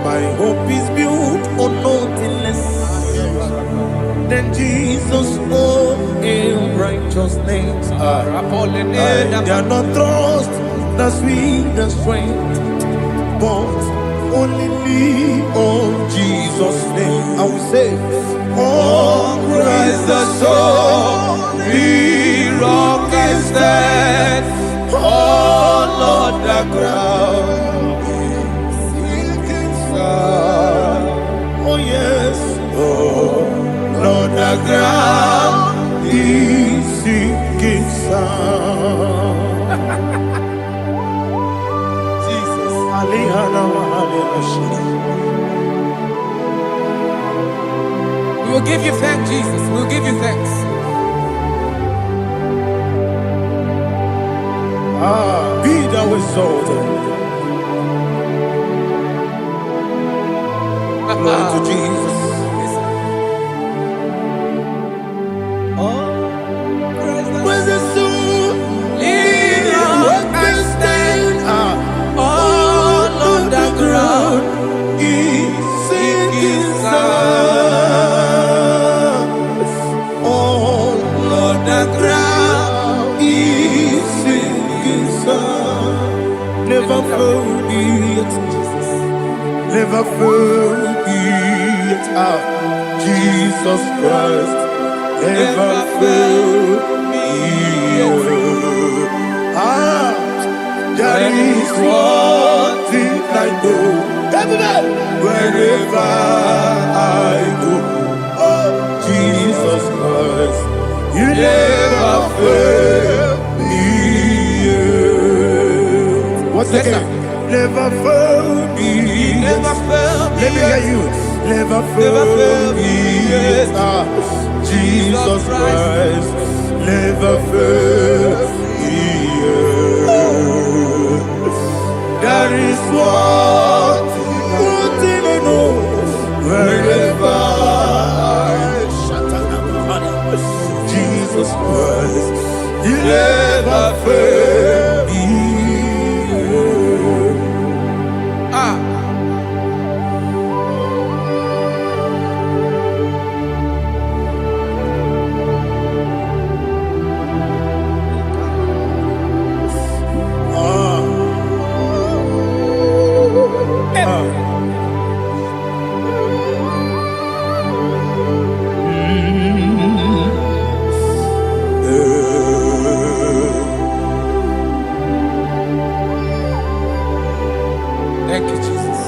my hope is built on nothing less than Jesus' own righteousness. They are not trust the sweetest strength, but only lean on Jesus' name. I will say, on Christ the solid rock is stand. Oh Lord, the ground is sinking sand. Oh yes, oh Lord, the ground is sinking sand. Jesus, We will give you thanks, Jesus. We will give you thanks. Be thou exalted. Glory to Jesus. Where's the soul? What can stand? All on the ground is sinking sand. All on the ground is sinking sand. Never forget, never forget, Jesus Christ. Never fail me. There is one thing I know. Wherever I go, oh Jesus Christ, you never fail me. What's the name? Never fail me. Never fail me. Let me hear you. Never fail me. Jesus Christ, never fail me. There is one thing I know. Wherever Jesus Christ, you never fail me. Thank you, Jesus.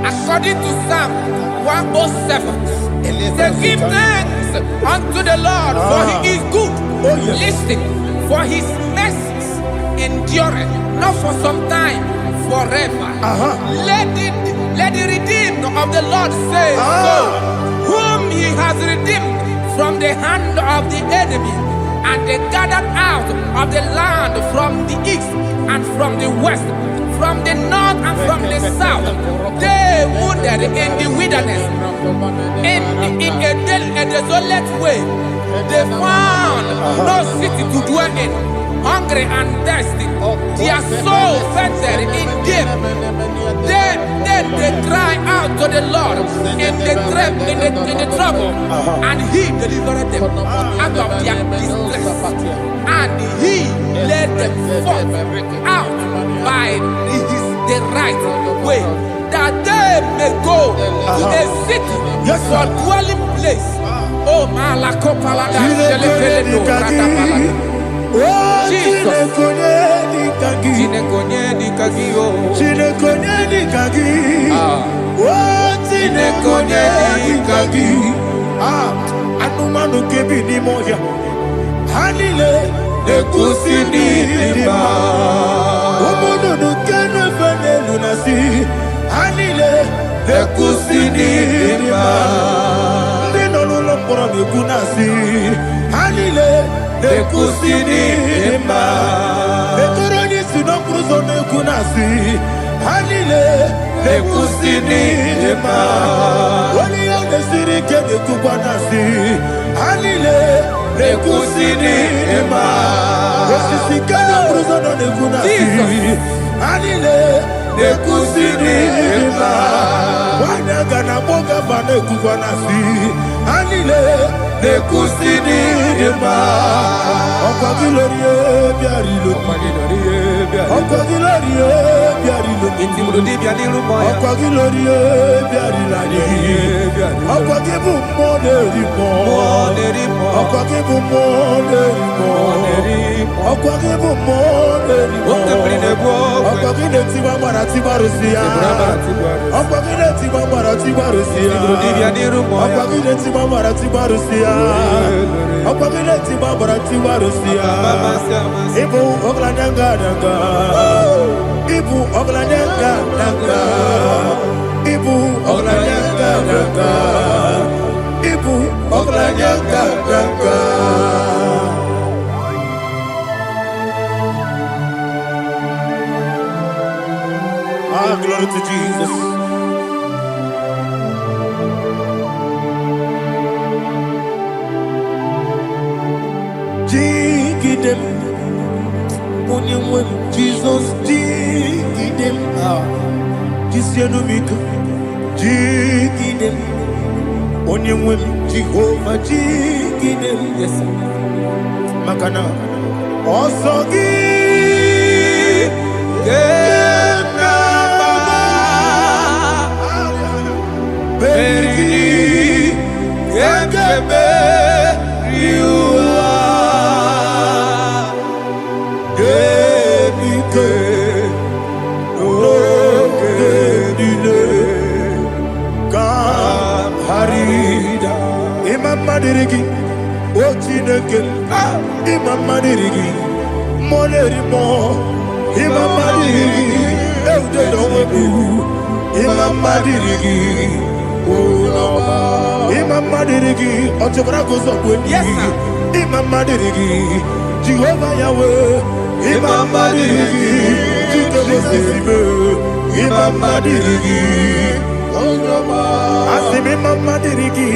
According to Psalm 107, say, give thanks unto the Lord, for he is good. Listen, for his mercies endureth, not for some time, forever. Let the redeemed of the Lord say so, whom he has redeemed from the hand of the enemy, and they gathered out of the land from the east and from the west, from the north and from the south. They wandered in the wilderness, in a desolate way. They found no city to dwell in, hungry and thirsty. Their soul fainted in deep. Then they cry out to the Lord in the trouble, and he delivered them out of their distress. And he led them forth out by the right way, that they may go to a city for dwelling place. Oh, Malakopalada, Jesus. Anumanu kebi ni moya. Hanile ekusini ma. Omono no kene fene lunasi. Hanile ekusini ma. Nino no pora mi kunasi. Hanile ekusini ma. Etoroni sino kruzo ne kunasi. Hanile ekusini ma. Wali ane siri kene kubanasi. Hanile ekusini ma. Osisi kene kruzo ne kunasi. Hanile ekusini ma. Wana gana boga bane kubanasi. Hanile ekusini ma. Ọkọ gilorie biarilo. Ọkọ gilorie biarilo. Ọkọ gilorie biarilani. Ọkọ gibu molerimo. Ọkọ gibu molerimo. Ọkọ gibu molerimo. Ọkọ gile tiwa mara tiwa rusia. Ọkọ gile tiwa mara tiwa rusia. Ọkọ gile tiwa mara tiwa rusia. Ọkọ gile tiwa mara tiwa rusia. Ibu oglanyanga daga. Ibu oglanyanga daga. Ibu oglanyanga daga. Ibu oglanyanga daga. Glory to Jigidem, Onyemwem, Jesus, Jigidem, Jisianumika, Jigidem, Onyemwem, Jehovah, Jigidem, yes, Makana, Osogi, Kenaba, Beri, Kenkebe, Madirigi, Ochineke, Imam Madirigi, Monerimo, Imam Madirigi, Eudedowebu, Imam Madirigi, Imam Madirigi, Otobragos of Wendy, Imam Madirigi, Jehovah Yahweh, Imam Madirigi, Imam Madirigi, Asimi Mama Dirigi,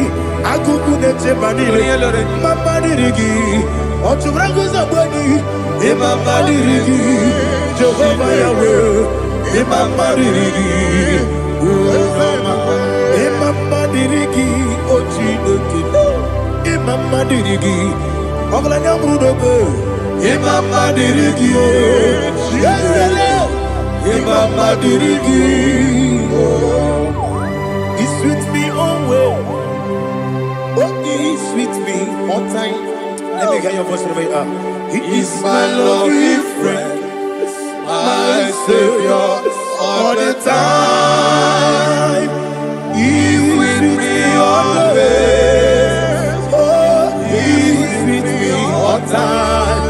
Akuku Neche Manile, Mama Dirigi, Otubrago Zabani, Imama Dirigi, Jehovah Yahweh, Imama Dirigi, Imama Dirigi, Ochinoki, Imama Dirigi, Oglanya Brudobe, Imama Dirigi, Imama Dirigi, He sweet me always. Oh, he sweet me all time. Let me hear your voice from here. He is my lovely friend, my Savior all the time. He with me always. Oh, he with me all time.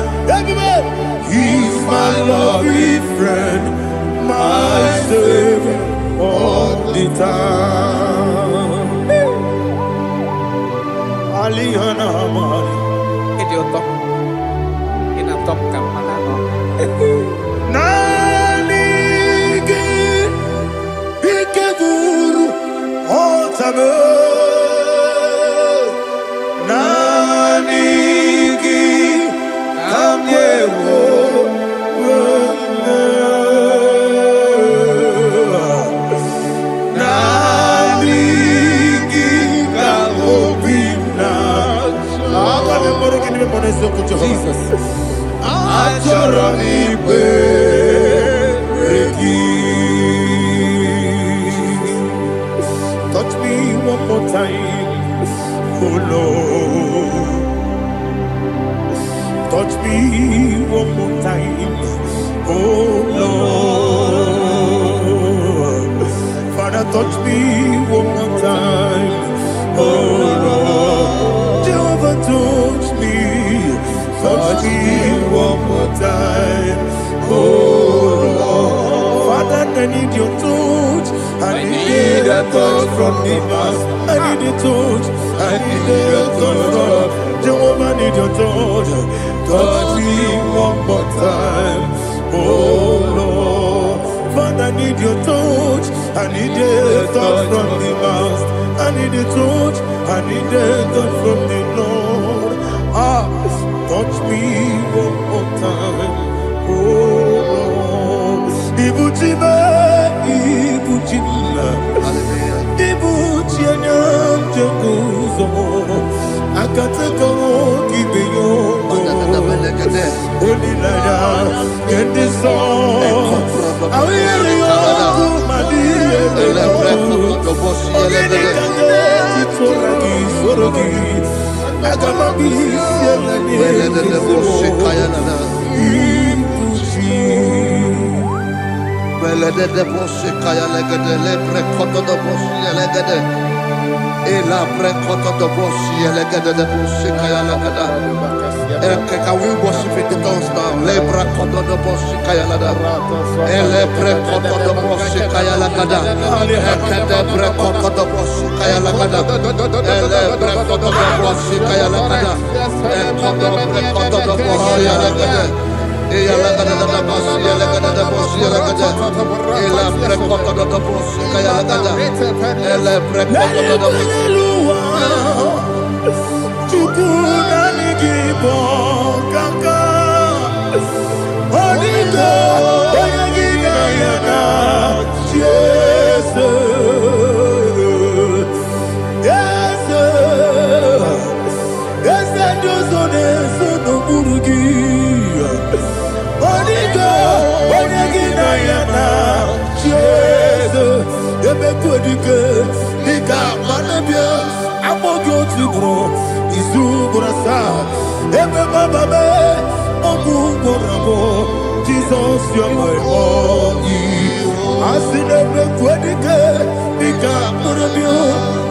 He is my lovely friend, my Savior all the time. Alihana Mari. Idiotok. Inatok kamanano. Nanigi Ikeguru Otame. Nanigi Kamyewo. Jesus. Touch me one more time, oh Lord. Touch me one more time, oh Lord. Father, touch me one more time, oh Lord. Jehovah, touch me. Touch me one more time, oh Lord. Father, I need your touch. I need a touch from the past. I need a touch. I need a touch from Jehovah. I need your touch. Touch me one more time, oh Lord. Father, I need your touch. I need a touch from the past. I need a touch. I need a touch from the Lord. Touch me one more time, oh Lord. Ibuchime, Ibuchime, Ibuchianya Jaguzo, Akatako Kibeyo, Olilaya, get this song. I will hear you, Madi, Can we worship in the tongues now? Lebra koto do bosi kaya lada. Ele pre koto do bosi kaya lada. Ekede pre koto do bosi kaya lada. Ele pre koto do bosi kaya lada. Ekodo pre koto do bosi kaya lada. Jesus, you're my all. I see never quedike, Nika Murabio,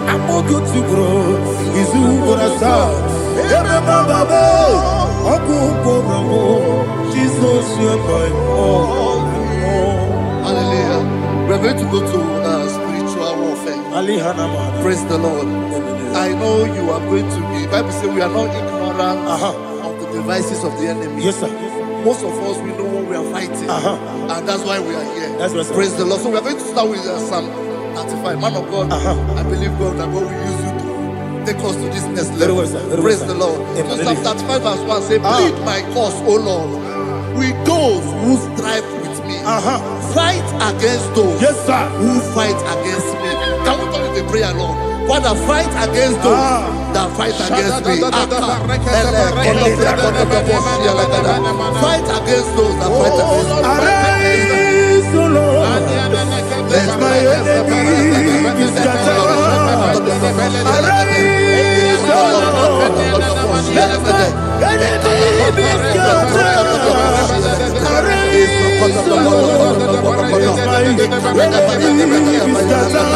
I'm more good to grow. Is who gonna start? Jesus, you're my all. Hallelujah. We're going to go to spiritual warfare. Praise the Lord. I know you are going to be. Bible says we are not ignorant of the devices of the enemy. Yes, sir. Most of us, we know what we are fighting, and that's why we are here. That's right, praise the Lord. So we are going to start with Psalm 95. Man of God, I believe God that God will use you to take us to this next level. Praise the Lord. So Psalm 35 verse 1 say, plead my cause, O Lord, with those who strive with me. Fight against those who fight against me. Can we turn with the prayer, Lord? Father, fight against those that fight against me. Fight against those that fight against me. Arise, O Lord, let my enemy be scattered. Arise, O Lord, let my enemy be scattered. Arise, O Lord, let my enemy be scattered.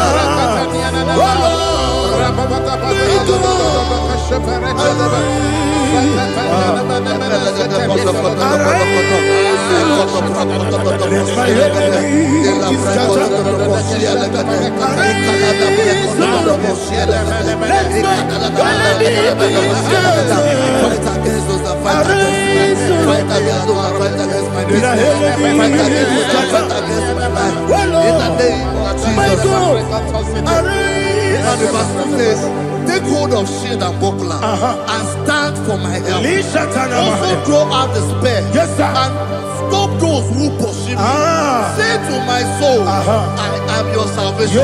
And the verse 2 says, take hold of shield and buckler and stand for my help. Also throw out the spear and stop those who pursue me. Say to my soul, I am your salvation.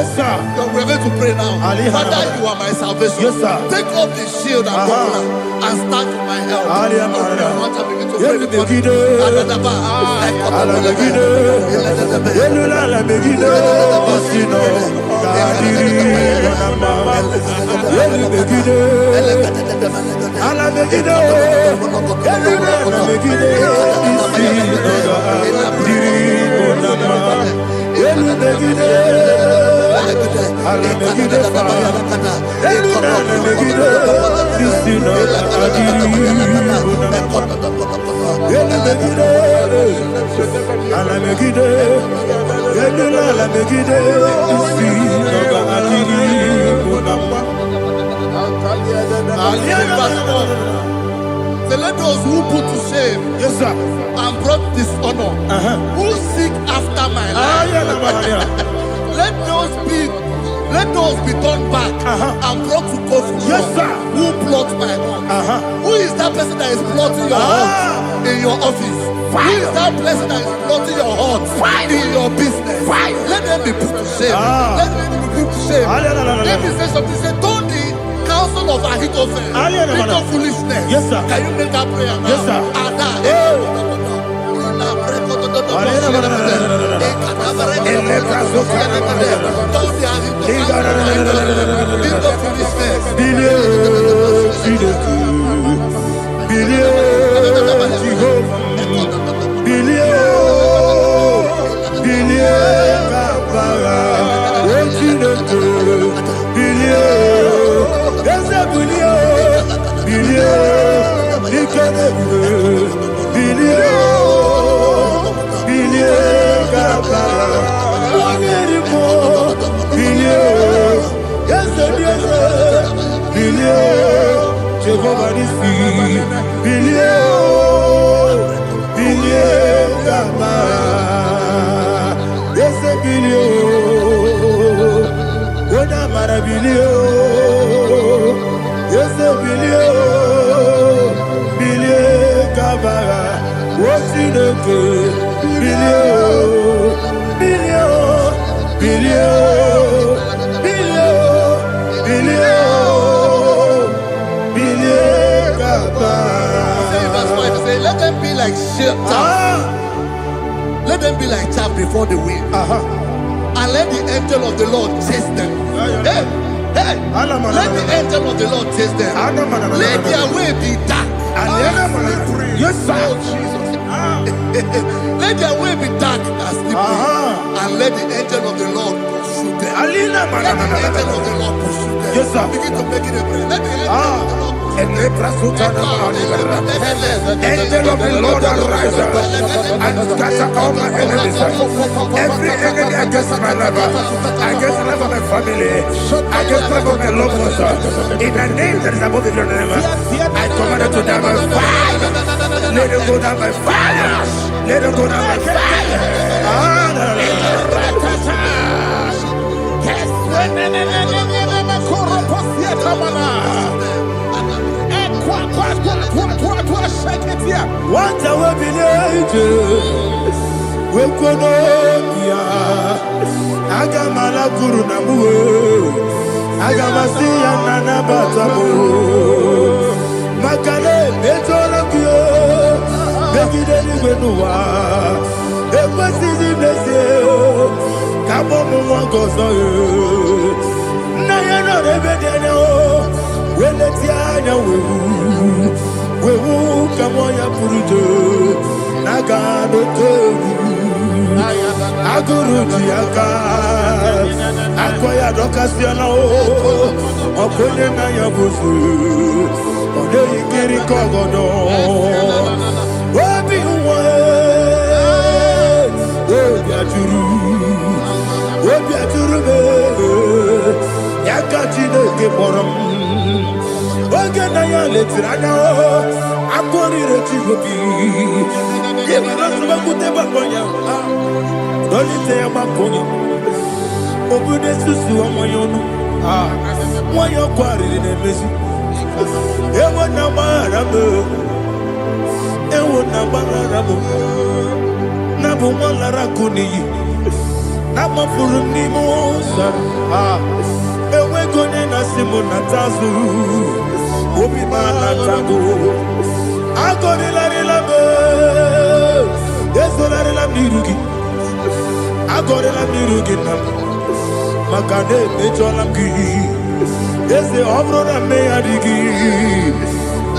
We're going to pray now. Father, you are my salvation. Take off the shield and buckler and stand for my help. So let those who put to shame and brought dishonor, who seek after my life, let those be turned back and brought to confusion. Who plot my hurt? Who is that person that is plotting your hurt in your office? Who is that person that is plotting your hurt in your business? Let them be put to shame. Let them be put to shame. Let me say something. Say, don't the counsel of Ahithophel into foolishness. Can you make that prayer now? Jehovah is Chineke. Bilie o, bilie o, bilie o, bilie o, bilie o, bilie Kaba. Verse 5 say, let them be like chaff. Let them be like chaff before the wind. And let the angel of the Lord chase them. Hey, hey. Let the angel of the Lord chase them. Let their way be dark. Yes, sir. Let their way be dark and slippery. And let the angel of the Lord pursue them. Let the angel of the Lord pursue them. Yes, sir. Begin to make it a prayer. Let the angel of the Lord Angel of the Lord arise and scatter all my enemies. Every enemy against my life, against the life of my family, against the life of my loved ones. In the name that is above the name, I command it to die by fire. Let it go down by fire. Let it go down by fire. What I will be we could Agamala Guru Namu Agamasia Nana Batamu Makale Betolakio Begideni Benua Ekwasizi Nesio Kabomu Wangozo Nayana Rebedeno Weletiana Wewu Kamoya Purujo Nagano Togu Aguru Diaka Akoya Dokasiana Opone Naya Busu Ode Ikiri Kogodo Obi Uwe Obi Aturu Yakachine Geboram Oge Naya Letirana Akori Rechigobi Dolite Amakonya Obude Susu Amoyono Moyo Kwari Nemesi Ewo Namarabo Ewo Namarabo Nabu Malara Kuni Nama Furuni Mosa Ewe Gone Nasimu Natazu Obi Manatago Agoni Larilabe Yesolari la mirugi Agore la mirugi nam Makane mechola mgi Yese obro na meyadigi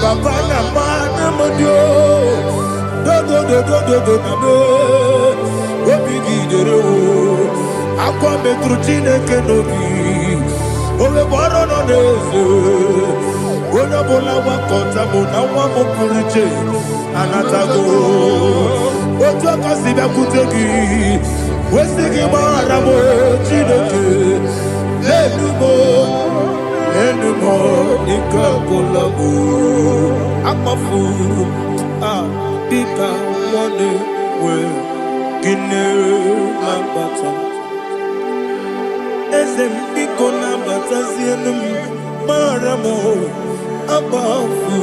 Papa na mana modio Do na me Obigi dere o Akwa metrutine kenobi Owe boro no neze Ona bola wakota mona wamo puriche Anatago Otu akasiba kutegi Wesigi maramo Chineke Enumo Nika kolabu Akmafu Pika Wane We Gine Lambata Ezem Piko Lambata Zienum Maramo Abafu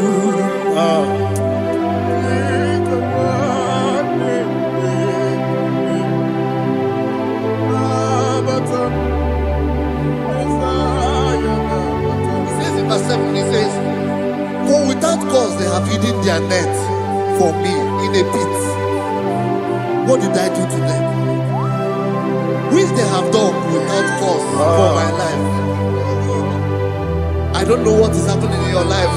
Verse 7, he says, for without cause they have hidden their net for me in a pit. What did I do to them? Which they have done without cause for my life. I don't know what is happening in your life.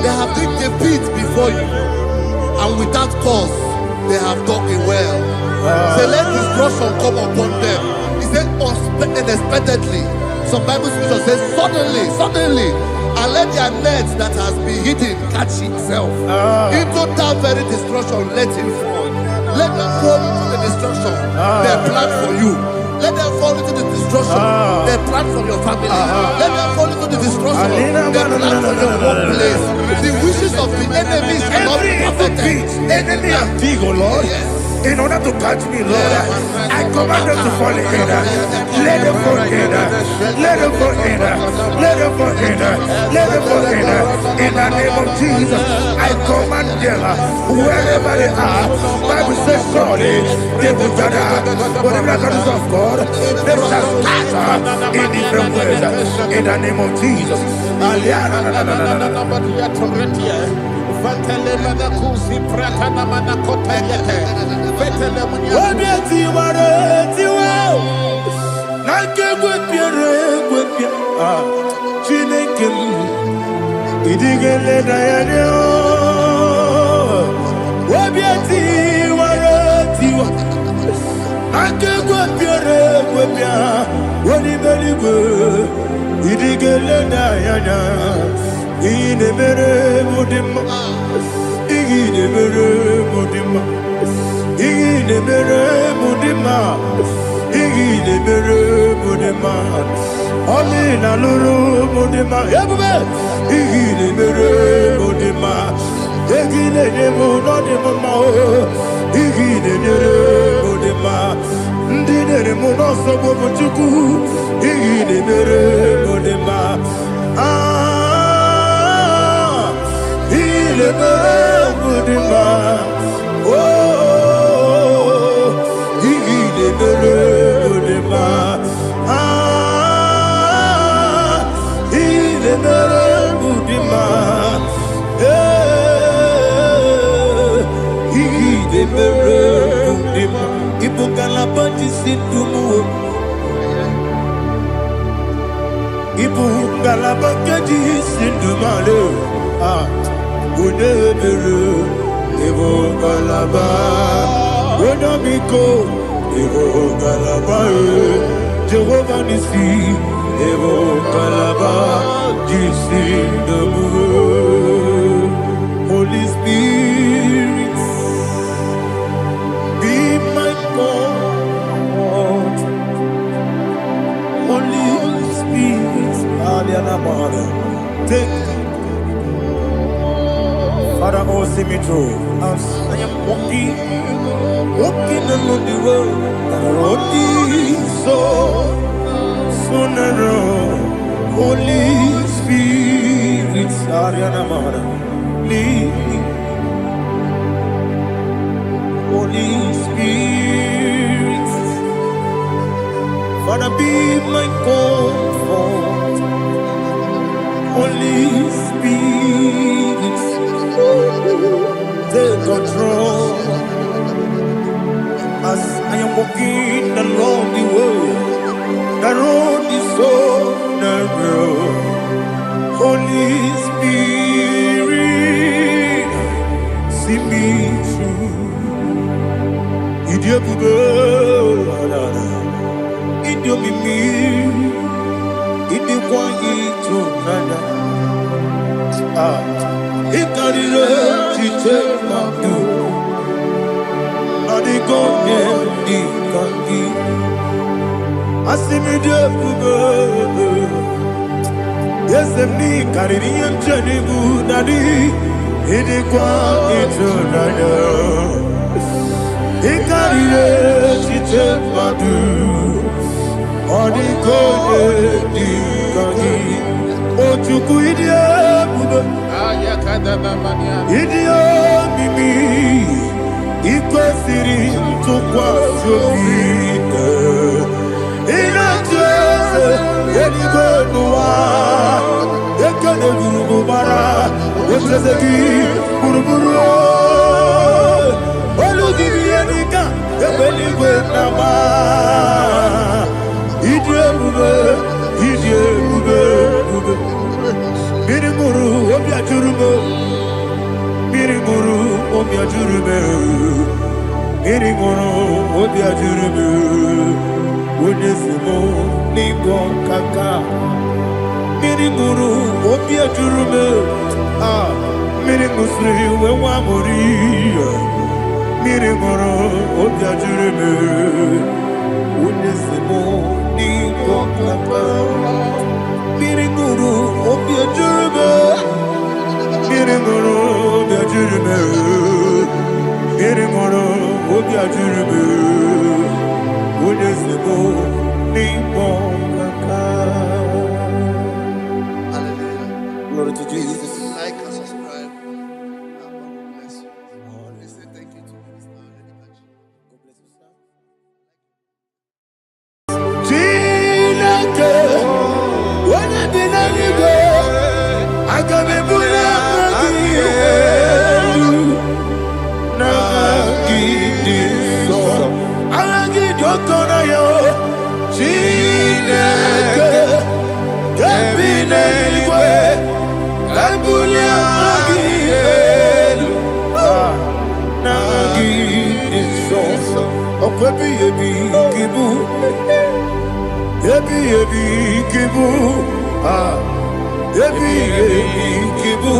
They have digged a pit before you, and without cause they have dug a well. Say, let destruction come upon them. He said, unexpectedly. Some Bible scripture says, suddenly, and let their nets that has been hidden catch itself. Into that very destruction, let it fall. Let them fall into the destruction they plan for you. Let them fall into the destruction they plan for your family. Let them fall into the destruction they plan for your workplace. The wishes of the enemies are not perfected. Enemy are big, oh Lord. Yes. In order to catch me, Lord, I command them to fall in. Let them fall in. Let them fall in. Let them fall in. Let them fall in. In the name of Jesus, I command them wherever they are. Bible says surely they will gather, but the miracles of God, they shall scatter in different ways. In the name of Jesus. Idigele dayanyo, wabiati waratiwa, ake gwapiere gwapia, wanibeligwe. Idigele dayanya, inemere mudima, inemere mudima, inemere mudima, inemere mudima. Oli na luru mudima, yabube. Igile mere modima, igile nemo no demo ma, igile nere modima, ndine nemo no sobo mochuku, igile mere modima, igile mere modima, oh, igile mere modima, igile mere. Ibu galabakadi sindumale, unebere, Ibu galaba, unamiko, Ibu galaba, Jehovah Nisi, Ibu galaba, jisindumu. Holy Spirit, be my God. Holy Spirit, take Father, oh, see me through. As I am walking along the road, that road is so narrow. Holy Spirit, Ariana Mara, lead me. Holy Spirit, Father, be my comfort. Holy Spirit, take control. As I am walking along the road is so narrow. Holy Spirit, see me through. Idiabube, Idiomimi, Idikwaitu nana. Ikarire chitemaku, Adigone ikangi. Asimidiabube, yes, me kaririam chanibu nadi. Idikwaitu nana. Ikarire chitemaku, Adigone ikangi. Ochuku idiabube, idiomimi, ikwesiri tukwa sofite. Inatese, eligwenua, ekene gurubara, otezeki, buruburu. Olugibi enika, ebeligwe nama. Idiabube, idiabube. Mirimuru, obia jurume. Mirimuru, obia jurume. Mirimuru, obia jurume. Unesimo, ningo kaka. Mirimuru, obia jurume. Mirimusri, wewa muri. Mirimuru, obia jurume. Unesimo, ningo kaka. Mirimuru, obia jurume. Mirimuru, obia jurume. Mirimuru, obia jurume. Unesimo, ningo kaka. Hallelujah. Glory to Jesus. Like and subscribe. God bless you. Chineke Kebine igwe Kabulia Agi elu Nagi iso Okwebi ebi kibu Ebi kibu Ebi kibu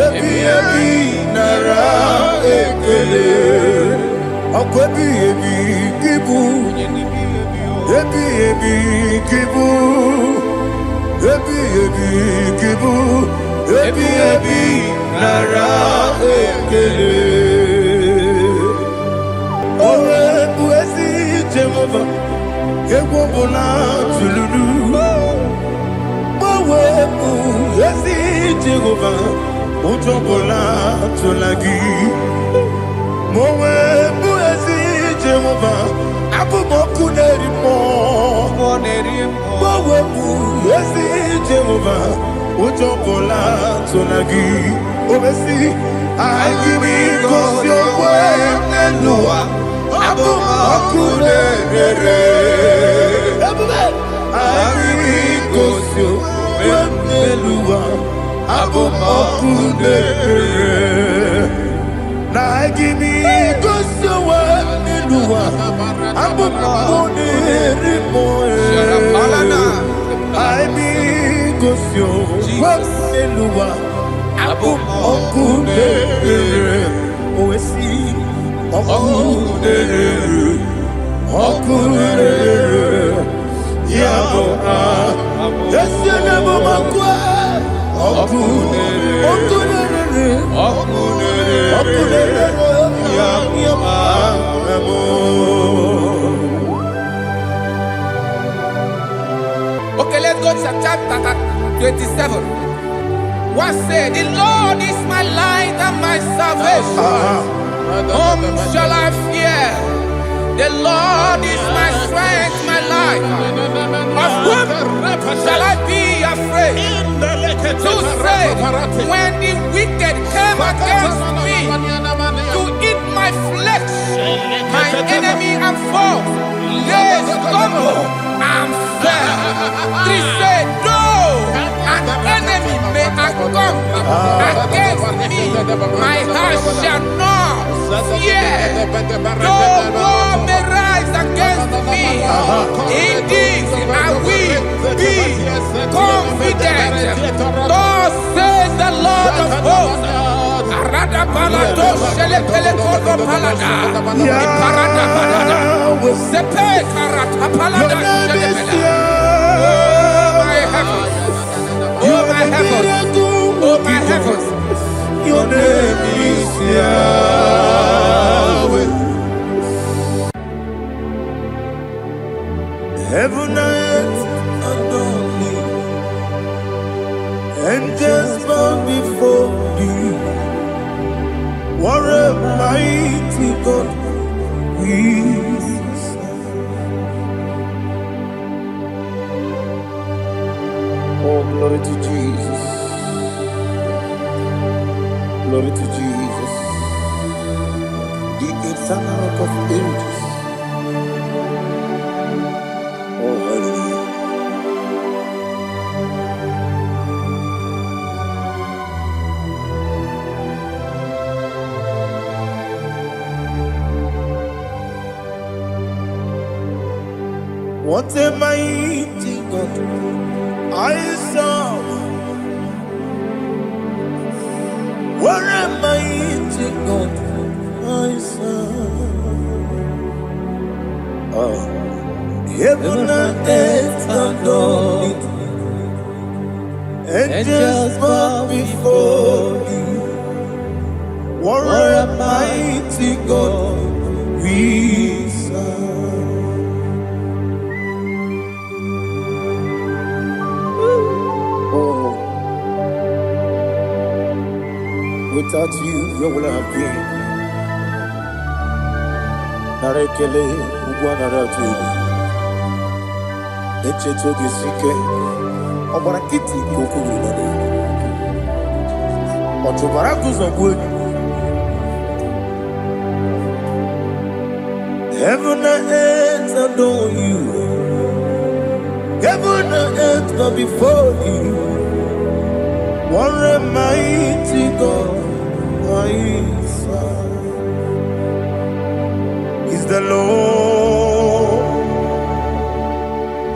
Ebi nara ekele Okwebi kibu Ebi kibu Ebi kibu Ebi nara ekele Owe buezi Jehova Egwobola tululu Owe buezi Jehova Ujobola tulagi Mowe buezi Jehova Abumoku nerimo Mowe buezi Jehova Ujobola tulagi Obesi Agimi kosyo Nenua Abumoku nerere Agimi kosyo Nenua Abumoku nerere Agimi kosyo Nenua Abumoku nerimo Agimi kosyo Nenua Abumoku nerere Owesi Okunere Yabo Yesene Momakwa Okunere Yabo Okay, let's go to chapter 27. What said, the Lord is my light and my salvation. Whom shall I fear? The Lord is my strength, my life. Of whom shall I be afraid? Who said, when the wicked came against me to eat my flesh, my enemy and foe, they stumble and fell. Three said, though an enemy may come against me, my heart shall not fear. Though war may rise against me, in this I will be confident. Thus says the Lord of hosts. Oh my heavens, oh my heavens, your name is Yahweh. Heaven and earth adore thee, angels bow before thee. What a mighty God we serve. Oh, glory to Jesus. Glory to Jesus. The eternal rock of ages. Oh, hallelujah. What a mighty God I serve. What a mighty God I serve. Heaven and earth adore it. Angels bow before thee. What a mighty God we serve. Without you, where would I have been? Narekele, Ugwanaratu. Echetoge Sike, Obarakiti Kokuru. Otobarakus of wood. Heaven and earth adore you. Heaven and earth are before you. What a mighty God I serve. Is the Lord.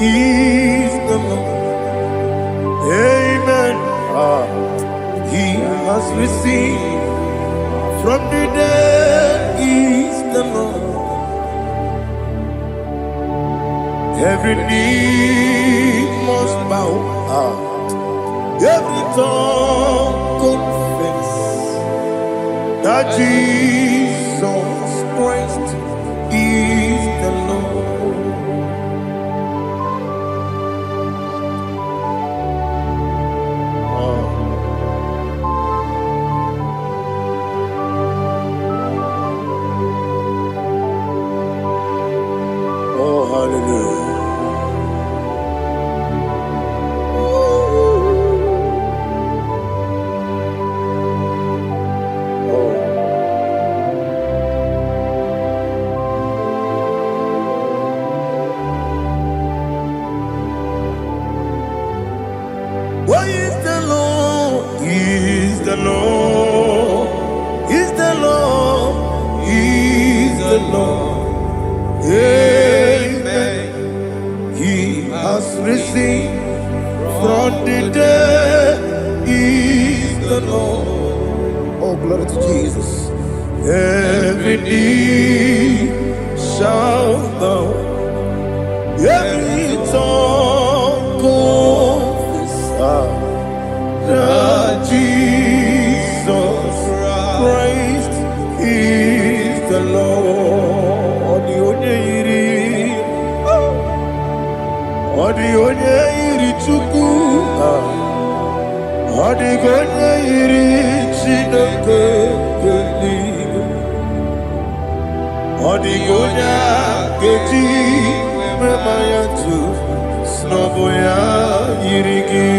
Is the Lord. Amen. He has received from the dead. Is the Lord. Every knee must bow. Every tongue confess that Jesus Christ is the Lord. Oh, hallelujah. What is the Lord? Is the Lord. Is the Lord. Is the Lord. Amen. He has risen from the dead. Is the Lord. Oh, glory to Jesus. Every knee shall bow. Every tongue confess that Jesus Christ is the Lord. Odi onye iri Chukwu, odi onye iri Chineke eluigwe, odi onye keji mema ya tu, snobo ya yiri gị.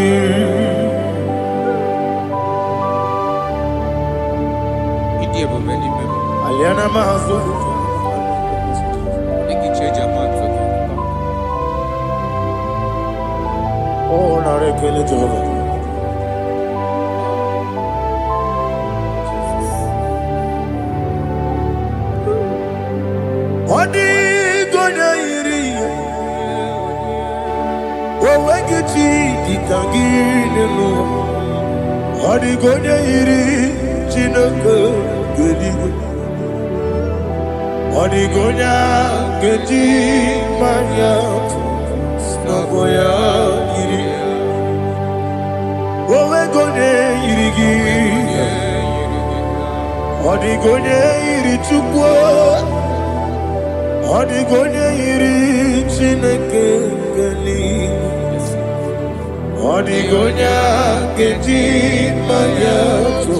Aliana mazo. Oh, na rekele Jehovah. Odi gonya iri, owegichi ditagine no. Odi gonya iri, Chineke geligwe. Odi gonya keji manya, snaboya iri. Owegonye iri gi, odi gonya iri Chukwu. Odigonye iri Chineke geligwe, odigonya keji manya to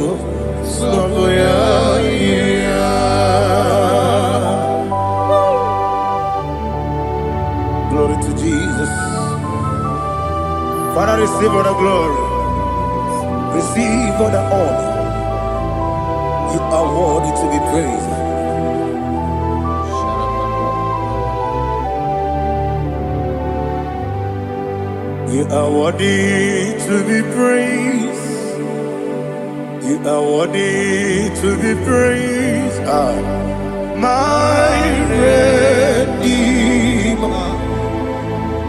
snogo ya iri. Glory to Jesus. Father, receive all the glory, receive all the honor. You are worthy to be praised. You are worthy to be praised. You are worthy to be praised. My Redeemer.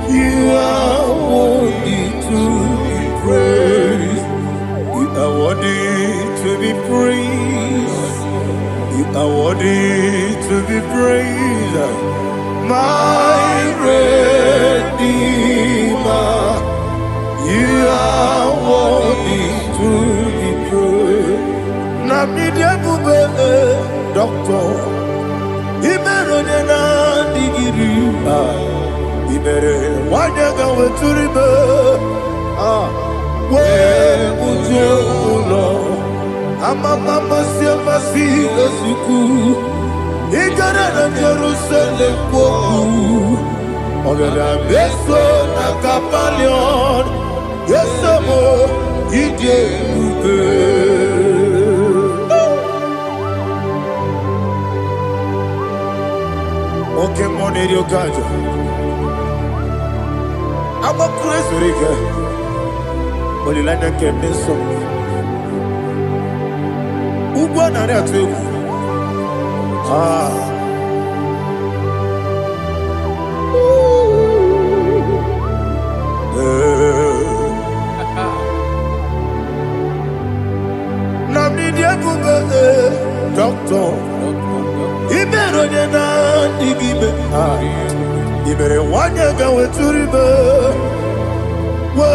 You are worthy to be praised. You are worthy to be praised. You are worthy to be praised. My Redeemer. You are worthy to be praised. Namide bube doctor, imerone na digiri, imere wanyaga weturibe, we ujulo, amama masi esuku, igara na Jerusalem kwoku, ogada beso na kapalion. Yes, amo ije ube. Okay, money yo gajo. Amakure Zurika. Olilanya Keneso. Ugwa na retu. Namni dia kuba doctor. Ibero na digibe. Ibere wanya ga weturibe. Wa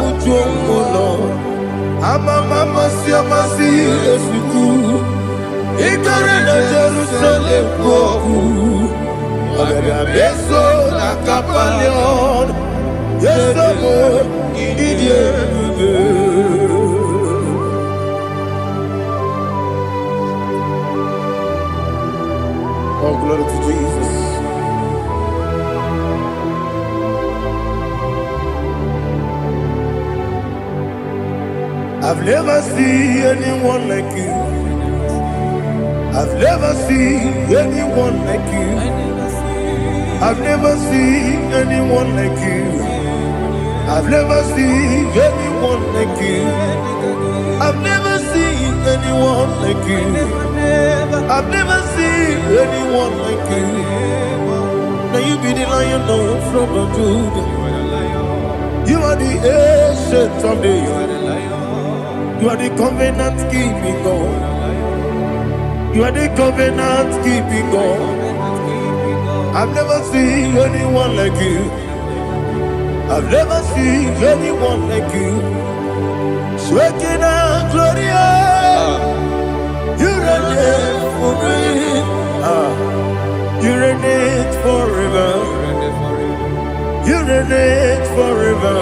ujongo Mama siamasi esiku. Ikare na Jerusalem koku. Abebe beso na kapalion. Yeso mo idie. Oh, glory to Jesus. I've never seen anyone like you. I've never seen anyone like you. I've never seen anyone like you. I've never seen anyone like you. I've never seen anyone like you. I've never seen anyone like you. Now you be the lion from the Judah. You are the ancient of days. You are the covenant keeping God. You are the covenant keeping God. I've never seen anyone like you. I've never seen anyone like you. Shekinah Gloria, you reign for me. You reign forever. You reign forever.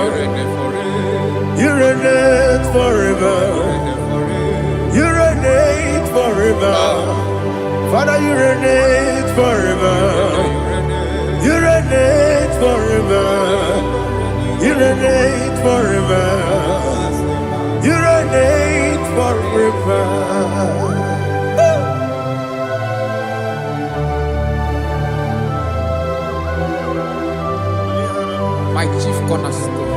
You reign forever. You reign forever. Father, you reign forever. You reign forever. You reign forever. You reign forever. My chief cornerstone.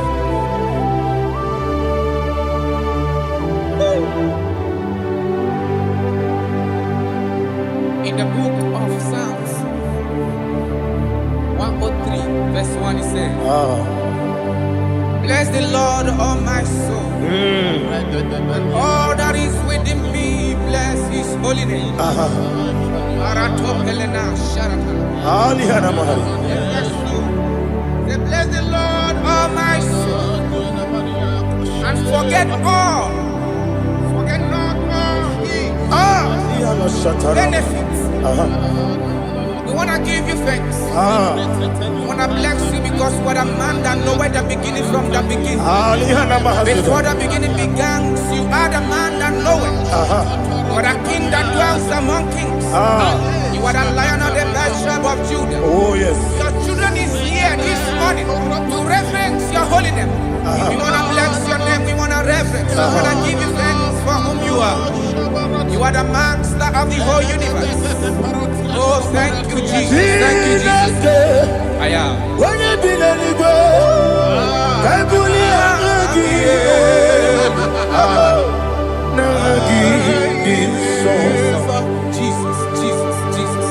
In the book of Psalms 103 verse 1 it says, bless the Lord, all my soul. All that is within me, bless his holy name. Bless the Lord, all my soul, and forget all. Forget not all his benefits. We want to give you thanks. We want to bless you because what a man that know where the beginning from the beginning. Before the beginning began, you are the man that know it. You are the king that dwells among kings. You are the lion of the tribe of Judah. Oh yes. Your children is here this morning to reverence your holy name. We want to bless your name. We want to reverence. We want to give you thanks for whom you are. You are the master of the whole universe. Oh, thank you, Jesus. Thank you, Jesus. I am. When you be Jesus, Jesus, Jesus.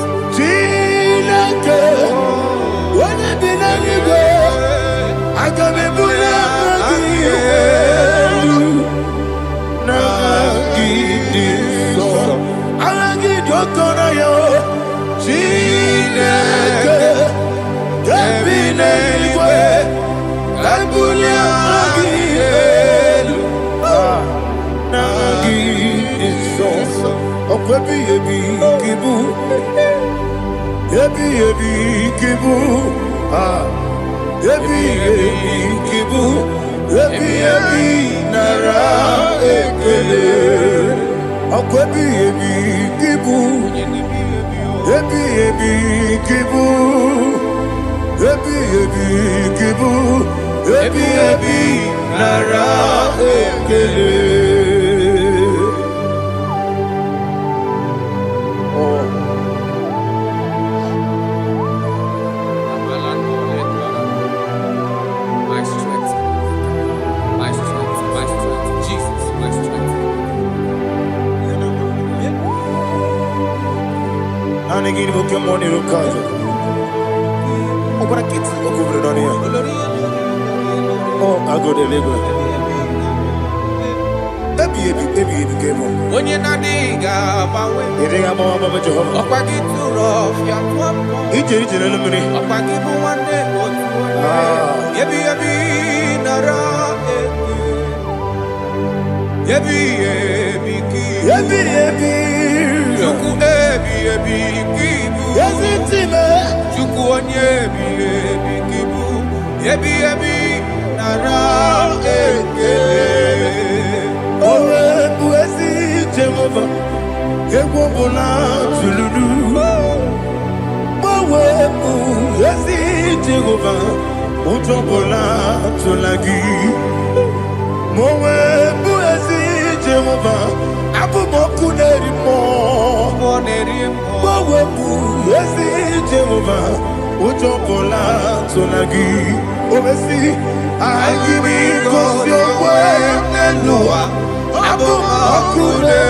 I can My negini boke moni rukajo. Okora kiti okubure donia. Oh, I go to Lagos. Baby, kemo. Onye na diga bawe. Iriga bawa baba Jehovah. Okwagi turo fia tuapo. Ije na lumini. Okwagi muwane otuwe. Yebi nara eke. Yebi ki. Yebi. Chuku ebi kibu. Yazitime. Chuku onye ebi kibu. Yebi nara eke. Owe buezi Jehovah. Egwo bona tululu. Owe buezi Jehovah. Ujo bona tulagi. Mowe buezi Jehovah. Abu moku nerimo. Mowe buezi Jehovah. Ujo bona tulagi. Obesi. I give you cause your way and Noah. Abu Makune.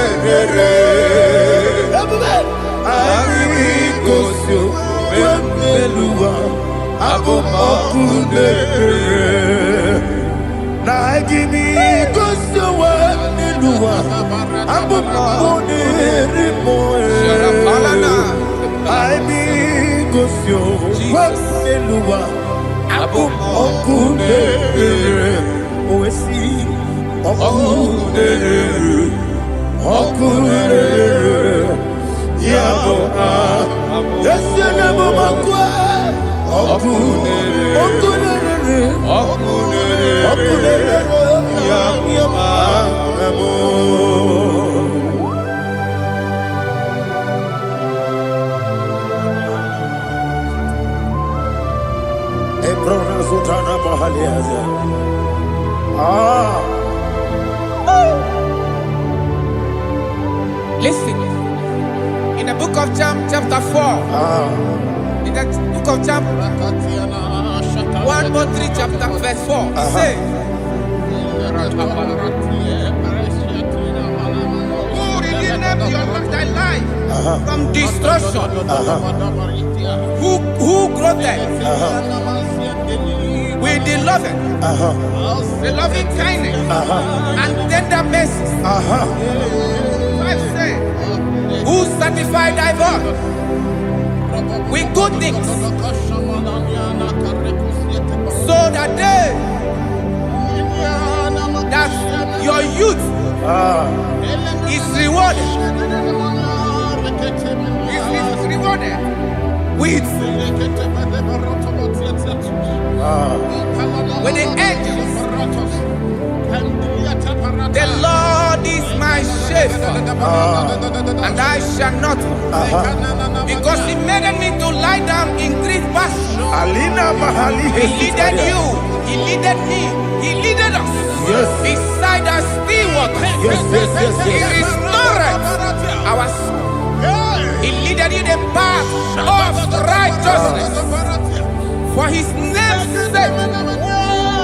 I give you cause your way and Noah. Abu Makune. Now I give you cause your way and Noah. Abu Makune. I give cause your way and Noah. Abu Okune, Oesi, Okune, Yabo, Yesianabo Makwa, Okune, Yabo. Listen, in the book of John, chapter 4, in the book of John, 1:3, chapter verse 4, it says, who redeemed thy life from destruction, who growth with the loving kindness and tender mercies. Bible says, who satisfy thy voice with good things, so that your youth is rewarded. Is rewarded with when the angels, the Lord is my shepherd, and I shall not, because He made me to lie down in green pastures. He leaded you, He leaded me, He leaded us beside the still waters. He restored our soul. He leaded you the path of righteousness for His name's sake.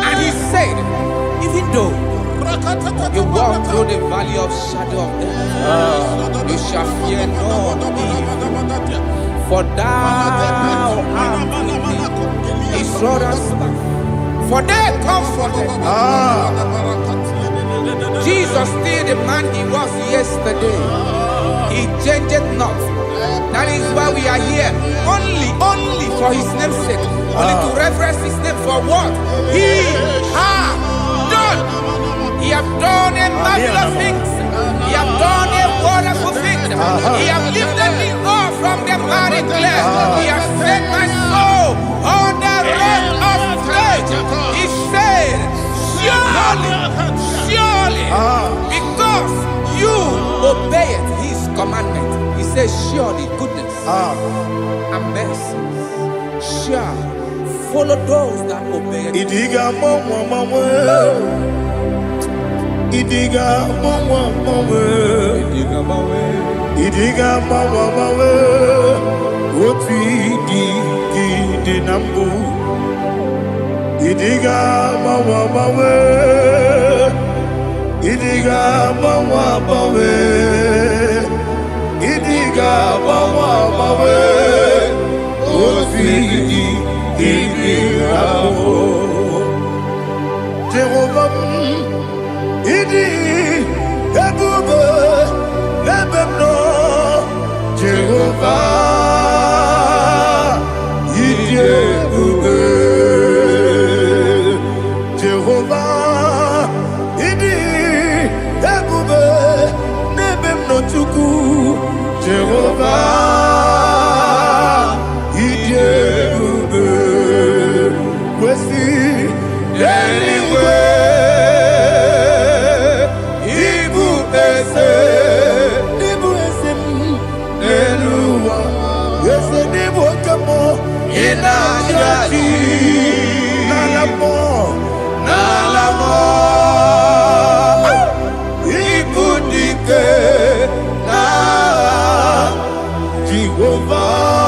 And He said, even though you walk through the valley of shadow of death, you shall fear no evil, for thou art with me. His rod and staff, for they comforted. Jesus still the man He was yesterday. He changed not. That is why we are here, only for His name's sake, only to reference His name for what He has done. He has done a marvelous things. He has done a wonderful thing. He has lifted me up from the miry clay. He has set my soul on the rock of faith. He said, surely, because you obeyed His commandment. He says, surely goodness and mercy shall follow those that obey. Idiga mama, Idiga mama, Oti di nambu. Idiga mama, Idiga mama, Idiga mama. megidi ibi abo. Jehovah idi ebube lebemno. Jehovah idi ebube. Jehovah idi ebube lebemno chuku. Jehovah idi ebube. Kwesi anyway, Ibu ese Eluwa, ese Ibu kamo inajati nalamo Ibu dike na Jehovah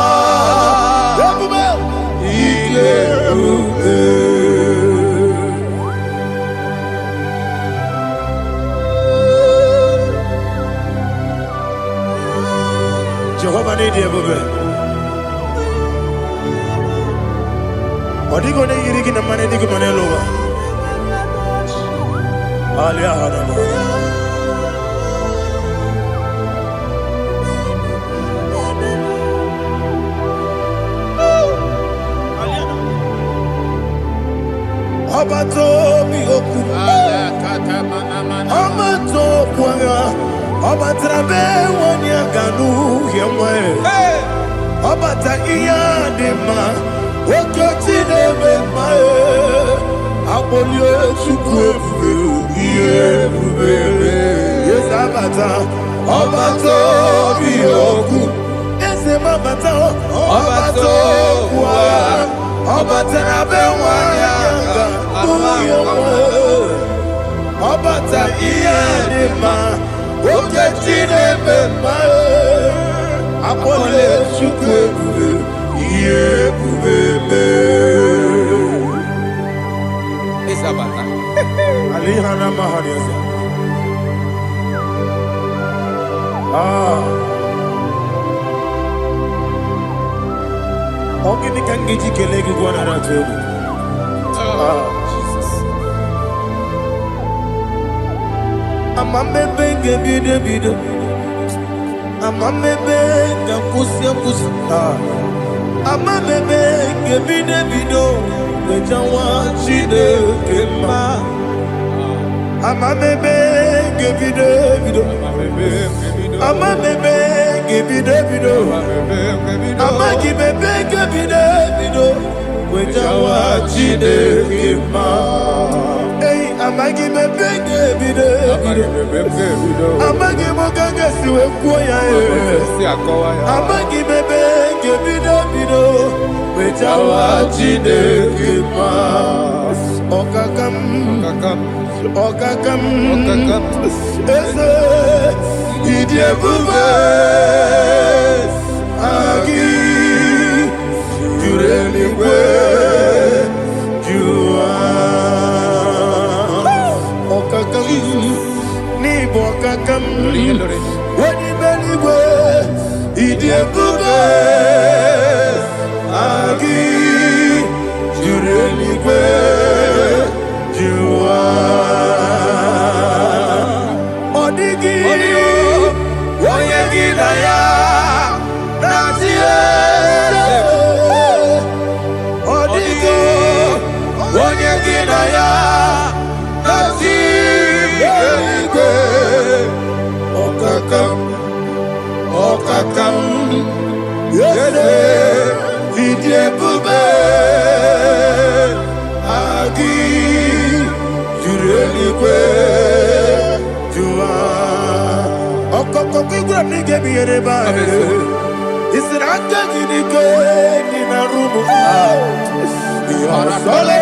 Ebube. Jehovah need ebube. Odigo ne yiri kina mane digo mane lowa. Ali ahadama. Abato mi oku. Abato kwanga. Obatrabe wonya ganu yemwe. Obata iya dema. Okoti nebe mae. Abolio chukwe bube. Yes abata. Obato biyoku. Ese mabata. Obato kwa. Obatrabe wonya ganu yemwe. Obata iya dema. Oketi nebe mae. Apole chukwe bube. Isabata. Alihana mahadiasa. Ogini kangeji kelegi kwa naratobu. Jesus. Amamebe ngebido. Amamebe ngakusi. Amamebe ngebido. Wejawa chide kema. Amamebe ngebido. Amamebe ngebido. Amagibebe ngebido. Wejawa chide kema. Hey, amagibebe ngebido. Amagimogaga siwe kuya. Amagibebe ngebido. Wejawa chide kema. Okakam. Ese idie bube. Agi jureligwe jua. Okakam ni bokakam. Wani beligwe idie bube. Agi jureligwe jua. Odigi oyegi na ya natie. Odigi oyegi na ya natie. Okakam yede idie bube. Agi jureligwe jua. Okokokigura nige biyereba. Isiranga ginike nina rumu. Yosole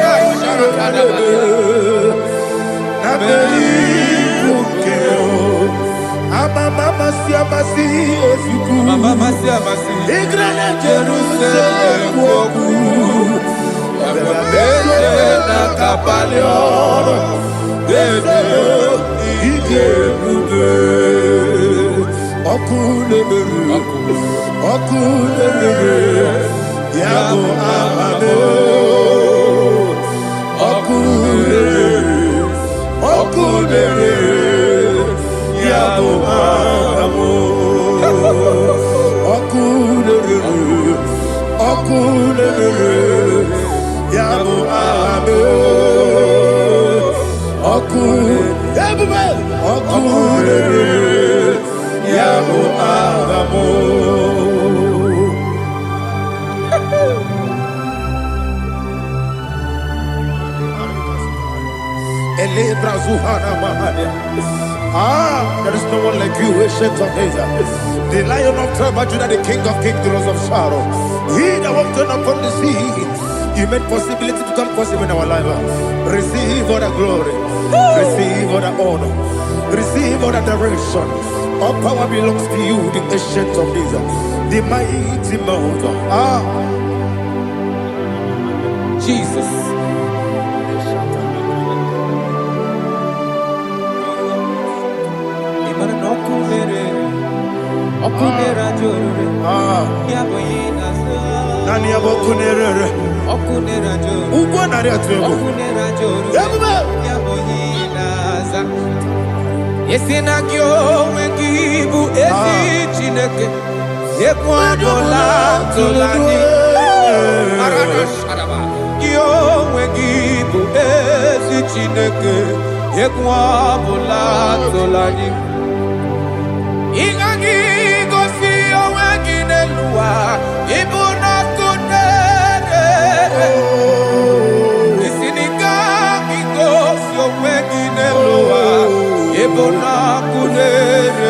nabeli bukeo. Mama siamasi ofiku. Igrane Jerusalem woku. Bebe na kapalioro. Bebe ide bube. Okulebere. Yabo Amamo, Okudere, Yabo Amamo, Okudere, Yabo Amamo, Okudere, Yabo Amamo. There is no one like you, ancient of days. The Lion of tribe of Judah, the King of kings, the Rose of Sharon. He that walked upon the sea, you made possibility to come possible in our life. Receive all the glory, receive all the honor, receive all the direction. All power belongs to you, the ancient of days, the mighty mountain. Jesus. Yesinagyo wegibu esi chineke ekwadola tolani arada sharaba yo wegibu esi chineke ekwadola tolani igagi gosi oweginelua ibuna kunere isinika gosi oweginelua ibuna kunere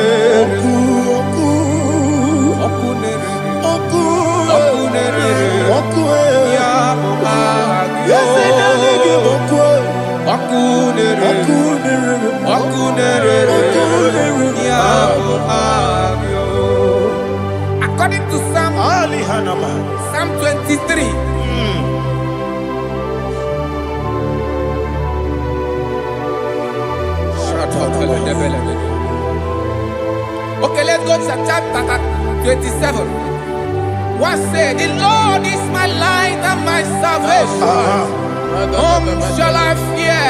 According to Psalm 23. Okay, let's go to chapter 27. What said? The Lord is my light and my salvation. Whom shall I fear?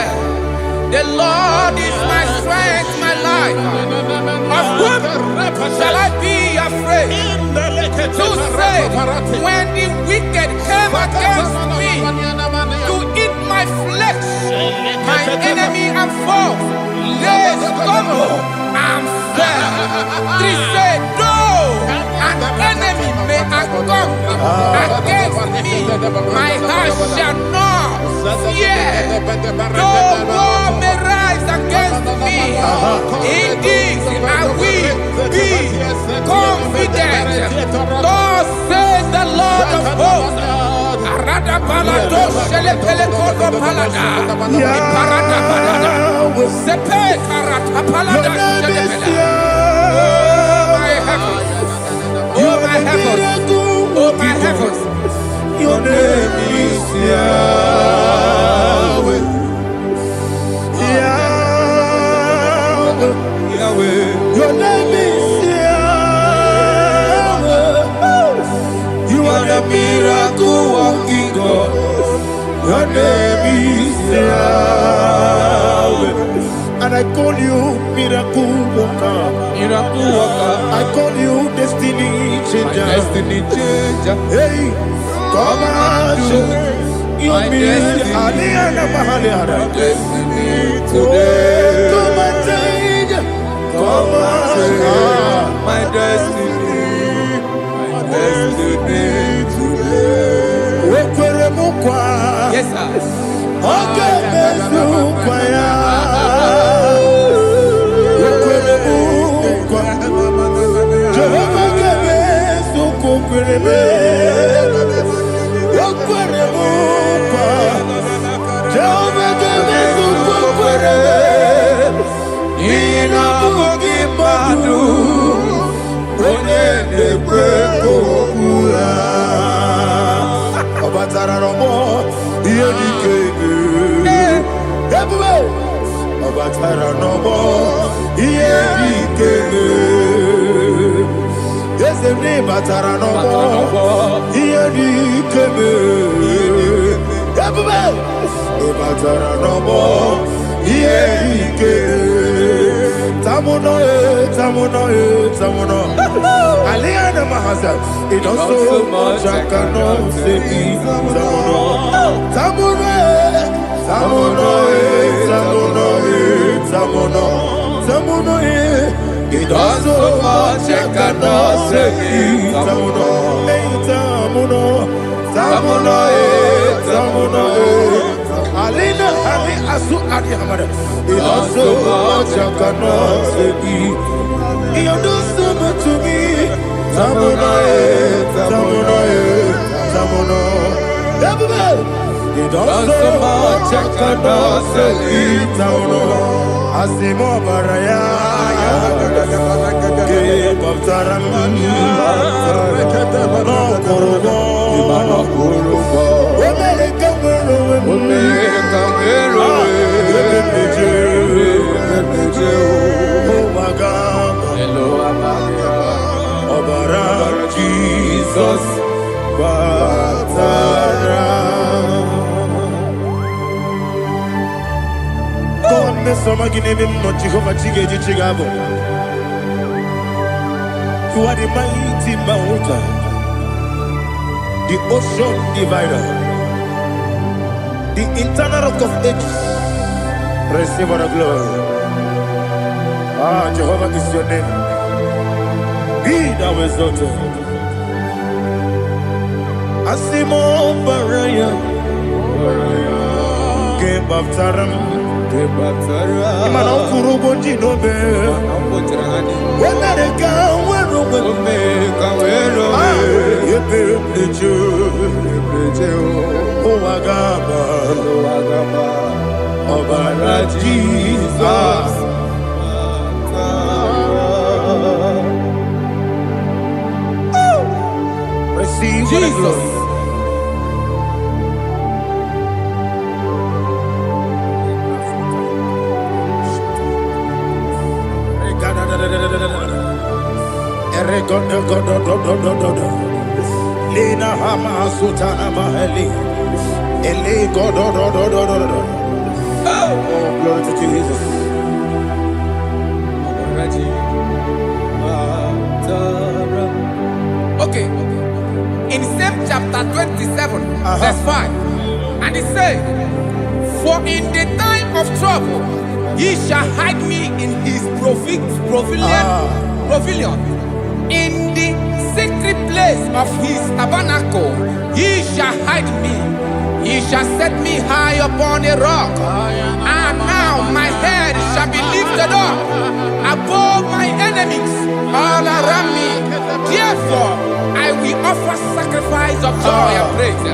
The Lord is my strength, my life. Of whom shall I be afraid? Who said, when the wicked came against me to eat my flesh, my enemy and foe, they stumble and fell. 3 said, though an enemy may come against me, my heart shall not fear. Though war may rise against me, in this I will be confident. Thus says the Lord of hosts. Arada balado shele pele kodo palada. Iparada balada. Sepe karata palada shele pele. Oh my heavens, oh my heavens, your name is Yahweh, Yahweh, Yahweh. Your name is Yahweh. You are the miracle working God. Your name is Yahweh. And I call you miracle worker. Miracle worker. I call you destiny changer. My destiny changer. Hey, come on, you mean Aliana Mahaliana. My destiny today. Come and change. Come on, my destiny. My destiny today. Yes, sir. Okay, ni batara no mo. Iye di kebe. Ebube. Ni batara no mo. Iye di kebe. Tamuno. Aliana Mahasa. It also much I cannot say. Tamuno. It also much I cannot say. Tamuno. Alina Ali Asu Adi Hamada. It also much I cannot say. You do so much to me. Tamuno. It also much I cannot say. Tamuno. Asimo Baraya. Give up Taram. No Kurubo. Jesus, God, me some again him not Jehovah Chigabo. You are the mighty mountain, the ocean divider, the eternal rock of ages. Receive all the glory. Jehovah is your name. Be thou exalted. Asimo Baraya, Game of Taram, Imano Kurubonji Nobe, when they come, Jesus. Receive Jesus. Lina Hama Sutana Mahali. Oh, glory to Jesus. Okay. In same chapter 27, verse 5, and it says, for in the time of trouble, he shall hide me in his pavilion. In the secret place of his tabernacle, he shall hide me. He shall set me high upon a rock. And now my head shall be lifted up above my enemies all around me. Therefore, I will offer sacrifice of joy and praise.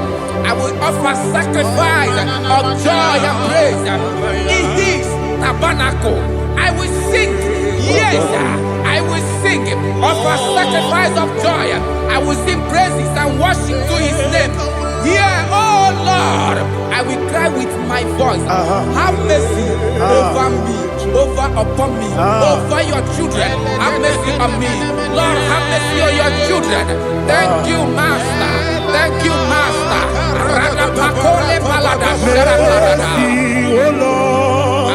I will offer sacrifice of joy and praise in his tabernacle. I will sing, yes, I will sing, offer sacrifice of joy. I will sing praises and worship to his name. Here, oh Lord, I will cry with my voice. Have mercy over me, upon me, over your children. Have mercy on me. Lord, have mercy on your children. Thank you, Master. Thank you, Master. Mercy, oh Lord.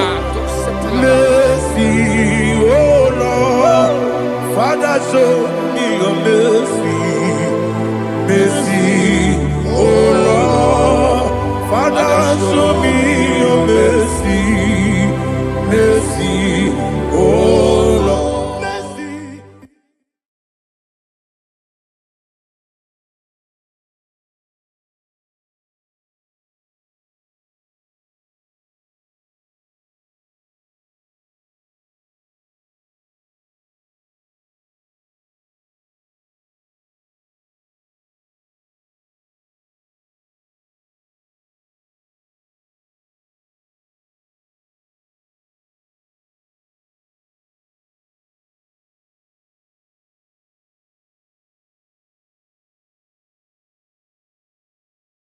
Mercy, oh Lord. Father, show me your mercy. Mercy.